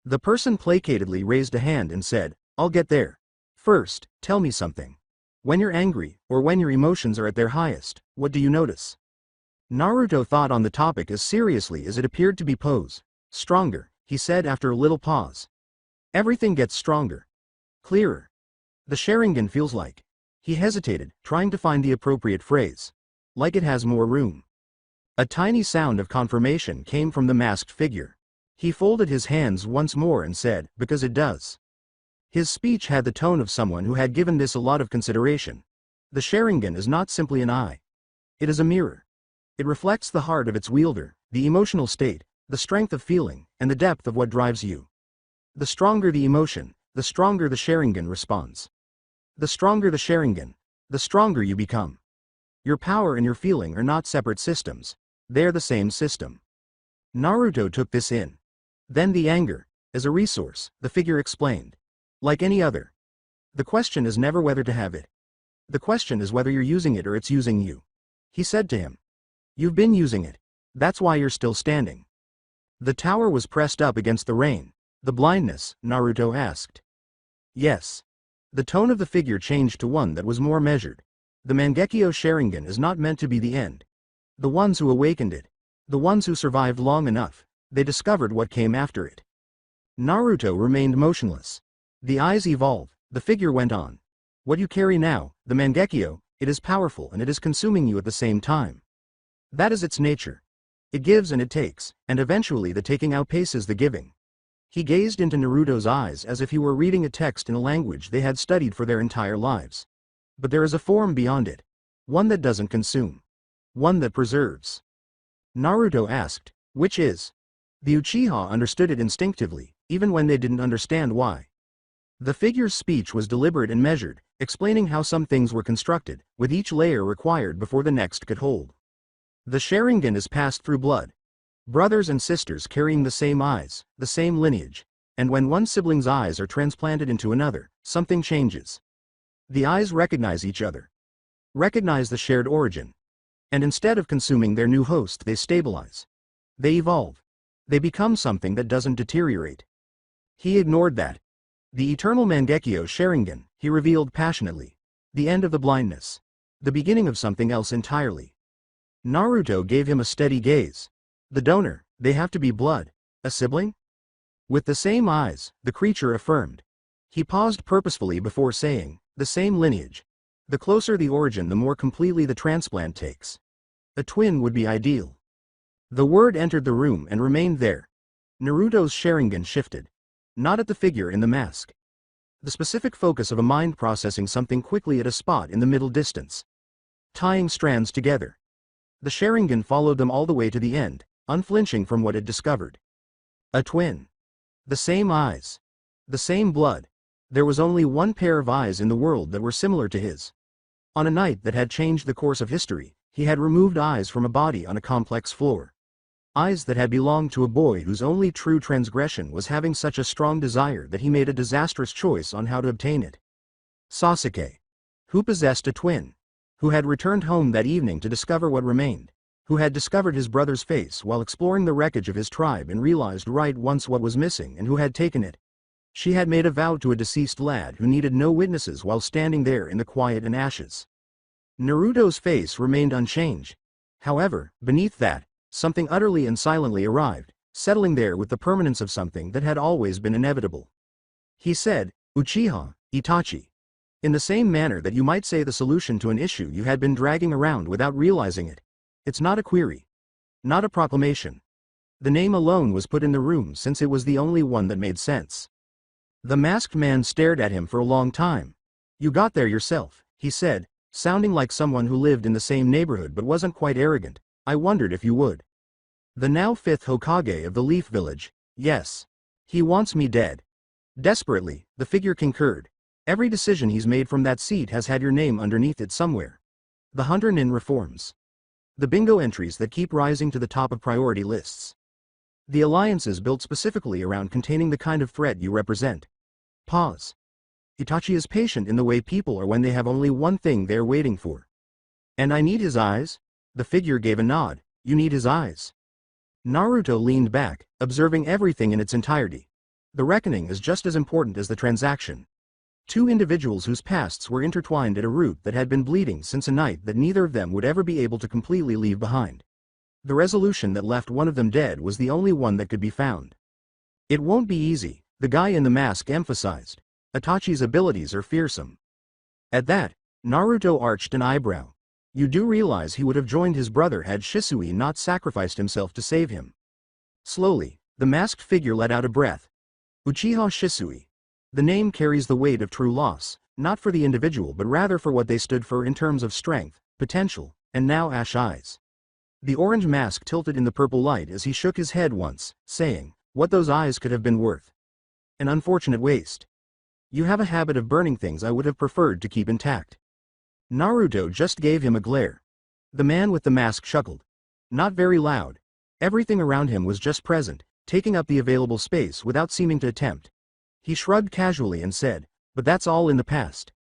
The person placatedly raised a hand and said, I'll get there. First, tell me something. When you're angry, or when your emotions are at their highest, what do you notice? Naruto thought on the topic as seriously as it appeared to be posed. Stronger, he said after a little pause. Everything gets stronger. Clearer. The Sharingan feels like. He hesitated, trying to find the appropriate phrase. Like it has more room. A tiny sound of confirmation came from the masked figure. He folded his hands once more and said, because it does. His speech had the tone of someone who had given this a lot of consideration. The Sharingan is not simply an eye. It is a mirror. It reflects the heart of its wielder, the emotional state, the strength of feeling, and the depth of what drives you. The stronger the emotion, the stronger the Sharingan responds. The stronger the Sharingan, the stronger you become. Your power and your feeling are not separate systems. They're the same system. Naruto took this in. Then the anger, as a resource, the figure explained. Like any other. The question is never whether to have it. The question is whether you're using it or it's using you. He said to him. You've been using it. That's why you're still standing. The tower was pressed up against the rain. The blindness, Naruto asked. Yes. The tone of the figure changed to one that was more measured. The Mangekyo Sharingan is not meant to be the end. The ones who awakened it. The ones who survived long enough, they discovered what came after it. Naruto remained motionless. The eyes evolved, the figure went on. What you carry now, the Mangekyo, it is powerful and it is consuming you at the same time. That is its nature. It gives and it takes, and eventually the taking outpaces the giving. He gazed into Naruto's eyes as if he were reading a text in a language they had studied for their entire lives. But there is a form beyond it. One that doesn't consume. One that preserves. Naruto asked, which is? The Uchiha understood it instinctively, even when they didn't understand why. The figure's speech was deliberate and measured, explaining how some things were constructed, with each layer required before the next could hold. The Sharingan is passed through blood. Brothers and sisters carrying the same eyes, the same lineage, and when one sibling's eyes are transplanted into another, something changes. The eyes recognize each other. Recognize the shared origin. And instead of consuming their new host, they stabilize. They evolve. They become something that doesn't deteriorate. He ignored that. The eternal Mangekyo Sharingan, he revealed passionately. The end of the blindness. The beginning of something else entirely. Naruto gave him a steady gaze. The donor, they have to be blood. A sibling? With the same eyes, the creature affirmed. He paused purposefully before saying, the same lineage. The closer the origin, the more completely the transplant takes. A twin would be ideal. The word entered the room and remained there. Naruto's Sharingan shifted. Not at the figure in the mask. The specific focus of a mind processing something quickly at a spot in the middle distance. Tying strands together. The Sharingan followed them all the way to the end, unflinching from what it discovered. A twin. The same eyes. The same blood. There was only one pair of eyes in the world that were similar to his. On a night that had changed the course of history, he had removed eyes from a body on a complex floor. Eyes that had belonged to a boy whose only true transgression was having such a strong desire that he made a disastrous choice on how to obtain it. Sasuke. Who possessed a twin. Who had returned home that evening to discover what remained. Who had discovered his brother's face while exploring the wreckage of his tribe and realized right once what was missing and who had taken it. She had made a vow to a deceased lad who needed no witnesses while standing there in the quiet and ashes. Naruto's face remained unchanged. However, beneath that, something utterly and silently arrived, settling there with the permanence of something that had always been inevitable. He said, Uchiha, Itachi. In the same manner that you might say the solution to an issue you had been dragging around without realizing it. It's not a query. Not a proclamation. The name alone was put in the room since it was the only one that made sense. The masked man stared at him for a long time. You got there yourself, he said, sounding like someone who lived in the same neighborhood but wasn't quite arrogant. I wondered if you would. The now fifth Hokage of the Leaf Village. Yes. He wants me dead. Desperately, the figure concurred. Every decision he's made from that seat has had your name underneath it somewhere. The Hunter Nin reforms. The bingo entries that keep rising to the top of priority lists. The alliances built specifically around containing the kind of threat you represent. Pause. Itachi is patient in the way people are when they have only one thing they're waiting for. And I need his eyes? The figure gave a nod. You need his eyes. Naruto leaned back, observing everything in its entirety. The reckoning is just as important as the transaction. Two individuals whose pasts were intertwined at a root that had been bleeding since a night that neither of them would ever be able to completely leave behind. The resolution that left one of them dead was the only one that could be found. It won't be easy, the guy in the mask emphasized. Itachi's abilities are fearsome. At that, Naruto arched an eyebrow. You do realize he would have joined his brother had Shisui not sacrificed himself to save him. Slowly, the masked figure let out a breath. Uchiha Shisui. The name carries the weight of true loss, not for the individual but rather for what they stood for in terms of strength, potential, and now ash eyes. The orange mask tilted in the purple light as he shook his head once, saying, what those eyes could have been worth. An unfortunate waste. You have a habit of burning things I would have preferred to keep intact. Naruto just gave him a glare. The man with the mask chuckled. Not very loud. Everything around him was just present, taking up the available space without seeming to attempt. He shrugged casually and said, but that's all in the past.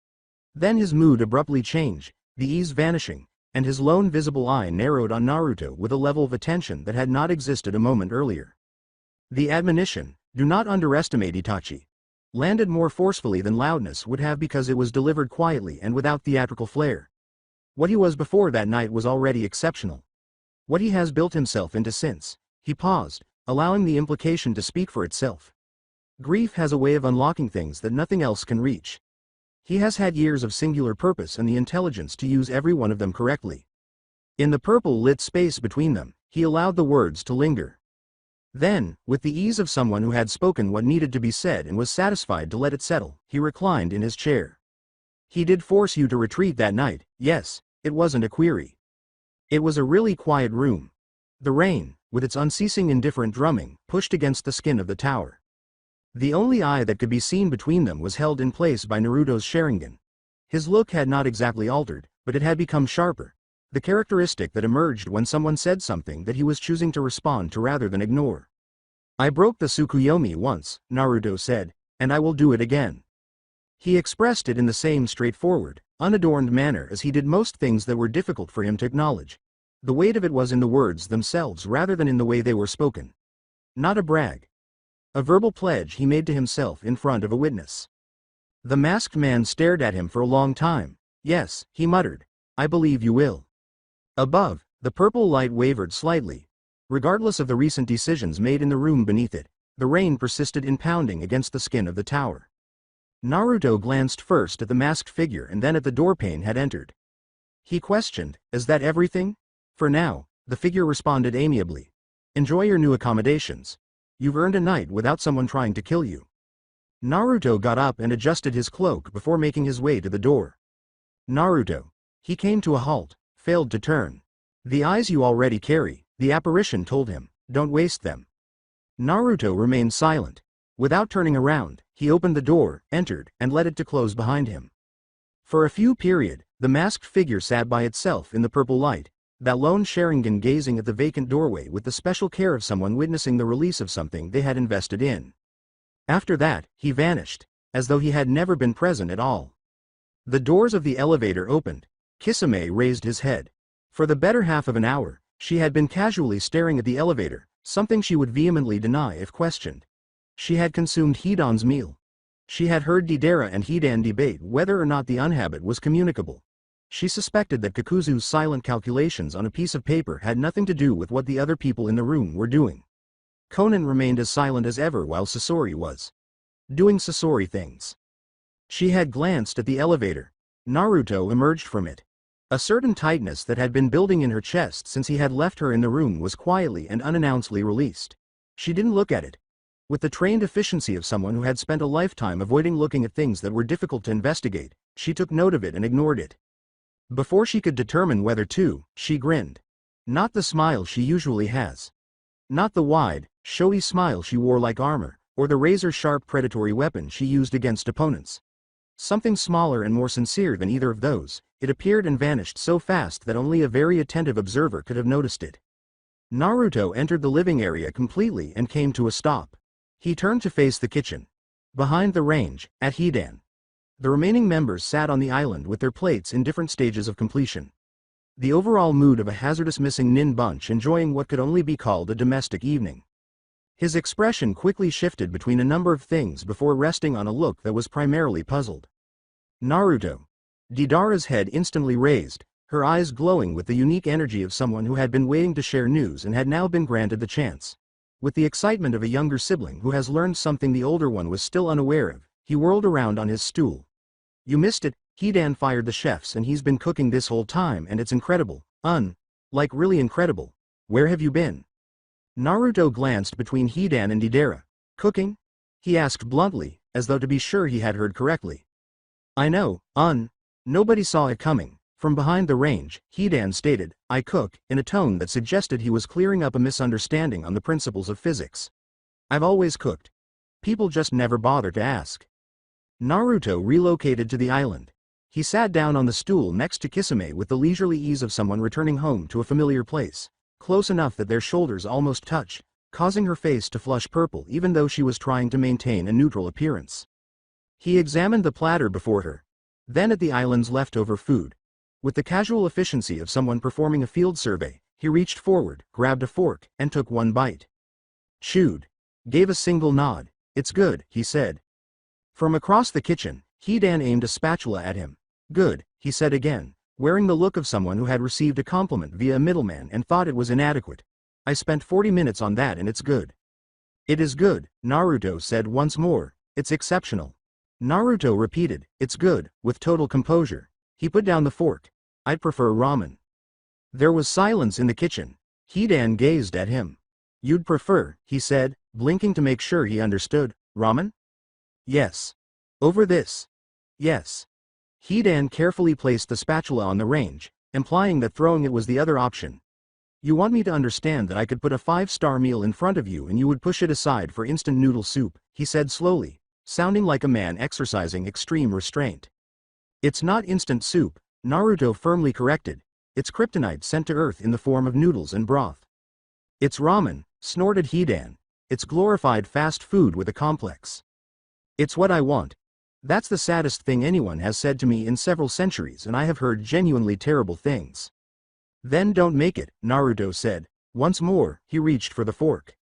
Then his mood abruptly changed, the ease vanishing, and his lone visible eye narrowed on Naruto with a level of attention that had not existed a moment earlier. The admonition, do not underestimate Itachi, landed more forcefully than loudness would have because it was delivered quietly and without theatrical flair. What he was before that night was already exceptional. What he has built himself into since. He paused, allowing the implication to speak for itself. Grief has a way of unlocking things that nothing else can reach. He has had years of singular purpose and the intelligence to use every one of them correctly. In the purple-lit space between them, he allowed the words to linger. Then, with the ease of someone who had spoken what needed to be said and was satisfied to let it settle, he reclined in his chair. He did force you to retreat that night, yes, it wasn't a query. It was a really quiet room. The rain, with its unceasing indifferent drumming, pushed against the skin of the tower. The only eye that could be seen between them was held in place by Naruto's Sharingan. His look had not exactly altered, but it had become sharper, the characteristic that emerged when someone said something that he was choosing to respond to rather than ignore. I broke the Tsukuyomi once, Naruto said, and I will do it again. He expressed it in the same straightforward, unadorned manner as he did most things that were difficult for him to acknowledge. The weight of it was in the words themselves rather than in the way they were spoken. Not a brag. A verbal pledge he made to himself in front of a witness. The masked man stared at him for a long time. Yes, he muttered. I believe you will. Above, the purple light wavered slightly. Regardless of the recent decisions made in the room beneath it, the rain persisted in pounding against the skin of the tower. Naruto glanced first at the masked figure and then at the doorpane had entered. He questioned, is that everything? For now, the figure responded amiably. Enjoy your new accommodations. You've earned a night without someone trying to kill you. Naruto got up and adjusted his cloak before making his way to the door. Naruto. He came to a halt, failed to turn. The eyes you already carry, the apparition told him, don't waste them. Naruto remained silent. Without turning around, he opened the door, entered, and let it to close behind him. For a few period, the masked figure sat by itself in the purple light, that lone Sharingan gazing at the vacant doorway with the special care of someone witnessing the release of something they had invested in. After that, he vanished, as though he had never been present at all. The doors of the elevator opened. Kisame raised his head. For the better half of an hour, she had been casually staring at the elevator, something she would vehemently deny if questioned. She had consumed Hidan's meal. She had heard Deidara and Hidan debate whether or not the unhabit was communicable. She suspected that Kakuzu's silent calculations on a piece of paper had nothing to do with what the other people in the room were doing. Conan remained as silent as ever while Sasori was doing Sasori things. She had glanced at the elevator. Naruto emerged from it. A certain tightness that had been building in her chest since he had left her in the room was quietly and unannouncedly released. She didn't look at it. With the trained efficiency of someone who had spent a lifetime avoiding looking at things that were difficult to investigate, she took note of it and ignored it. Before she could determine whether to, she grinned. Not the smile she usually has. Not the wide, showy smile she wore like armor, or the razor-sharp predatory weapon she used against opponents. Something smaller and more sincere than either of those. It appeared and vanished so fast that only a very attentive observer could have noticed it. Naruto entered the living area completely and came to a stop. He turned to face the kitchen. Behind the range, at Hidan. The remaining members sat on the island with their plates in different stages of completion. The overall mood of a hazardous missing nin bunch enjoying what could only be called a domestic evening. His expression quickly shifted between a number of things before resting on a look that was primarily puzzled. Naruto. Deidara's head instantly raised, her eyes glowing with the unique energy of someone who had been waiting to share news and had now been granted the chance. With the excitement of a younger sibling who has learned something the older one was still unaware of, he whirled around on his stool. You missed it, Hidan fired the chefs and he's been cooking this whole time and it's incredible, like really incredible. Where have you been? Naruto glanced between Hidan and Deidara. Cooking? He asked bluntly, as though to be sure he had heard correctly. I know, nobody saw it coming. From behind the range, Hidan stated, I cook, in a tone that suggested he was clearing up a misunderstanding on the principles of physics. I've always cooked. People just never bother to ask. Naruto relocated to the island. He sat down on the stool next to Kisame with the leisurely ease of someone returning home to a familiar place, close enough that their shoulders almost touch, causing her face to flush purple even though she was trying to maintain a neutral appearance. He examined the platter before her, then at the island's leftover food. With the casual efficiency of someone performing a field survey, he reached forward, grabbed a fork, and took one bite. Chewed. Gave a single nod. It's good, he said. From across the kitchen, Hidan aimed a spatula at him. Good, he said again, wearing the look of someone who had received a compliment via a middleman and thought it was inadequate. I spent 40 minutes on that and it's good. It is good, Naruto said once more. It's exceptional. Naruto repeated, it's good, with total composure. He put down the fork. I'd prefer ramen. There was silence in the kitchen. Hidan gazed at him. You'd prefer, he said, blinking to make sure he understood, ramen? Yes. Over this? Yes. Hidan carefully placed the spatula on the range, implying that throwing it was the other option. You want me to understand that I could put a 5-star meal in front of you and you would push it aside for instant noodle soup, he said slowly, sounding like a man exercising extreme restraint. It's not instant soup, Naruto firmly corrected. It's kryptonite sent to Earth in the form of noodles and broth. It's ramen, snorted Hidan. It's glorified fast food with a complex. It's what I want. That's the saddest thing anyone has said to me in several centuries and I have heard genuinely terrible things. Then don't make it, Naruto said. Once more, he reached for the fork.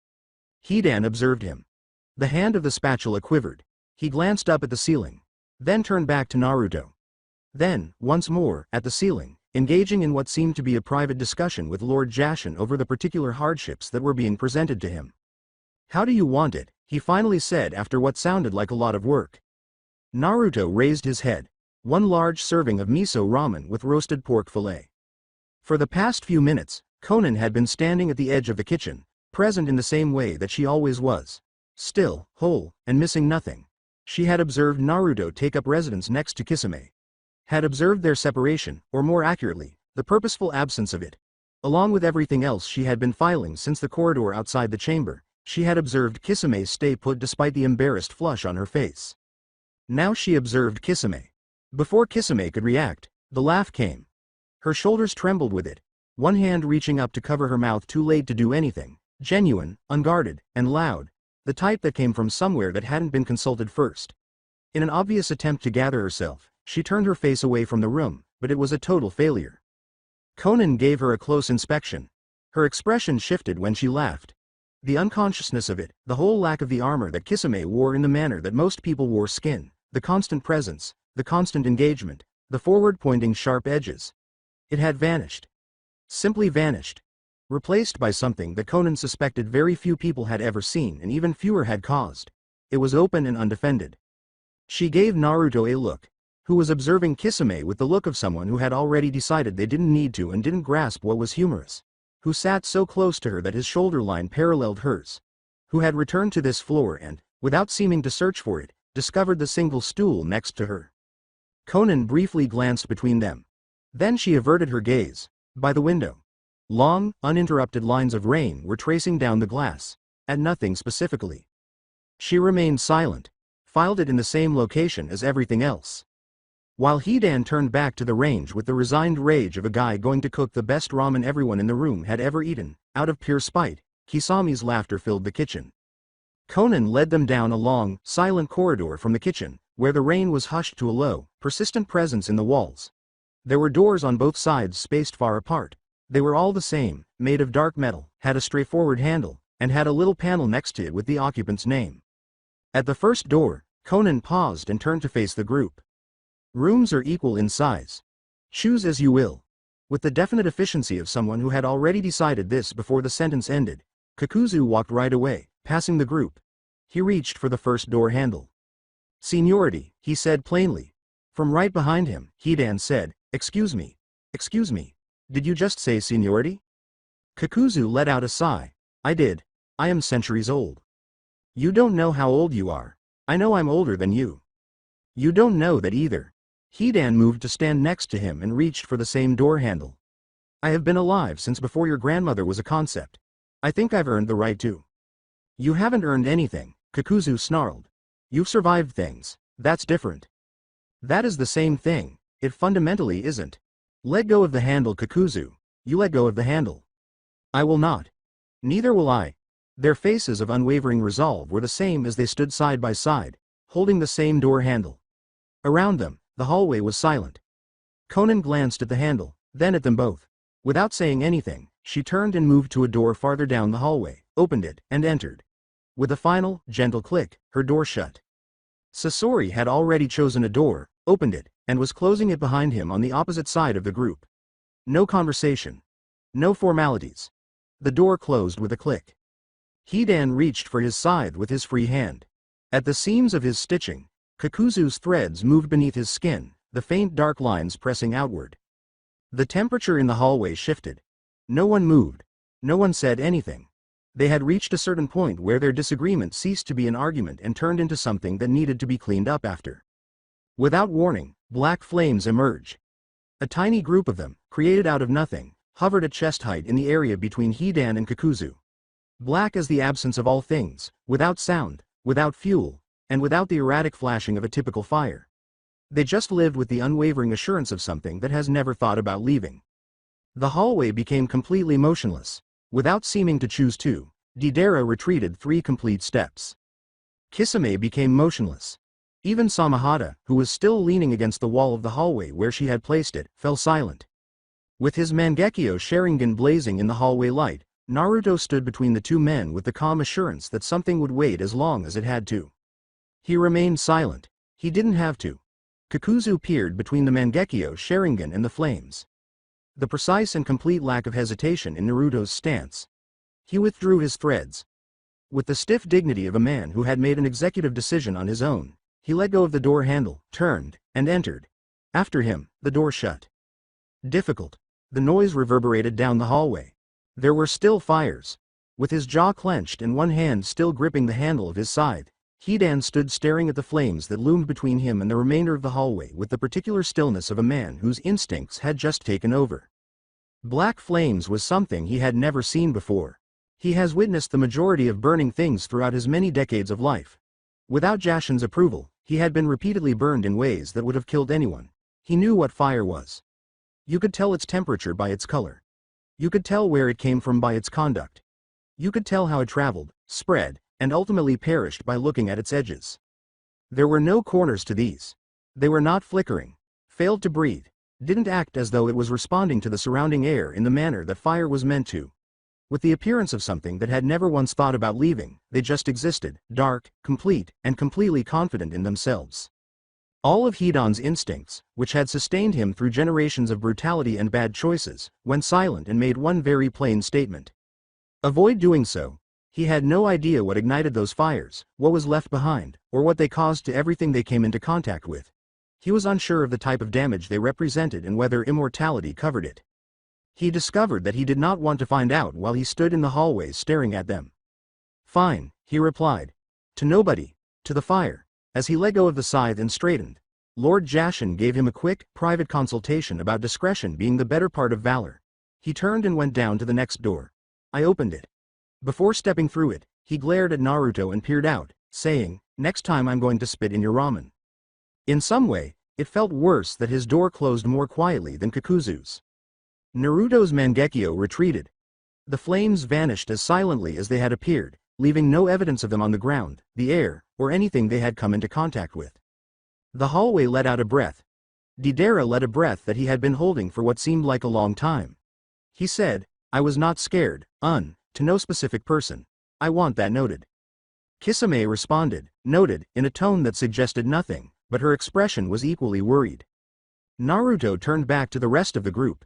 Hidan observed him. The hand of the spatula quivered. He glanced up at the ceiling. Then turned back to Naruto. Then, once more, at the ceiling, engaging in what seemed to be a private discussion with Lord Jashin over the particular hardships that were being presented to him. How do you want it? He finally said after what sounded like a lot of work. Naruto raised his head. One large serving of miso ramen with roasted pork fillet. For the past few minutes, Konan had been standing at the edge of the kitchen, present in the same way that she always was. Still, whole, and missing nothing. She had observed Naruto take up residence next to Kisame. Had observed their separation, or more accurately, the purposeful absence of it. Along with everything else she had been filing since the corridor outside the chamber, she had observed Kisame stay put despite the embarrassed flush on her face. Now she observed Kisame. Before Kisame could react, the laugh came. Her shoulders trembled with it, one hand reaching up to cover her mouth too late to do anything, genuine, unguarded, and loud, the type that came from somewhere that hadn't been consulted first. In an obvious attempt to gather herself, she turned her face away from the room, but it was a total failure. Konan gave her a close inspection. Her expression shifted when she laughed. The unconsciousness of it, the whole lack of the armor that Kisame wore in the manner that most people wore skin, the constant presence, the constant engagement, the forward-pointing sharp edges. It had vanished. Simply vanished. Replaced by something that Konan suspected very few people had ever seen and even fewer had caused. It was open and undefended. She gave Naruto a look, who was observing Kisame with the look of someone who had already decided they didn't need to and didn't grasp what was humorous, who sat so close to her that his shoulder line paralleled hers, who had returned to this floor and, without seeming to search for it, discovered the single stool next to her. Conan briefly glanced between them. Then she averted her gaze. By the window, long, uninterrupted lines of rain were tracing down the glass, at nothing specifically. She remained silent, filed it in the same location as everything else. While Hidan turned back to the range with the resigned rage of a guy going to cook the best ramen everyone in the room had ever eaten, out of pure spite, Kisame's laughter filled the kitchen. Conan led them down a long, silent corridor from the kitchen, where the rain was hushed to a low, persistent presence in the walls. There were doors on both sides spaced far apart. They were all the same, made of dark metal, had a straightforward handle, and had a little panel next to it with the occupant's name. At the first door, Conan paused and turned to face the group. Rooms are equal in size. Choose as you will. With the definite efficiency of someone who had already decided this before the sentence ended, Kakuzu walked right away, passing the group. He reached for the first door handle. "Seniority," he said plainly. From right behind him, Hidan said, Excuse me. Did you just say seniority?" Kakuzu let out a sigh. "I did. I am centuries old." "You don't know how old you are. I know I'm older than you." "You don't know that either." Hidan moved to stand next to him and reached for the same door handle. "I have been alive since before your grandmother was a concept. I think I've earned the right to." "You haven't earned anything," Kakuzu snarled. "You've survived things. That's different." "That is the same thing. It fundamentally isn't." "Let go of the handle, Kakuzu. You let go of the handle." "I will not." "Neither will I." Their faces of unwavering resolve were the same as they stood side by side, holding the same door handle. Around them, the hallway was silent. Conan glanced at the handle, then at them both. Without saying anything, she turned and moved to a door farther down the hallway, opened it, and entered. With a final, gentle click, her door shut. Sasori had already chosen a door, opened it, and was closing it behind him on the opposite side of the group. No conversation. No formalities. The door closed with a click. Hidan reached for his scythe with his free hand. At the seams of his stitching, Kakuzu's threads moved beneath his skin, the faint dark lines pressing outward. The temperature in the hallway shifted. No one moved. No one said anything. They had reached a certain point where their disagreement ceased to be an argument and turned into something that needed to be cleaned up after. Without warning, black flames emerged. A tiny group of them, created out of nothing, hovered at chest height in the area between Hidan and Kakuzu. Black as the absence of all things, without sound, without fuel, and without the erratic flashing of a typical fire. They just lived with the unwavering assurance of something that has never thought about leaving. The hallway became completely motionless. Without seeming to choose to, Deidara retreated 3 complete steps. Kisame became motionless. Even Samahata, who was still leaning against the wall of the hallway where she had placed it, fell silent. With his Mangekyo Sharingan blazing in the hallway light, Naruto stood between the two men with the calm assurance that something would wait as long as it had to. He remained silent. He didn't have to. Kakuzu peered between the Mangekyo Sharingan and the flames. The precise and complete lack of hesitation in Naruto's stance. He withdrew his threads. With the stiff dignity of a man who had made an executive decision on his own, he let go of the door handle, turned, and entered. After him, the door shut. Difficult. The noise reverberated down the hallway. There were still fires. With his jaw clenched and one hand still gripping the handle of his scythe, Hidan stood staring at the flames that loomed between him and the remainder of the hallway with the particular stillness of a man whose instincts had just taken over. Black flames was something he had never seen before. He has witnessed the majority of burning things throughout his many decades of life. Without Jashin's approval, he had been repeatedly burned in ways that would have killed anyone. He knew what fire was. You could tell its temperature by its color. You could tell where it came from by its conduct. You could tell how it traveled, spread, and ultimately perished by looking at its edges. There were no corners to these. They were not flickering, failed to breathe, didn't act as though it was responding to the surrounding air in the manner that fire was meant to. With the appearance of something that had never once thought about leaving, they just existed, dark, complete, and completely confident in themselves. All of Hidan's instincts, which had sustained him through generations of brutality and bad choices, went silent and made one very plain statement. Avoid doing so. He had no idea what ignited those fires, what was left behind, or what they caused to everything they came into contact with. He was unsure of the type of damage they represented and whether immortality covered it. He discovered that he did not want to find out while he stood in the hallways staring at them. "Fine," he replied. "To nobody. To the fire." As he let go of the scythe and straightened, Lord Jashin gave him a quick, private consultation about discretion being the better part of valor. He turned and went down to the next door. I opened it. Before stepping through it, he glared at Naruto and peered out, saying, "Next time I'm going to spit in your ramen." In some way, it felt worse that his door closed more quietly than Kakuzu's. Naruto's Mangekyo retreated. The flames vanished as silently as they had appeared, leaving no evidence of them on the ground, the air, or anything they had come into contact with. The hallway let out a breath. Deidara let a breath that he had been holding for what seemed like a long time. He said, "I was not scared, to no specific person. I want that noted." Kisame responded, "Noted," in a tone that suggested nothing, but her expression was equally worried. Naruto turned back to the rest of the group.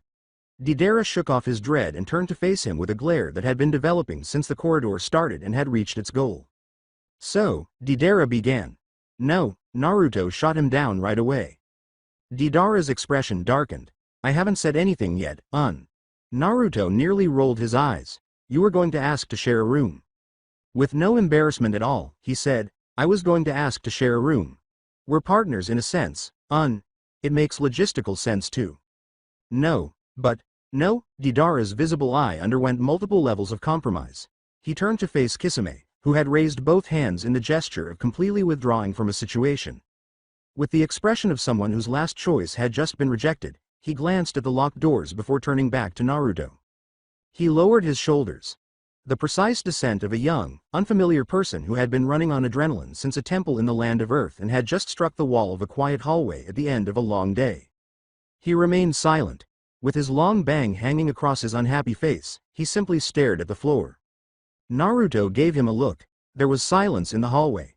Deidara shook off his dread and turned to face him with a glare that had been developing since the corridor started and had reached its goal. "So," Deidara began. "No," Naruto shot him down right away. Deidara's expression darkened. "I haven't said anything yet, Naruto nearly rolled his eyes. "You were going to ask to share a room." With no embarrassment at all, he said, "I was going to ask to share a room. We're partners in a sense, It makes logistical sense too." "No, but..." "No," Deidara's visible eye underwent multiple levels of compromise. He turned to face Kisame, who had raised both hands in the gesture of completely withdrawing from a situation. With the expression of someone whose last choice had just been rejected, he glanced at the locked doors before turning back to Naruto. He lowered his shoulders. The precise descent of a young, unfamiliar person who had been running on adrenaline since a temple in the land of Earth and had just struck the wall of a quiet hallway at the end of a long day. He remained silent. With his long bang hanging across his unhappy face, he simply stared at the floor. Naruto gave him a look. There was silence in the hallway.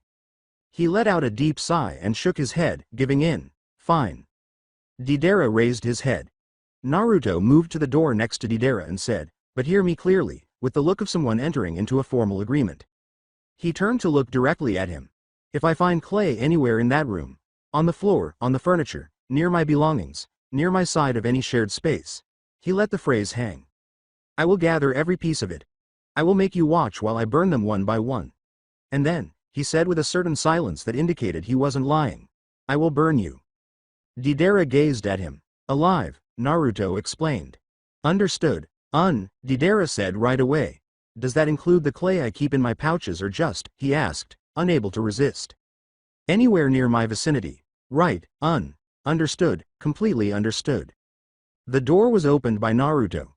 He let out a deep sigh and shook his head, giving in. "Fine." Deidara raised his head. Naruto moved to the door next to Deidara and said, "But hear me clearly," with the look of someone entering into a formal agreement. He turned to look directly at him. "If I find clay anywhere in that room, on the floor, on the furniture, near my belongings, near my side of any shared space," he let the phrase hang, "I will gather every piece of it. I will make you watch while I burn them one by one. And then," he said with a certain silence that indicated he wasn't lying, "I will burn you." Deidara gazed at him. "Alive," Naruto explained. "Understood, Deidara said right away. "Does that include the clay I keep in my pouches or just," he asked, unable to resist. "Anywhere near my vicinity." "Right, understood, completely understood." The door was opened by Naruto.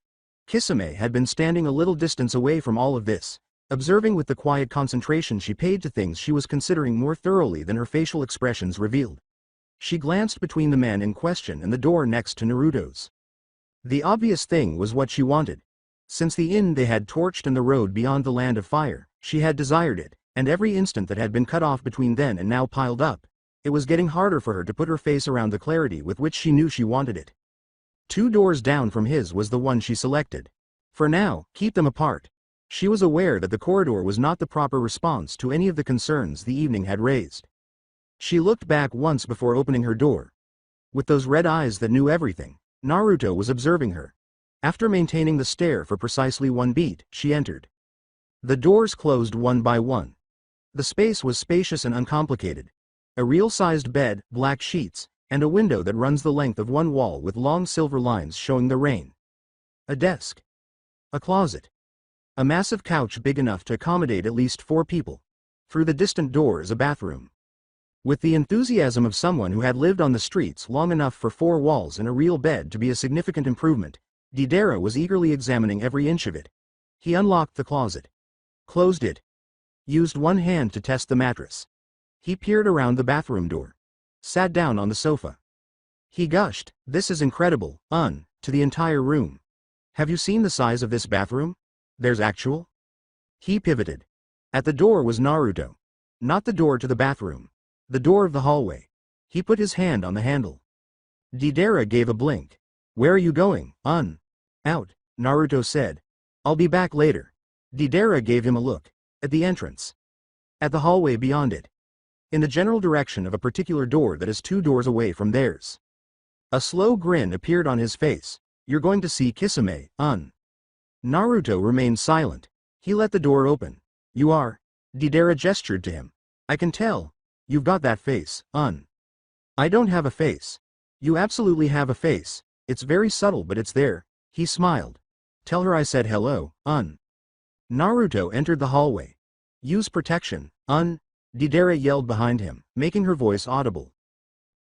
Kisame had been standing a little distance away from all of this, observing with the quiet concentration she paid to things she was considering more thoroughly than her facial expressions revealed. She glanced between the man in question and the door next to Naruto's. The obvious thing was what she wanted. Since the inn they had torched and the road beyond the land of fire, she had desired it, and every instant that had been cut off between then and now piled up. It was getting harder for her to put her face around the clarity with which she knew she wanted it. 2 doors down from his was the one she selected. For now, keep them apart. She was aware that the corridor was not the proper response to any of the concerns the evening had raised. She looked back once before opening her door. With those red eyes that knew everything, Naruto was observing her. After maintaining the stare for precisely 1 beat, she entered. The doors closed one by one. The space was spacious and uncomplicated. A real-sized bed, black sheets, and a window that runs the length of one wall with long silver lines showing the rain. A desk. A closet. A massive couch big enough to accommodate at least 4 people. Through the distant door is a bathroom. With the enthusiasm of someone who had lived on the streets long enough for 4 walls and a real bed to be a significant improvement, Deidara was eagerly examining every inch of it. He unlocked the closet. Closed it. Used one hand to test the mattress. He peered around the bathroom door. Sat down on the sofa. He gushed, "This is incredible, to the entire room. Have you seen the size of this bathroom? There's actual?" He pivoted. At the door was Naruto. Not the door to the bathroom. The door of the hallway. He put his hand on the handle. Deidara gave a blink. "Where are you going, Out," Naruto said. "I'll be back later." Deidara gave him a look. At the entrance. At the hallway beyond it. In the general direction of a particular door that is 2 doors away from theirs. A slow grin appeared on his face. You're going to see Kisame, Naruto remained silent. He let the door open. You are? Deidara gestured to him. I can tell. You've got that face, I don't have a face. You absolutely have a face. It's very subtle but it's there. He smiled. Tell her I said hello, Naruto entered the hallway. Use protection, Deidara yelled behind him, making her voice audible.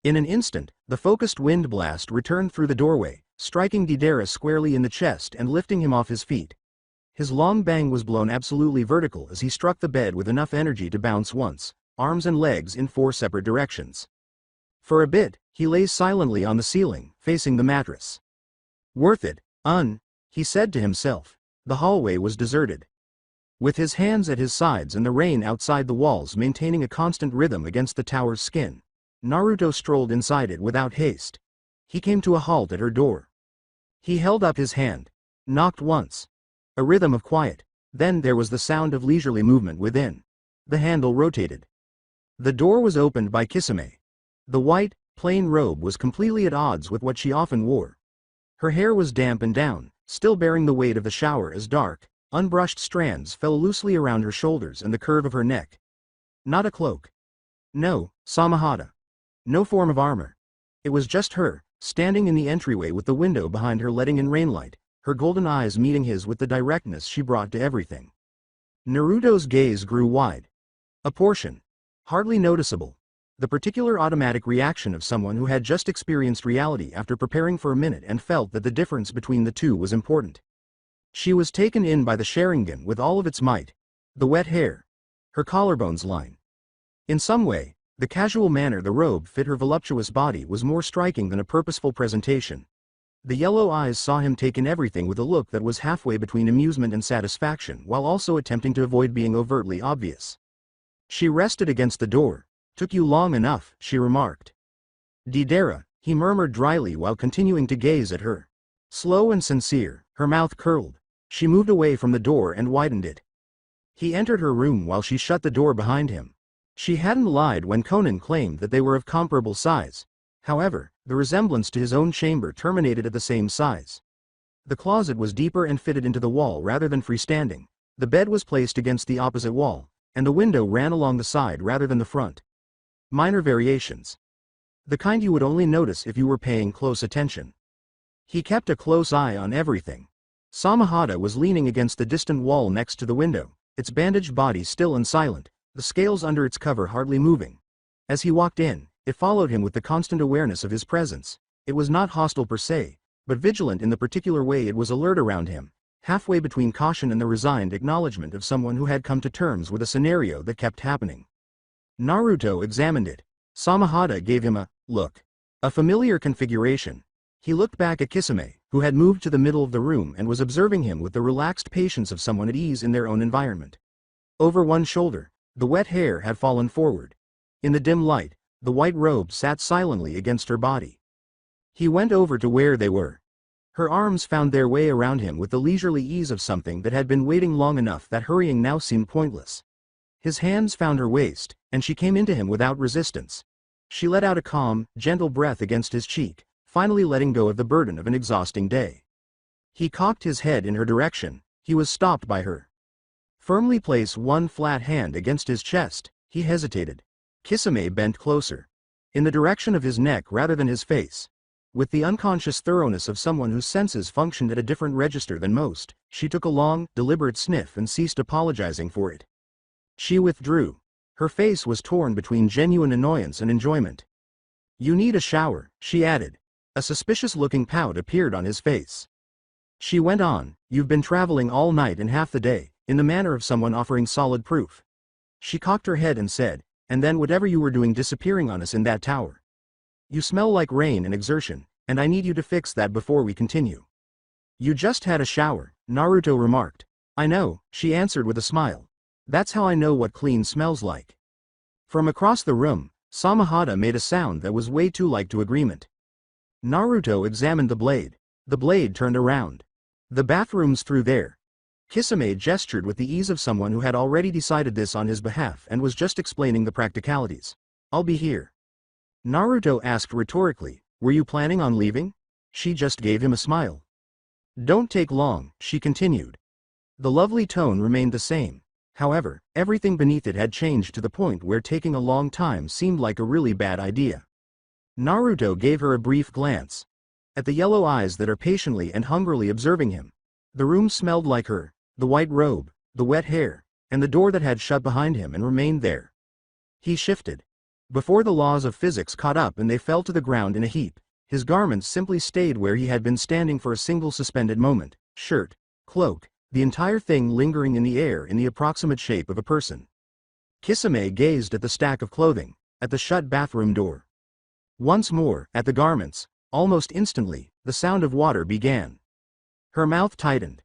In an instant, the focused wind blast returned through the doorway, striking Deidara squarely in the chest and lifting him off his feet. His long bang was blown absolutely vertical as he struck the bed with enough energy to bounce once, arms and legs in 4 separate directions. For a bit, he lay silently on the ceiling, facing the mattress. Worth it, he said to himself. The hallway was deserted. With his hands at his sides and the rain outside the walls maintaining a constant rhythm against the tower's skin, Naruto strolled inside it without haste. He came to a halt at her door. He held up his hand, knocked once. A rhythm of quiet, then there was the sound of leisurely movement within. The handle rotated. The door was opened by Kisame. The white, plain robe was completely at odds with what she often wore. Her hair was damp and down, still bearing the weight of the shower as dark, unbrushed strands fell loosely around her shoulders and the curve of her neck. Not a cloak. No, Samahata. No form of armor. It was just her, standing in the entryway with the window behind her letting in rainlight, her golden eyes meeting his with the directness she brought to everything. Naruto's gaze grew wide. A portion. Hardly noticeable. The particular automatic reaction of someone who had just experienced reality after preparing for a minute and felt that the difference between the two was important. She was taken in by the Sharingan with all of its might. The wet hair. Her collarbones line. In some way, the casual manner the robe fit her voluptuous body was more striking than a purposeful presentation. The yellow eyes saw him take in everything with a look that was halfway between amusement and satisfaction while also attempting to avoid being overtly obvious. She rested against the door. Took you long enough, she remarked. Deidara, he murmured dryly while continuing to gaze at her. Slow and sincere, her mouth curled. She moved away from the door and widened it. He entered her room while she shut the door behind him. She hadn't lied when Conan claimed that they were of comparable size. However, the resemblance to his own chamber terminated at the same size. The closet was deeper and fitted into the wall rather than freestanding. The bed was placed against the opposite wall, and the window ran along the side rather than the front. Minor variations. The kind you would only notice if you were paying close attention. He kept a close eye on everything. Samahata was leaning against the distant wall next to the window, its bandaged body still and silent, the scales under its cover hardly moving. As he walked in, it followed him with the constant awareness of his presence. It was not hostile per se, but vigilant in the particular way it was alert around him, halfway between caution and the resigned acknowledgement of someone who had come to terms with a scenario that kept happening. Naruto examined it. Samahata gave him a look. A familiar configuration. He looked back at Kisame, who had moved to the middle of the room and was observing him with the relaxed patience of someone at ease in their own environment. Over one shoulder, the wet hair had fallen forward. In the dim light, the white robe sat silently against her body. He went over to where they were. Her arms found their way around him with the leisurely ease of something that had been waiting long enough that hurrying now seemed pointless. His hands found her waist, and she came into him without resistance. She let out a calm, gentle breath against his cheek, finally letting go of the burden of an exhausting day. He cocked his head in her direction. He was stopped by her. Firmly place one flat hand against his chest, he hesitated. Kisame bent closer. In the direction of his neck rather than his face. With the unconscious thoroughness of someone whose senses functioned at a different register than most, she took a long, deliberate sniff and ceased apologizing for it. She withdrew. Her face was torn between genuine annoyance and enjoyment. You need a shower, she added. A suspicious-looking pout appeared on his face. She went on, you've been traveling all night and half the day, in the manner of someone offering solid proof. She cocked her head and said, and then whatever you were doing disappearing on us in that tower. You smell like rain and exertion, and I need you to fix that before we continue. You just had a shower, Naruto remarked. I know, she answered with a smile. That's how I know what clean smells like. From across the room, Samahata made a sound that was way too like to agreement. Naruto examined the blade. The blade turned around. The bathroom's through there. Kisame gestured with the ease of someone who had already decided this on his behalf and was just explaining the practicalities. I'll be here. Naruto asked rhetorically, were you planning on leaving? She just gave him a smile. Don't take long, she continued. The lovely tone remained the same. However, everything beneath it had changed to the point where taking a long time seemed like a really bad idea. Naruto gave her a brief glance. At the yellow eyes that are patiently and hungrily observing him. The room smelled like her, the white robe, the wet hair, and the door that had shut behind him and remained there. He shifted. Before the laws of physics caught up and they fell to the ground in a heap, his garments simply stayed where he had been standing for a single suspended moment, shirt, cloak, the entire thing lingering in the air in the approximate shape of a person. Kisame gazed at the stack of clothing, at the shut bathroom door. Once more, at the garments. Almost instantly, the sound of water began. Her mouth tightened.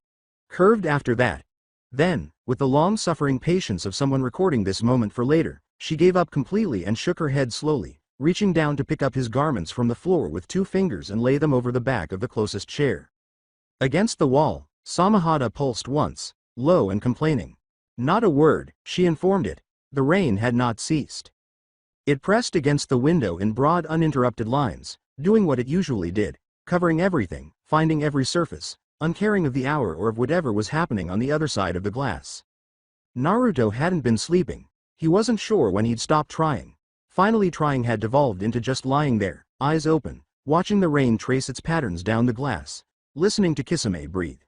Curved after that. Then, with the long-suffering patience of someone recording this moment for later, she gave up completely and shook her head slowly, reaching down to pick up his garments from the floor with 2 fingers and lay them over the back of the closest chair. Against the wall, Samahata pulsed once, low and complaining. Not a word, she informed it. The rain had not ceased. It pressed against the window in broad uninterrupted lines, doing what it usually did, covering everything, finding every surface, uncaring of the hour or of whatever was happening on the other side of the glass. Naruto hadn't been sleeping. He wasn't sure when he'd stopped trying. Finally trying had devolved into just lying there, eyes open, watching the rain trace its patterns down the glass, listening to Kisame breathe.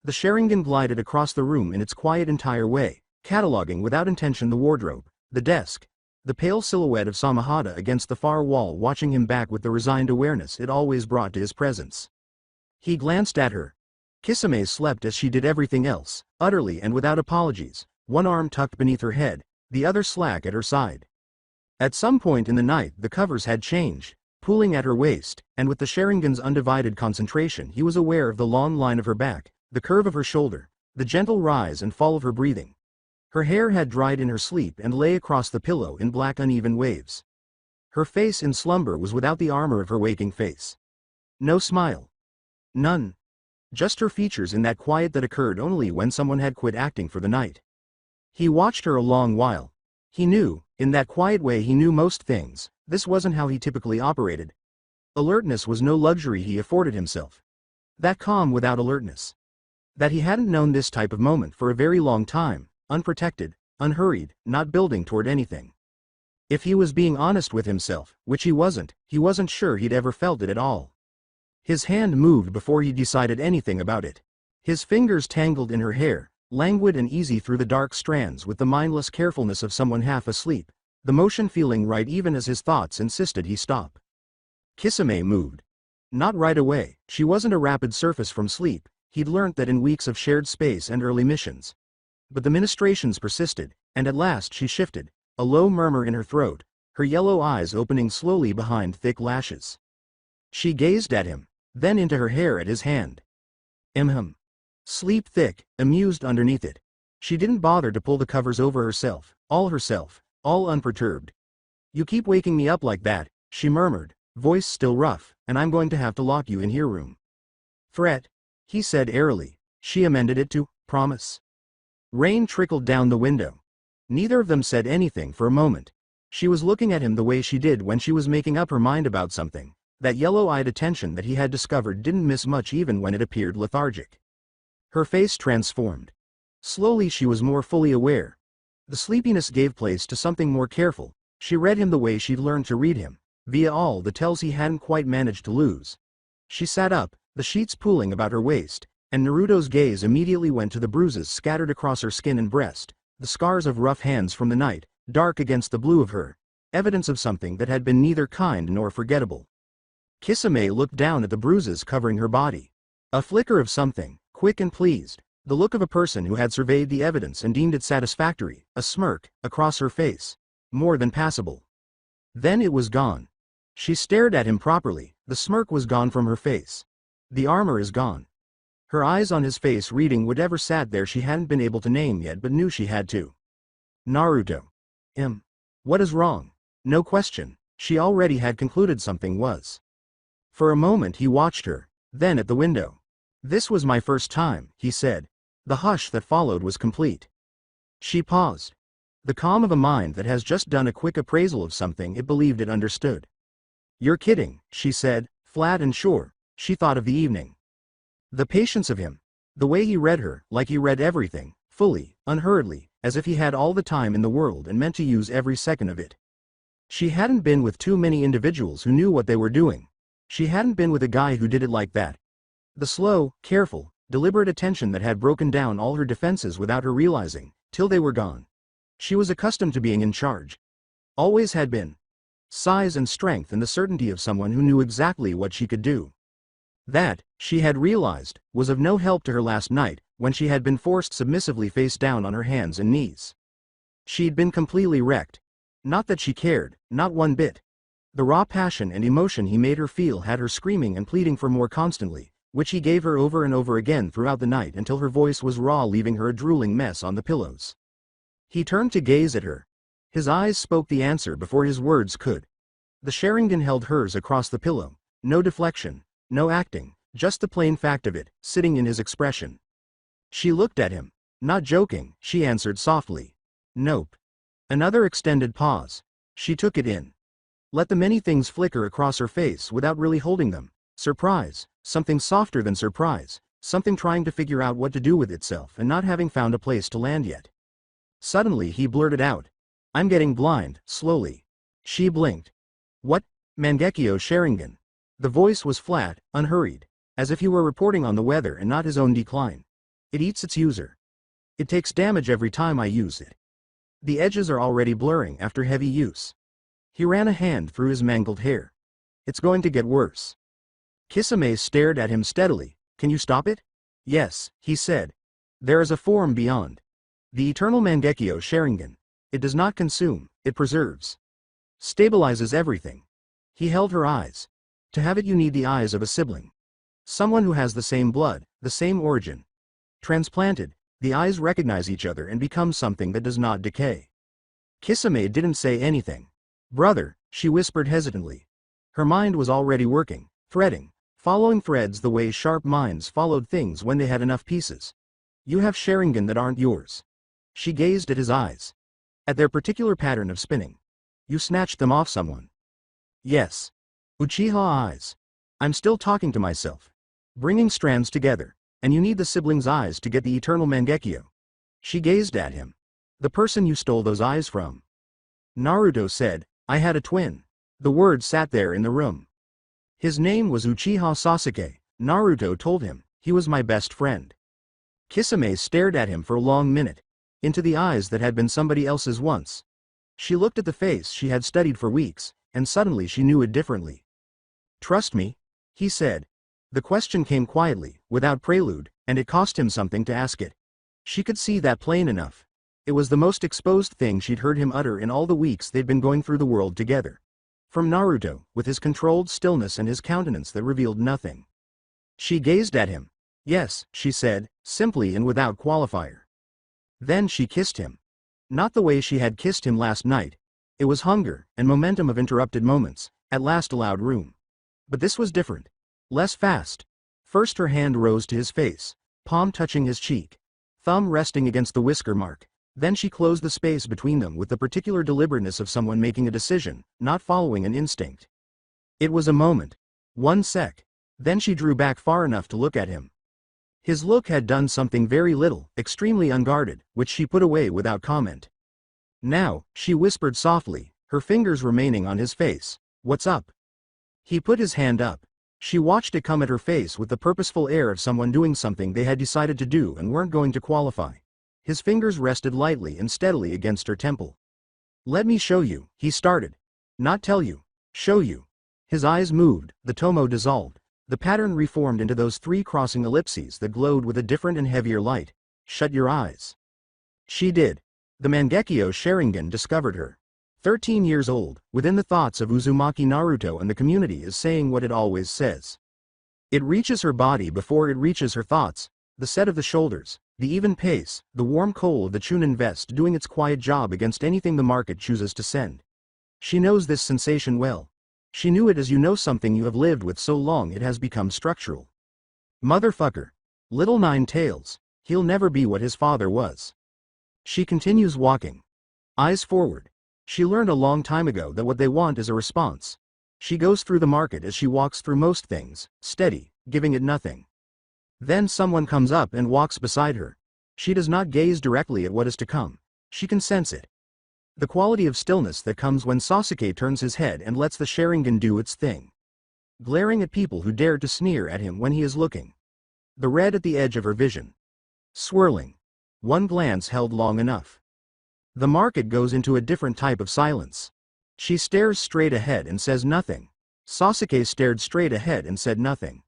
The Sharingan glided across the room in its quiet entire way, cataloging without intention the wardrobe, the desk, the pale silhouette of Samahata against the far wall watching him back with the resigned awareness it always brought to his presence. He glanced at her. Kisame slept as she did everything else, utterly and without apologies, one arm tucked beneath her head, the other slack at her side. At some point in the night the covers had changed, pooling at her waist, and with the Sharingan's undivided concentration he was aware of the long line of her back, the curve of her shoulder, the gentle rise and fall of her breathing. Her hair had dried in her sleep and lay across the pillow in black uneven waves. Her face in slumber was without the armor of her waking face. No smile. None. Just her features in that quiet that occurred only when someone had quit acting for the night. He watched her a long while. He knew, in that quiet way he knew most things, this wasn't how he typically operated. Alertness was no luxury he afforded himself. That calm without alertness. That he hadn't known this type of moment for a very long time, unprotected, unhurried, not building toward anything. If he was being honest with himself, which he wasn't sure he'd ever felt it at all. His hand moved before he decided anything about it. His fingers tangled in her hair, languid and easy through the dark strands with the mindless carefulness of someone half asleep, the motion feeling right even as his thoughts insisted he stop. Kisame moved. Not right away, she wasn't a rapid surface from sleep, he'd learnt that in weeks of shared space and early missions. But the ministrations persisted, and at last she shifted, a low murmur in her throat, her yellow eyes opening slowly behind thick lashes. She gazed at him, then into her hair at his hand. Sleep thick, amused underneath it. She didn't bother to pull the covers over herself, all unperturbed. You keep waking me up like that, she murmured, voice still rough, and I'm going to have to lock you in here room. Threat, he said airily. She amended it to, promise. Rain trickled down the window. Neither of them said anything for a moment. She was looking at him the way she did when she was making up her mind about something. That yellow-eyed attention that he had discovered didn't miss much even when it appeared lethargic. Her face transformed. Slowly she was more fully aware. The sleepiness gave place to something more careful. She read him the way she'd learned to read him, via all the tells he hadn't quite managed to lose. She sat up, the sheets pooling about her waist, and Naruto's gaze immediately went to the bruises scattered across her skin and breast, the scars of rough hands from the night, dark against the blue of her, evidence of something that had been neither kind nor forgettable. Kisame looked down at the bruises covering her body. A flicker of something, quick and pleased, the look of a person who had surveyed the evidence and deemed it satisfactory, a smirk, across her face. More than passable. Then it was gone. She stared at him properly, the smirk was gone from her face. The armor is gone. Her eyes on his face reading whatever sat there she hadn't been able to name yet but knew she had to. Naruto. What is wrong? No question, she already had concluded something was. For a moment he watched her, then at the window. This was my first time, he said. The hush that followed was complete. She paused. The calm of a mind that has just done a quick appraisal of something it believed it understood. "You're kidding," she said, flat and sure. She thought of the evening. The patience of him. The way he read her, like he read everything, fully, unhurriedly, as if he had all the time in the world and meant to use every second of it. She hadn't been with too many individuals who knew what they were doing. She hadn't been with a guy who did it like that. The slow, careful, deliberate attention that had broken down all her defenses without her realizing, till they were gone. She was accustomed to being in charge. Always had been. Size and strength and the certainty of someone who knew exactly what she could do. That, she had realized, was of no help to her last night, when she had been forced submissively face down on her hands and knees. She'd been completely wrecked. Not that she cared, not one bit. The raw passion and emotion he made her feel had her screaming and pleading for more constantly, which he gave her over and over again throughout the night until her voice was raw, leaving her a drooling mess on the pillows. He turned to gaze at her. His eyes spoke the answer before his words could. The Sheringan held hers across the pillow. No deflection, no acting, just the plain fact of it, sitting in his expression. She looked at him. "Not joking," she answered softly. "Nope." Another extended pause. She took it in. Let the many things flicker across her face without really holding them. Surprise, something softer than surprise, something trying to figure out what to do with itself and not having found a place to land yet. Suddenly he blurted out, "I'm getting blind," slowly. She blinked. "What?" "Mangekyo Sharingan." The voice was flat, unhurried, as if he were reporting on the weather and not his own decline. "It eats its user. It takes damage every time I use it. The edges are already blurring after heavy use." He ran a hand through his mangled hair. "It's going to get worse." Kisame stared at him steadily. "Can you stop it?" "Yes," he said. "There is a form beyond. The eternal Mangekyo Sharingan. It does not consume, it preserves. Stabilizes everything." He held her eyes. "To have it you need the eyes of a sibling. Someone who has the same blood, the same origin. Transplanted, the eyes recognize each other and become something that does not decay." Kisame didn't say anything. "Brother," she whispered hesitantly. Her mind was already working, threading, following threads the way sharp minds followed things when they had enough pieces. "You have Sharingan that aren't yours." She gazed at his eyes. "At their particular pattern of spinning. You snatched them off someone." "Yes." Uchiha eyes. "I'm still talking to myself. Bringing strands together. And you need the sibling's eyes to get the eternal Mangekyo." She gazed at him. "The person you stole those eyes from." Naruto said, "I had a twin." The word sat there in the room. "His name was Uchiha Sasuke," Naruto told him. "He was my best friend." Kisame stared at him for a long minute. Into the eyes that had been somebody else's once. She looked at the face she had studied for weeks, and suddenly she knew it differently. "Trust me?" he said. The question came quietly, without prelude, and it cost him something to ask it. She could see that plain enough. It was the most exposed thing she'd heard him utter in all the weeks they'd been going through the world together. From Naruto, with his controlled stillness and his countenance that revealed nothing. She gazed at him. "Yes," she said, simply and without qualifier. Then she kissed him. Not the way she had kissed him last night. It was hunger, and momentum of interrupted moments, at last allowed room. But this was different. Less fast. First her hand rose to his face, palm touching his cheek, thumb resting against the whisker mark. Then she closed the space between them with the particular deliberateness of someone making a decision, not following an instinct. It was a moment. 1 sec. Then she drew back far enough to look at him. His look had done something very little, extremely unguarded, which she put away without comment. "Now," she whispered softly, her fingers remaining on his face. "What's up?" He put his hand up. She watched it come at her face with the purposeful air of someone doing something they had decided to do and weren't going to qualify. His fingers rested lightly and steadily against her temple. "Let me show you," he started. "Not tell you. Show you." His eyes moved, the tomo dissolved. The pattern reformed into those 3 crossing ellipses that glowed with a different and heavier light. "Shut your eyes." She did. The Mangekyo Sharingan discovered her. 13 years old, within the thoughts of Uzumaki Naruto, and the community is saying what it always says. It reaches her body before it reaches her thoughts, the set of the shoulders, the even pace, the warm coal of the Chunin vest doing its quiet job against anything the market chooses to send. She knows this sensation well. She knew it as you know something you have lived with so long it has become structural. "Motherfucker. Little 9 tails." He'll never be what his father was. She continues walking. Eyes forward. She learned a long time ago that what they want is a response. She goes through the market as she walks through most things, steady, giving it nothing. Then someone comes up and walks beside her. She does not gaze directly at what is to come. She can sense it. The quality of stillness that comes when Sasuke turns his head and lets the Sharingan do its thing. Glaring at people who dare to sneer at him when he is looking. The red at the edge of her vision. Swirling. One glance held long enough. The market goes into a different type of silence. She stares straight ahead and says nothing. Sasuke stared straight ahead and said nothing.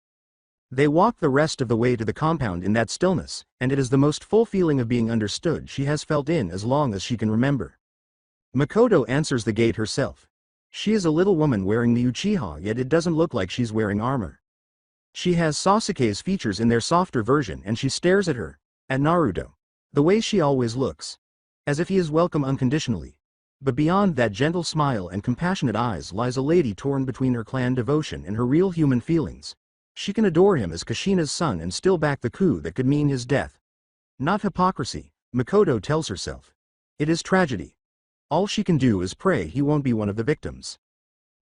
They walk the rest of the way to the compound in that stillness, and it is the most full feeling of being understood she has felt in as long as she can remember. Makoto answers the gate herself. She is a little woman wearing the Uchiha, yet it doesn't look like she's wearing armor. She has Sasuke's features in their softer version, and she stares at her, at Naruto, the way she always looks. As if he is welcome unconditionally. But beyond that gentle smile and compassionate eyes lies a lady torn between her clan devotion and her real human feelings. She can adore him as Kushina's son and still back the coup that could mean his death. Not hypocrisy, Makoto tells herself. It is tragedy. All she can do is pray he won't be one of the victims.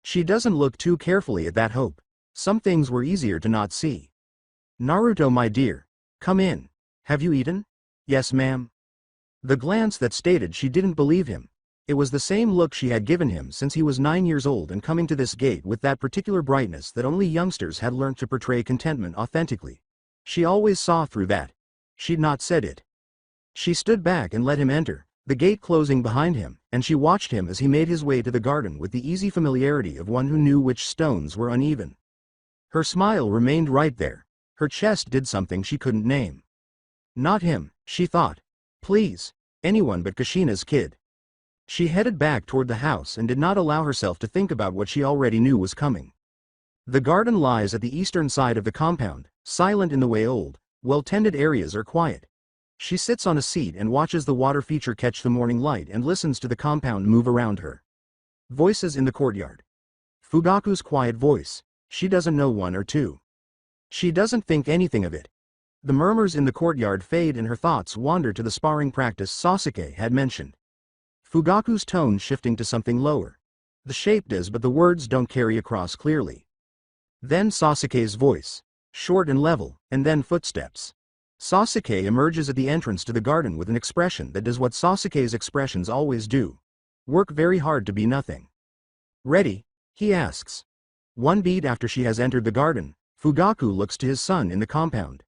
She doesn't look too carefully at that hope. Some things were easier to not see. Naruto, my dear. Come in. Have you eaten? Yes, ma'am. The glance that stated she didn't believe him. It was the same look she had given him since he was 9 years old and coming to this gate with that particular brightness that only youngsters had learned to portray contentment authentically. She always saw through that. She'd not said it. She stood back and let him enter, the gate closing behind him, and she watched him as he made his way to the garden with the easy familiarity of one who knew which stones were uneven. Her smile remained right there. Her chest did something she couldn't name. Not him, she thought. Please, anyone but Kushina's kid. She headed back toward the house and did not allow herself to think about what she already knew was coming. The garden lies at the eastern side of the compound, silent in the way old, well-tended areas are quiet. She sits on a seat and watches the water feature catch the morning light and listens to the compound move around her. Voices in the courtyard. Fugaku's quiet voice. She doesn't know one or two. She doesn't think anything of it. The murmurs in the courtyard fade and her thoughts wander to the sparring practice Sasuke had mentioned. Fugaku's tone shifting to something lower. The shape does, but the words don't carry across clearly. Then Sasuke's voice. Short and level, and then footsteps. Sasuke emerges at the entrance to the garden with an expression that does what Sasuke's expressions always do. Work very hard to be nothing. Ready? He asks. One beat after she has entered the garden, Fugaku looks to his son in the compound.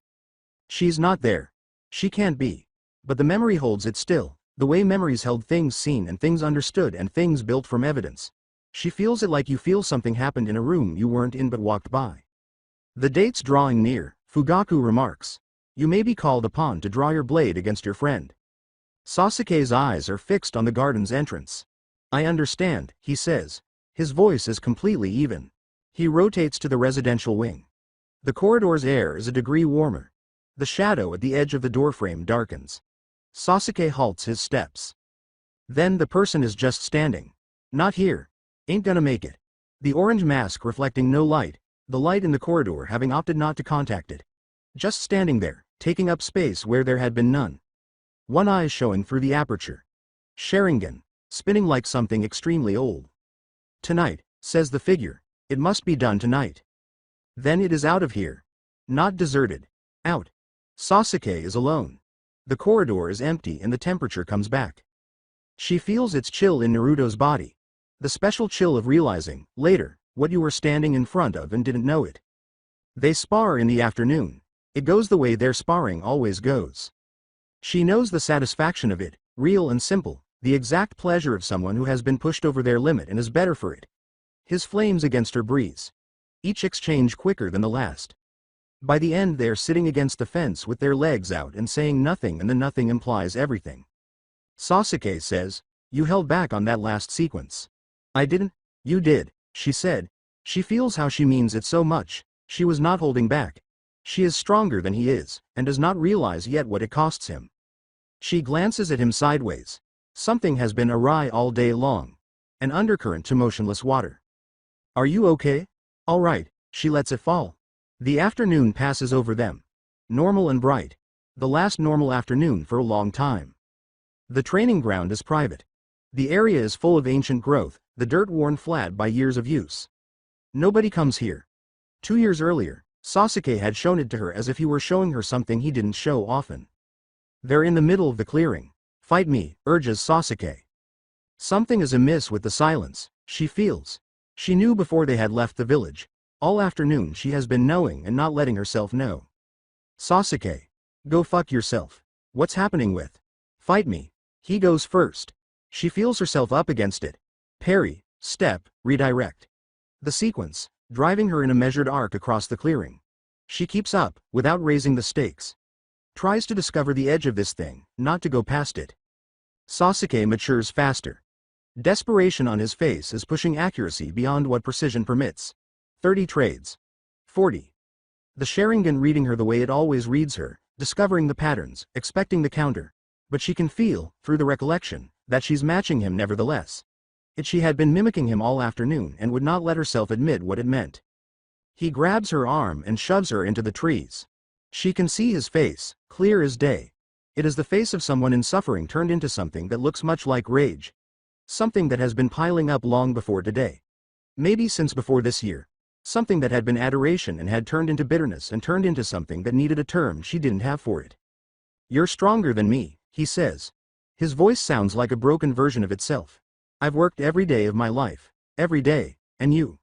She's not there. She can't be. But the memory holds it still, the way memories held things seen and things understood and things built from evidence. She feels it like you feel something happened in a room you weren't in but walked by. The date's drawing near, Fugaku remarks. You may be called upon to draw your blade against your friend. Sasuke's eyes are fixed on the garden's entrance. I understand, he says. His voice is completely even. He rotates to the residential wing. The corridor's air is a degree warmer. The shadow at the edge of the doorframe darkens. Sasuke halts his steps. Then the person is just standing. Not here. Ain't gonna make it. The orange mask reflecting no light, the light in the corridor having opted not to contact it. Just standing there, taking up space where there had been none. One eye showing through the aperture. Sharingan, spinning like something extremely old. Tonight, says the figure. It must be done tonight. Then it is out of here. Not deserted. Out. Sasuke is alone. The corridor is empty and the temperature comes back. She feels its chill in Naruto's body. The special chill of realizing, later, what you were standing in front of and didn't know it. They spar in the afternoon. It goes the way their sparring always goes. She knows the satisfaction of it, real and simple, the exact pleasure of someone who has been pushed over their limit and is better for it. His flames against her breeze. Each exchange quicker than the last. By the end they're sitting against the fence with their legs out and saying nothing, and the nothing implies everything. Sasuke says, you held back on that last sequence. I didn't. You did, she said. She feels how she means it so much. She was not holding back. She is stronger than he is, and does not realize yet what it costs him. She glances at him sideways. Something has been awry all day long. An undercurrent to motionless water. Are you okay? All right, she lets it fall. The afternoon passes over them. Normal and bright. The last normal afternoon for a long time. The training ground is private. The area is full of ancient growth, the dirt worn flat by years of use. Nobody comes here. 2 years earlier, Sasuke had shown it to her as if he were showing her something he didn't show often. They're in the middle of the clearing. Fight me, urges Sasuke. Something is amiss with the silence, she feels. She knew before they had left the village. All afternoon she has been knowing and not letting herself know. Sasuke. Go fuck yourself. What's happening with? Fight me. He goes first. She feels herself up against it. Parry, step, redirect. The sequence, driving her in a measured arc across the clearing. She keeps up, without raising the stakes. Tries to discover the edge of this thing, not to go past it. Sasuke matures faster. Desperation on his face is pushing accuracy beyond what precision permits. 30 trades. 40. The Sharingan reading her the way it always reads her, discovering the patterns, expecting the counter. But she can feel, through the recollection, that she's matching him nevertheless. She had been mimicking him all afternoon and would not let herself admit what it meant. He grabs her arm and shoves her into the trees. She can see his face, clear as day. It is the face of someone in suffering turned into something that looks much like rage. Something that has been piling up long before today. Maybe since before this year. Something that had been adoration and had turned into bitterness and turned into something that needed a term she didn't have for it. You're stronger than me, he says. His voice sounds like a broken version of itself. I've worked every day of my life. Every day, and you.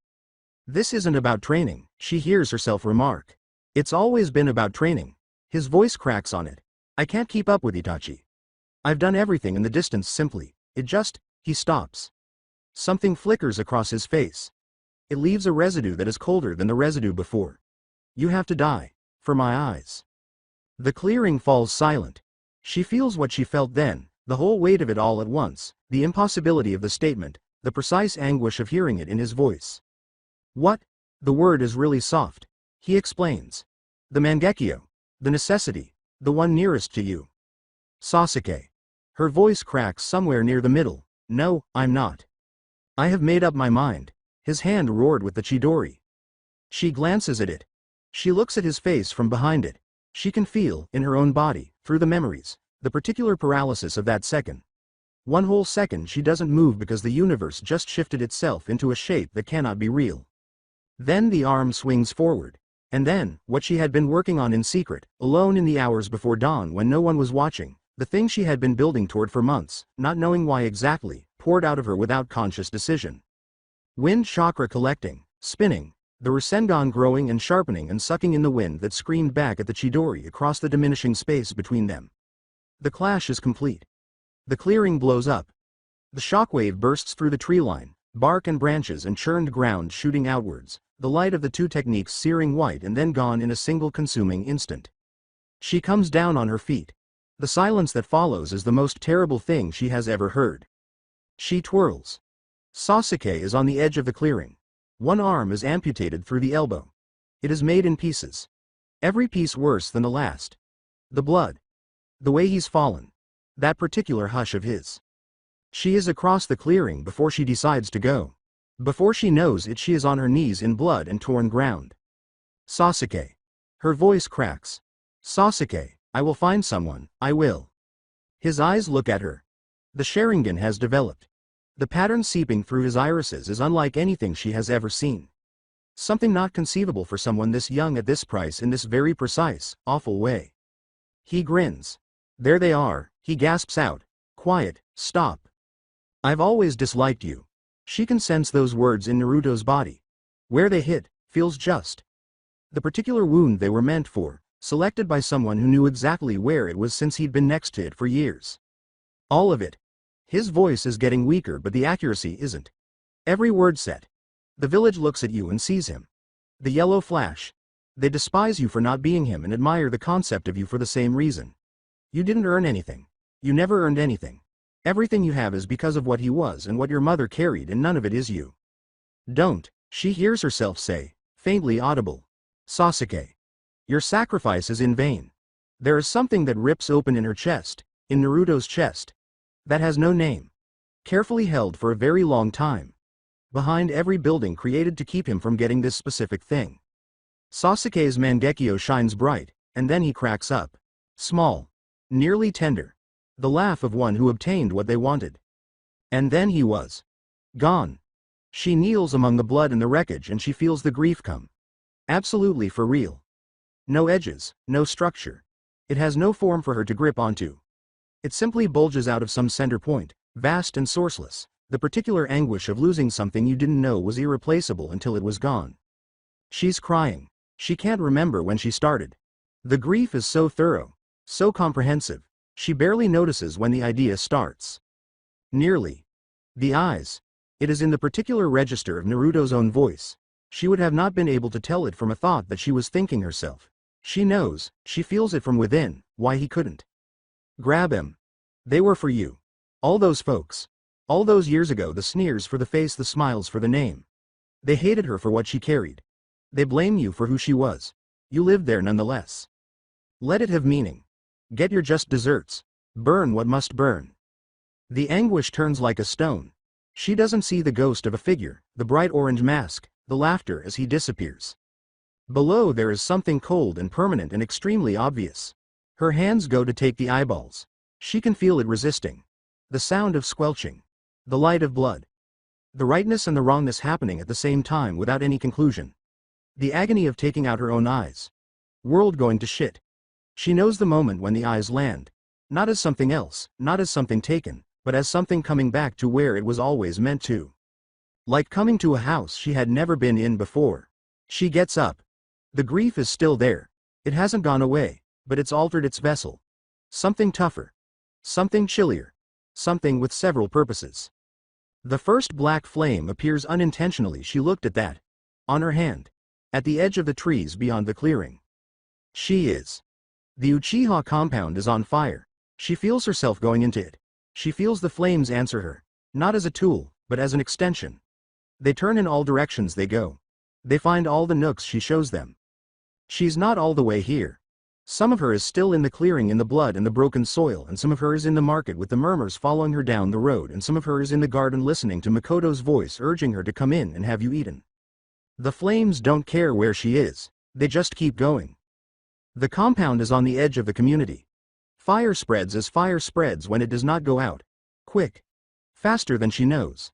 This isn't about training, she hears herself remark. It's always been about training. His voice cracks on it. I can't keep up with Itachi. I've done everything in the distance simply. He stops. Something flickers across his face. It leaves a residue that is colder than the residue before. You have to die. For my eyes. The clearing falls silent. She feels what she felt then, the whole weight of it all at once, the impossibility of the statement, the precise anguish of hearing it in his voice. What? The word is really soft. He explains. The Mangekyo. The necessity. The one nearest to you. Sasuke. Her voice cracks somewhere near the middle. No, I'm not. I have made up my mind. His hand roared with the Chidori. She glances at it. She looks at his face from behind it. She can feel, in her own body, through the memories, the particular paralysis of that second. One whole second she doesn't move because the universe just shifted itself into a shape that cannot be real. Then the arm swings forward. And then, what she had been working on in secret, alone in the hours before dawn when no one was watching, the thing she had been building toward for months, not knowing why exactly, poured out of her without conscious decision. Wind chakra collecting, spinning, the Rasengan growing and sharpening and sucking in the wind that screamed back at the Chidori across the diminishing space between them. The clash is complete. The clearing blows up. The shockwave bursts through the tree line, bark and branches and churned ground shooting outwards, the light of the two techniques searing white and then gone in a single consuming instant. She comes down on her feet. The silence that follows is the most terrible thing she has ever heard. She twirls. Sasuke is on the edge of the clearing. One arm is amputated through the elbow. It is made in pieces. Every piece worse than the last. The blood. The way he's fallen. That particular hush of his. She is across the clearing before she decides to go. Before she knows it, she is on her knees in blood and torn ground. Sasuke. Her voice cracks. Sasuke, I will find someone, I will. His eyes look at her. The Sharingan has developed. The pattern seeping through his irises is unlike anything she has ever seen. Something not conceivable for someone this young at this price in this very precise, awful way. He grins. There they are, he gasps out. Quiet, stop. I've always disliked you. She can sense those words in Naruto's body. Where they hit, feels just. The particular wound they were meant for, selected by someone who knew exactly where it was since he'd been next to it for years. All of it. His voice is getting weaker but the accuracy isn't. Every word set. The village looks at you and sees him. The yellow flash. They despise you for not being him and admire the concept of you for the same reason. You didn't earn anything. You never earned anything. Everything you have is because of what he was and what your mother carried, and none of it is you. Don't, she hears herself say, faintly audible. Sasuke. Your sacrifice is in vain. There is something that rips open in her chest, in Naruto's chest. That has no name. Carefully held for a very long time. Behind every building created to keep him from getting this specific thing. Sasuke's Mangekyo shines bright, and then he cracks up. Small. Nearly tender. The laugh of one who obtained what they wanted. And then he was gone. She kneels among the blood and the wreckage and she feels the grief come. Absolutely for real. No edges, no structure. It has no form for her to grip onto. It simply bulges out of some center point, vast and sourceless, the particular anguish of losing something you didn't know was irreplaceable until it was gone. She's crying. She can't remember when she started. The grief is so thorough, so comprehensive, she barely notices when the idea starts. Nearly. The eyes. It is in the particular register of Naruto's own voice. She would have not been able to tell it from a thought that she was thinking herself. She knows, she feels it from within, why he couldn't. Grab him. They were for you. All those folks. All those years ago, the sneers for the face, the smiles for the name. They hated her for what she carried. They blame you for who she was. You lived there nonetheless. Let it have meaning. Get your just desserts. Burn what must burn. The anguish turns like a stone. She doesn't see the ghost of a figure, the bright orange mask, the laughter as he disappears. Below there is something cold and permanent and extremely obvious. Her hands go to take the eyeballs. She can feel it resisting. The sound of squelching. The light of blood. The rightness and the wrongness happening at the same time without any conclusion. The agony of taking out her own eyes. World going to shit. She knows the moment when the eyes land. Not as something else, not as something taken, but as something coming back to where it was always meant to. Like coming to a house she had never been in before. She gets up. The grief is still there. It hasn't gone away, but it's altered its vessel. Something tougher. Something chillier. Something with several purposes. The first black flame appears unintentionally. She looked at that. On her hand. At the edge of the trees beyond the clearing. She is. The Uchiha compound is on fire. She feels herself going into it. She feels the flames answer her. Not as a tool, but as an extension. They turn in all directions they go. They find all the nooks she shows them. She's not all the way here. Some of her is still in the clearing in the blood and the broken soil, and some of her is in the market with the murmurs following her down the road, and some of her is in the garden listening to Makoto's voice urging her to come in and have you eaten. The flames don't care where she is. They just keep going. The compound is on the edge of the community. Fire spreads as fire spreads when it does not go out. Quick. Faster than she knows.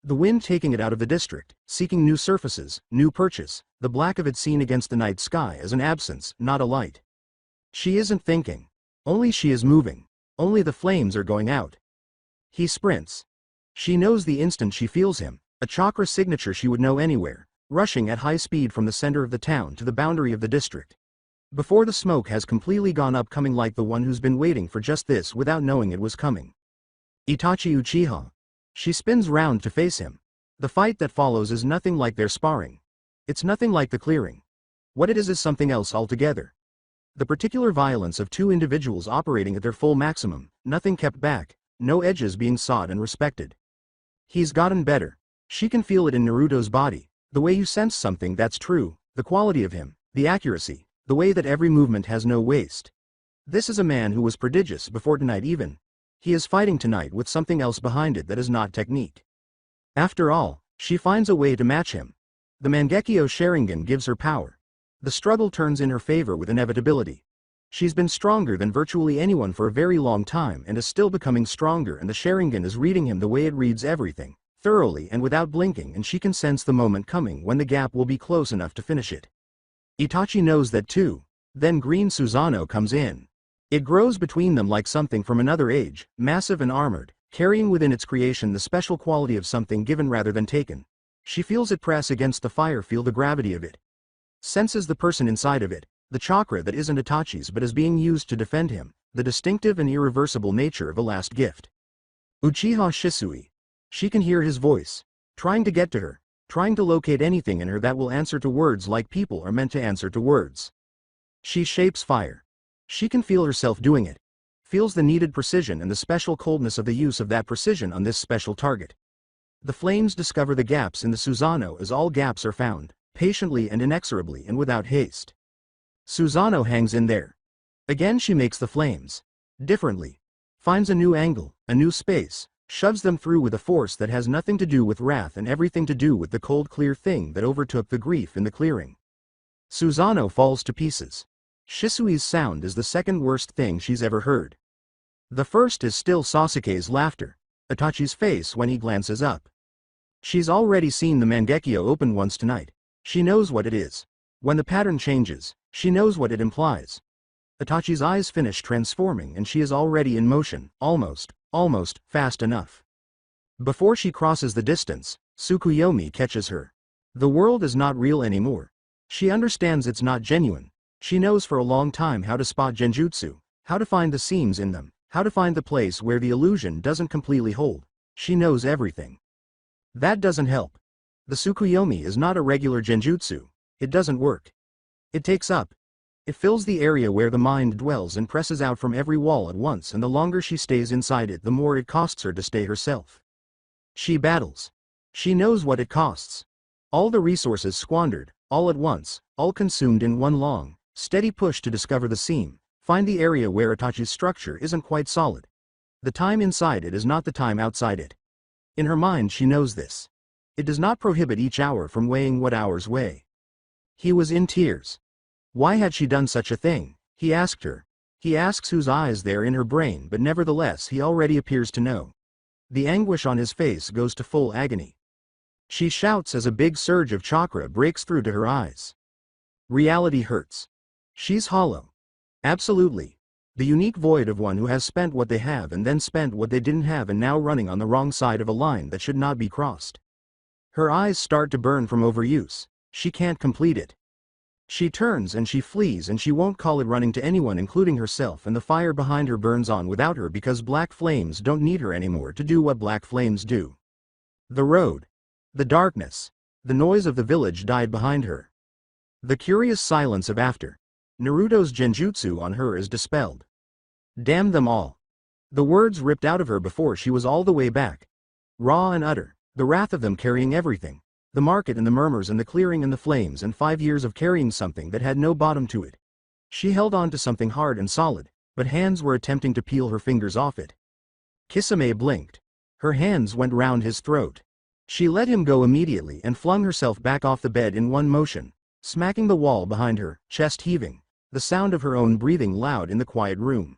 The wind taking it out of the district, seeking new surfaces, new purchase, the black of it seen against the night sky as an absence, not a light. She isn't thinking. Only she is moving. Only the flames are going out. He sprints. She knows the instant she feels him, a chakra signature she would know anywhere, rushing at high speed from the center of the town to the boundary of the district. Before the smoke has completely gone up, coming like the one who's been waiting for just this without knowing it was coming. Itachi Uchiha. She spins round to face him. The fight that follows is nothing like their sparring. It's nothing like the clearing. What it is something else altogether. The particular violence of two individuals operating at their full maximum, nothing kept back, no edges being sought and respected. He's gotten better. She can feel it in Naruto's body, the way you sense something that's true, the quality of him, the accuracy, the way that every movement has no waste. This is a man who was prodigious before tonight even. He is fighting tonight with something else behind it that is not technique. After all, she finds a way to match him. The Mangekyo Sharingan gives her power. The struggle turns in her favor with inevitability. She's been stronger than virtually anyone for a very long time and is still becoming stronger, and the Sharingan is reading him the way it reads everything, thoroughly and without blinking, and she can sense the moment coming when the gap will be close enough to finish it. Itachi knows that too. Then Green Susanoo comes in. It grows between them like something from another age, massive and armored, carrying within its creation the special quality of something given rather than taken. She feels it press against the fire, feel the gravity of it. Senses the person inside of it, the chakra that isn't Itachi's but is being used to defend him, the distinctive and irreversible nature of a last gift. Uchiha Shisui. She can hear his voice, trying to get to her, trying to locate anything in her that will answer to words like people are meant to answer to words. She shapes fire. She can feel herself doing it, feels the needed precision and the special coldness of the use of that precision on this special target. The flames discover the gaps in the Susanoo as all gaps are found, patiently and inexorably and without haste. Susanoo hangs in there. Again she makes the flames. Differently. Finds a new angle, a new space, shoves them through with a force that has nothing to do with wrath and everything to do with the cold clear thing that overtook the grief in the clearing. Susanoo falls to pieces. Shisui's sound is the second worst thing she's ever heard. The first is still Sasuke's laughter, Itachi's face when he glances up. She's already seen the Mangekyo open once tonight. She knows what it is. When the pattern changes, she knows what it implies. Itachi's eyes finish transforming and she is already in motion, almost fast enough. Before she crosses the distance, Tsukuyomi catches her. The world is not real anymore. She understands it's not genuine. She knows for a long time how to spot genjutsu, how to find the seams in them, how to find the place where the illusion doesn't completely hold. She knows everything. That doesn't help. The Tsukuyomi is not a regular genjutsu. It doesn't work. It takes up. It fills the area where the mind dwells and presses out from every wall at once, and the longer she stays inside it, the more it costs her to stay herself. She battles. She knows what it costs. All the resources squandered, all at once, all consumed in one long, steady push to discover the seam, find the area where Itachi's structure isn't quite solid. The time inside it is not the time outside it. In her mind she knows this. It does not prohibit each hour from weighing what hours weigh. He was in tears. Why had she done such a thing? He asked her. He asks whose eyes there in her brain, but nevertheless he already appears to know. The anguish on his face goes to full agony. She shouts as a big surge of chakra breaks through to her eyes. Reality hurts. She's hollow. Absolutely. The unique void of one who has spent what they have and then spent what they didn't have and now running on the wrong side of a line that should not be crossed. Her eyes start to burn from overuse. She can't complete it. She turns and she flees, and she won't call it running to anyone including herself, and the fire behind her burns on without her because black flames don't need her anymore to do what black flames do. The road. The darkness. The noise of the village died behind her. The curious silence of after. Naruto's genjutsu on her is dispelled. Damn them all. The words ripped out of her before she was all the way back. Raw and utter, the wrath of them carrying everything. The market and the murmurs and the clearing and the flames and 5 years of carrying something that had no bottom to it. She held on to something hard and solid, but hands were attempting to peel her fingers off it. Kisame blinked. Her hands went round his throat. She let him go immediately and flung herself back off the bed in one motion, smacking the wall behind her, chest heaving, the sound of her own breathing loud in the quiet room.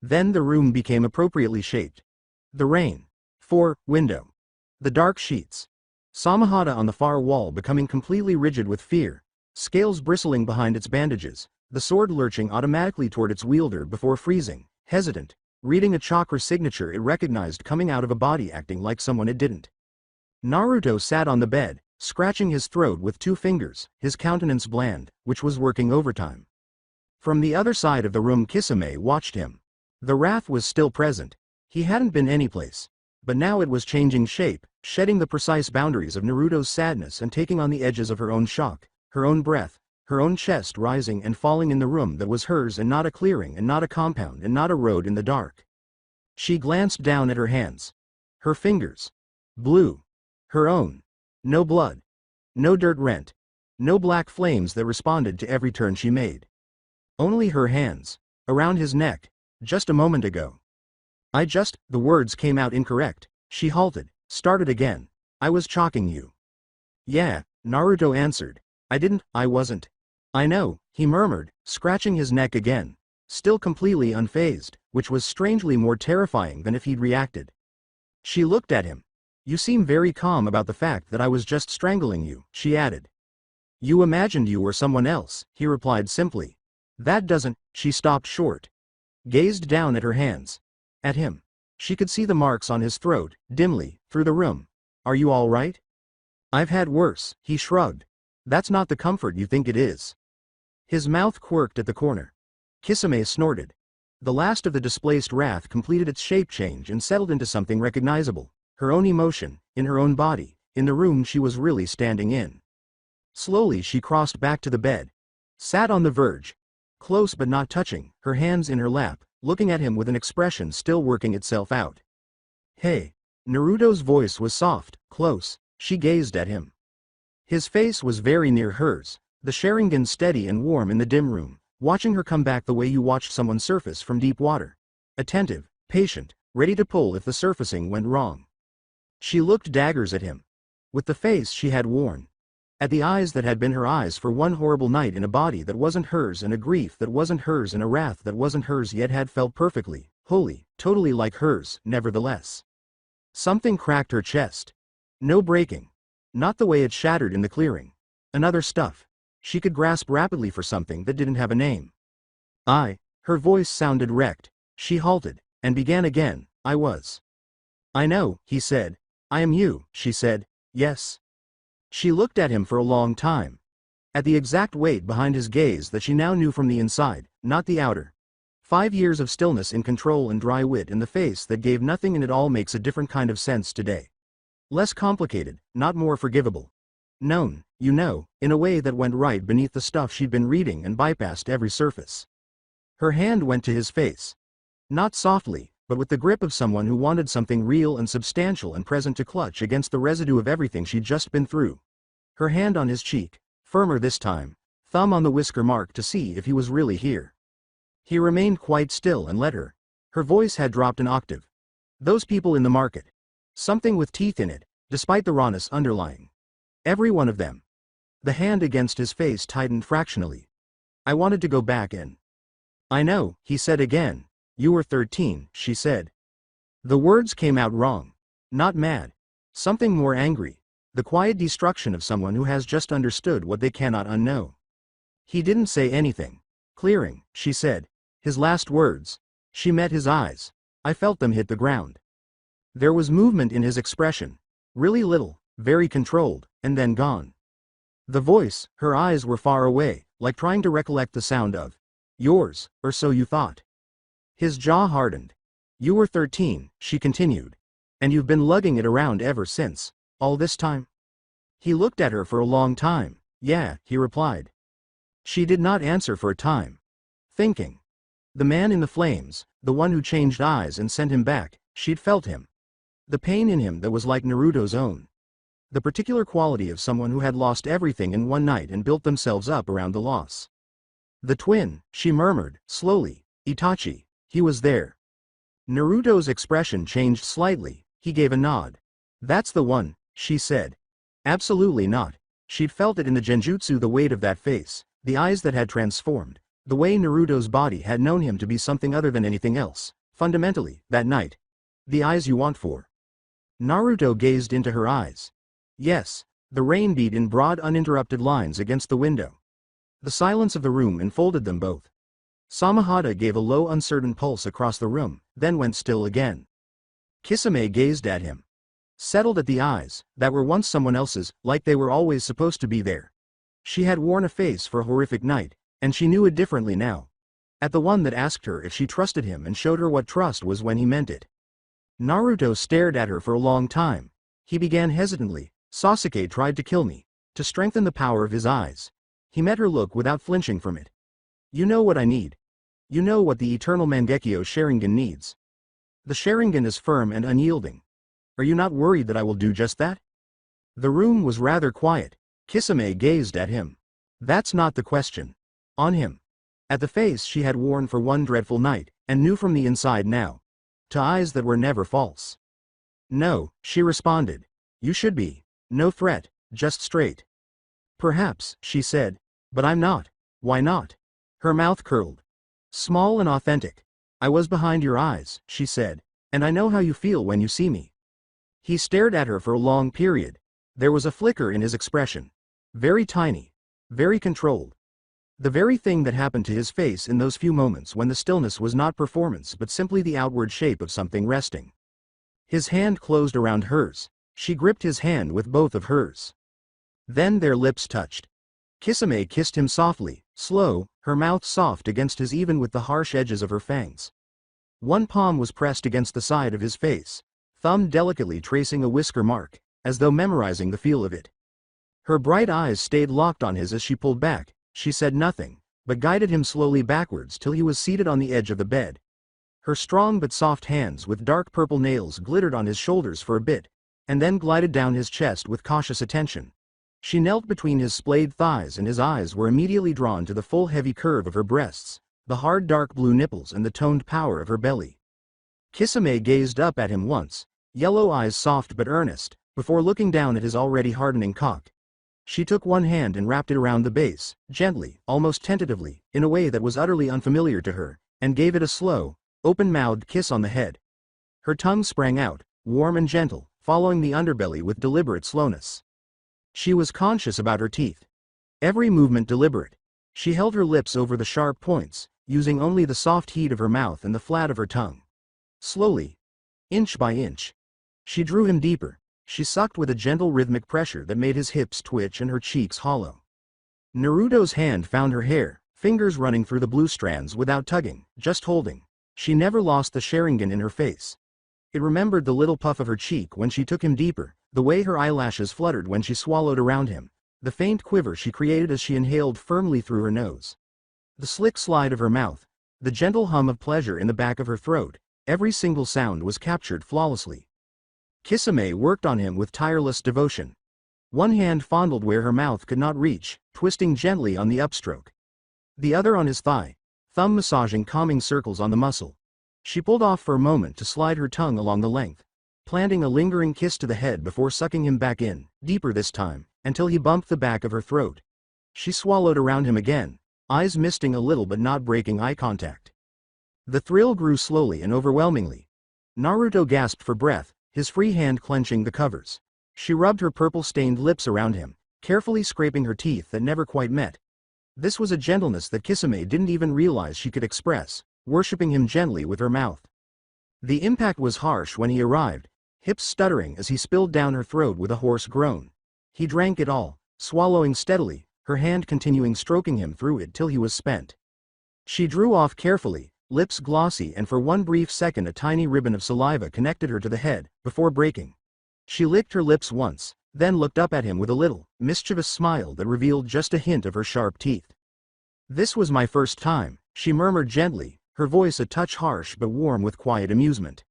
Then the room became appropriately shaped. The rain. Window. The dark sheets. Samahata on the far wall becoming completely rigid with fear, scales bristling behind its bandages, the sword lurching automatically toward its wielder before freezing, hesitant, reading a chakra signature it recognized coming out of a body acting like someone it didn't. Naruto sat on the bed, scratching his throat with 2 fingers, his countenance bland, which was working overtime. From the other side of the room Kisame watched him. The wrath was still present. He hadn't been anyplace. But now it was changing shape, shedding the precise boundaries of Naruto's sadness and taking on the edges of her own shock, her own breath, her own chest rising and falling in the room that was hers, and not a clearing and not a compound and not a road in the dark. She glanced down at her hands. Her fingers. Blue. Her own. No blood. No dirt rent. No black flames that responded to every turn she made. Only her hands. Around his neck. Just a moment ago. The words came out incorrect. She halted, started again. I was chalking you. Yeah, Naruto answered. I wasn't. I know, he murmured, scratching his neck again. Still completely unfazed, which was strangely more terrifying than if he'd reacted. She looked at him. You seem very calm about the fact that I was just strangling you, she added. You imagined you were someone else, he replied simply. That doesn't. She stopped short. Gazed down at her hands. At him. She could see the marks on his throat, dimly, through the room. Are you all right? I've had worse, he shrugged. That's not the comfort you think it is. His mouth quirked at the corner. Kisame snorted. The last of the displaced wrath completed its shape change and settled into something recognizable. Her own emotion, in her own body, in the room she was really standing in. Slowly she crossed back to the bed. Sat on the verge. Close but not touching, her hands in her lap, looking at him with an expression still working itself out. Hey. Naruto's voice was soft, close. She gazed at him. His face was very near hers, the Sharingan steady and warm in the dim room, watching her come back the way you watched someone surface from deep water. Attentive, patient, ready to pull if the surfacing went wrong. She looked daggers at him. With the face she had worn. At the eyes that had been her eyes for one horrible night in a body that wasn't hers and a grief that wasn't hers and a wrath that wasn't hers yet had felt perfectly, wholly, totally like hers, nevertheless. Something cracked her chest. No breaking. Not the way it shattered in the clearing. Another stuff. She could grasp rapidly for something that didn't have a name. Her voice sounded wrecked. She halted, and began again, I was. I know, he said. I am you, she said, yes. She looked at him for a long time. At the exact weight behind his gaze that she now knew from the inside, not the outer. 5 years of stillness in control and dry wit in the face that gave nothing, and it all makes a different kind of sense today. Less complicated, not more forgivable. Known, you know, in a way that went right beneath the stuff she'd been reading and bypassed every surface. Her hand went to his face. Not softly, but with the grip of someone who wanted something real and substantial and present to clutch against the residue of everything she'd just been through. Her hand on his cheek, firmer this time, thumb on the whisker mark to see if he was really here. He remained quite still and let her. Her voice had dropped an octave. Those people in the market. Something with teeth in it, despite the rawness underlying. Every one of them. The hand against his face tightened fractionally. I wanted to go back in. I know, he said again. You were 13, she said. The words came out wrong. Not mad. Something more angry. The quiet destruction of someone who has just understood what they cannot unknow. He didn't say anything. Clearing, she said. His last words. She met his eyes. I felt them hit the ground. There was movement in his expression. Really little, very controlled, and then gone. The voice, her eyes were far away, like trying to recollect the sound of yours, or so you thought. His jaw hardened. You were 13, she continued. And you've been lugging it around ever since, all this time? He looked at her for a long time. Yeah, he replied. She did not answer for a time. Thinking. The man in the flames, the one who changed eyes and sent him back, she'd felt him. The pain in him that was like Naruto's own. The particular quality of someone who had lost everything in one night and built themselves up around the loss. The twin, she murmured, slowly, Itachi, he was there. Naruto's expression changed slightly, he gave a nod. That's the one, she said. Absolutely not. She'd felt it in the genjutsu, the weight of that face, the eyes that had transformed, the way Naruto's body had known him to be something other than anything else, fundamentally, that night. The eyes you want for. Naruto gazed into her eyes. Yes, the rain beat in broad uninterrupted lines against the window. The silence of the room enfolded them both. Samahata gave a low uncertain pulse across the room, then went still again. Kisame gazed at him. Settled at the eyes, that were once someone else's, like they were always supposed to be there. She had worn a face for a horrific night, and she knew it differently now. At the one that asked her if she trusted him and showed her what trust was when he meant it. Naruto stared at her for a long time. He began hesitantly, Sasuke tried to kill me, to strengthen the power of his eyes. He met her look without flinching from it. You know what I need. You know what the eternal Mangekyo Sharingan needs. The Sharingan is firm and unyielding. Are you not worried that I will do just that? The room was rather quiet. Kisame gazed at him. That's not the question. On him. At the face she had worn for one dreadful night, and knew from the inside now. To eyes that were never false. No, she responded. You should be. No threat, just straight. Perhaps, she said. But I'm not. Why not? Her mouth curled. Small and authentic. I was behind your eyes, she said. And I know how you feel when you see me. He stared at her for a long period. There was a flicker in his expression. Very tiny. Very controlled. The very thing that happened to his face in those few moments when the stillness was not performance but simply the outward shape of something resting. His hand closed around hers. She gripped his hand with both of hers. Then their lips touched. Kisame kissed him softly, slow, her mouth soft against his even with the harsh edges of her fangs. One palm was pressed against the side of his face, thumb delicately tracing a whisker mark, as though memorizing the feel of it. Her bright eyes stayed locked on his as she pulled back. She said nothing, but guided him slowly backwards till he was seated on the edge of the bed. Her strong but soft hands with dark purple nails glittered on his shoulders for a bit, and then glided down his chest with cautious attention. She knelt between his splayed thighs and his eyes were immediately drawn to the full heavy curve of her breasts, the hard dark blue nipples and the toned power of her belly. Kisame gazed up at him once, yellow eyes soft but earnest, before looking down at his already hardening cock. She took one hand and wrapped it around the base, gently, almost tentatively, in a way that was utterly unfamiliar to her, and gave it a slow, open-mouthed kiss on the head. Her tongue sprang out, warm and gentle, following the underbelly with deliberate slowness. She was conscious about her teeth. Every movement deliberate. She held her lips over the sharp points, using only the soft heat of her mouth and the flat of her tongue. Slowly, inch by inch, she drew him deeper. She sucked with a gentle rhythmic pressure that made his hips twitch and her cheeks hollow. Naruto's hand found her hair, fingers running through the blue strands without tugging, just holding. She never lost the Sharingan in her face. It remembered the little puff of her cheek when she took him deeper, the way her eyelashes fluttered when she swallowed around him, the faint quiver she created as she inhaled firmly through her nose. The slick slide of her mouth, the gentle hum of pleasure in the back of her throat, every single sound was captured flawlessly. Kisame worked on him with tireless devotion. One hand fondled where her mouth could not reach, twisting gently on the upstroke. The other on his thigh, thumb massaging calming circles on the muscle. She pulled off for a moment to slide her tongue along the length, planting a lingering kiss to the head before sucking him back in, deeper this time, until he bumped the back of her throat. She swallowed around him again, eyes misting a little but not breaking eye contact. The thrill grew slowly and overwhelmingly. Naruto gasped for breath, his free hand clenching the covers. She rubbed her purple-stained lips around him, carefully scraping her teeth that never quite met. This was a gentleness that Kisame didn't even realize she could express, worshipping him gently with her mouth. The impact was harsh when he arrived, hips stuttering as he spilled down her throat with a hoarse groan. He drank it all, swallowing steadily, her hand continuing stroking him through it till he was spent. She drew off carefully, lips glossy, and for one brief second a tiny ribbon of saliva connected her to the head, before breaking. She licked her lips once, then looked up at him with a little, mischievous smile that revealed just a hint of her sharp teeth. "This was my first time," she murmured gently, her voice a touch harsh but warm with quiet amusement.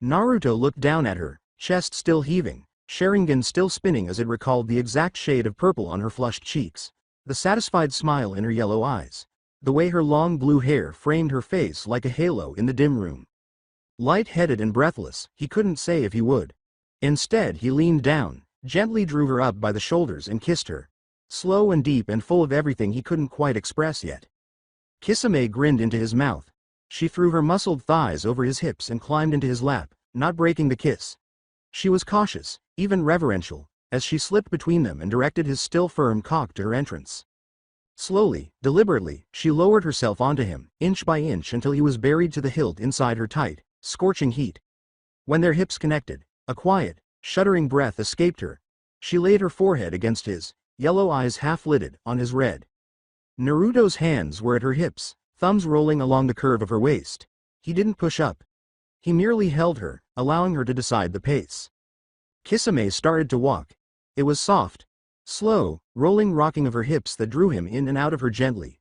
Naruto looked down at her, chest still heaving, Sharingan still spinning as it recalled the exact shade of purple on her flushed cheeks, the satisfied smile in her yellow eyes, the way her long blue hair framed her face like a halo in the dim room. Light-headed and breathless, he couldn't say if he would. Instead he leaned down, gently drew her up by the shoulders and kissed her, slow and deep and full of everything he couldn't quite express yet. Kisame grinned into his mouth. She threw her muscled thighs over his hips and climbed into his lap, not breaking the kiss. She was cautious, even reverential, as she slipped between them and directed his still firm cock to her entrance. Slowly, deliberately, she lowered herself onto him, inch by inch until he was buried to the hilt inside her tight, scorching heat. When their hips connected, a quiet, shuddering breath escaped her. She laid her forehead against his, yellow eyes half-lidded, on his red. Naruto's hands were at her hips, thumbs rolling along the curve of her waist. He didn't push up. He merely held her, allowing her to decide the pace. Kisame started to walk. It was soft, slow, rolling rocking of her hips that drew him in and out of her gently.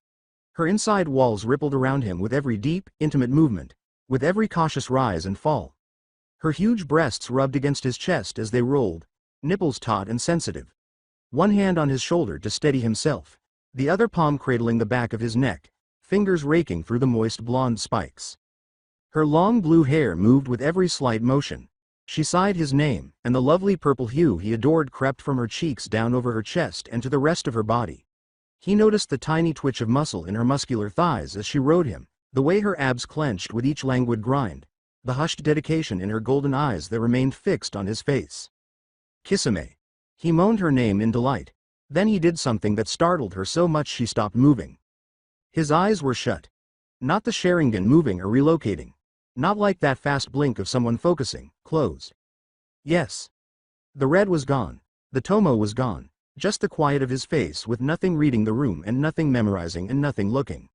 Her inside walls rippled around him with every deep, intimate movement, with every cautious rise and fall. Her huge breasts rubbed against his chest as they rolled, nipples taut and sensitive. One hand on his shoulder to steady himself, the other palm cradling the back of his neck, fingers raking through the moist blonde spikes. Her long blue hair moved with every slight motion. She sighed his name, and the lovely purple hue he adored crept from her cheeks down over her chest and to the rest of her body. He noticed the tiny twitch of muscle in her muscular thighs as she rode him, the way her abs clenched with each languid grind, the hushed dedication in her golden eyes that remained fixed on his face. Kisame. He moaned her name in delight. Then he did something that startled her so much she stopped moving. His eyes were shut. Not the Sharingan moving or relocating. Not like that fast blink of someone focusing, closed. Yes. The red was gone. The tomo was gone. Just the quiet of his face with nothing reading the room and nothing memorizing and nothing looking.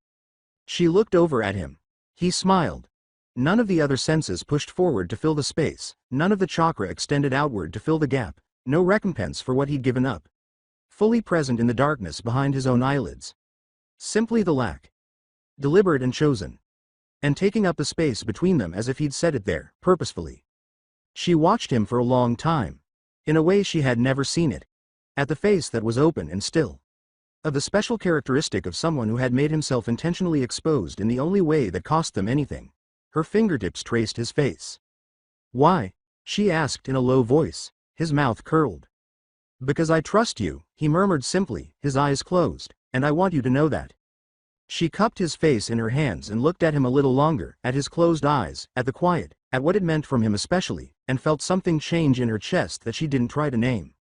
She looked over at him. He smiled. None of the other senses pushed forward to fill the space, none of the chakra extended outward to fill the gap, no recompense for what he'd given up. Fully present in the darkness behind his own eyelids. Simply the lack. Deliberate and chosen. And taking up the space between them as if he'd set it there, purposefully. She watched him for a long time. In a way she had never seen it. At the face that was open and still. Of the special characteristic of someone who had made himself intentionally exposed in the only way that cost them anything. Her fingertips traced his face. "Why?" she asked in a low voice, his mouth curled. Because I trust you, he murmured simply, his eyes closed, and I want you to know that. She cupped his face in her hands and looked at him a little longer, at his closed eyes, at the quiet, at what it meant from him especially, and felt something change in her chest that she didn't try to name.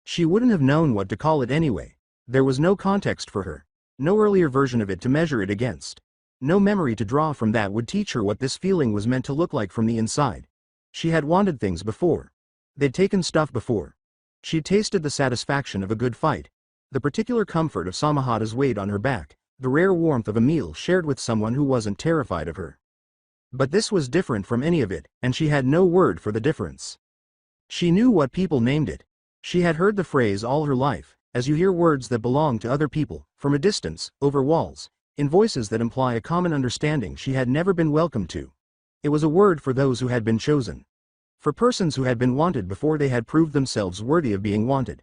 She wouldn't have known what to call it anyway. There was no context for her. No earlier version of it to measure it against. No memory to draw from that would teach her what this feeling was meant to look like from the inside. She had wanted things before. They'd taken stuff before. She'd tasted the satisfaction of a good fight. The particular comfort of Samahata's weight on her back. The rare warmth of a meal shared with someone who wasn't terrified of her. But this was different from any of it, and she had no word for the difference. She knew what people named it. She had heard the phrase all her life, as you hear words that belong to other people, from a distance, over walls, in voices that imply a common understanding she had never been welcome to. It was a word for those who had been chosen. For persons who had been wanted before they had proved themselves worthy of being wanted.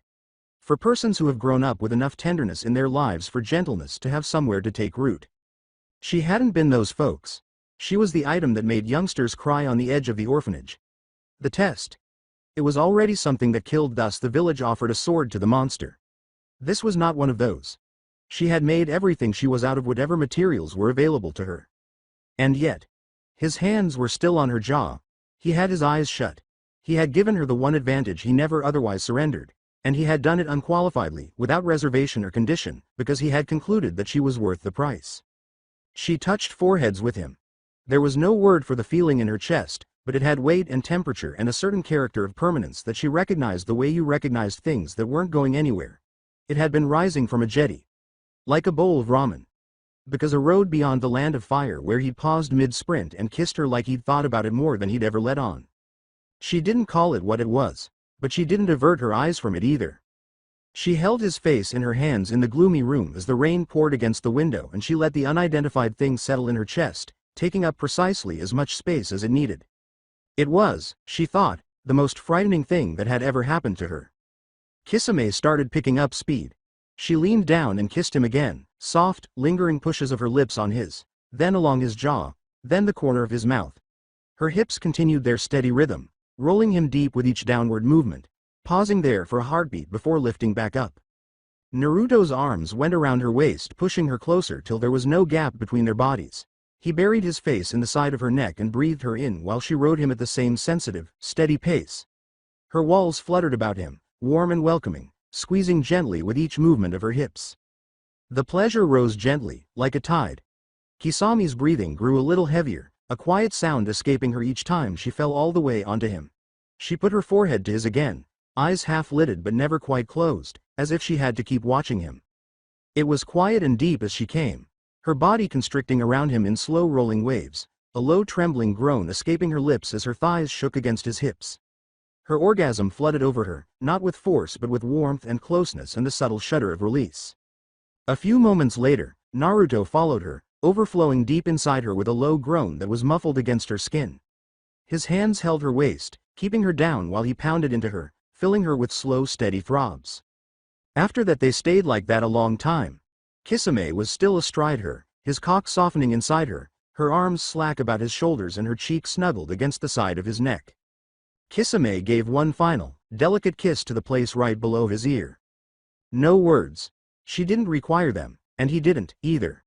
For persons who have grown up with enough tenderness in their lives for gentleness to have somewhere to take root. She hadn't been those folks. She was the item that made youngsters cry on the edge of the orphanage. The test. It was already something that killed, thus the village offered a sword to the monster. This was not one of those. She had made everything she was out of whatever materials were available to her. And yet, his hands were still on her jaw. He had his eyes shut. He had given her the one advantage he never otherwise surrendered. And he had done it unqualifiedly, without reservation or condition, because he had concluded that she was worth the price. She touched foreheads with him. There was no word for the feeling in her chest, but it had weight and temperature and a certain character of permanence that she recognized the way you recognized things that weren't going anywhere. It had been rising from a jetty. Like a bowl of ramen. Because a road beyond the land of fire where he'd paused mid-sprint and kissed her like he'd thought about it more than he'd ever let on. She didn't call it what it was. But she didn't avert her eyes from it either. She held his face in her hands in the gloomy room as the rain poured against the window, and she let the unidentified thing settle in her chest, taking up precisely as much space as it needed. It was, she thought, the most frightening thing that had ever happened to her. Kisame started picking up speed. She leaned down and kissed him again, soft, lingering pushes of her lips on his, then along his jaw, then the corner of his mouth. Her hips continued their steady rhythm, rolling him deep with each downward movement, pausing there for a heartbeat before lifting back up. Naruto's arms went around her waist, pushing her closer till there was no gap between their bodies. He buried his face in the side of her neck and breathed her in while she rode him at the same sensitive, steady pace. Her walls fluttered about him, warm and welcoming, squeezing gently with each movement of her hips. The pleasure rose gently, like a tide. Kisame's breathing grew a little heavier, a quiet sound escaping her each time she fell all the way onto him. She put her forehead to his again, eyes half-lidded but never quite closed, as if she had to keep watching him. It was quiet and deep as she came, her body constricting around him in slow rolling waves, a low trembling groan escaping her lips as her thighs shook against his hips. Her orgasm flooded over her, not with force but with warmth and closeness and the subtle shudder of release. A few moments later, Naruto followed her, overflowing deep inside her with a low groan that was muffled against her skin. His hands held her waist, keeping her down while he pounded into her, filling her with slow steady throbs. After that they stayed like that a long time. Kisame was still astride her, his cock softening inside her, her arms slack about his shoulders and her cheek snuggled against the side of his neck. Kisame gave one final, delicate kiss to the place right below his ear. No words. She didn't require them, and he didn't, either.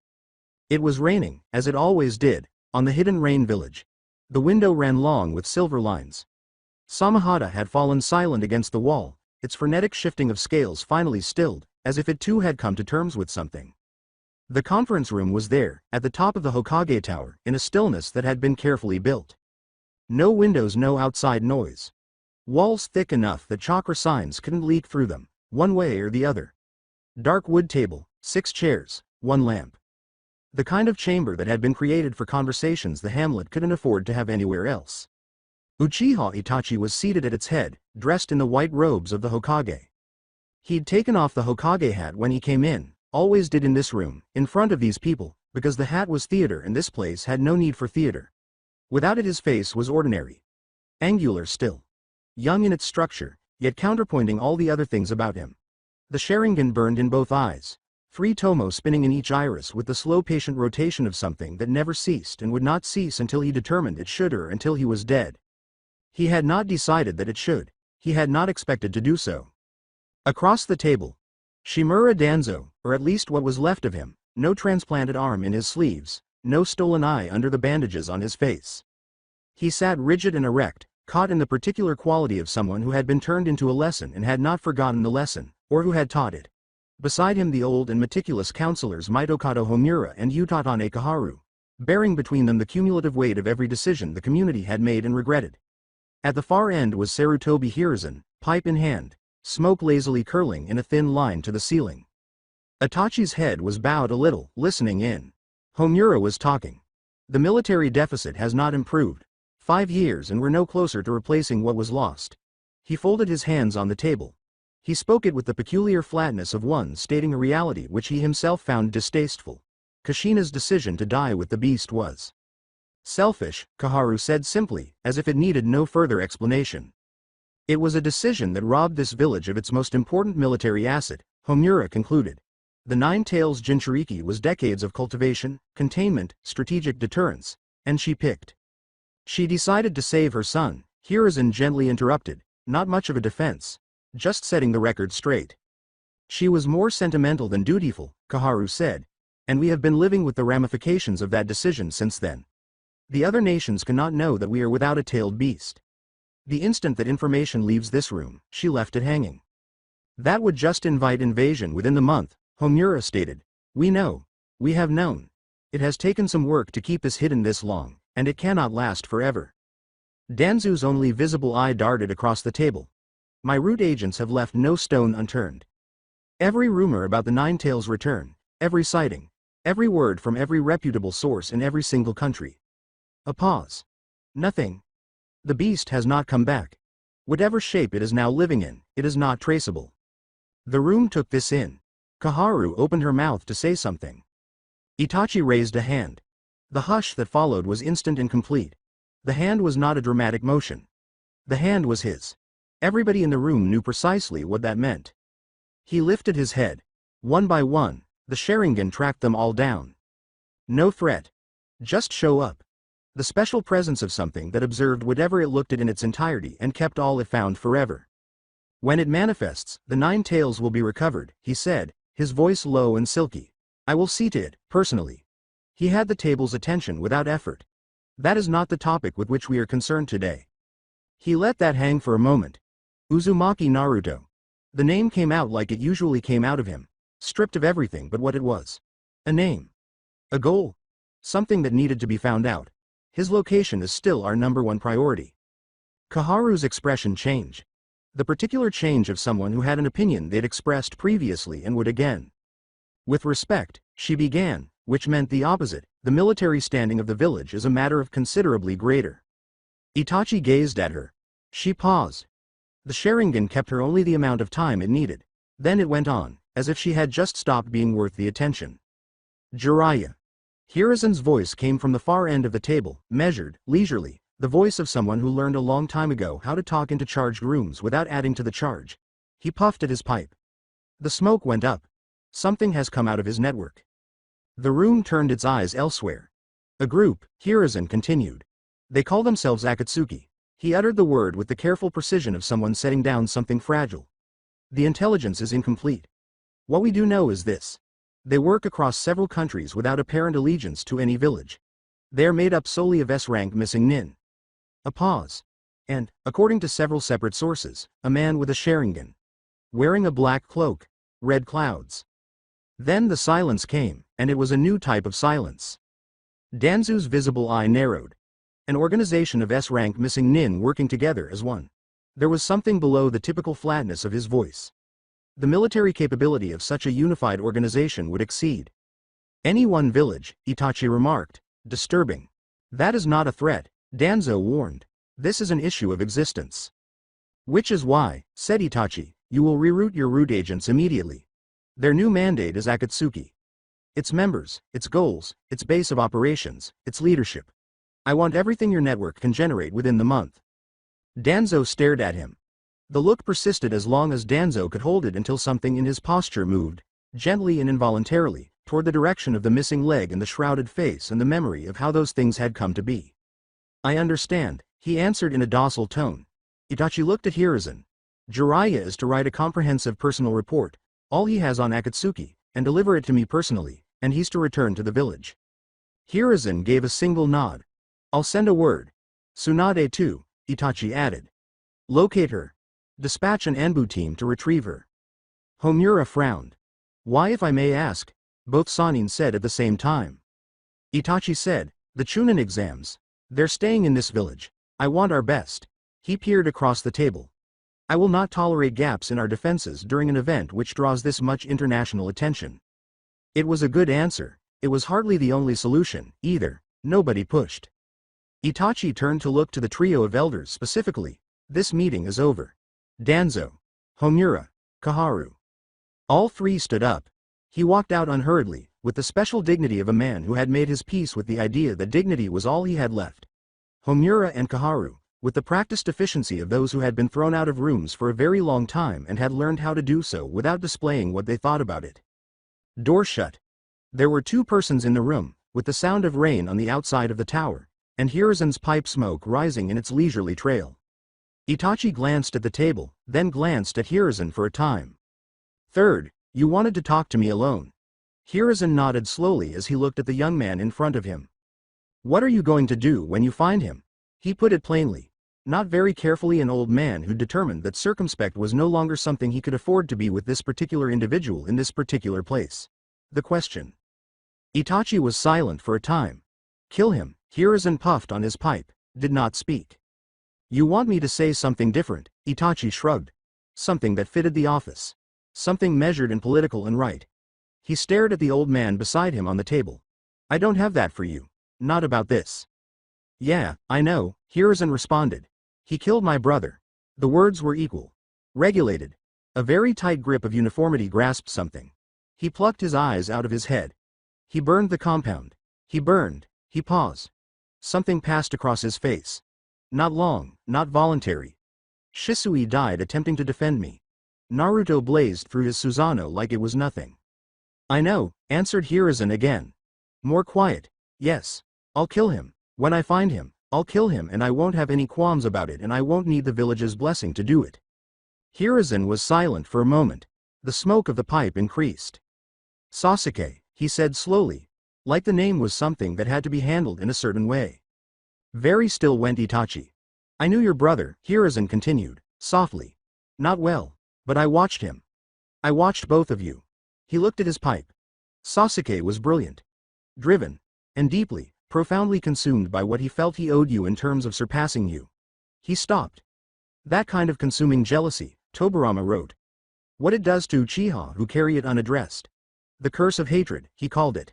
It was raining, as it always did, on the hidden rain village. The window ran long with silver lines. Samahata had fallen silent against the wall, its frenetic shifting of scales finally stilled, as if it too had come to terms with something. The conference room was there, at the top of the Hokage tower, in a stillness that had been carefully built. No windows, no outside noise. Walls thick enough that chakra signs couldn't leak through them, one way or the other. Dark wood table, 6 chairs, 1 lamp. The kind of chamber that had been created for conversations the hamlet couldn't afford to have anywhere else. Uchiha Itachi was seated at its head, dressed in the white robes of the Hokage. He'd taken off the Hokage hat when he came in, always did in this room, in front of these people, because the hat was theater and this place had no need for theater. Without it his face was ordinary. Angular still. Young in its structure, yet counterpointing all the other things about him. The Sharingan burned in both eyes. 3 tomo spinning in each iris with the slow patient rotation of something that never ceased and would not cease until he determined it should or until he was dead. He had not decided that it should. He had not expected to do so. Across the table, Shimura Danzo, or at least what was left of him, no transplanted arm in his sleeves, no stolen eye under the bandages on his face. He sat rigid and erect, caught in the particular quality of someone who had been turned into a lesson and had not forgotten the lesson, or who had taught it. Beside him the old and meticulous counselors Mitokado Homura and Utatane Kaharu, bearing between them the cumulative weight of every decision the community had made and regretted. At the far end was Sarutobi Hiruzen, pipe in hand, smoke lazily curling in a thin line to the ceiling. Itachi's head was bowed a little, listening in. Homura was talking. The military deficit has not improved. 5 years and we're no closer to replacing what was lost. He folded his hands on the table. He spoke it with the peculiar flatness of one stating a reality which he himself found distasteful. Kushina's decision to die with the beast was selfish, Kaharu said simply, as if it needed no further explanation. It was a decision that robbed this village of its most important military asset, Homura concluded. The Nine Tails Jinchuriki was decades of cultivation, containment, strategic deterrence, and she picked. She decided to save her son, Hiruzen gently interrupted, not much of a defense, just setting the record straight. She was more sentimental than dutiful, Kaharu said, and we have been living with the ramifications of that decision since then. The other nations cannot know that we are without a tailed beast. The instant that information leaves this room, she left it hanging. That would just invite invasion within the month, Homura stated. We know. We have known. It has taken some work to keep this hidden this long, and it cannot last forever. Danzu's only visible eye darted across the table. My root agents have left no stone unturned. Every rumor about the Nine Tails' return, every sighting, every word from every reputable source in every single country. A pause. Nothing. The beast has not come back. Whatever shape it is now living in, it is not traceable. The room took this in. Kaharu opened her mouth to say something. Itachi raised a hand. The hush that followed was instant and complete. The hand was not a dramatic motion. The hand was his. Everybody in the room knew precisely what that meant. He lifted his head. One by one, the Sharingan tracked them all down. No threat. Just show up. The special presence of something that observed whatever it looked at in its entirety and kept all it found forever. When it manifests, the Nine Tails will be recovered, he said, his voice low and silky. I will see to it, personally. He had the table's attention without effort. That is not the topic with which we are concerned today. He let that hang for a moment. Uzumaki Naruto. The name came out like it usually came out of him, stripped of everything but what it was. A name. A goal. Something that needed to be found out. His location is still our #1 priority. Kaharu's expression changed. The particular change of someone who had an opinion they'd expressed previously and would again. With respect, she began, which meant the opposite, the military standing of the village is a matter of considerably greater. Itachi gazed at her. She paused. The Sharingan kept her only the amount of time it needed. Then it went on, as if she had just stopped being worth the attention. Jiraiya. Hiruzen's voice came from the far end of the table, measured, leisurely, the voice of someone who learned a long time ago how to talk into charged rooms without adding to the charge. He puffed at his pipe. The smoke went up. Something has come out of his network. The room turned its eyes elsewhere. A group, Hiruzen continued. They call themselves Akatsuki. He uttered the word with the careful precision of someone setting down something fragile. The intelligence is incomplete. What we do know is this. They work across several countries without apparent allegiance to any village. They are made up solely of S-rank missing nin. A pause. And, according to several separate sources, a man with a Sharingan. Wearing a black cloak. Red clouds. Then the silence came, and it was a new type of silence. Danzu's visible eye narrowed. An organization of S-rank missing nin working together as one. There was something below the typical flatness of his voice. The military capability of such a unified organization would exceed any one village, Itachi remarked, disturbing. That is not a threat, Danzo warned. This is an issue of existence. Which is why, said Itachi, you will reroute your root agents immediately. Their new mandate is Akatsuki. Its members, its goals, its base of operations, its leadership. I want everything your network can generate within the month. Danzo stared at him. The look persisted as long as Danzo could hold it until something in his posture moved, gently and involuntarily, toward the direction of the missing leg and the shrouded face and the memory of how those things had come to be. I understand, he answered in a docile tone. Itachi looked at Hiruzen. Jiraiya is to write a comprehensive personal report, all he has on Akatsuki, and deliver it to me personally, and he's to return to the village. Hiruzen gave a single nod. I'll send a word. Tsunade too, Itachi added. Locate her. Dispatch an Anbu team to retrieve her. Homura frowned. Why, if I may ask? Both Sanin said at the same time. Itachi said, the Chunin exams. They're staying in this village. I want our best. He peered across the table. I will not tolerate gaps in our defenses during an event which draws this much international attention. It was a good answer. It was hardly the only solution, either. Nobody pushed. Itachi turned to look to the trio of elders specifically. This meeting is over. Danzo, Homura, Kaharu. All three stood up. He walked out unhurriedly, with the special dignity of a man who had made his peace with the idea that dignity was all he had left. Homura and Kaharu, with the practiced efficiency of those who had been thrown out of rooms for a very long time and had learned how to do so without displaying what they thought about it. Door shut. There were 2 persons in the room, with the sound of rain on the outside of the tower, and Hiruzen's pipe smoke rising in its leisurely trail. Itachi glanced at the table, then glanced at Hiruzen for a time. Third, you wanted to talk to me alone. Hiruzen nodded slowly as he looked at the young man in front of him. What are you going to do when you find him? He put it plainly. Not very carefully, an old man who determined that circumspect was no longer something he could afford to be with this particular individual in this particular place. The question. Itachi was silent for a time. Kill him. Hiruzen puffed on his pipe, did not speak. You want me to say something different? Itachi shrugged. Something that fitted the office. Something measured and political and right. He stared at the old man beside him on the table. I don't have that for you. Not about this. Yeah, I know, Hiruzen responded. He killed my brother. The words were equal. Regulated. A very tight grip of uniformity grasped something. He plucked his eyes out of his head. He burned the compound. He burned. He paused. Something passed across his face. Not long, not voluntary. Shisui died attempting to defend me. Naruto blazed through his Susanoo like it was nothing. I know, answered Hiruzen again. More quiet. Yes. I'll kill him. When I find him, I'll kill him, and I won't have any qualms about it, and I won't need the village's blessing to do it. Hiruzen was silent for a moment. The smoke of the pipe increased. Sasuke, he said slowly, like the name was something that had to be handled in a certain way. Very still went Itachi. I knew your brother, Hiruzen continued, softly. Not well, but I watched him. I watched both of you. He looked at his pipe. Sasuke was brilliant. Driven. And deeply, profoundly consumed by what he felt he owed you in terms of surpassing you. He stopped. That kind of consuming jealousy, Tobirama wrote. What it does to Uchiha who carry it unaddressed. The curse of hatred, he called it.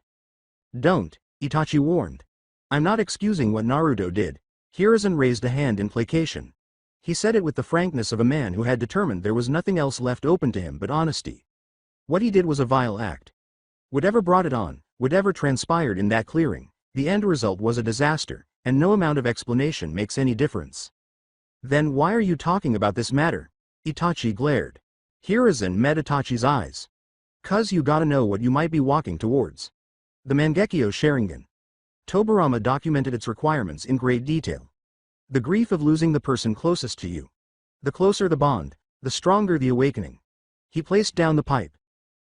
Don't, Itachi warned. I'm not excusing what Naruto did. Hiruzen raised a hand in placation. He said it with the frankness of a man who had determined there was nothing else left open to him but honesty. What he did was a vile act. Whatever brought it on, whatever transpired in that clearing, the end result was a disaster, and no amount of explanation makes any difference. Then why are you talking about this matter? Itachi glared. Hiruzen met Itachi's eyes. 'Cause you gotta know what you might be walking towards. The Mangekyo Sharingan. Tobirama documented its requirements in great detail. The grief of losing the person closest to you. The closer the bond, the stronger the awakening. He placed down the pipe.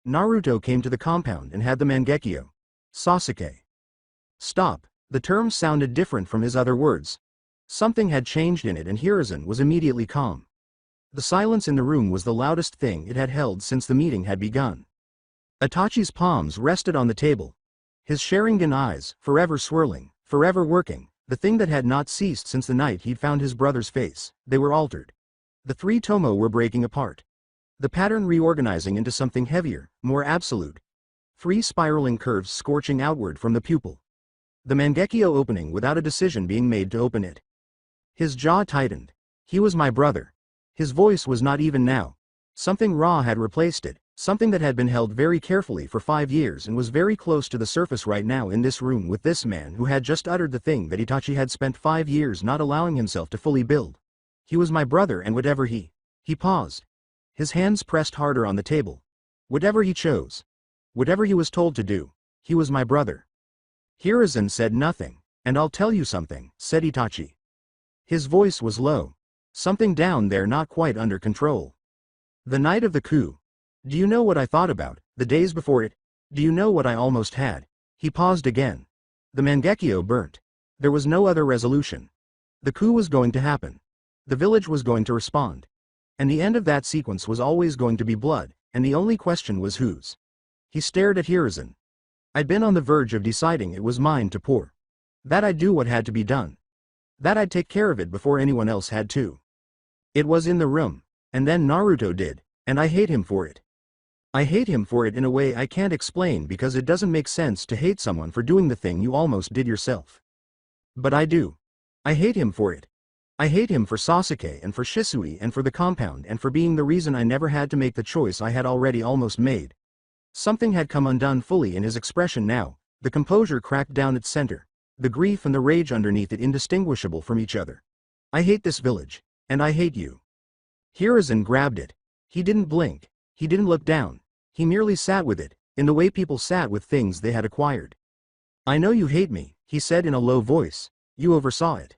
Naruto came to the compound and had the Mangekyo. Sasuke. Stop. The term sounded different from his other words. Something had changed in it, and Hiruzen was immediately calm. The silence in the room was the loudest thing it had held since the meeting had begun. Itachi's palms rested on the table. His Sharingan eyes, forever swirling, forever working, the thing that had not ceased since the night he'd found his brother's face, they were altered. The 3 Tomo were breaking apart. The pattern reorganizing into something heavier, more absolute. 3 spiraling curves scorching outward from the pupil. The Mangekyo opening without a decision being made to open it. His jaw tightened. He was my brother. His voice was not even now. Something raw had replaced it, something that had been held very carefully for 5 years and was very close to the surface right now in this room with this man who had just uttered the thing that Itachi had spent 5 years not allowing himself to fully build. He was my brother, and whatever he paused. His hands pressed harder on the table. Whatever he chose. Whatever he was told to do. He was my brother. Hiruzen said nothing. And I'll tell you something, said Itachi. His voice was low. Something down there not quite under control. The night of the coup. Do you know what I thought about, the days before it? Do you know what I almost had? He paused again. The Mangekyo burnt. There was no other resolution. The coup was going to happen. The village was going to respond. And the end of that sequence was always going to be blood, and the only question was whose. He stared at Hiruzen. I'd been on the verge of deciding it was mine to pour. That I'd do what had to be done. That I'd take care of it before anyone else had to. It was in the room, and then Naruto did, and I hate him for it. I hate him for it in a way I can't explain because it doesn't make sense to hate someone for doing the thing you almost did yourself. But I do. I hate him for it. I hate him for Sasuke and for Shisui and for the compound and for being the reason I never had to make the choice I had already almost made. Something had come undone fully in his expression now, the composure cracked down its center, the grief and the rage underneath it indistinguishable from each other. I hate this village, and I hate you. Hiruzen grabbed it. He didn't blink, he didn't look down, he merely sat with it, in the way people sat with things they had acquired. I know you hate me, he said in a low voice, you oversaw it.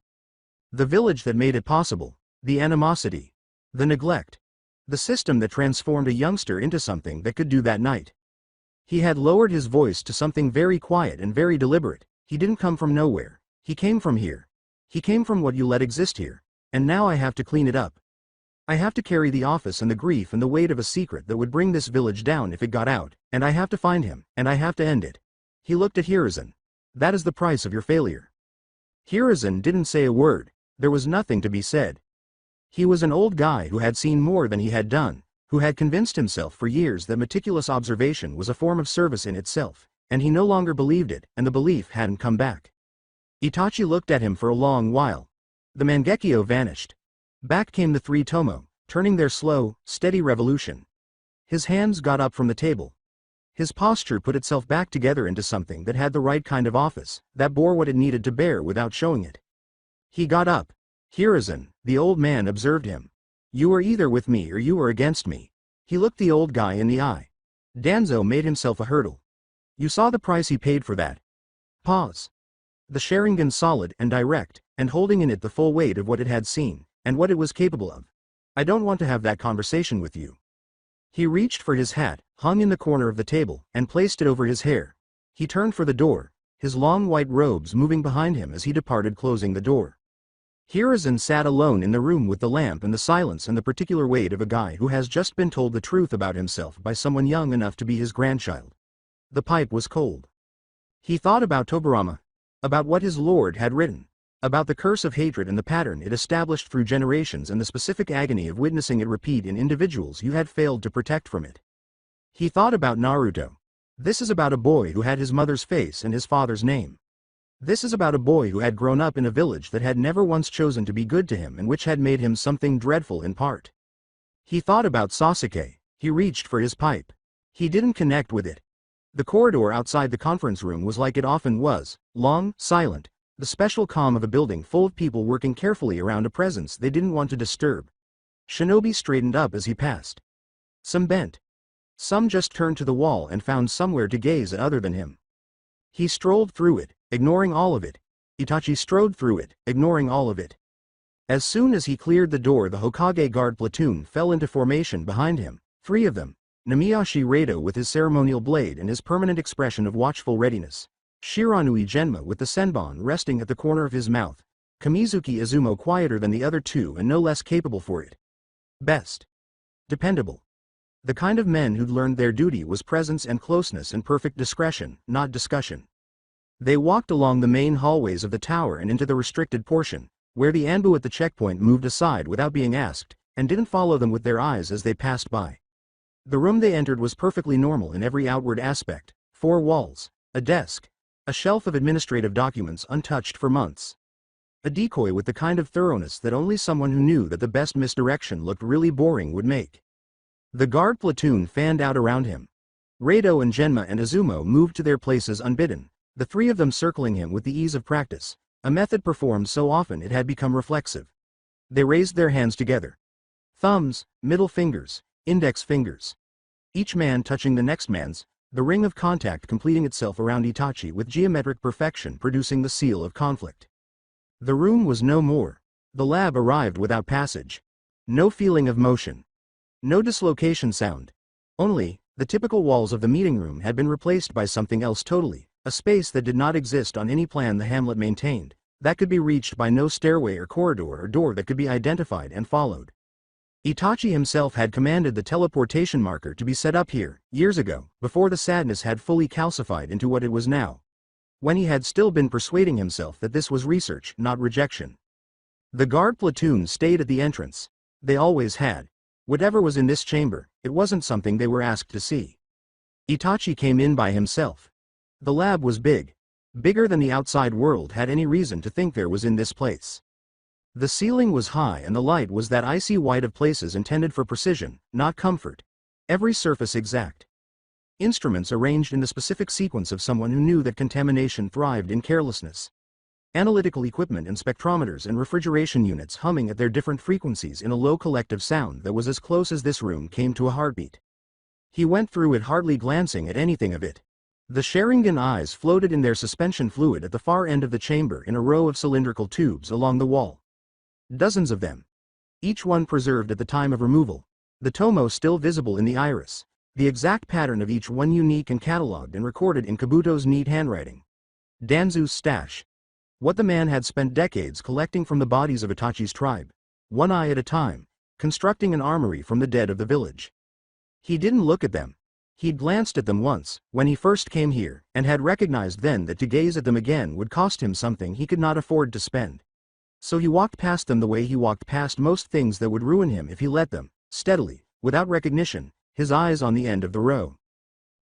The village that made it possible, the animosity, the neglect, the system that transformed a youngster into something that could do that night. He had lowered his voice to something very quiet and very deliberate. He didn't come from nowhere, he came from here. He came from what you let exist here, and now I have to clean it up. I have to carry the office and the grief and the weight of a secret that would bring this village down if it got out, and I have to find him, and I have to end it. He looked at Hiruzen. That is the price of your failure. Hiruzen didn't say a word, there was nothing to be said. He was an old guy who had seen more than he had done, who had convinced himself for years that meticulous observation was a form of service in itself, and he no longer believed it, and the belief hadn't come back. Itachi looked at him for a long while. The Mangekyo vanished. Back came the three Tomo, turning their slow, steady revolution. His hands got up from the table. His posture put itself back together into something that had the right kind of office, that bore what it needed to bear without showing it. He got up. Hiruzen, the old man, observed him. You are either with me or you are against me. He looked the old guy in the eye. Danzo made himself a hurdle. You saw the price he paid for that. Pause. The Sharingan solid and direct, and holding in it the full weight of what it had seen, and what it was capable of. I don't want to have that conversation with you. He reached for his hat, hung in the corner of the table, and placed it over his hair. He turned for the door, his long white robes moving behind him as he departed, closing the door. Hiruzen sat alone in the room with the lamp and the silence and the particular weight of a guy who has just been told the truth about himself by someone young enough to be his grandchild. The pipe was cold. He thought about Tobirama, about what his lord had written, about the curse of hatred and the pattern it established through generations and the specific agony of witnessing it repeat in individuals you had failed to protect from it. He thought about Naruto. This is about a boy who had his mother's face and his father's name. This is about a boy who had grown up in a village that had never once chosen to be good to him and which had made him something dreadful in part. He thought about Sasuke. He reached for his pipe. He didn't connect with it. The corridor outside the conference room was like it often was, long, silent, the special calm of a building full of people working carefully around a presence they didn't want to disturb. Shinobi straightened up as he passed. Some bent. Some just turned to the wall and found somewhere to gaze at other than him. He strolled through it, ignoring all of it. Itachi strode through it, ignoring all of it. As soon as he cleared the door, the Hokage guard platoon fell into formation behind him, 3 of them. Namiyashi Rado with his ceremonial blade and his permanent expression of watchful readiness. Shiranui Genma with the senbon resting at the corner of his mouth. Kamizuki Izumo quieter than the other 2 and no less capable for it. Best. Dependable. The kind of men who'd learned their duty was presence and closeness and perfect discretion, not discussion. They walked along the main hallways of the tower and into the restricted portion, where the Anbu at the checkpoint moved aside without being asked, and didn't follow them with their eyes as they passed by. The room they entered was perfectly normal in every outward aspect: 4 walls, a desk, a shelf of administrative documents untouched for months. A decoy with the kind of thoroughness that only someone who knew that the best misdirection looked really boring would make. The guard platoon fanned out around him. Rado and Genma and Izumo moved to their places unbidden, the 3 of them circling him with the ease of practice, a method performed so often it had become reflexive. They raised their hands together. Thumbs, middle fingers, index fingers. Each man touching the next man's, the ring of contact completing itself around Itachi with geometric perfection, producing the seal of conflict. The room was no more. The lab arrived without passage. No feeling of motion. No dislocation sound. Only, the typical walls of the meeting room had been replaced by something else totally, a space that did not exist on any plan the hamlet maintained, that could be reached by no stairway or corridor or door that could be identified and followed. Itachi himself had commanded the teleportation marker to be set up here, years ago, before the sadness had fully calcified into what it was now. When he had still been persuading himself that this was research, not rejection. The guard platoon stayed at the entrance. They always had. Whatever was in this chamber, it wasn't something they were asked to see. Itachi came in by himself. The lab was big. Bigger than the outside world had any reason to think there was in this place. The ceiling was high and the light was that icy white of places intended for precision, not comfort. Every surface exact. Instruments arranged in the specific sequence of someone who knew that contamination thrived in carelessness. Analytical equipment and spectrometers and refrigeration units humming at their different frequencies in a low collective sound that was as close as this room came to a heartbeat. He went through it hardly glancing at anything of it. The Sharingan eyes floated in their suspension fluid at the far end of the chamber in a row of cylindrical tubes along the wall. Dozens of them. Each one preserved at the time of removal. The tomo still visible in the iris. The exact pattern of each one unique and catalogued and recorded in Kabuto's neat handwriting. Danzu's stash. What the man had spent decades collecting from the bodies of Itachi's tribe. One eye at a time. Constructing an armory from the dead of the village. He didn't look at them. He'd glanced at them once, when he first came here, and had recognized then that to gaze at them again would cost him something he could not afford to spend. So he walked past them the way he walked past most things that would ruin him if he let them, steadily, without recognition, his eyes on the end of the row.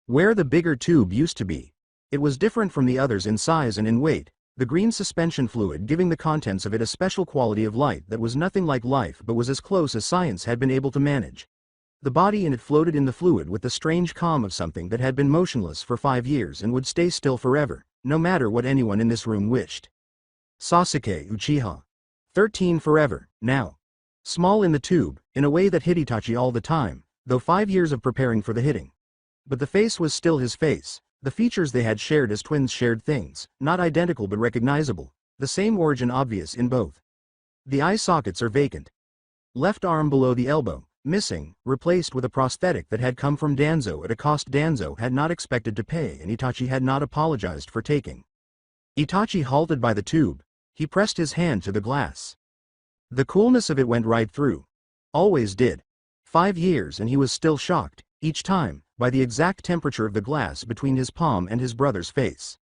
Where the bigger tube used to be. It was different from the others in size and in weight, the green suspension fluid giving the contents of it a special quality of light that was nothing like life but was as close as science had been able to manage. The body in it floated in the fluid with the strange calm of something that had been motionless for 5 years and would stay still forever, no matter what anyone in this room wished. Sasuke Uchiha. 13 forever, now. Small in the tube, in a way that hit Itachi all the time, though 5 years of preparing for the hitting. But the face was still his face, the features they had shared as twins shared things, not identical but recognizable, the same origin obvious in both. The eye sockets are vacant. Left arm below the elbow, missing, replaced with a prosthetic that had come from Danzo at a cost Danzo had not expected to pay and Itachi had not apologized for taking. Itachi halted by the tube. He pressed his hand to the glass. The coolness of it went right through. Always did. 5 years and he was still shocked, each time, by the exact temperature of the glass between his palm and his brother's face.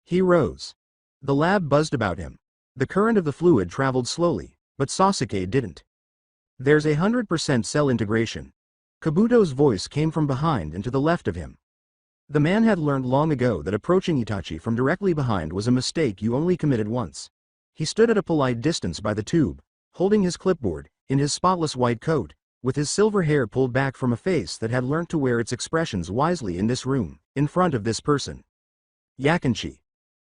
He rose. The lab buzzed about him. The current of the fluid traveled slowly, but Sasuke didn't. There's 100% cell integration. Kabuto's voice came from behind and to the left of him. The man had learned long ago that approaching Itachi from directly behind was a mistake you only committed once. He stood at a polite distance by the tube, holding his clipboard, in his spotless white coat, with his silver hair pulled back from a face that had learnt to wear its expressions wisely in this room, in front of this person. Yakinchi.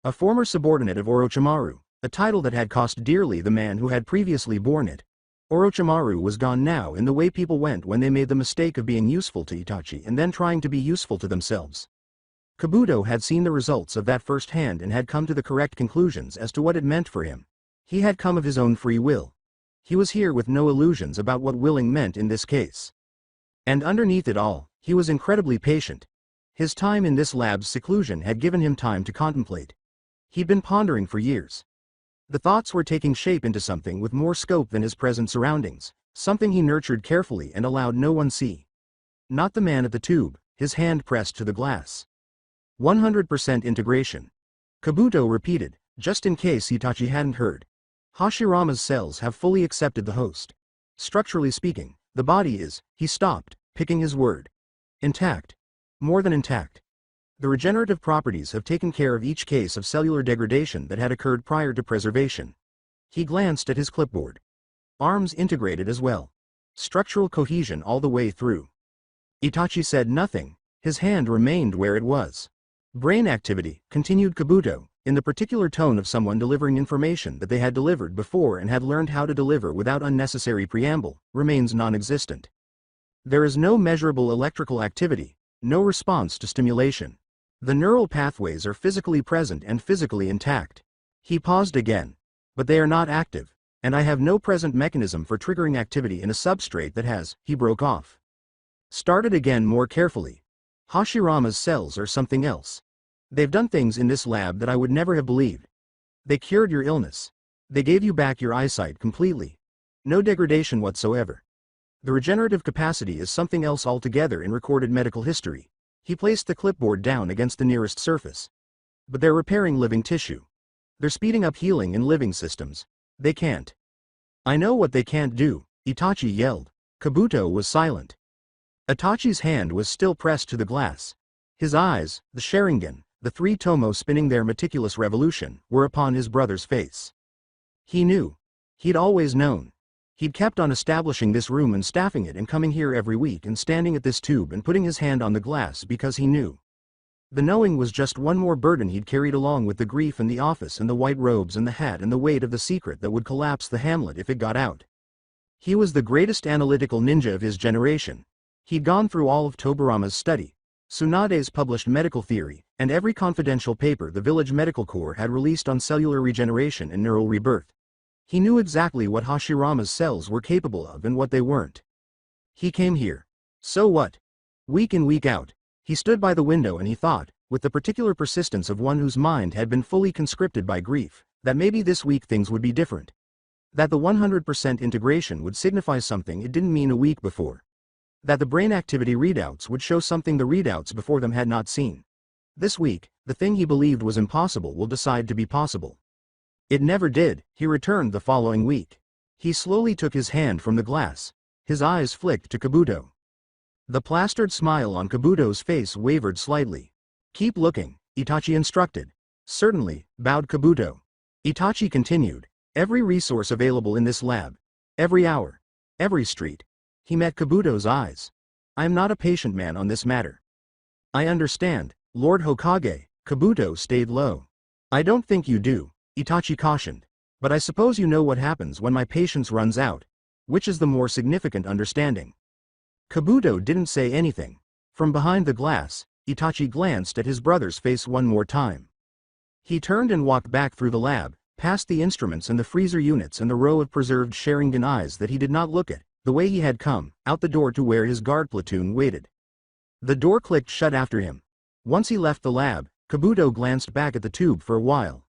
A former subordinate of Orochimaru, a title that had cost dearly the man who had previously borne it. Orochimaru was gone now in the way people went when they made the mistake of being useful to Itachi and then trying to be useful to themselves. Kabuto had seen the results of that firsthand and had come to the correct conclusions as to what it meant for him. He had come of his own free will. He was here with no illusions about what willing meant in this case. And underneath it all, he was incredibly patient. His time in this lab's seclusion had given him time to contemplate. He'd been pondering for years. The thoughts were taking shape into something with more scope than his present surroundings, something he nurtured carefully and allowed no one see. Not the man at the tube, his hand pressed to the glass. 100% integration. Kabuto repeated, just in case Itachi hadn't heard. Hashirama's cells have fully accepted the host. Structurally speaking, the body is, he stopped, picking his word. Intact. More than intact. The regenerative properties have taken care of each case of cellular degradation that had occurred prior to preservation. He glanced at his clipboard. Arms integrated as well. Structural cohesion all the way through. Itachi said nothing, his hand remained where it was. Brain activity, continued Kabuto, in the particular tone of someone delivering information that they had delivered before and had learned how to deliver without unnecessary preamble, remains non-existent. There is no measurable electrical activity, no response to stimulation. The neural pathways are physically present and physically intact. He paused again. But they are not active. And I have no present mechanism for triggering activity in a substrate that has, he broke off. Started again more carefully. Hashirama's cells are something else. They've done things in this lab that I would never have believed. They cured your illness. They gave you back your eyesight completely. No degradation whatsoever. The regenerative capacity is something else altogether in recorded medical history. He placed the clipboard down against the nearest surface. But they're repairing living tissue. They're speeding up healing in living systems. They can't. I know what they can't do, Itachi yelled. Kabuto was silent. Itachi's hand was still pressed to the glass. His eyes, the Sharingan, the three tomo spinning their meticulous revolution, were upon his brother's face. He knew. He'd always known. He'd kept on establishing this room and staffing it and coming here every week and standing at this tube and putting his hand on the glass because he knew. The knowing was just one more burden he'd carried along with the grief and the office and the white robes and the hat and the weight of the secret that would collapse the hamlet if it got out. He was the greatest analytical ninja of his generation. He'd gone through all of Tobarama's study, Tsunade's published medical theory, and every confidential paper the village medical corps had released on cellular regeneration and neural rebirth. He knew exactly what Hashirama's cells were capable of and what they weren't. He came here. So what? Week in week out, he stood by the window and he thought, with the particular persistence of one whose mind had been fully conscripted by grief, that maybe this week things would be different. That the 100% integration would signify something it didn't mean a week before. That the brain activity readouts would show something the readouts before them had not seen. This week, the thing he believed was impossible will decide to be possible. It never did. He returned the following week. He slowly took his hand from the glass. His eyes flicked to Kabuto. The plastered smile on Kabuto's face wavered slightly. Keep looking, Itachi instructed. Certainly, bowed Kabuto. Itachi continued. Every resource available in this lab. Every hour. Every street. He met Kabuto's eyes. I am not a patient man on this matter. I understand, Lord Hokage. Kabuto stayed low. I don't think you do, Itachi cautioned. But I suppose you know what happens when my patience runs out. Which is the more significant understanding? Kabuto didn't say anything. From behind the glass, Itachi glanced at his brother's face one more time. He turned and walked back through the lab, past the instruments and the freezer units and the row of preserved Sharingan eyes that he did not look at, the way he had come, out the door to where his guard platoon waited. The door clicked shut after him. Once he left the lab, Kabuto glanced back at the tube for a while.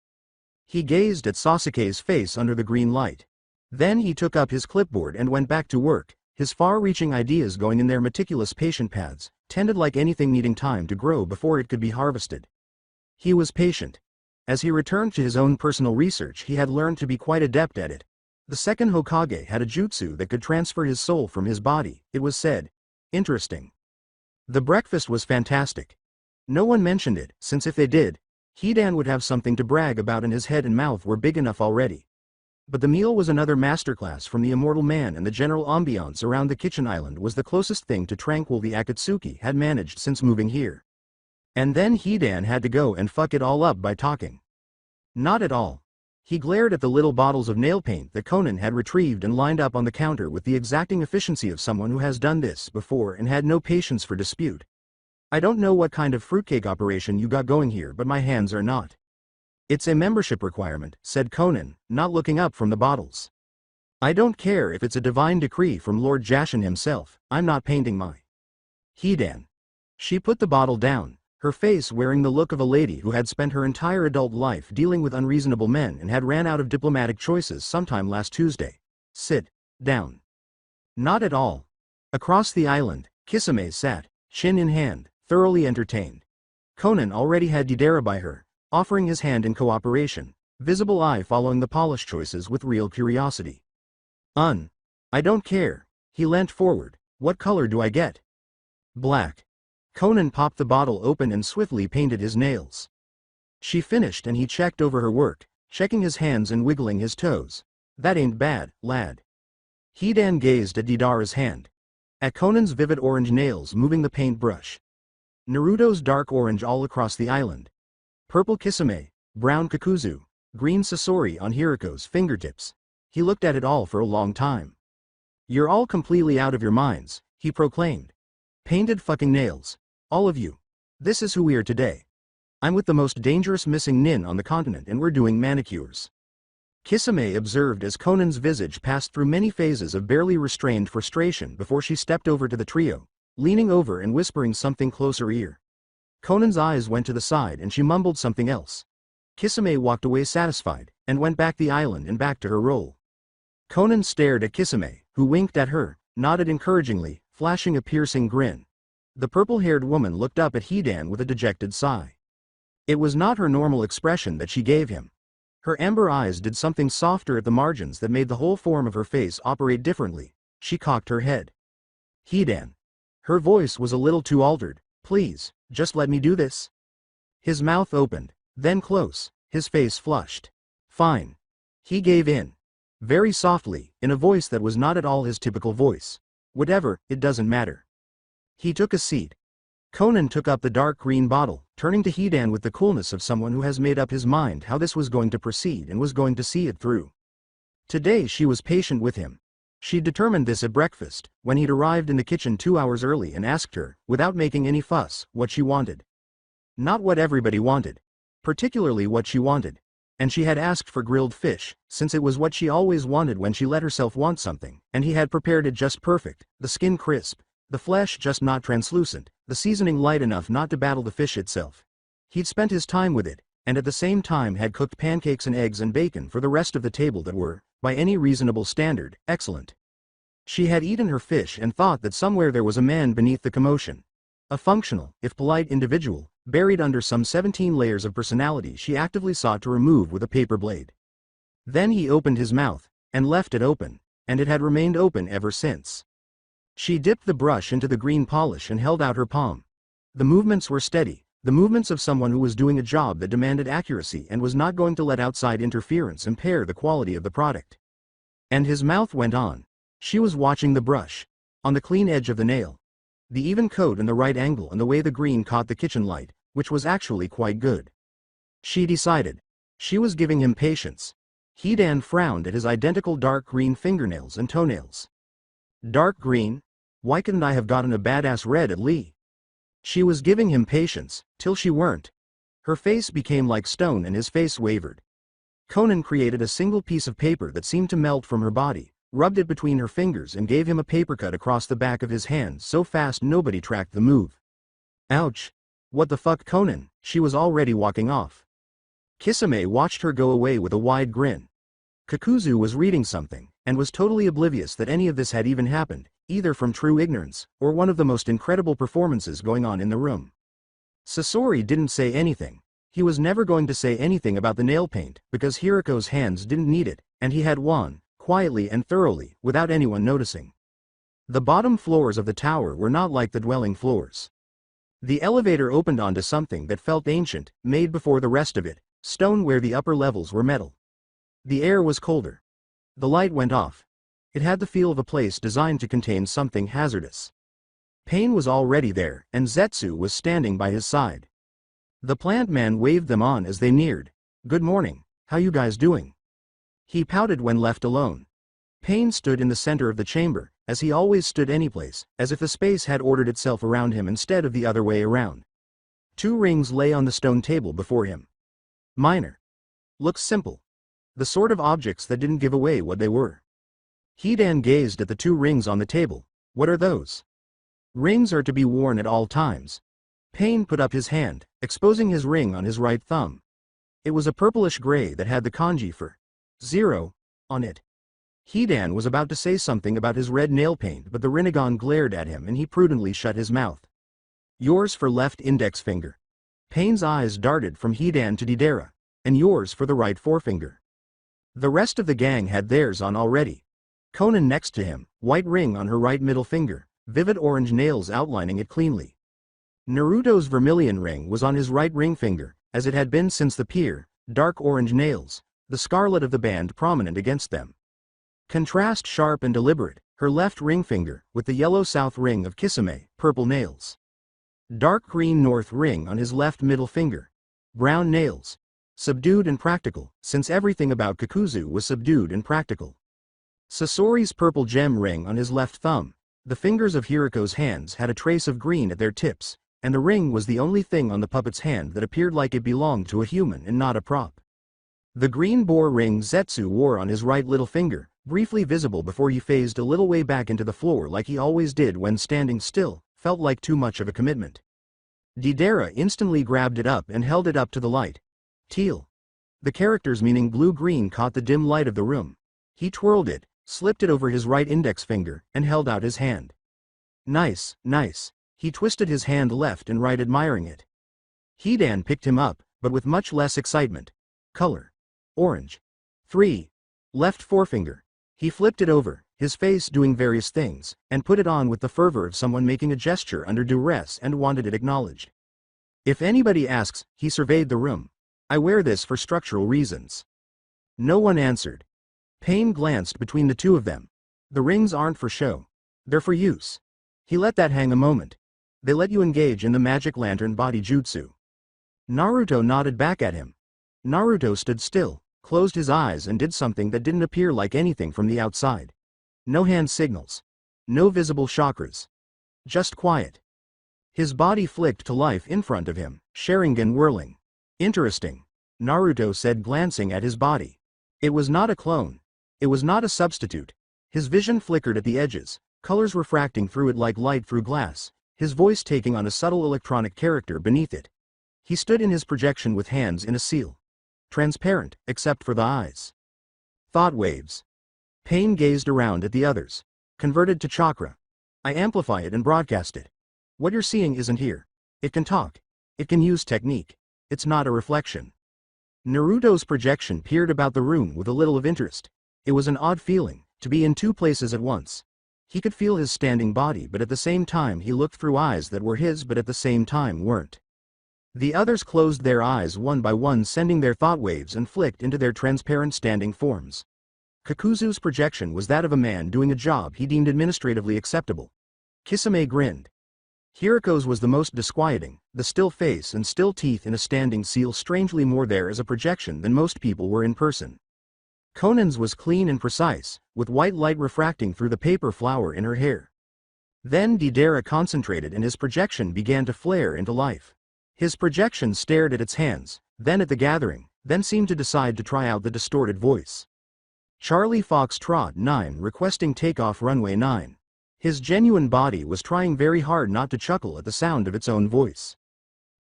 He gazed at Sasuke's face under the green light. Then he took up his clipboard and went back to work, his far-reaching ideas going in their meticulous patient paths, tended like anything needing time to grow before it could be harvested. He was patient. As he returned to his own personal research, he had learned to be quite adept at it. The second Hokage had a jutsu that could transfer his soul from his body, it was said. Interesting. The breakfast was fantastic. No one mentioned it, since if they did, Hidan would have something to brag about and his head and mouth were big enough already. But the meal was another masterclass from the immortal man, and the general ambiance around the kitchen island was the closest thing to tranquil the Akatsuki had managed since moving here. And then Hidan had to go and fuck it all up by talking. Not at all. He glared at the little bottles of nail paint that Conan had retrieved and lined up on the counter with the exacting efficiency of someone who has done this before and had no patience for dispute. I don't know what kind of fruitcake operation you got going here, but my hands are not. It's a membership requirement, said Conan, not looking up from the bottles. I don't care if it's a divine decree from Lord Jashin himself, I'm not painting my Hidan. She put the bottle down, her face wearing the look of a lady who had spent her entire adult life dealing with unreasonable men and had ran out of diplomatic choices sometime last Tuesday. Sit down. Not at all. Across the island, Kisame sat, chin in hand, thoroughly entertained. Conan already had Deidara by her, offering his hand in cooperation, visible eye following the polish choices with real curiosity. I don't care. He leant forward. What color do I get? Black. Conan popped the bottle open and swiftly painted his nails. She finished and he checked over her work, checking his hands and wiggling his toes. That ain't bad, lad. Hidan gazed at Deidara's hand. At Conan's vivid orange nails moving the paintbrush. Naruto's dark orange all across the island. Purple Kisame, brown Kakuzu, green Sasori on Hiriko's fingertips. He looked at it all for a long time. You're all completely out of your minds, he proclaimed. Painted fucking nails. All of you. This is who we are today. I'm with the most dangerous missing nin on the continent and we're doing manicures. Kisame observed as Conan's visage passed through many phases of barely restrained frustration before she stepped over to the trio, leaning over and whispering something close her ear. Conan's eyes went to the side and she mumbled something else. Kisame walked away satisfied, and went back the island and back to her role. Conan stared at Kisame, who winked at her, nodded encouragingly, flashing a piercing grin. The purple-haired woman looked up at Hidan with a dejected sigh. It was not her normal expression that she gave him. Her amber eyes did something softer at the margins that made the whole form of her face operate differently. She cocked her head. Hidan. Her voice was a little too altered. Please, just let me do this. His mouth opened, then close, his face flushed. Fine. He gave in. Very softly, in a voice that was not at all his typical voice. Whatever, it doesn't matter. He took a seat. Conan took up the dark green bottle, turning to Hidan with the coolness of someone who has made up his mind how this was going to proceed and was going to see it through. Today she was patient with him. She determined this at breakfast, when he'd arrived in the kitchen 2 hours early and asked her, without making any fuss, what she wanted. Not what everybody wanted. Particularly what she wanted. And she had asked for grilled fish, since it was what she always wanted when she let herself want something, and he had prepared it just perfect, the skin crisp, the flesh just not translucent, the seasoning light enough not to battle the fish itself. He'd spent his time with it, and at the same time had cooked pancakes and eggs and bacon for the rest of the table that were, by any reasonable standard, excellent. She had eaten her fish and thought that somewhere there was a man beneath the commotion. A functional, if polite individual, buried under some 17 layers of personality she actively sought to remove with a paper blade. Then he opened his mouth, and left it open, and it had remained open ever since. She dipped the brush into the green polish and held out her palm. The movements were steady, the movements of someone who was doing a job that demanded accuracy and was not going to let outside interference impair the quality of the product. And his mouth went on. She was watching the brush. On the clean edge of the nail. The even coat and the right angle and the way the green caught the kitchen light, which was actually quite good. She decided. She was giving him patience. Hidan frowned at his identical dark green fingernails and toenails. Dark green? Why couldn't I have gotten a badass red at Lee? She was giving him patience, till she weren't. Her face became like stone and his face wavered. Conan created a single piece of paper that seemed to melt from her body, rubbed it between her fingers and gave him a paper cut across the back of his hand so fast nobody tracked the move. Ouch. What the fuck, Conan? She was already walking off. Kisame watched her go away with a wide grin. Kakuzu was reading something, and was totally oblivious that any of this had even happened, either from true ignorance, or one of the most incredible performances going on in the room. Sasori didn't say anything. He was never going to say anything about the nail paint, because Hiriko's hands didn't need it, and he had won, quietly and thoroughly, without anyone noticing. The bottom floors of the tower were not like the dwelling floors. The elevator opened onto something that felt ancient, made before the rest of it, stone where the upper levels were metal. The air was colder. The light went off. It had the feel of a place designed to contain something hazardous. Pain was already there, and Zetsu was standing by his side. The plant man waved them on as they neared. Good morning, how you guys doing? He pouted when left alone. Pain stood in the center of the chamber, as he always stood anyplace, as if the space had ordered itself around him instead of the other way around. 2 rings lay on the stone table before him. Minor. Looks simple. The sort of objects that didn't give away what they were. Hidan gazed at the 2 rings on the table. What are those? Rings are to be worn at all times. Pain put up his hand, exposing his ring on his right thumb. It was a purplish gray that had the kanji for 0 on it. Hidan was about to say something about his red nail paint, but the Rinnegan glared at him and he prudently shut his mouth. Yours for left index finger. Pain's eyes darted from Hidan to Deidara. And yours for the right forefinger. The rest of the gang had theirs on already. Conan next to him, white ring on her right middle finger, vivid orange nails outlining it cleanly. Naruto's vermilion ring was on his right ring finger, as it had been since the pier, dark orange nails, the scarlet of the band prominent against them. Contrast sharp and deliberate, her left ring finger, with the yellow south ring of Kisame, purple nails. Dark green north ring on his left middle finger. Brown nails. Subdued and practical, since everything about Kakuzu was subdued and practical. Sasori's purple gem ring on his left thumb. The fingers of Hiriko's hands had a trace of green at their tips, and the ring was the only thing on the puppet's hand that appeared like it belonged to a human and not a prop. The green boar ring Zetsu wore on his right little finger, briefly visible before he phased a little way back into the floor like he always did when standing still, felt like too much of a commitment. Deidara instantly grabbed it up and held it up to the light. Teal. The characters meaning blue-green caught the dim light of the room. He twirled it, slipped it over his right index finger, and held out his hand. Nice, nice. He twisted his hand left and right admiring it. Hidan picked him up, but with much less excitement. Color. Orange. 3. Left forefinger. He flipped it over, his face doing various things, and put it on with the fervor of someone making a gesture under duress and wanted it acknowledged. If anybody asks, he surveyed the room. I wear this for structural reasons. No one answered. Pain glanced between the two of them. The rings aren't for show. They're for use. He let that hang a moment. They let you engage in the magic lantern body jutsu. Naruto nodded back at him. Naruto stood still, closed his eyes and did something that didn't appear like anything from the outside. No hand signals. No visible chakras. Just quiet. His body flicked to life in front of him, Sharingan whirling. Interesting, Naruto said glancing at his body. It was not a clone. It was not a substitute. His vision flickered at the edges, colors refracting through it like light through glass, his voice taking on a subtle electronic character beneath it. He stood in his projection with hands in a seal. Transparent, except for the eyes. Thought waves. Pain gazed around at the others. Converted to chakra. I amplify it and broadcast it. What you're seeing isn't here. It can talk. It can use technique. It's not a reflection. Naruto's projection peered about the room with a little of interest. It was an odd feeling, to be in two places at once. He could feel his standing body but at the same time he looked through eyes that were his but at the same time weren't. The others closed their eyes one by one sending their thought waves and flicked into their transparent standing forms. Kakuzu's projection was that of a man doing a job he deemed administratively acceptable. Kisame grinned. Hiriko's was the most disquieting, the still face and still teeth in a standing seal strangely more there as a projection than most people were in person. Conan's was clean and precise, with white light refracting through the paper flower in her hair. Then Deidara concentrated and his projection began to flare into life. His projection stared at its hands, then at the gathering, then seemed to decide to try out the distorted voice. Charlie Foxtrot 9 requesting takeoff runway 9. His genuine body was trying very hard not to chuckle at the sound of its own voice.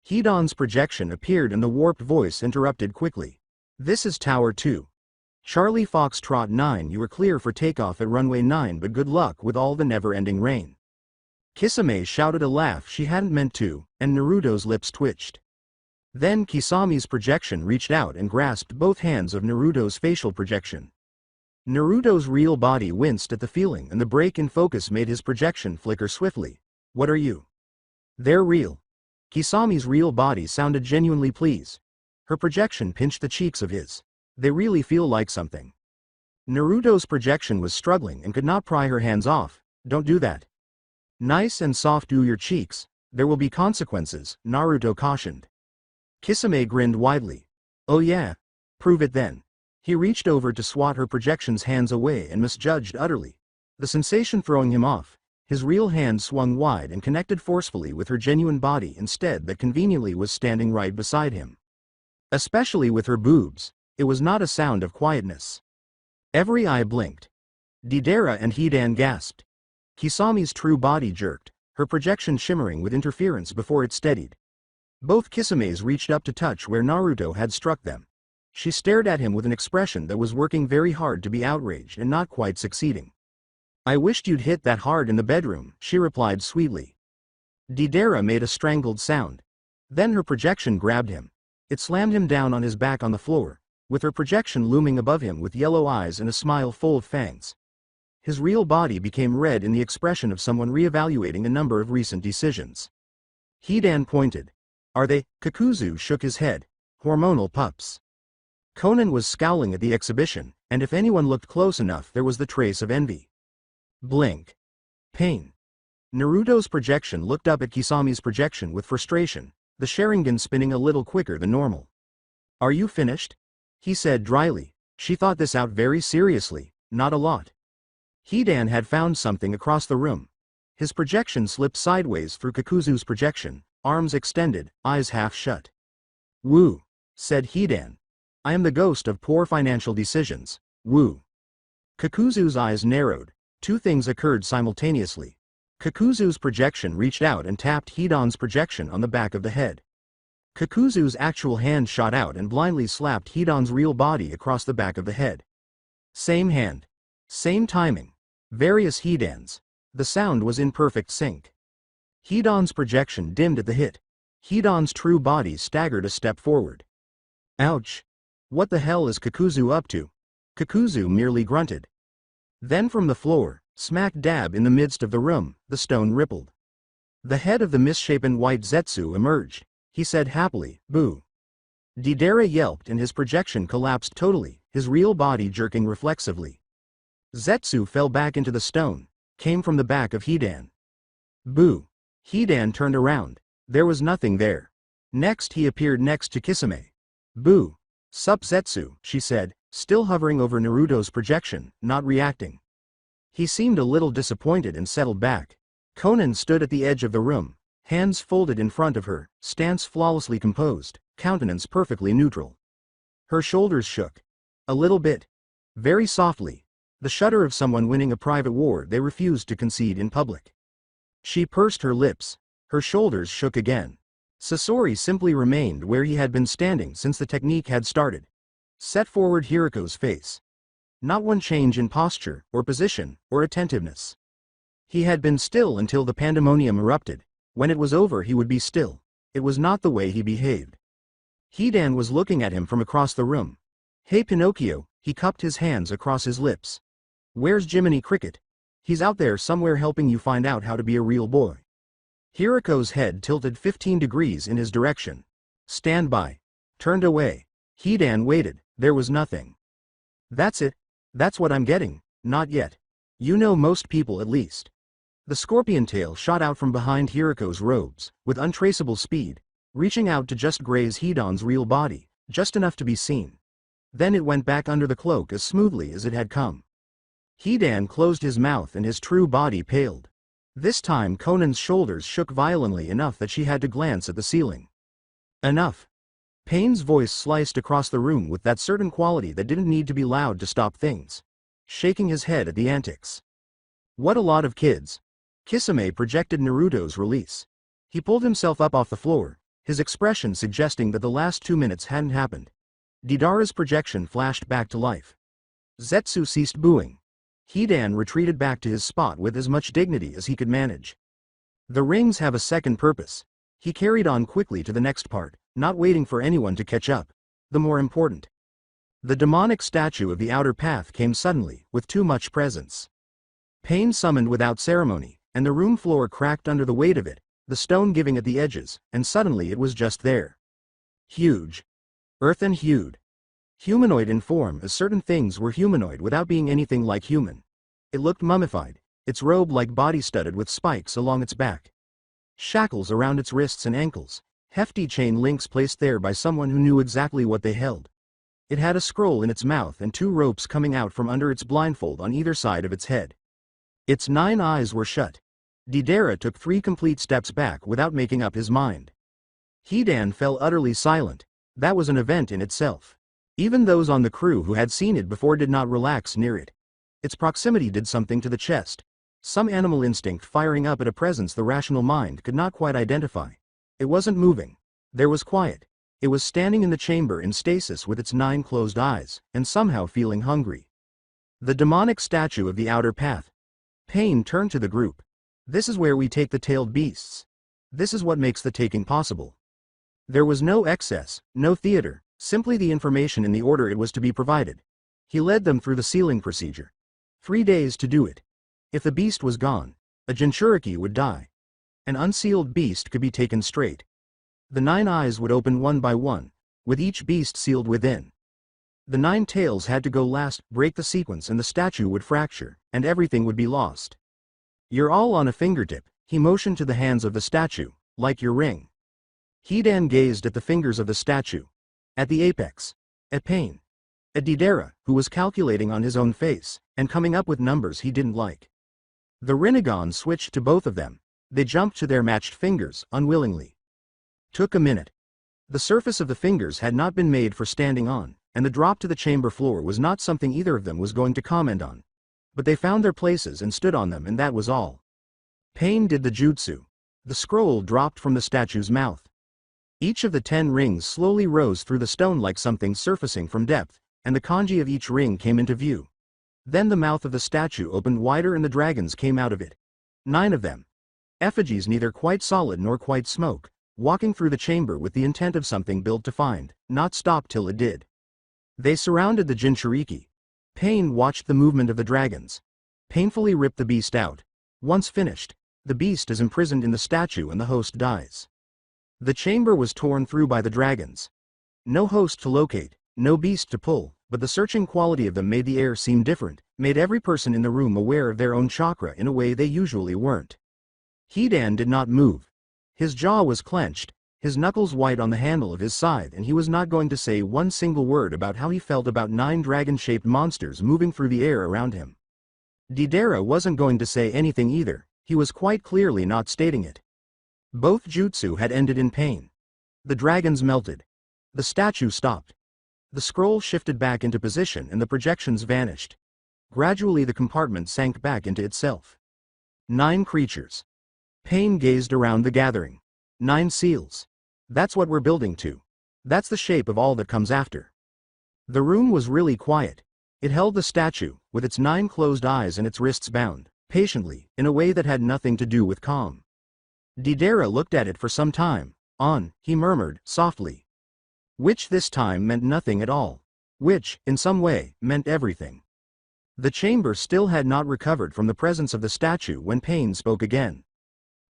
Hidan's projection appeared and the warped voice interrupted quickly. This is Tower 2. Charlie Foxtrot 9, you were clear for takeoff at runway 9 but good luck with all the never-ending rain. Kisame shouted a laugh she hadn't meant to, and Naruto's lips twitched. Then Kisame's projection reached out and grasped both hands of Naruto's facial projection. Naruto's real body winced at the feeling and the break in focus made his projection flicker swiftly. What are you? They're real. Kisame's real body sounded genuinely pleased. Her projection pinched the cheeks of his. They really feel like something. Naruto's projection was struggling and could not pry her hands off. Don't do that. Nice and soft do your cheeks, there will be consequences, Naruto cautioned. Kisame grinned widely. Oh yeah? Prove it then. He reached over to swat her projection's hands away and misjudged utterly. The sensation throwing him off, his real hand swung wide and connected forcefully with her genuine body instead that conveniently was standing right beside him. Especially with her boobs, it was not a sound of quietness. Every eye blinked. Deidara and Hidan gasped. Kisame's true body jerked, her projection shimmering with interference before it steadied. Both Kisame's reached up to touch where Naruto had struck them. She stared at him with an expression that was working very hard to be outraged and not quite succeeding. I wished you'd hit that hard in the bedroom, she replied sweetly. Deidara made a strangled sound. Then her projection grabbed him. It slammed him down on his back on the floor, with her projection looming above him with yellow eyes and a smile full of fangs. His real body became red in the expression of someone reevaluating a number of recent decisions. Hidan pointed. Are they? Kakuzu shook his head. Hormonal pups. Conan was scowling at the exhibition, and if anyone looked close enough there was the trace of envy. Blink. Pain. Naruto's projection looked up at Kisame's projection with frustration, the Sharingan spinning a little quicker than normal. Are you finished? He said dryly. She thought this out very seriously, not a lot. Hidan had found something across the room. His projection slipped sideways through Kakuzu's projection, arms extended, eyes half shut. Woo, said Hidan. I am the ghost of poor financial decisions. Woo. Kakuzu's eyes narrowed. Two things occurred simultaneously. Kakuzu's projection reached out and tapped Hidan's projection on the back of the head. Kakuzu's actual hand shot out and blindly slapped Hidan's real body across the back of the head. Same hand. Same timing. Various Hidans. The sound was in perfect sync. Hidan's projection dimmed at the hit. Hidan's true body staggered a step forward. Ouch. What the hell is Kakuzu up to? Kakuzu merely grunted. Then from the floor, smack dab in the midst of the room, the stone rippled. The head of the misshapen white Zetsu emerged. He said happily, "Boo." Deidara yelped and his projection collapsed totally, his real body jerking reflexively. Zetsu fell back into the stone, came from the back of Hidan. Boo. Hidan turned around. There was nothing there. Next he appeared next to Kisame. Boo. Sup Zetsu, she said, still hovering over Naruto's projection, not reacting. He seemed a little disappointed and settled back. Conan stood at the edge of the room, hands folded in front of her, stance flawlessly composed, countenance perfectly neutral. Her shoulders shook. A little bit. Very softly. The shudder of someone winning a private war they refused to concede in public. She pursed her lips. Her shoulders shook again. Sasori simply remained where he had been standing since the technique had started. Set forward Hiriko's face. Not one change in posture, or position, or attentiveness. He had been still until the pandemonium erupted. When it was over he would be still. It was not the way he behaved. Hidan was looking at him from across the room. Hey Pinocchio, he cupped his hands across his lips. Where's Jiminy Cricket? He's out there somewhere helping you find out how to be a real boy. Hiriko's head tilted 15 degrees in his direction. Stand by. Turned away. Hidan waited, there was nothing. That's it. That's what I'm getting. Not yet. You know most people at least. The scorpion tail shot out from behind Hiriko's robes, with untraceable speed, reaching out to just graze Hidan's real body, just enough to be seen. Then it went back under the cloak as smoothly as it had come. Hidan closed his mouth and his true body paled. This time Conan's shoulders shook violently enough that she had to glance at the ceiling. Enough. Payne's voice sliced across the room with that certain quality that didn't need to be loud to stop things. Shaking his head at the antics. What a lot of kids. Kisame projected Naruto's release. He pulled himself up off the floor, his expression suggesting that the last 2 minutes hadn't happened. Deidara's projection flashed back to life. Zetsu ceased booing. Hidan retreated back to his spot with as much dignity as he could manage. The rings have a second purpose. He carried on quickly to the next part, not waiting for anyone to catch up. The more important. The demonic statue of the outer path came suddenly, with too much presence. Pain summoned without ceremony, and the room floor cracked under the weight of it, the stone giving at the edges, and suddenly it was just there. Huge. Earthen-hued. Humanoid in form as certain things were humanoid without being anything like human. It looked mummified, its robe like body studded with spikes along its back. Shackles around its wrists and ankles, hefty chain links placed there by someone who knew exactly what they held. It had a scroll in its mouth and 2 ropes coming out from under its blindfold on either side of its head. Its 9 eyes were shut. Deidara took 3 complete steps back without making up his mind. Hidan fell utterly silent. That was an event in itself. Even those on the crew who had seen it before did not relax near it. Its proximity did something to the chest. Some animal instinct firing up at a presence the rational mind could not quite identify. It wasn't moving. There was quiet. It was standing in the chamber in stasis with its 9 closed eyes, and somehow feeling hungry. The demonic statue of the outer path. Pain turned to the group. This is where we take the tailed beasts. This is what makes the taking possible. There was no excess, no theater, simply the information in the order it was to be provided. He led them through the sealing procedure. 3 days to do it. If the beast was gone, a Jinchuriki would die. An unsealed beast could be taken straight. The 9 eyes would open one by one, with each beast sealed within. The 9 tails had to go last, break the sequence, and the statue would fracture, and everything would be lost. You're all on a fingertip, he motioned to the hands of the statue, like your ring. Hidan gazed at the fingers of the statue. At the apex. At Pain. At Deidara, who was calculating on his own face, and coming up with numbers he didn't like. The Rinnegan switched to both of them. They jumped to their matched fingers, unwillingly. Took a minute. The surface of the fingers had not been made for standing on, and the drop to the chamber floor was not something either of them was going to comment on. But they found their places and stood on them, and that was all. Pain did the jutsu. The scroll dropped from the statue's mouth. Each of the 10 rings slowly rose through the stone like something surfacing from depth, and the kanji of each ring came into view. Then the mouth of the statue opened wider and the dragons came out of it. 9 of them. Effigies neither quite solid nor quite smoke, walking through the chamber with the intent of something built to find, not stop till it did. They surrounded the Jinchuriki. Pain watched the movement of the dragons. Painfully ripped the beast out. Once finished, the beast is imprisoned in the statue and the host dies. The chamber was torn through by the dragons. No host to locate, no beast to pull, but the searching quality of them made the air seem different, made every person in the room aware of their own chakra in a way they usually weren't. Hidan did not move. His jaw was clenched, his knuckles white on the handle of his scythe, and he was not going to say one single word about how he felt about 9 dragon-shaped monsters moving through the air around him. Deidara wasn't going to say anything either, he was quite clearly not stating it. Both jutsu had ended in pain. The dragons melted. The statue stopped. The scroll shifted back into position and the projections vanished. Gradually the compartment sank back into itself. 9 creatures. Pain gazed around the gathering. 9 seals. That's what we're building to. That's the shape of all that comes after. The room was really quiet. It held the statue, with its 9 closed eyes and its wrists bound, patiently, in a way that had nothing to do with calm. Deidara looked at it for some time. He murmured, softly. Which this time meant nothing at all. Which, in some way, meant everything. The chamber still had not recovered from the presence of the statue when Pain spoke again.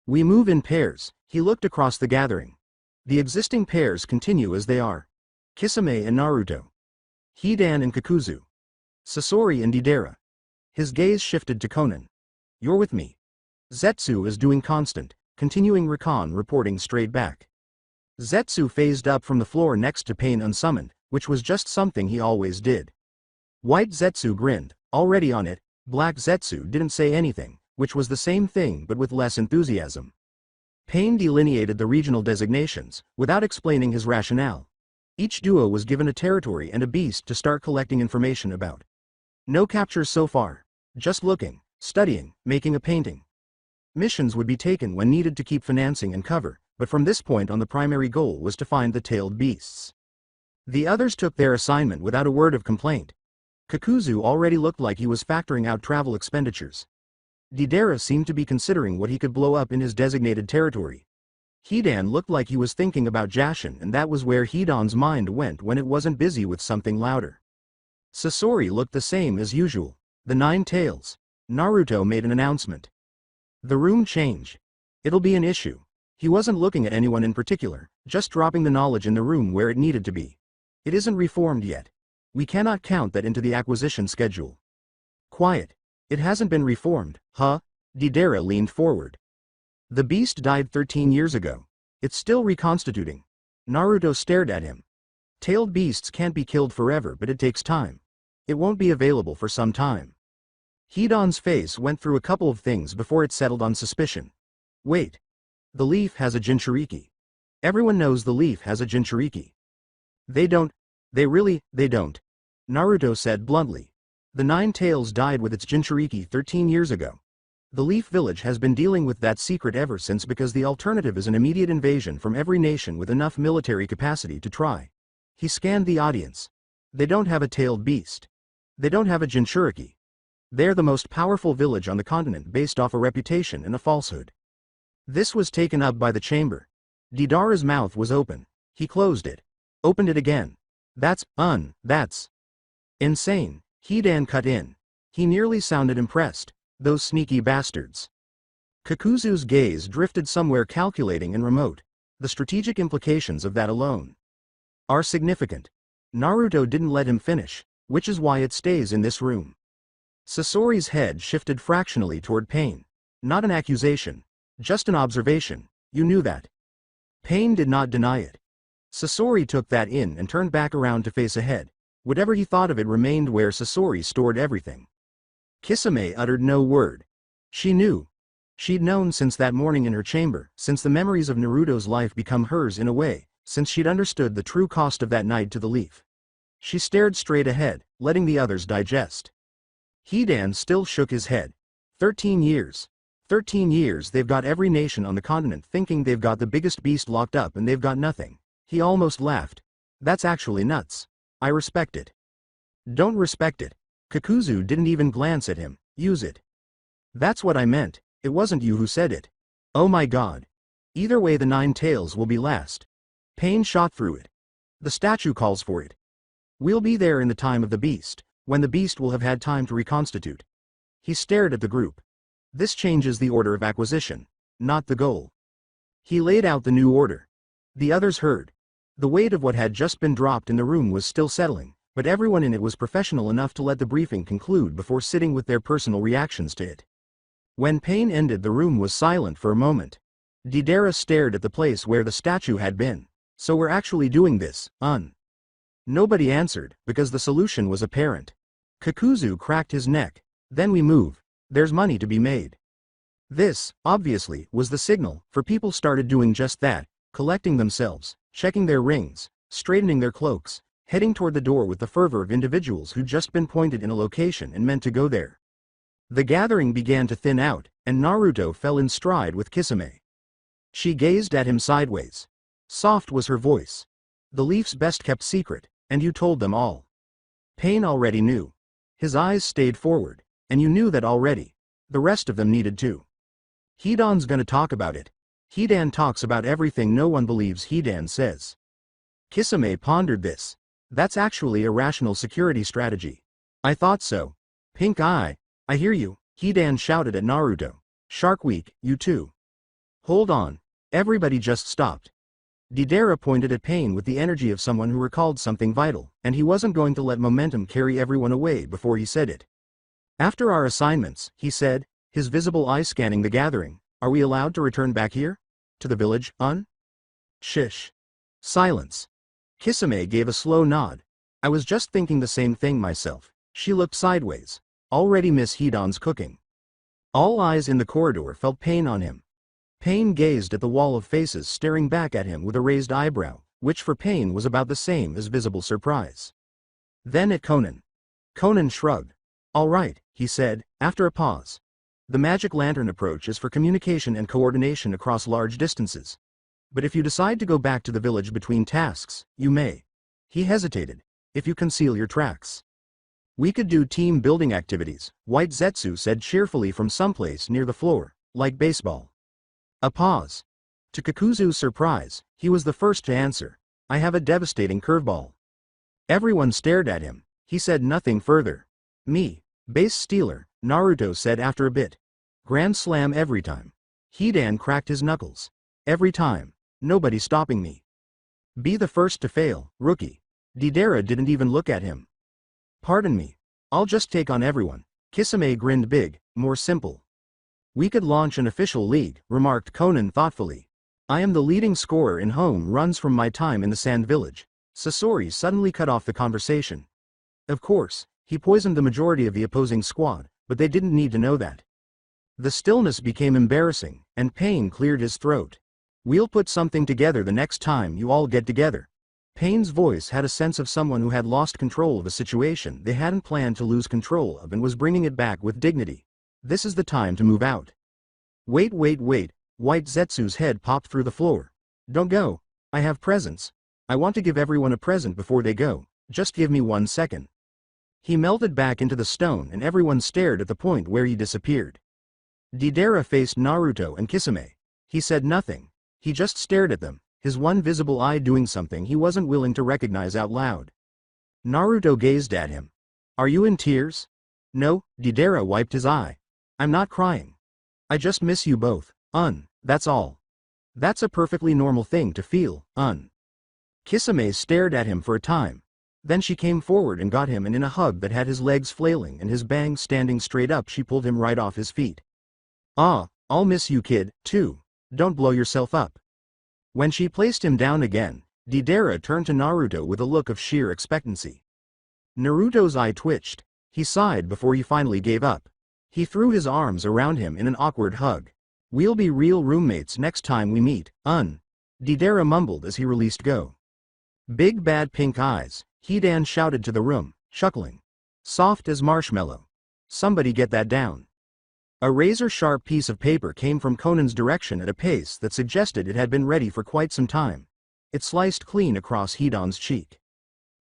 We move in pairs. He looked across the gathering. The existing pairs continue as they are. Kisame and Naruto. Hidan and Kakuzu. Sasori and Deidara. His gaze shifted to Konan. You're with me. Zetsu is doing constant, continuing recon, reporting straight back. Zetsu phased up from the floor next to Pain unsummoned, which was just something he always did. White Zetsu grinned, already on it. Black Zetsu didn't say anything, which was the same thing but with less enthusiasm. Pain delineated the regional designations, without explaining his rationale. Each duo was given a territory and a beast to start collecting information about. No captures so far. Just looking, studying, making a painting. Missions would be taken when needed to keep financing and cover, but from this point on the primary goal was to find the tailed beasts. The others took their assignment without a word of complaint. Kakuzu already looked like he was factoring out travel expenditures. Deidara seemed to be considering what he could blow up in his designated territory. Hidan looked like he was thinking about Jashin, and that was where Hidan's mind went when it wasn't busy with something louder. Sasori looked the same as usual. The 9 tails. Naruto made an announcement. The room changed. It'll be an issue. He wasn't looking at anyone in particular, just dropping the knowledge in the room where it needed to be. It isn't reformed yet. We cannot count that into the acquisition schedule. Quiet. It hasn't been reformed, huh? Deidara leaned forward. The beast died 13 years ago. It's still reconstituting. Naruto stared at him. Tailed beasts can't be killed forever, but it takes time. It won't be available for some time. Hidan's face went through a couple of things before it settled on suspicion. Wait. The leaf has a Jinchuriki. Everyone knows the leaf has a Jinchuriki. They don't. They don't. Naruto said bluntly. The 9 tails died with its Jinchuriki 13 years ago. The Leaf Village has been dealing with that secret ever since, because the alternative is an immediate invasion from every nation with enough military capacity to try. He scanned the audience. They don't have a tailed beast. They don't have a Jinchuriki. They're the most powerful village on the continent based off a reputation and a falsehood. This was taken up by the chamber. Deidara's mouth was open. He closed it. Opened it again. That's insane. Hidan cut in. He nearly sounded impressed. Those sneaky bastards. Kakuzu's gaze drifted somewhere calculating and remote. The strategic implications of that alone are significant. Naruto didn't let him finish, which is why it stays in this room. Sasori's head shifted fractionally toward Pain. Not an accusation. Just an observation. You knew that. Pain did not deny it. Sasori took that in and turned back around to face ahead. Whatever he thought of it remained where Sasori stored everything. Kisame uttered no word. She knew. She'd known since that morning in her chamber, since the memories of Naruto's life become hers in a way, since she'd understood the true cost of that night to the leaf. She stared straight ahead, letting the others digest. Hidan still shook his head. 13 years. 13 years they've got every nation on the continent thinking they've got the biggest beast locked up and they've got nothing. He almost laughed. That's actually nuts. I respect it. Don't respect it. Kakuzu didn't even glance at him. Use it. That's what I meant. It wasn't you who said it. Oh my god. Either way the 9 tails will be last. Pain shot through it. The statue calls for it. We'll be there in the time of the beast, when the beast will have had time to reconstitute. He stared at the group. This changes the order of acquisition, not the goal. He laid out the new order. The others heard. The weight of what had just been dropped in the room was still settling, but everyone in it was professional enough to let the briefing conclude before sitting with their personal reactions to it. When Pain ended, the room was silent for a moment. Deidara stared at the place where the statue had been. So we're actually doing this, Nobody answered, because the solution was apparent. Kakuzu cracked his neck. Then we move. There's money to be made. This, obviously, was the signal, for people started doing just that, collecting themselves, checking their rings, straightening their cloaks, heading toward the door with the fervor of individuals who'd just been pointed in a location and meant to go there. The gathering began to thin out, and Naruto fell in stride with Kisame. She gazed at him sideways. Soft was her voice. The Leaf's best kept secret, and you told them all. Pain already knew. His eyes stayed forward, and you knew that already. The rest of them needed to. Hidan's gonna talk about it. Hidan talks about everything no one believes Hidan says. Kisame pondered this. That's actually a rational security strategy. I thought so. Pink Eye, I hear you, Hidan shouted at Naruto. Shark Week, you too. Hold on. Everybody just stopped. Deidara pointed at Pain with the energy of someone who recalled something vital, and he wasn't going to let momentum carry everyone away before he said it. After our assignments, he said, his visible eye scanning the gathering, are we allowed to return back here? To the village, Shish. Silence. Kisame gave a slow nod. I was just thinking the same thing myself. She looked sideways. Already miss Hidan's cooking. All eyes in the corridor felt Pain on him. Pain gazed at the wall of faces staring back at him with a raised eyebrow, which for Pain was about the same as visible surprise. Then at Conan. Conan shrugged. All right, he said, after a pause. The magic lantern approach is for communication and coordination across large distances. But if you decide to go back to the village between tasks, you may. He hesitated. If you conceal your tracks. We could do team building activities, White Zetsu said cheerfully from someplace near the floor, like baseball. A pause. To Kakuzu's surprise, he was the first to answer. I have a devastating curveball. Everyone stared at him. He said nothing further. Me. Base stealer, Naruto said after a bit. Grand slam every time. Hidan cracked his knuckles. Every time. Nobody stopping me. Be the first to fail, rookie. Deidara didn't even look at him. Pardon me. I'll just take on everyone. Kisame grinned big, more simple. We could launch an official league, remarked Conan thoughtfully. I am the leading scorer in home runs from my time in the Sand Village. Sasori suddenly cut off the conversation. Of course, he poisoned the majority of the opposing squad, but they didn't need to know that. The stillness became embarrassing, and Pain cleared his throat. We'll put something together the next time you all get together. Pain's voice had a sense of someone who had lost control of a situation they hadn't planned to lose control of and was bringing it back with dignity. This is the time to move out. Wait. White Zetsu's head popped through the floor. Don't go. I have presents. I want to give everyone a present before they go. Just give me 1 second. He melted back into the stone and everyone stared at the point where he disappeared. Deidara faced Naruto and Kisame. He said nothing. He just stared at them, his one visible eye doing something he wasn't willing to recognize out loud. Naruto gazed at him. Are you in tears? No, Deidara wiped his eye. I'm not crying. I just miss you both, that's all. That's a perfectly normal thing to feel, Kisame stared at him for a time. Then she came forward and got him, and in a hug that had his legs flailing and his bangs standing straight up she pulled him right off his feet. Ah, I'll miss you kid, too. Don't blow yourself up. When she placed him down again, Deidara turned to Naruto with a look of sheer expectancy. Naruto's eye twitched. He sighed before he finally gave up. He threw his arms around him in an awkward hug. We'll be real roommates next time we meet, Deidara mumbled as he released go. Big bad pink eyes, Hidan shouted to the room, chuckling. Soft as marshmallow. Somebody get that down. A razor-sharp piece of paper came from Conan's direction at a pace that suggested it had been ready for quite some time. It sliced clean across Hidan's cheek.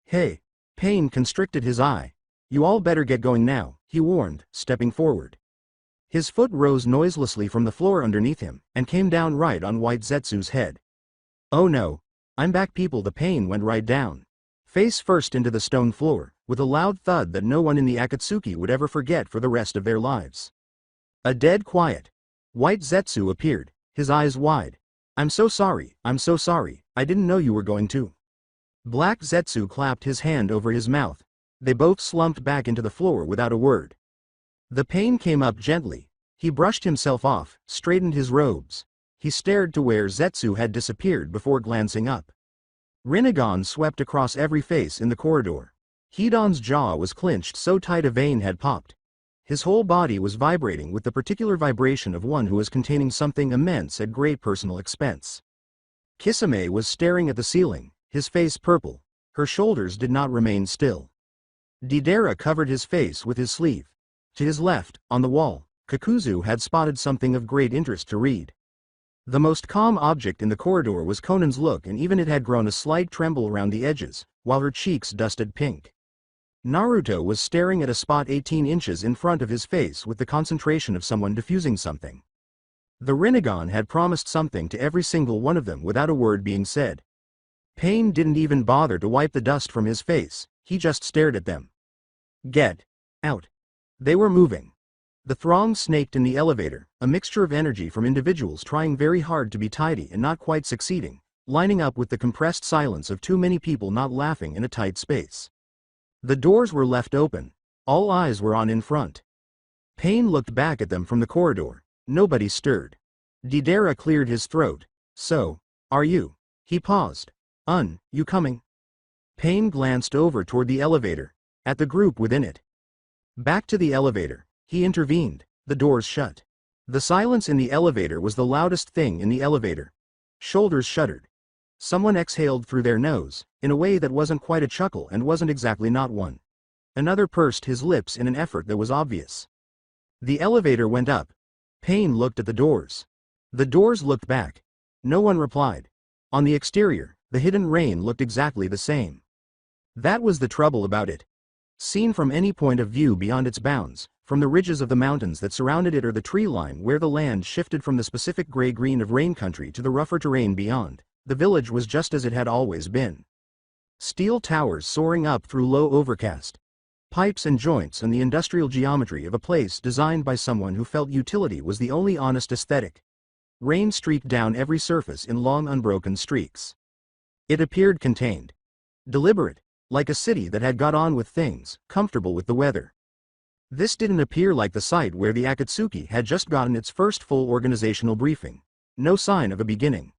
Hey! Pain constricted his eye. You all better get going now, he warned, stepping forward. His foot rose noiselessly from the floor underneath him, and came down right on White Zetsu's head. Oh no! I'm back people. The pain went right down. Face first into the stone floor, with a loud thud that no one in the Akatsuki would ever forget for the rest of their lives. A dead quiet. White Zetsu appeared, his eyes wide. I'm so sorry, I didn't know you were going to. Black Zetsu clapped his hand over his mouth. They both slumped back into the floor without a word. The pain came up gently. He brushed himself off, straightened his robes. He stared to where Zetsu had disappeared before glancing up. Rinnegan swept across every face in the corridor. Hidan's jaw was clenched so tight a vein had popped. His whole body was vibrating with the particular vibration of one who is containing something immense at great personal expense. Kisame was staring at the ceiling, his face purple. Her shoulders did not remain still. Deidara covered his face with his sleeve. To his left, on the wall, Kakuzu had spotted something of great interest to read. The most calm object in the corridor was Conan's look, and even it had grown a slight tremble around the edges, while her cheeks dusted pink. Naruto was staring at a spot 18 inches in front of his face with the concentration of someone diffusing something. The Rinnegan had promised something to every single one of them without a word being said. Pain didn't even bother to wipe the dust from his face, he just stared at them. Get out. They were moving. The throng snaked in the elevator, a mixture of energy from individuals trying very hard to be tidy and not quite succeeding, lining up with the compressed silence of too many people not laughing in a tight space. The doors were left open. All eyes were on in front. Pain looked back at them from the corridor. Nobody stirred. Deidara cleared his throat. So, are you? He paused. You coming? Pain glanced over toward the elevator, at the group within it. Back to the elevator, he intervened. The doors shut. The silence in the elevator was the loudest thing in the elevator. Shoulders shuddered. Someone exhaled through their nose, in a way that wasn't quite a chuckle and wasn't exactly not one. Another pursed his lips in an effort that was obvious. The elevator went up. Pain looked at the doors. The doors looked back. No one replied. On the exterior, the hidden rain looked exactly the same. That was the trouble about it. Seen from any point of view beyond its bounds, from the ridges of the mountains that surrounded it or the tree line where the land shifted from the specific gray-green of rain country to the rougher terrain beyond, the village was just as it had always been. Steel towers soaring up through low overcast. Pipes and joints and the industrial geometry of a place designed by someone who felt utility was the only honest aesthetic. Rain streaked down every surface in long unbroken streaks. It appeared contained. Deliberate, like a city that had got on with things, comfortable with the weather. This didn't appear like the site where the Akatsuki had just gotten its first full organizational briefing. No sign of a beginning.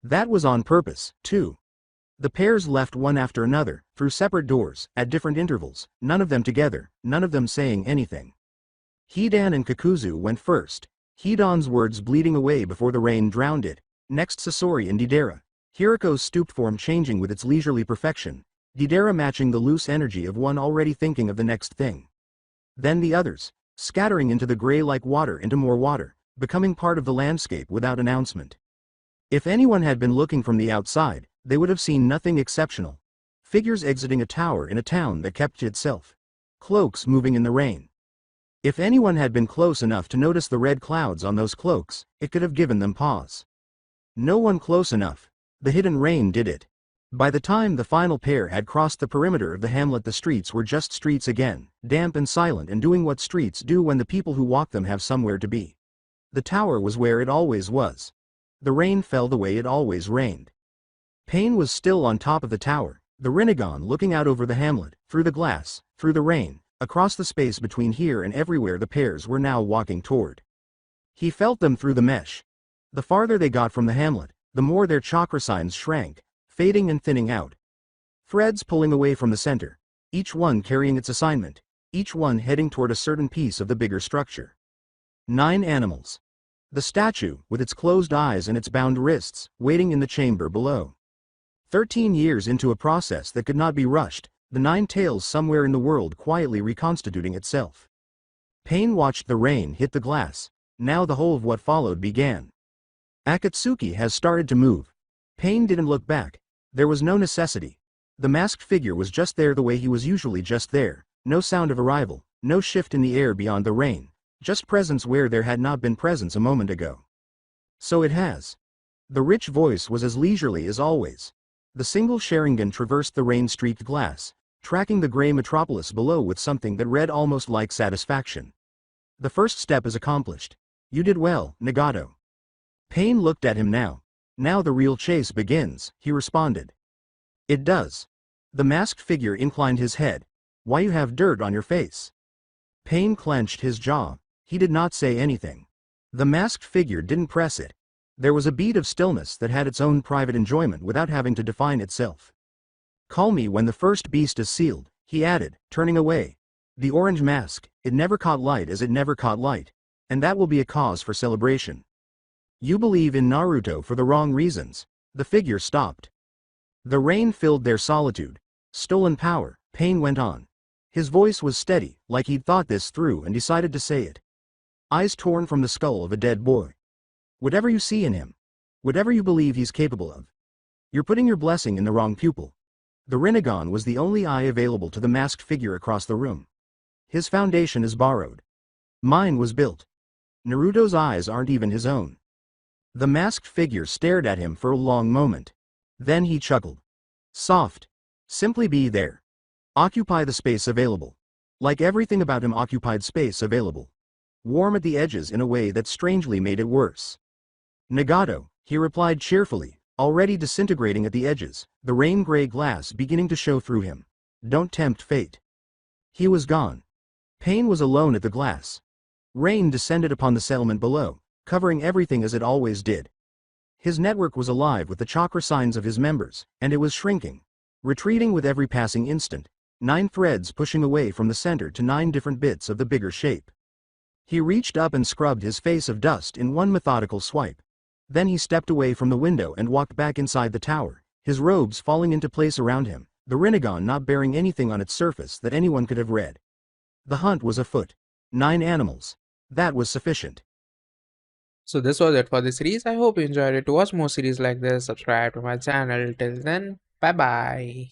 That was on purpose, too. The pairs left one after another, through separate doors, at different intervals, none of them together, none of them saying anything. Hidan and Kakuzu went first, Hidan's words bleeding away before the rain drowned it, next Sasori and Deidara, Hiriko's stooped form changing with its leisurely perfection, Deidara matching the loose energy of one already thinking of the next thing. Then the others, scattering into the gray like water into more water, becoming part of the landscape without announcement. If anyone had been looking from the outside, they would have seen nothing exceptional. Figures exiting a tower in a town that kept to itself. Cloaks moving in the rain. If anyone had been close enough to notice the red clouds on those cloaks, it could have given them pause. No one close enough. The hidden rain did it. By the time the final pair had crossed the perimeter of the hamlet, the streets were just streets again, damp and silent and doing what streets do when the people who walk them have somewhere to be. The tower was where it always was. The rain fell the way it always rained. Pain was still on top of the tower, the Rinnegan looking out over the hamlet, through the glass, through the rain, across the space between here and everywhere the pairs were now walking toward. He felt them through the mesh. The farther they got from the hamlet, the more their chakra signs shrank, fading and thinning out. Threads pulling away from the center, each one carrying its assignment, each one heading toward a certain piece of the bigger structure. 9 animals. The statue, with its closed eyes and its bound wrists, waiting in the chamber below. 13 years into a process that could not be rushed, the nine tails somewhere in the world quietly reconstituting itself. Pain watched the rain hit the glass. Now the whole of what followed began. Akatsuki has started to move. Pain didn't look back. There was no necessity. The masked figure was just there the way he was usually just there. No sound of arrival, no shift in the air beyond the rain, just presence where there had not been presence a moment ago. So it has. The rich voice was as leisurely as always. The single Sharingan traversed the rain-streaked glass, tracking the gray metropolis below with something that read almost like satisfaction. The first step is accomplished. You did well, Nagato. Pain looked at him now. Now the real chase begins, he responded. It does. The masked figure inclined his head. Why you have dirt on your face? Pain clenched his jaw. He did not say anything. The masked figure didn't press it. There was a beat of stillness that had its own private enjoyment without having to define itself. Call me when the first beast is sealed, he added, turning away. The orange mask, it never caught light as it never caught light. And that will be a cause for celebration. You believe in Naruto for the wrong reasons. The figure stopped. The rain filled their solitude. Stolen power, Pain went on. His voice was steady, like he'd thought this through and decided to say it. Eyes torn from the skull of a dead boy. Whatever you see in him, whatever you believe he's capable of, you're putting your blessing in the wrong pupil. The Rinnegan was the only eye available to the masked figure across the room. His foundation is borrowed. Mine was built. Naruto's eyes aren't even his own. The masked figure stared at him for a long moment. Then he chuckled. Soft. Simply be there. Occupy the space available. Like everything about him occupied space available. Warm at the edges in a way that strangely made it worse. Nagato, he replied cheerfully, already disintegrating at the edges, the rain-gray glass beginning to show through him. Don't tempt fate. He was gone. Pain was alone at the glass. Rain descended upon the settlement below, covering everything as it always did. His network was alive with the chakra signs of his members, and it was shrinking. Retreating with every passing instant, 9 threads pushing away from the center to 9 different bits of the bigger shape. He reached up and scrubbed his face of dust in one methodical swipe. Then he stepped away from the window and walked back inside the tower, his robes falling into place around him, the Rinnegan not bearing anything on its surface that anyone could have read. The hunt was afoot. 9 animals. That was sufficient. So this was it for the series. I hope you enjoyed it. To watch more series like this, subscribe to my channel. Till then, bye bye.